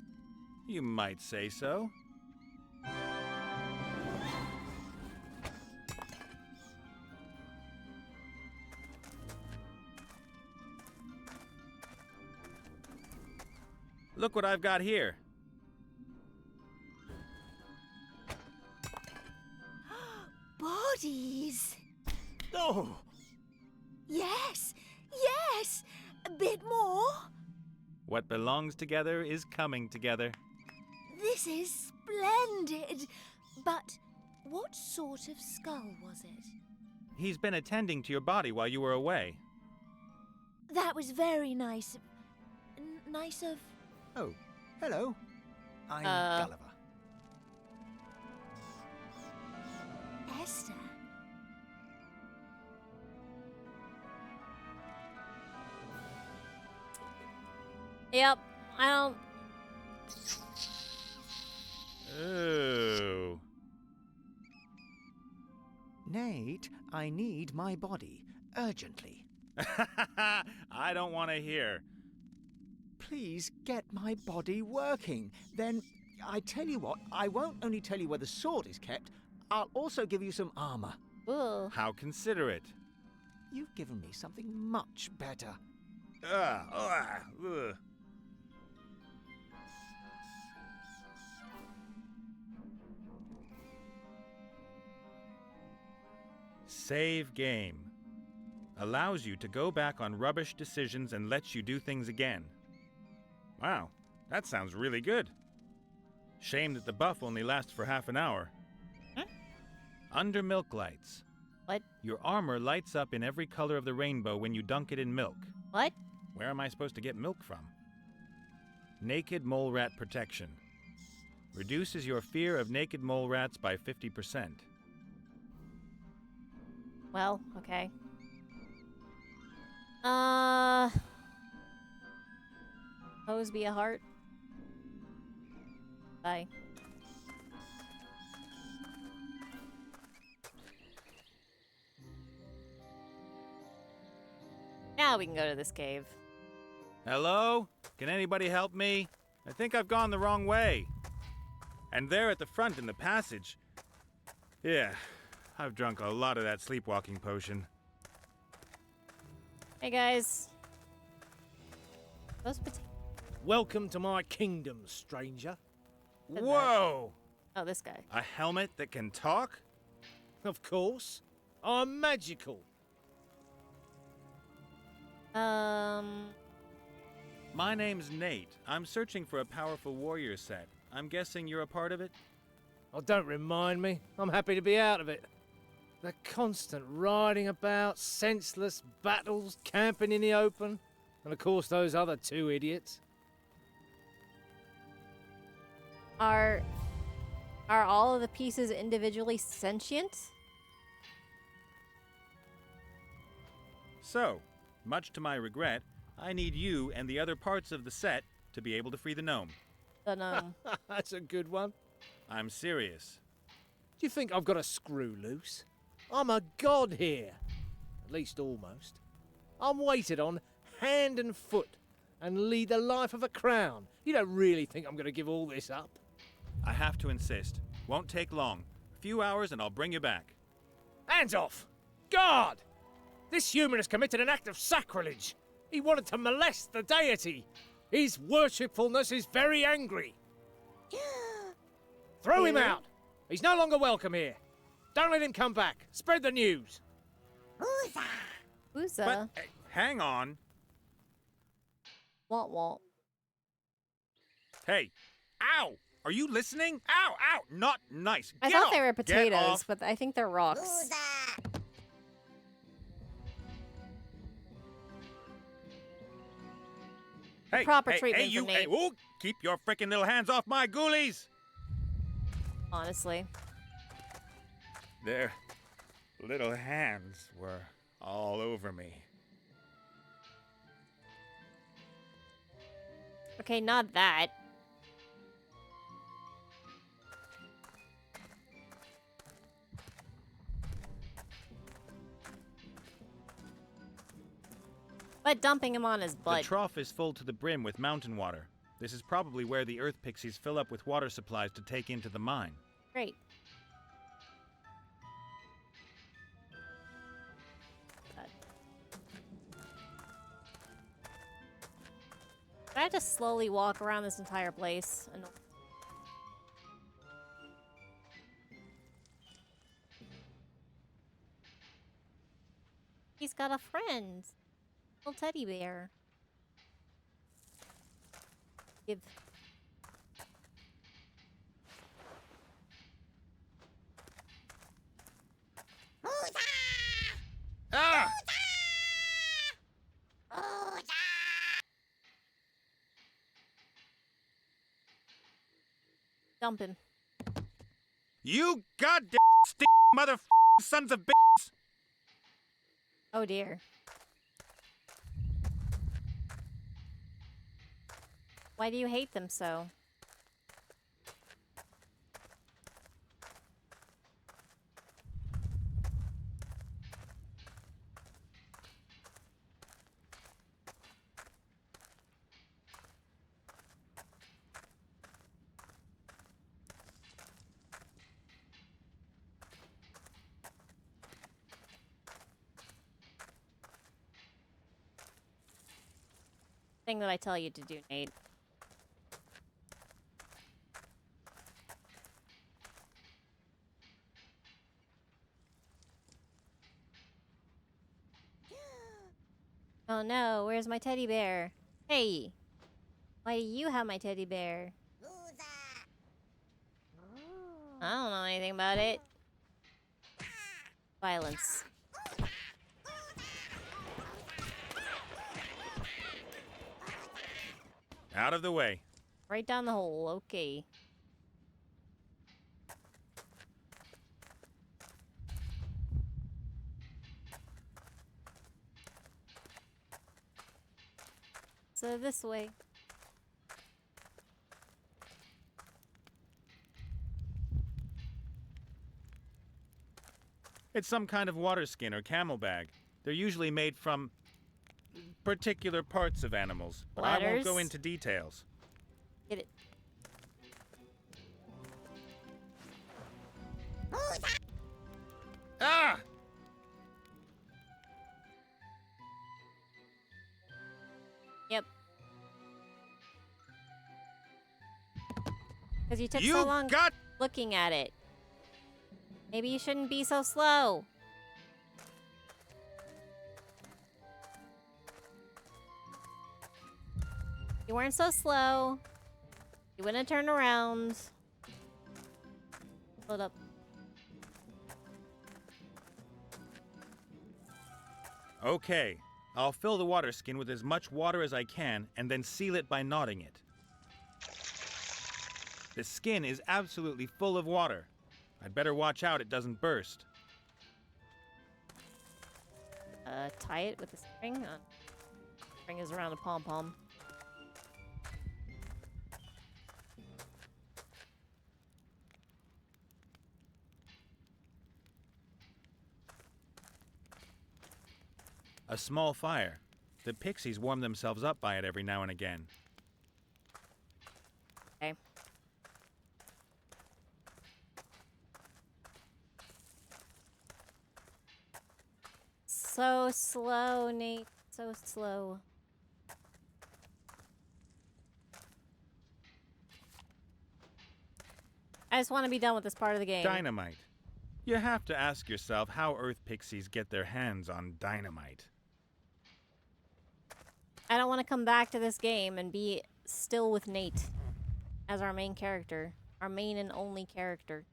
You might say so. Look what I've got here. Bodies! Oh! Yes! Yes! A bit more! What belongs together is coming together. This is splendid! But what sort of skull was it? He's been attending to your body while you were away. That was very nice. Nice of... Oh, hello. I'm Gulliver. Esther. Yep, I don't... Ooh. Nate, I need my body. Urgently. I don't want to hear. Please get my body working. Then, I tell you what, I won't only tell you where the sword is kept, I'll also give you some armor. Ugh. How considerate. You've given me something much better. Ugh. Save game. Allows you to go back on rubbish decisions and lets you do things again. Wow, that sounds really good. Shame that the buff only lasts for half an hour. Under milk lights. What? Your armor lights up in every color of the rainbow when you dunk it in milk. What? Where am I supposed to get milk from? Naked mole rat protection. Reduces your fear of naked mole rats by 50%. Well, okay. Hose be a heart. Bye. Now we can go to this cave. Hello? Can anybody help me? I think I've gone the wrong way. And there at the front in the passage. Yeah, I've drunk a lot of that sleepwalking potion. Hey guys. Those potatoes. Welcome to my kingdom, stranger. Whoa! Oh, this guy. A helmet that can talk? Of course. I'm magical. My name's Nate. I'm searching for a powerful warrior set. I'm guessing you're a part of it? Oh, don't remind me. I'm happy to be out of it. The constant riding about, senseless battles, camping in the open, and of course those other two idiots. Are all of the pieces individually sentient? So, much to my regret, I need you and the other parts of the set to be able to free the gnome. The gnome. That's a good one. I'm serious. Do you think I've got a screw loose? I'm a god here. At least almost. I'm waited on hand and foot and lead the life of a crown. You don't really think I'm going to give all this up? I have to insist. Won't take long. A few hours and I'll bring you back. Hands off! God! This human has committed an act of sacrilege. He wanted to molest the deity. His worshipfulness is very angry. Throw him out! He's no longer welcome here. Don't let him come back. Spread the news. Uza. But, hang on. What? Hey, ow! Are you listening? Ow, ow! Not nice. I Get thought off. they were Get potatoes, off. but I think they're rocks. Hey, Proper hey, treatment hey, for you, Nate. hey, ooh, keep your frickin' little hands off my ghoulies! Honestly. Their little hands were all over me. Okay, not that. But dumping him on his The butt. trough is full to the brim with mountain water. This is probably where the earth pixies fill up with water supplies to take into the mine. Great. I have to slowly walk around this entire place. And he's got a friend. Little teddy bear. Give. Ah! Dump him. You goddamn mother sons of bitches! Oh dear. Why do you hate them so? Thing that I tell you to do, Nate. Oh no, where's my teddy bear? Hey! Why do you have my teddy bear? I don't know anything about it. Violence. Out of the way. Right down the hole, okay. So this way. It's some kind of water skin or camel bag. They're usually made from particular parts of animals, but I won't go into details. Get it. Ah! Yep. Because you took so long looking at it. Maybe you shouldn't be so slow. You weren't so slow. You wouldn't turn around. Hold up. Okay, I'll fill the water skin with as much water as I can and then seal it by knotting it. The skin is absolutely full of water. I'd better watch out it doesn't burst. Tie it with a string. String is around a pom-pom. A small fire. The pixies warm themselves up by it every now and again. Okay. So slow, Nate. So slow. I just want to be done with this part of the game. Dynamite. You have to ask yourself how Earth pixies get their hands on dynamite. I don't want to come back to this game and be still with Nate as our main character. Our main and only character.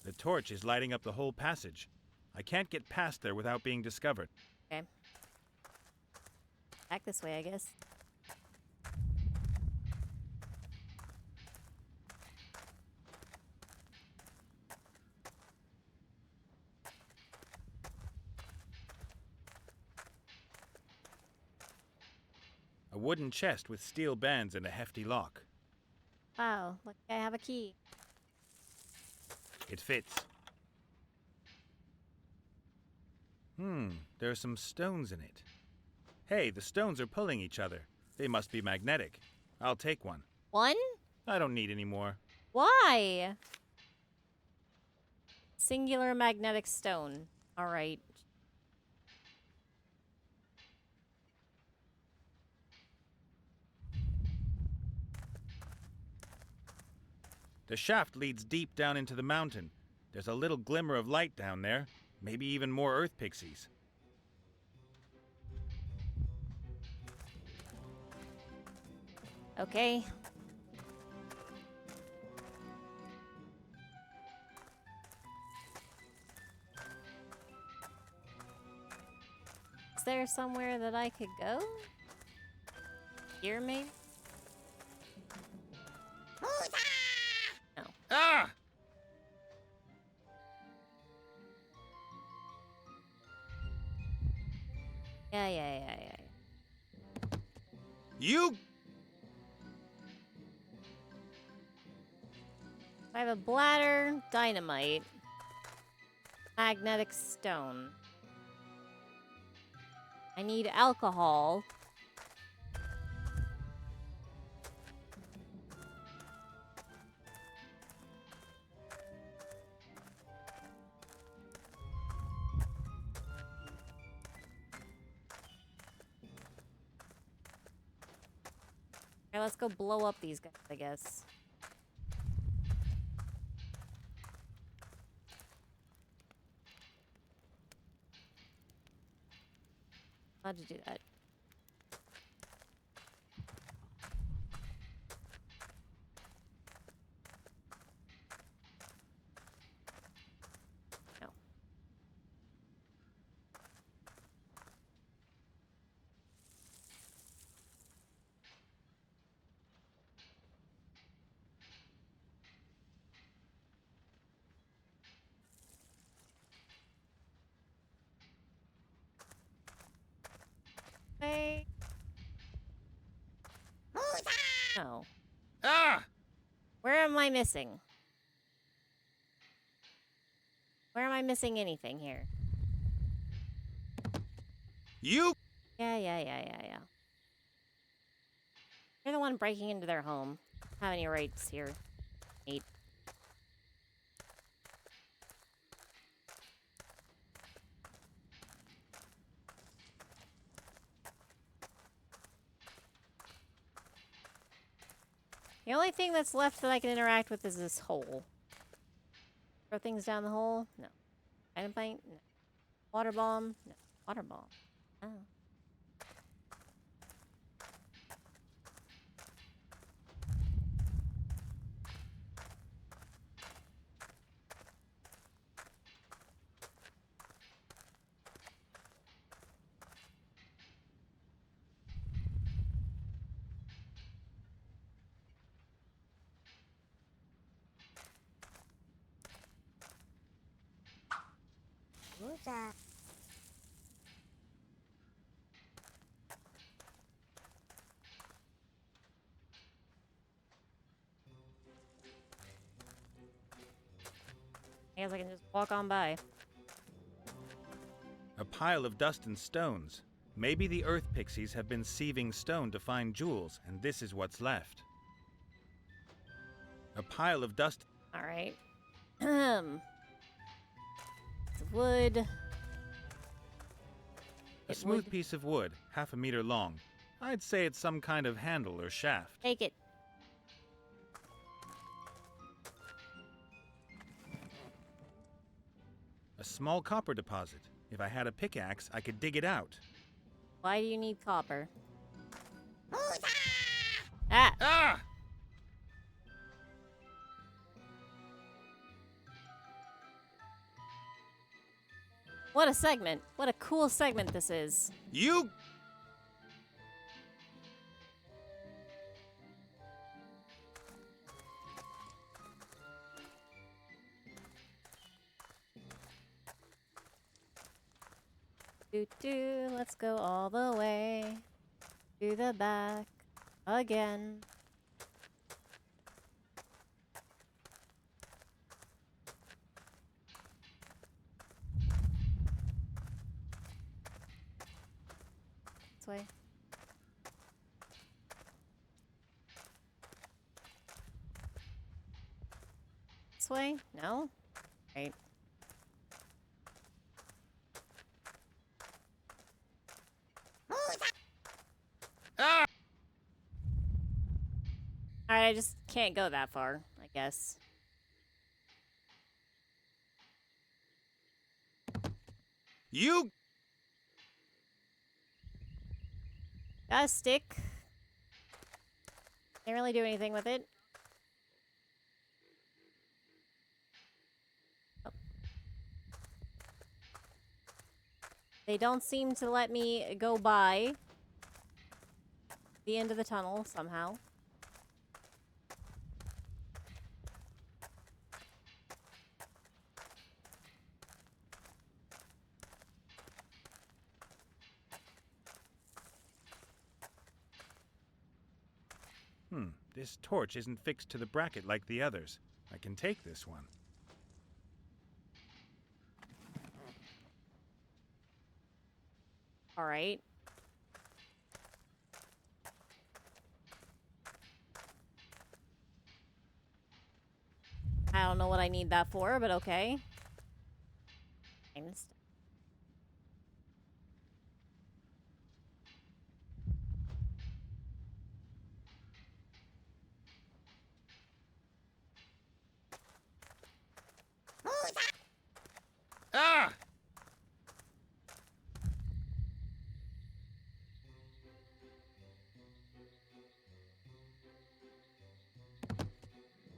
The torch is lighting up the whole passage. I can't get past there without being discovered. Okay. Back this way, I guess. A wooden chest with steel bands and a hefty lock. Wow, look, I have a key. It fits. There are some stones in it. Hey, the stones are pulling each other. They must be magnetic. I'll take one. One? I don't need any more. Why? Singular magnetic stone. All right. The shaft leads deep down into the mountain. There's a little glimmer of light down there. Maybe even more earth pixies. Okay. Is there somewhere that I could go? Here, maybe? No. Ah! Yeah. You... I have a bladder, dynamite, magnetic stone. I need alcohol. Alright, let's go blow up these guys, I guess. How'd you do that? No. Hey. No. Ah! Where am I missing? Where am I missing anything here? You! Yeah. You're the one breaking into their home. How many rights here? 8. The only thing that's left that I can interact with is this hole. Throw things down the hole? No. Dynamite? No. Water bomb? No. Water bomb. Oh. Who's that? I guess I can just walk on by. A pile of dust and stones. Maybe the earth pixies have been sieving stone to find jewels, and this is what's left. A pile of dust. Alright. It's wood. A smooth piece of wood, half a meter long. I'd say it's some kind of handle or shaft. Take it. A small copper deposit. If I had a pickaxe, I could dig it out. Why do you need copper? Ah! Ah! What a segment. What a cool segment this is. You! Let's go all the way to the back again. This way. This way? No? Right. Ah! Alright, I just can't go that far, I guess. You! Got a stick. Can't really do anything with it. Oh. They don't seem to let me go by the end of the tunnel somehow. This torch isn't fixed to the bracket like the others. I can take this one. All right. I don't know what I need that for, but okay.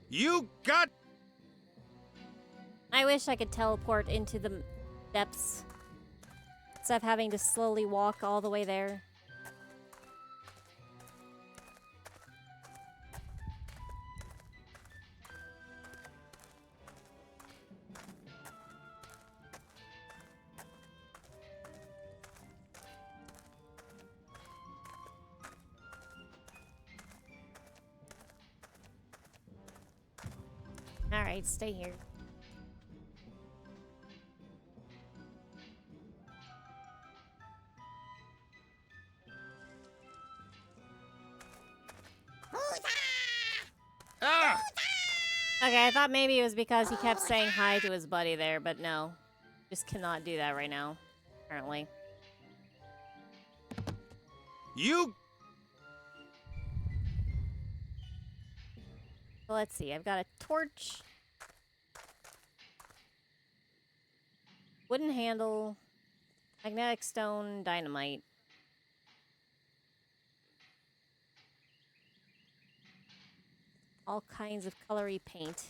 You got... I wish I could teleport into the depths instead of having to slowly walk all the way there. Alright, stay here. Ah! Okay, I thought maybe it was because he kept saying hi to his buddy there, but no. Just cannot do that right now, apparently. You... So let's see, I've got a torch. Wooden handle. Magnetic stone, dynamite. All kinds of colory paint.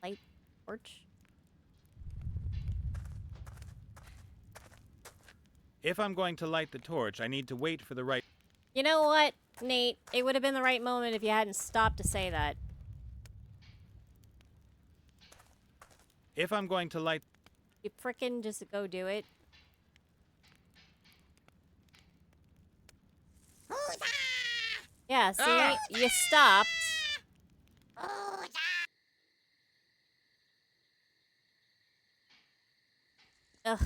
Light torch. If I'm going to light the torch, I need to wait for the right... You know what, Nate? It would have been the right moment if you hadn't stopped to say that. If I'm going to light... You frickin' just go do it. Yeah, see? You stopped. Ugh.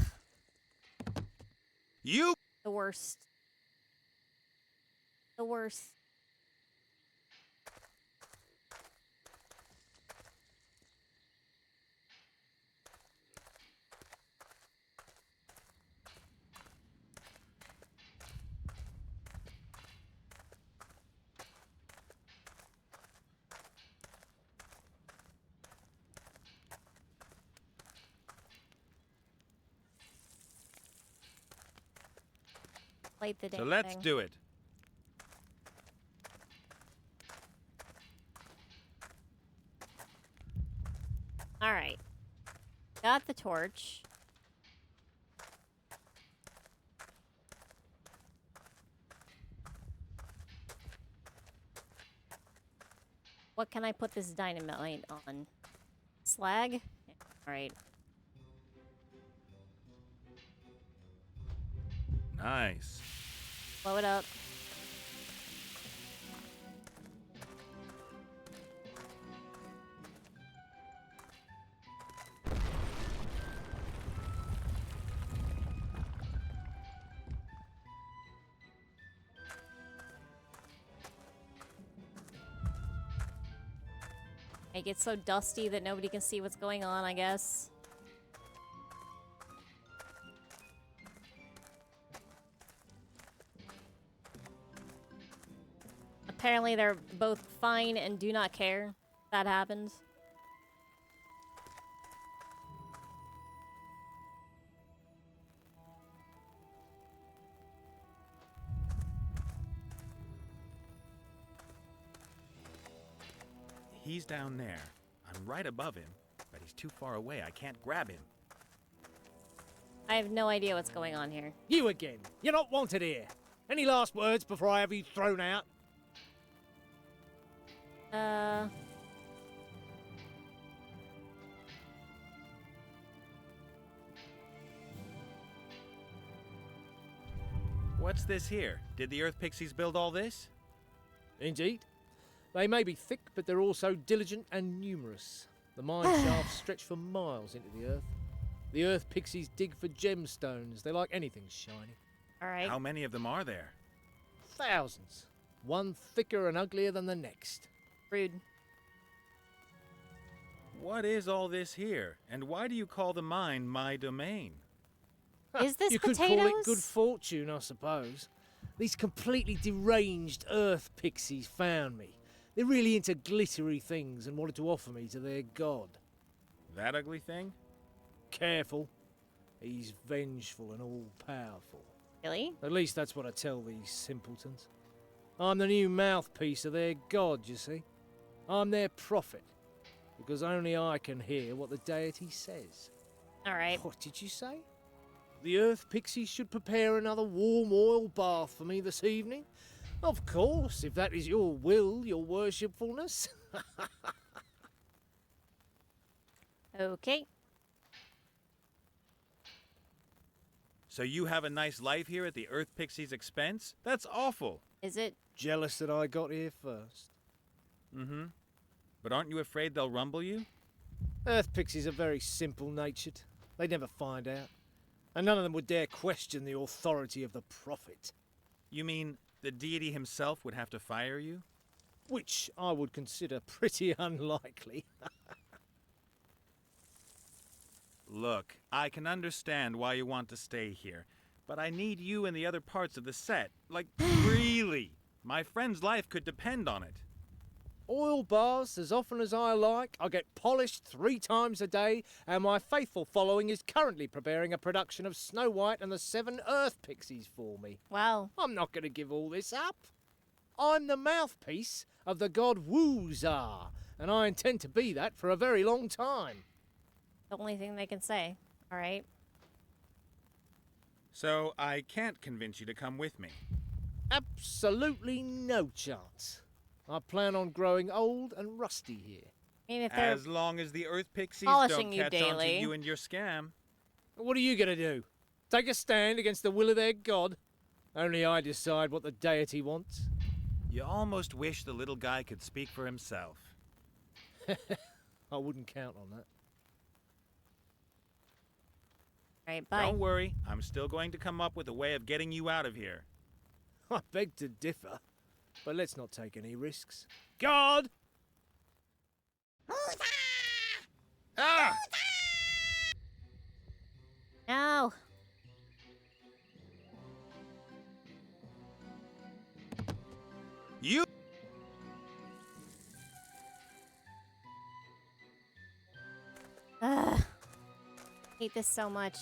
You... The worst. The worst. Light the damn So let's thing. do it. Alright. Got the torch. What can I put this dynamite on? Slag? Yeah, alright. Nice. Blow it up. Make it so dusty that nobody can see what's going on, I guess. Apparently they're both fine and do not care. That happens. He's down there. I'm right above him, but he's too far away. I can't grab him. I have no idea what's going on here. You again. You're not wanted here. Any last words before I have you thrown out? What's this here? Did the Earth Pixies build all this? Indeed. They may be thick, but they're also diligent and numerous. The mine shafts stretch for miles into the earth. The Earth Pixies dig for gemstones. They like anything shiny. Alright. How many of them are there? Thousands. One thicker and uglier than the next. Rude. What is all this here? And why do you call the mine my domain? Is this you potatoes? could call it good fortune, I suppose. These completely deranged Earth Pixies found me. They're really into glittery things and wanted to offer me to their god. That ugly thing? Careful. He's vengeful and all-powerful. Really? At least that's what I tell these simpletons. I'm the new mouthpiece of their god, you see. I'm their prophet, because only I can hear what the deity says. All right. What did you say? The earth pixies should prepare another warm oil bath for me this evening? Of course, if that is your will, your worshipfulness. Okay. So you have a nice life here at the Earth Pixie's expense? That's awful. Is it? Jealous that I got here first. Mm-hmm. But aren't you afraid they'll rumble you? Earth pixies are very simple-natured. They'd never find out. And none of them would dare question the authority of the prophet. You mean the deity himself would have to fire you? Which I would consider pretty unlikely. Look, I can understand why you want to stay here, but I need you in the other parts of the set. Like, really. My friend's life could depend on it. Oil baths as often as I like. I get polished 3 times a day, and my faithful following is currently preparing a production of Snow White and the 7 Earth Pixies for me. Wow. I'm not going to give all this up. I'm the mouthpiece of the god Woozar, and I intend to be that for a very long time. The only thing they can say. All right. So I can't convince you to come with me. Absolutely no chance. I plan on growing old and rusty here. I mean, if they're As long as the Earth Pixies polishing don't you catch on to daily. you and your scam. What are you going to do? Take a stand against the will of their god? Only I decide what the deity wants. You almost wish the little guy could speak for himself. I wouldn't count on that. All right, bye. Don't worry, I'm still going to come up with a way of getting you out of here. I beg to differ, but let's not take any risks. God! Ah! No. You... Ugh. Hate this so much.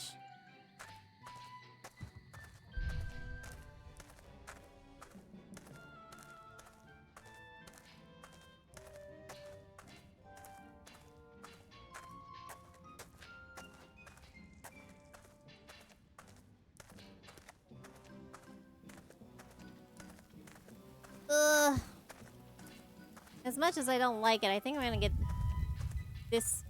Ugh. As much as I don't like it, I think I'm gonna get this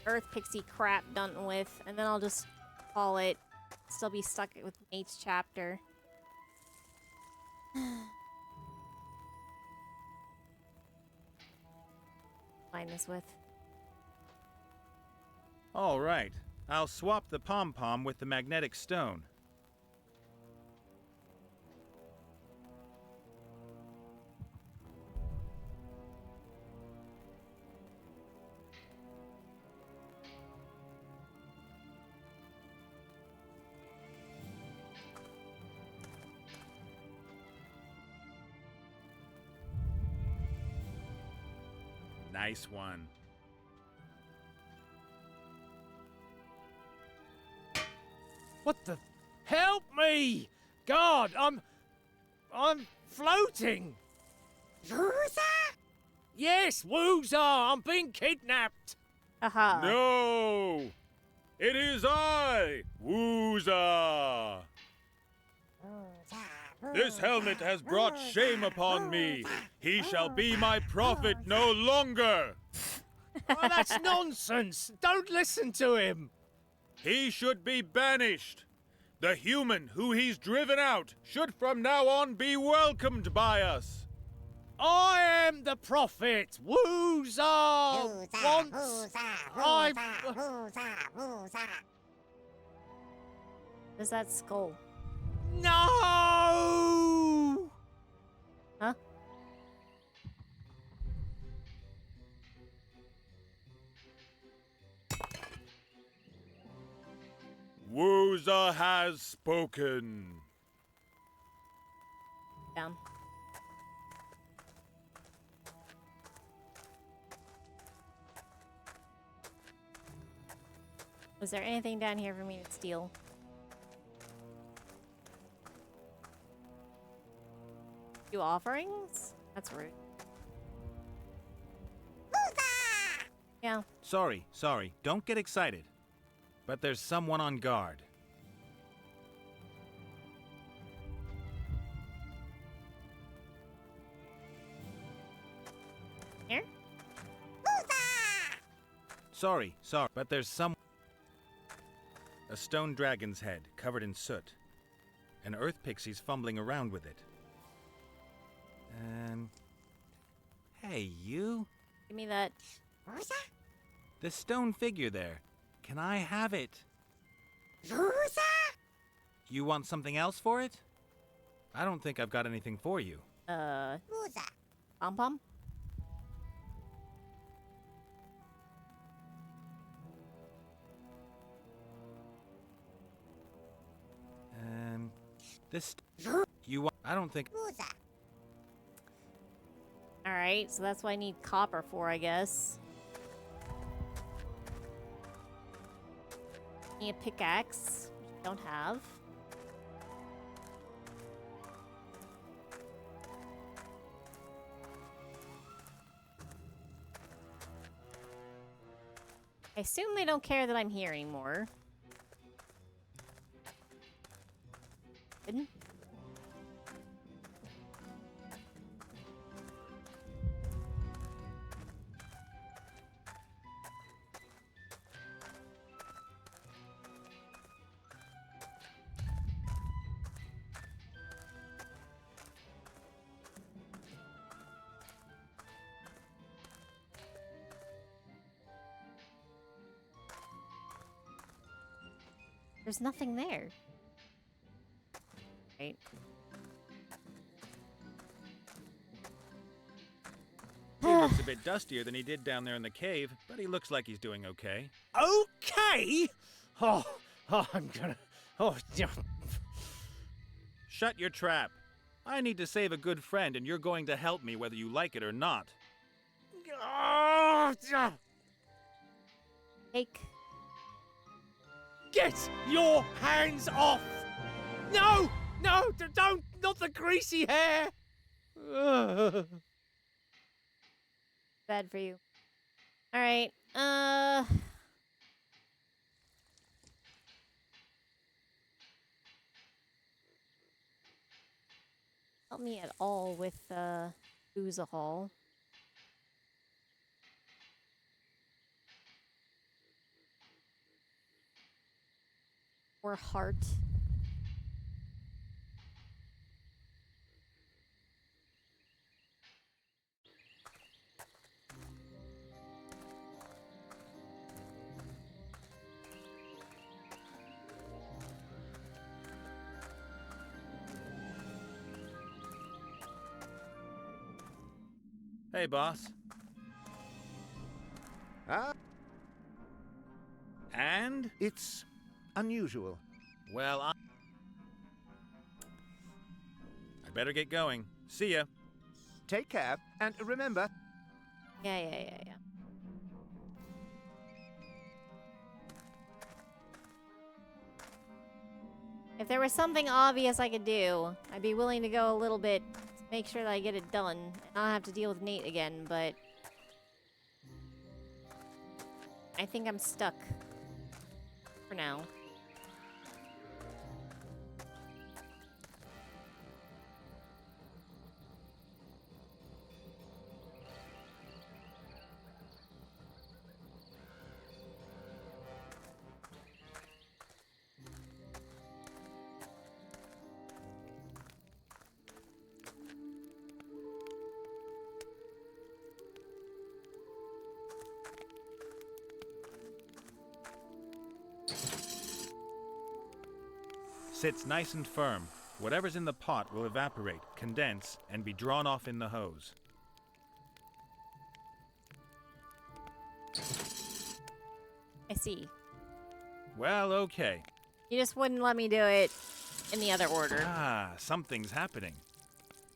Earth Pixie crap done with, and then I'll just call it. Still be stuck with Nate's chapter. Find this with. All right, I'll swap the pom-pom with the magnetic stone. Nice one. What the? Help me! God, I'm floating! Woozar? Yes, Woozar! I'm being kidnapped! Aha. No! It is I, Woozar! This helmet has brought shame upon me. He shall be my prophet no longer. Oh, that's nonsense! Don't listen to him! He should be banished. The human who he's driven out should from now on be welcomed by us. I am the prophet! Woozar! Wants... I... What's that skull? No! Huh? Woozar has spoken. Down. Was there anything down here for me to steal? Do offerings? That's rude. Yeah. Sorry. Don't get excited. But there's someone on guard. Here? Sorry, but there's a stone dragon's head covered in soot. An earth pixie's fumbling around with it. And... Hey, you? Give me that. The stone figure there. Can I have it? You want something else for it? I don't think I've got anything for you. Pom-pom? This... You want... I don't think... Alright, so that's what I need copper for, I guess. Need a pickaxe, which I don't have. I assume they don't care that I'm here anymore. Hidden? There's nothing there. Right. He looks a bit dustier than he did down there in the cave, but he looks like he's doing okay. Okay? Oh, I'm gonna... Oh, Shut your trap. I need to save a good friend, and you're going to help me whether you like it or not. Take. Get your hands off! No! No! Don't! Not the greasy hair! Bad for you. Alright, help me at all with, Oozahol. Or heart. Hey, boss. And? It's unusual. Well, I better get going. See ya. Take care, and remember... Yeah. If there was something obvious I could do, I'd be willing to go a little bit to make sure that I get it done and not have to deal with Nate again, but... I think I'm stuck. For now. Sits nice and firm. Whatever's in the pot will evaporate, condense, and be drawn off in the hose. I see. Well, okay. You just wouldn't let me do it in the other order. Ah, something's happening.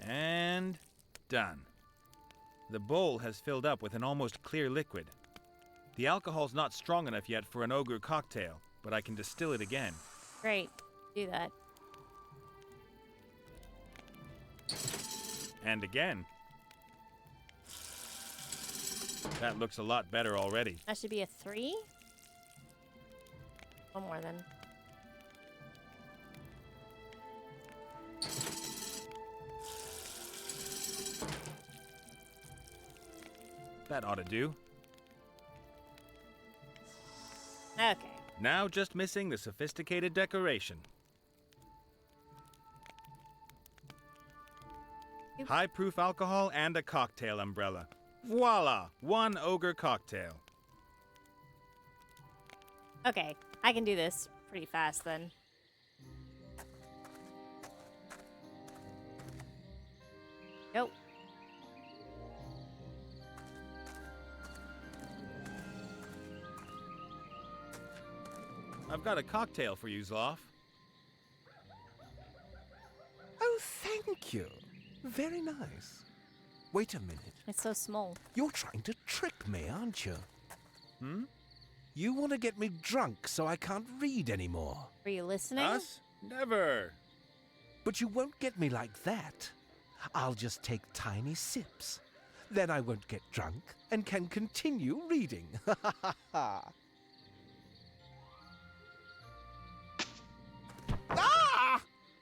And done. The bowl has filled up with an almost clear liquid. The alcohol's not strong enough yet for an ogre cocktail, but I can distill it again. Great. Do that. And again. That looks a lot better already. That should be a 3? One more then. That ought to do. Okay. Now just missing the sophisticated decoration. High-proof alcohol and a cocktail umbrella. Voila! One ogre cocktail. Okay. I can do this pretty fast then. Nope. I've got a cocktail for you, Zloff. Oh, thank you. Very nice. Wait a minute. It's so small. You're trying to trick me, aren't you? Hmm? You want to get me drunk so I can't read anymore. Were you listening? Us? Never. But you won't get me like that. I'll just take tiny sips. Then I won't get drunk and can continue reading. Ah!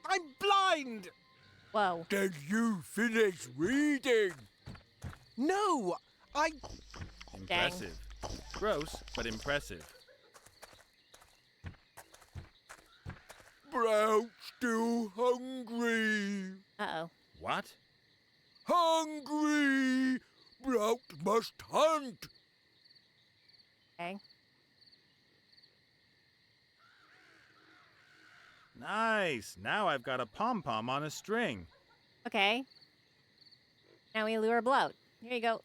I'm blind! Whoa. Did you finish reading? No, Impressive. Gross, but impressive. Brout's still hungry. Uh-oh. What? Hungry! Brout must hunt. Okay. Nice. Now I've got a pom-pom on a string. Okay. Now we lure Bloat. Here you go.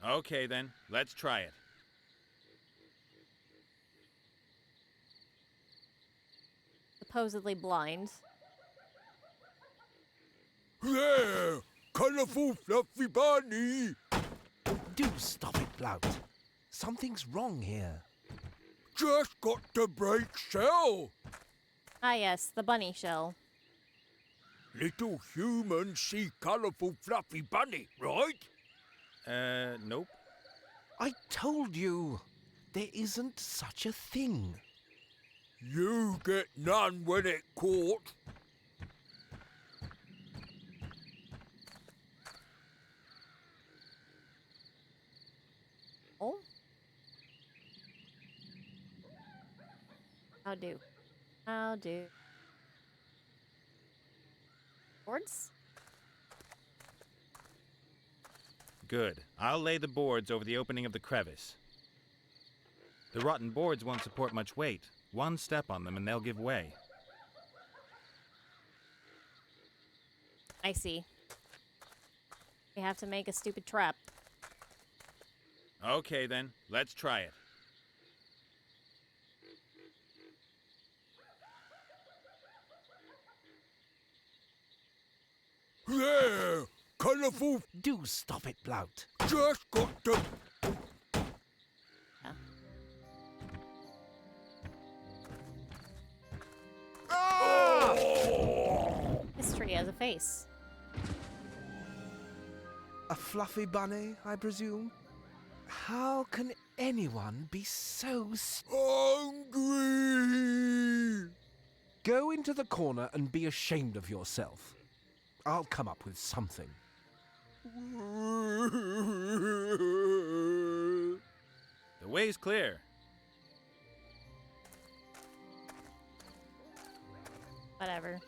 Okay then, let's try it. Supposedly blind. There! Colourful fluffy bunny! Do stop it, Blout. Something's wrong here. Just got to break shell. Ah, yes, the bunny shell. Little humans see colourful fluffy bunny, right? Nope. I told you, there isn't such a thing. You get none when it caught. Oh? How do? How do? Boards? Good. I'll lay the boards over the opening of the crevice. The rotten boards won't support much weight. One step on them and they'll give way. I see. We have to make a stupid trap. Okay then, let's try it. There! Colourful... Do stop it, Blout. Just got to... This tree has a face. A fluffy bunny, I presume? How can anyone be so hungry? Go into the corner and be ashamed of yourself. I'll come up with something. The way's clear. Whatever.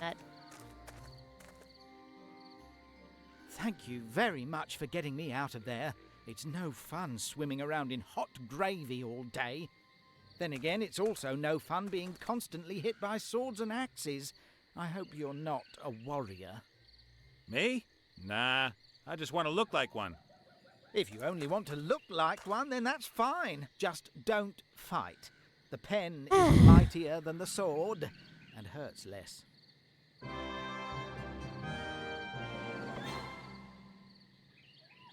That. Thank you very much for getting me out of there. It's no fun swimming around in hot gravy all day. Then again, it's also no fun being constantly hit by swords and axes. I hope you're not a warrior. Me? Nah, I just want to look like one. If you only want to look like one, then that's fine. Just don't fight. The pen is mightier than the sword and hurts less.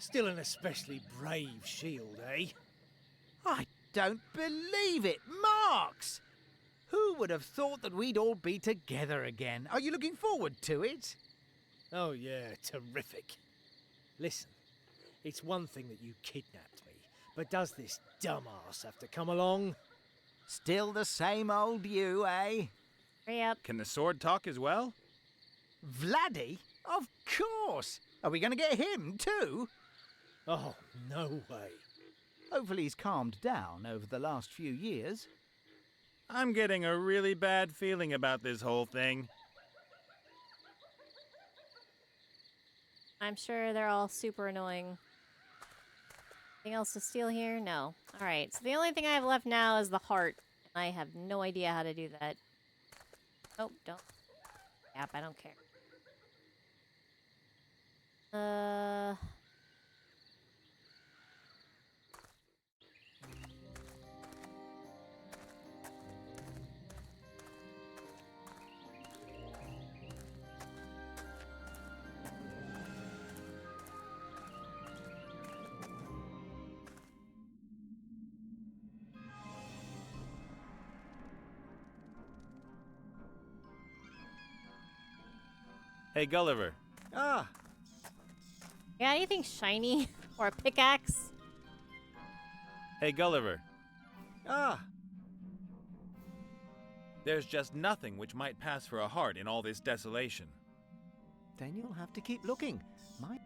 Still an especially brave shield, eh? I don't believe it, Marks! Who would have thought that we'd all be together again? Are you looking forward to it? Oh yeah, terrific. Listen, it's one thing that you kidnapped me, but does this dumbass have to come along? Still the same old you, eh? Hurry up. Can the sword talk as well? Vladdy? Of course! Are we going to get him too? Oh, no way. Hopefully he's calmed down over the last few years. I'm getting a really bad feeling about this whole thing. I'm sure they're all super annoying. Anything else to steal here? No. Alright, so the only thing I have left now is the heart. I have no idea how to do that. Oh, don't. Yep, I don't care. Hey, Gulliver. Ah, Yeah, anything shiny? Or a pickaxe? Hey, Gulliver. ah. There's just nothing which might pass for a heart in all this desolation. Then you'll have to keep looking. My...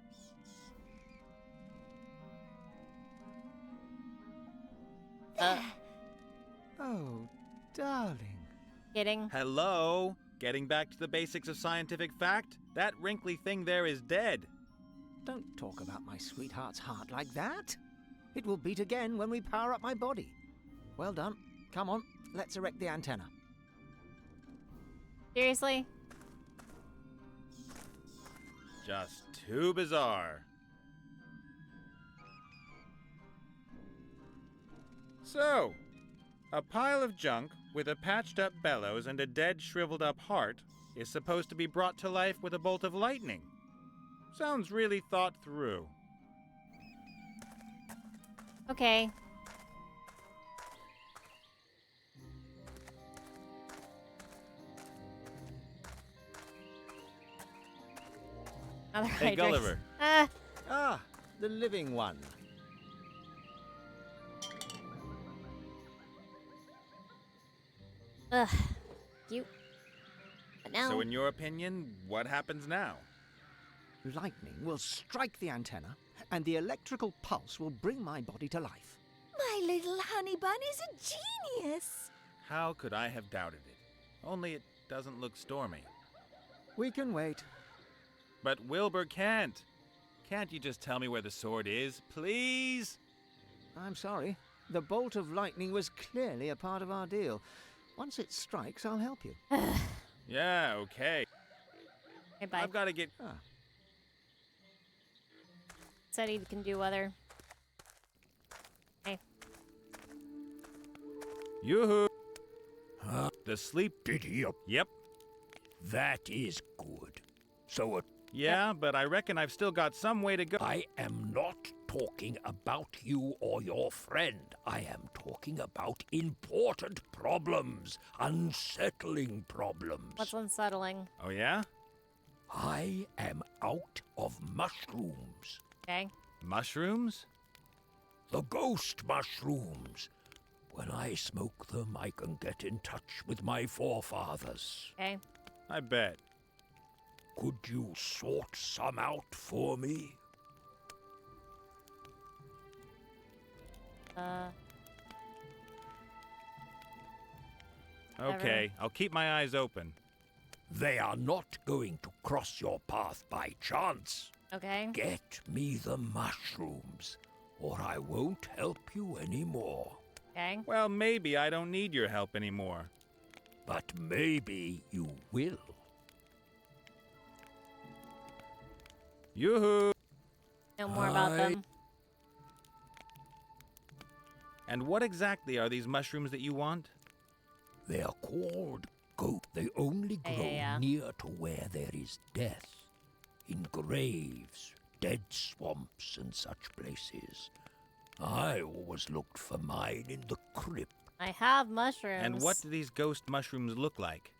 Oh, darling. Kidding. Hello? Getting back to the basics of scientific fact? That wrinkly thing there is dead. Don't talk about my sweetheart's heart like that. It will beat again when we power up my body. Well done. Come on, let's erect the antenna. Seriously? Just too bizarre. So, a pile of junk with a patched-up bellows and a dead, shriveled-up heart is supposed to be brought to life with a bolt of lightning. Sounds really thought through. Okay. Another Hey, Hydrix. Gulliver. Ah, the living one. Ugh. You. But now. So in your opinion, what happens now? Lightning will strike the antenna, and the electrical pulse will bring my body to life. My little honey bun is a genius. How could I have doubted it? Only it doesn't look stormy. We can wait. But Wilbur can't. Can't you just tell me where the sword is, please? I'm sorry. The bolt of lightning was clearly a part of our deal. Once it strikes, I'll help you. Yeah, okay. Hey, bye. I've got to get... Said he can do other. Hey. Yoo-hoo! The sleep... Giddy up. Yep. That is good. So Yeah, but I reckon I've still got some way to go. I am not talking about you or your friend. I am talking about important problems, unsettling problems. What's unsettling? Oh, yeah? I am out of mushrooms. Okay. Mushrooms? The ghost mushrooms. When I smoke them, I can get in touch with my forefathers. Okay. I bet. Could you sort some out for me? Okay, I'll keep my eyes open. They are not going to cross your path by chance. Okay. Get me the mushrooms, or I won't help you anymore. Okay. Well, maybe I don't need your help anymore. But maybe you will. Yoo-hoo! Know more about them. And what exactly are these mushrooms that you want? They are called goat. They only grow near to where there is death. In graves, dead swamps and such places. I always looked for mine in the crypt. I have mushrooms. And what do these ghost mushrooms look like?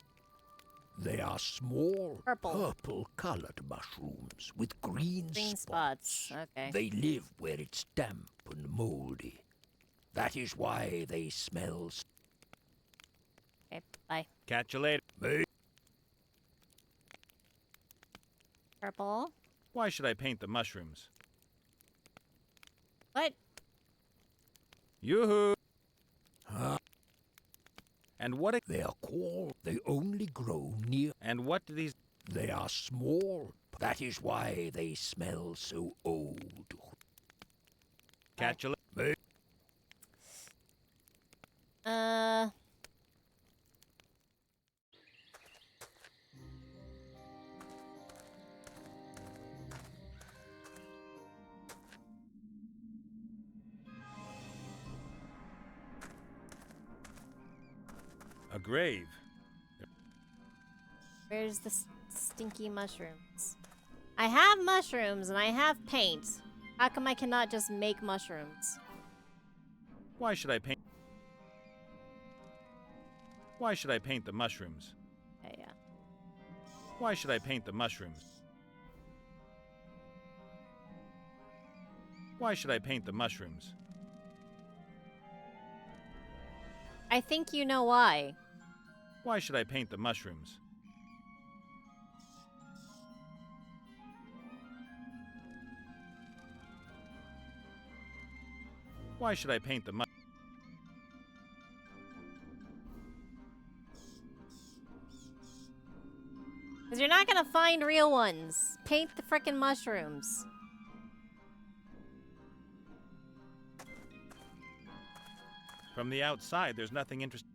They are small, Purple. purple-colored mushrooms with green spots. Okay. They live where it's damp and moldy. That is why they smell. Okay, bye. Catch you later. Purple. Why should I paint the mushrooms? What? Yoo-hoo! And what They are called. They only grow near. And what do these... They are small. That is why they smell so old. Catch you later. A grave. Where's the stinky mushrooms? I have mushrooms and I have paint. How come I cannot just make mushrooms? Why should I paint... Why should I paint the mushrooms? Okay, yeah. Why should I paint the mushrooms? Why should I paint the mushrooms? I think you know why. Why should I paint the mushrooms? Why should I paint the mushrooms? Because you're not gonna find real ones. Paint the frickin' mushrooms. From the outside, there's nothing interesting.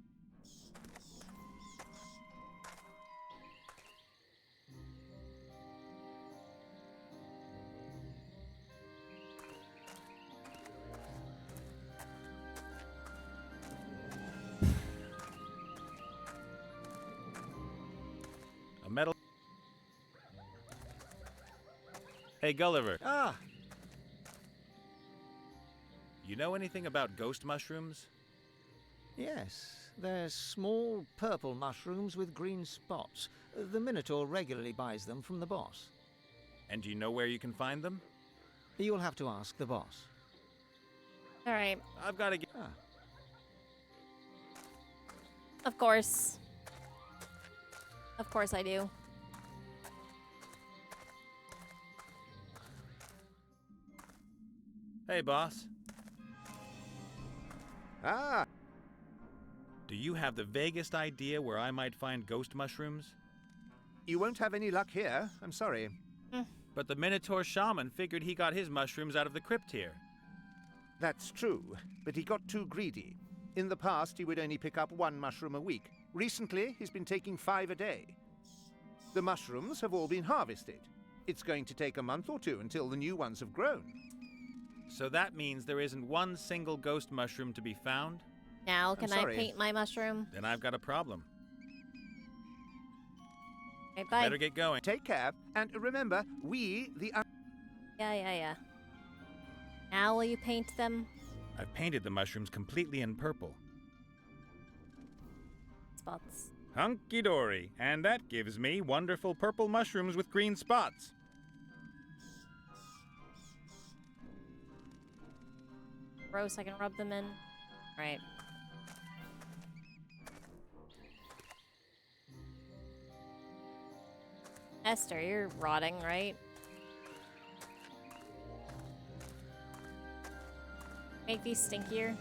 A metal... Hey, Gulliver. Ah, You know anything about ghost mushrooms? yes. They're small purple mushrooms with green spots. The Minotaur regularly buys them from the boss. And do you know where you can find them? You'll have to ask the boss. Alright. I've got to get... Ah. Of course. Of course I do. Hey, boss. Ah! Do you have the vaguest idea where I might find ghost mushrooms? You won't have any luck here. I'm sorry. But the Minotaur shaman figured he got his mushrooms out of the crypt here. That's true, but he got too greedy. In the past, he would only pick up 1 mushroom a week. Recently, he's been taking 5 a day. The mushrooms have all been harvested. It's going to take a month or 2 until the new ones have grown. So that means there isn't one single ghost mushroom to be found? Now, can I sorry. paint my mushroom? Then I've got a problem. Okay, bye. Better get going. Take care, and remember, we, the... Yeah. Now will you paint them? I've painted the mushrooms completely in purple. Spots. Hunky-dory. And that gives me wonderful purple mushrooms with green spots. Gross, I can rub them in. Right. Esther, you're rotting, right? Make these stinkier.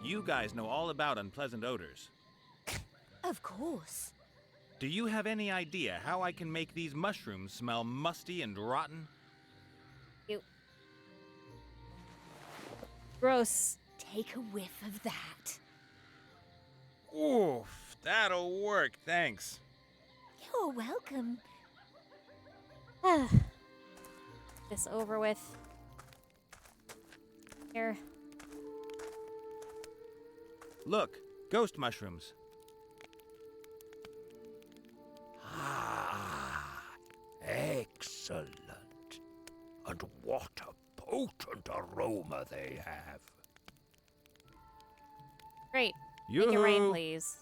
You guys know all about unpleasant odors. Of course. Do you have any idea how I can make these mushrooms smell musty and rotten? Gross. Take a whiff of that. Oof, that'll work, thanks. You're welcome. This over with. Here. Look, ghost mushrooms. Ah, excellent. Excellent. And what a potent aroma they have. Great. Make it rain, Yoo-hoo. please.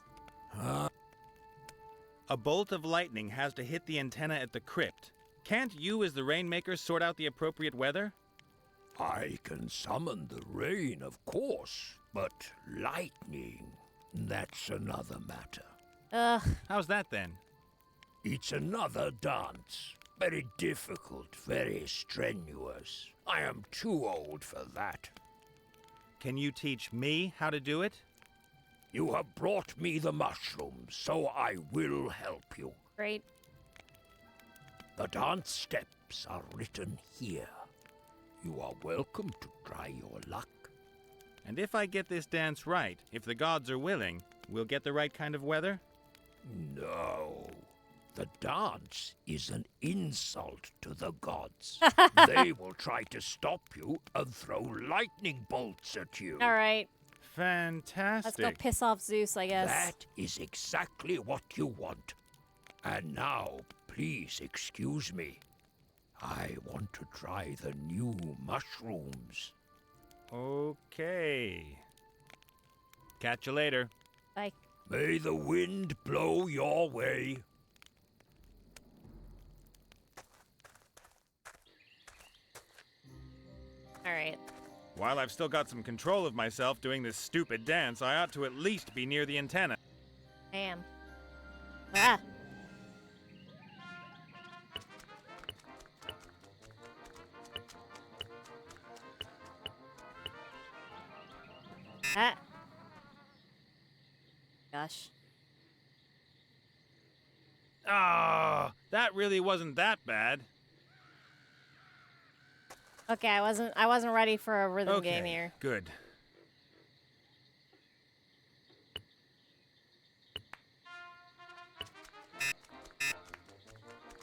A bolt of lightning has to hit the antenna at the crypt. Can't you, as the rainmaker, sort out the appropriate weather? I can summon the rain, of course, but lightning, that's another matter. Ugh. How's that then? It's another dance. Very difficult, very strenuous. I am too old for that. Can you teach me how to do it? You have brought me the mushrooms, so I will help you. Great. The dance steps are written here. You are welcome to try your luck. And if I get this dance right, if the gods are willing, we'll get the right kind of weather? No. The dance is an insult to the gods. They will try to stop you and throw lightning bolts at you. All right. Fantastic. Let's go piss off Zeus, I guess. That is exactly what you want. And now, please excuse me. I want to try the new mushrooms. Okay. Catch you later. Bye. May the wind blow your way. All right. While I've still got some control of myself doing this stupid dance, I ought to at least be near the antenna. I am. Ah. Ah. Gosh. Ah, that really wasn't that bad. Okay, I wasn't ready for a rhythm game here. Good.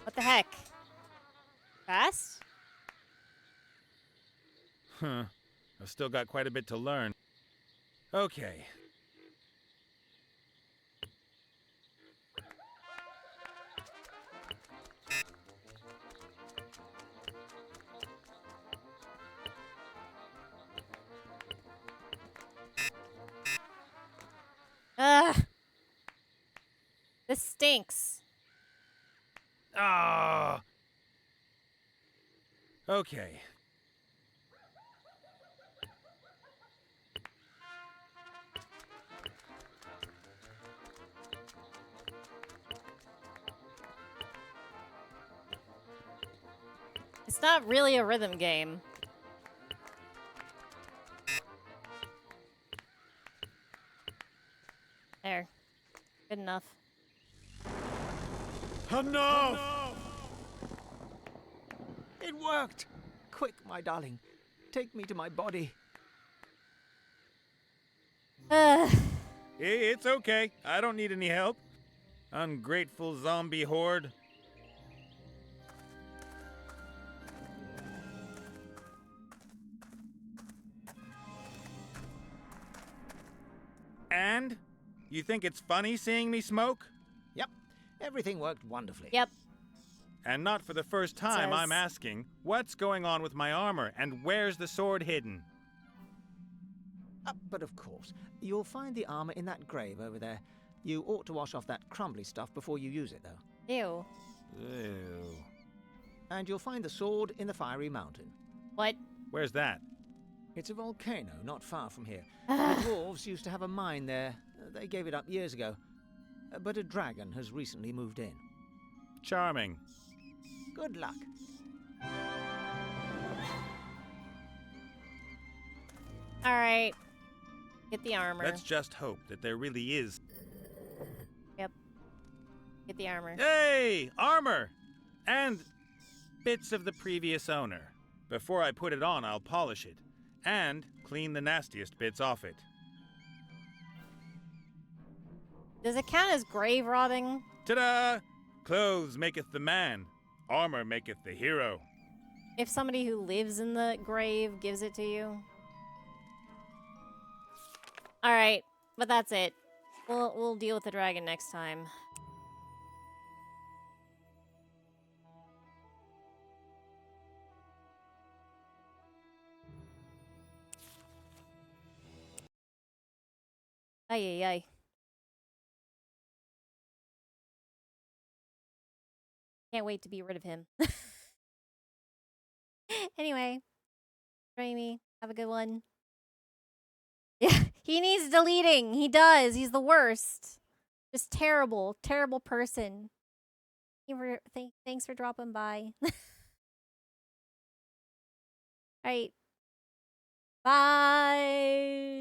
What the heck? Fast? Huh. I've still got quite a bit to learn. Okay. Ugh. This stinks. Ah. Okay. It's not really a rhythm game. There. Good enough. Enough! It worked! Quick, my darling. Take me to my body. It's okay. I don't need any help. Ungrateful zombie horde. And? You think it's funny seeing me smoke? Yep. Everything worked wonderfully. Yep. And not for the first time, I'm asking, what's going on with my armor, and where's the sword hidden? But of course, you'll find the armor in that grave over there. You ought to wash off that crumbly stuff before you use it, though. Ew. Ew. And you'll find the sword in the fiery mountain. What? Where's that? It's a volcano not far from here. The dwarves used to have a mine there. They gave it up years ago. But a dragon has recently moved in. Charming. Good luck. All right. Get the armor. Let's just hope that there really is. Yep. Get the armor. Hey! Armor! And bits of the previous owner. Before I put it on, I'll polish it. And clean the nastiest bits off it. Does it count as grave robbing? Ta-da! Clothes maketh the man. Armor maketh the hero. If somebody who lives in the grave gives it to you? Alright, but that's it. We'll deal with the dragon next time. Ay, ay, ay. Can't wait to be rid of him. Anyway, join me. Have a good one. Yeah, he needs deleting. He does. He's the worst. Just terrible, terrible person. Thanks for dropping by. All right. Bye.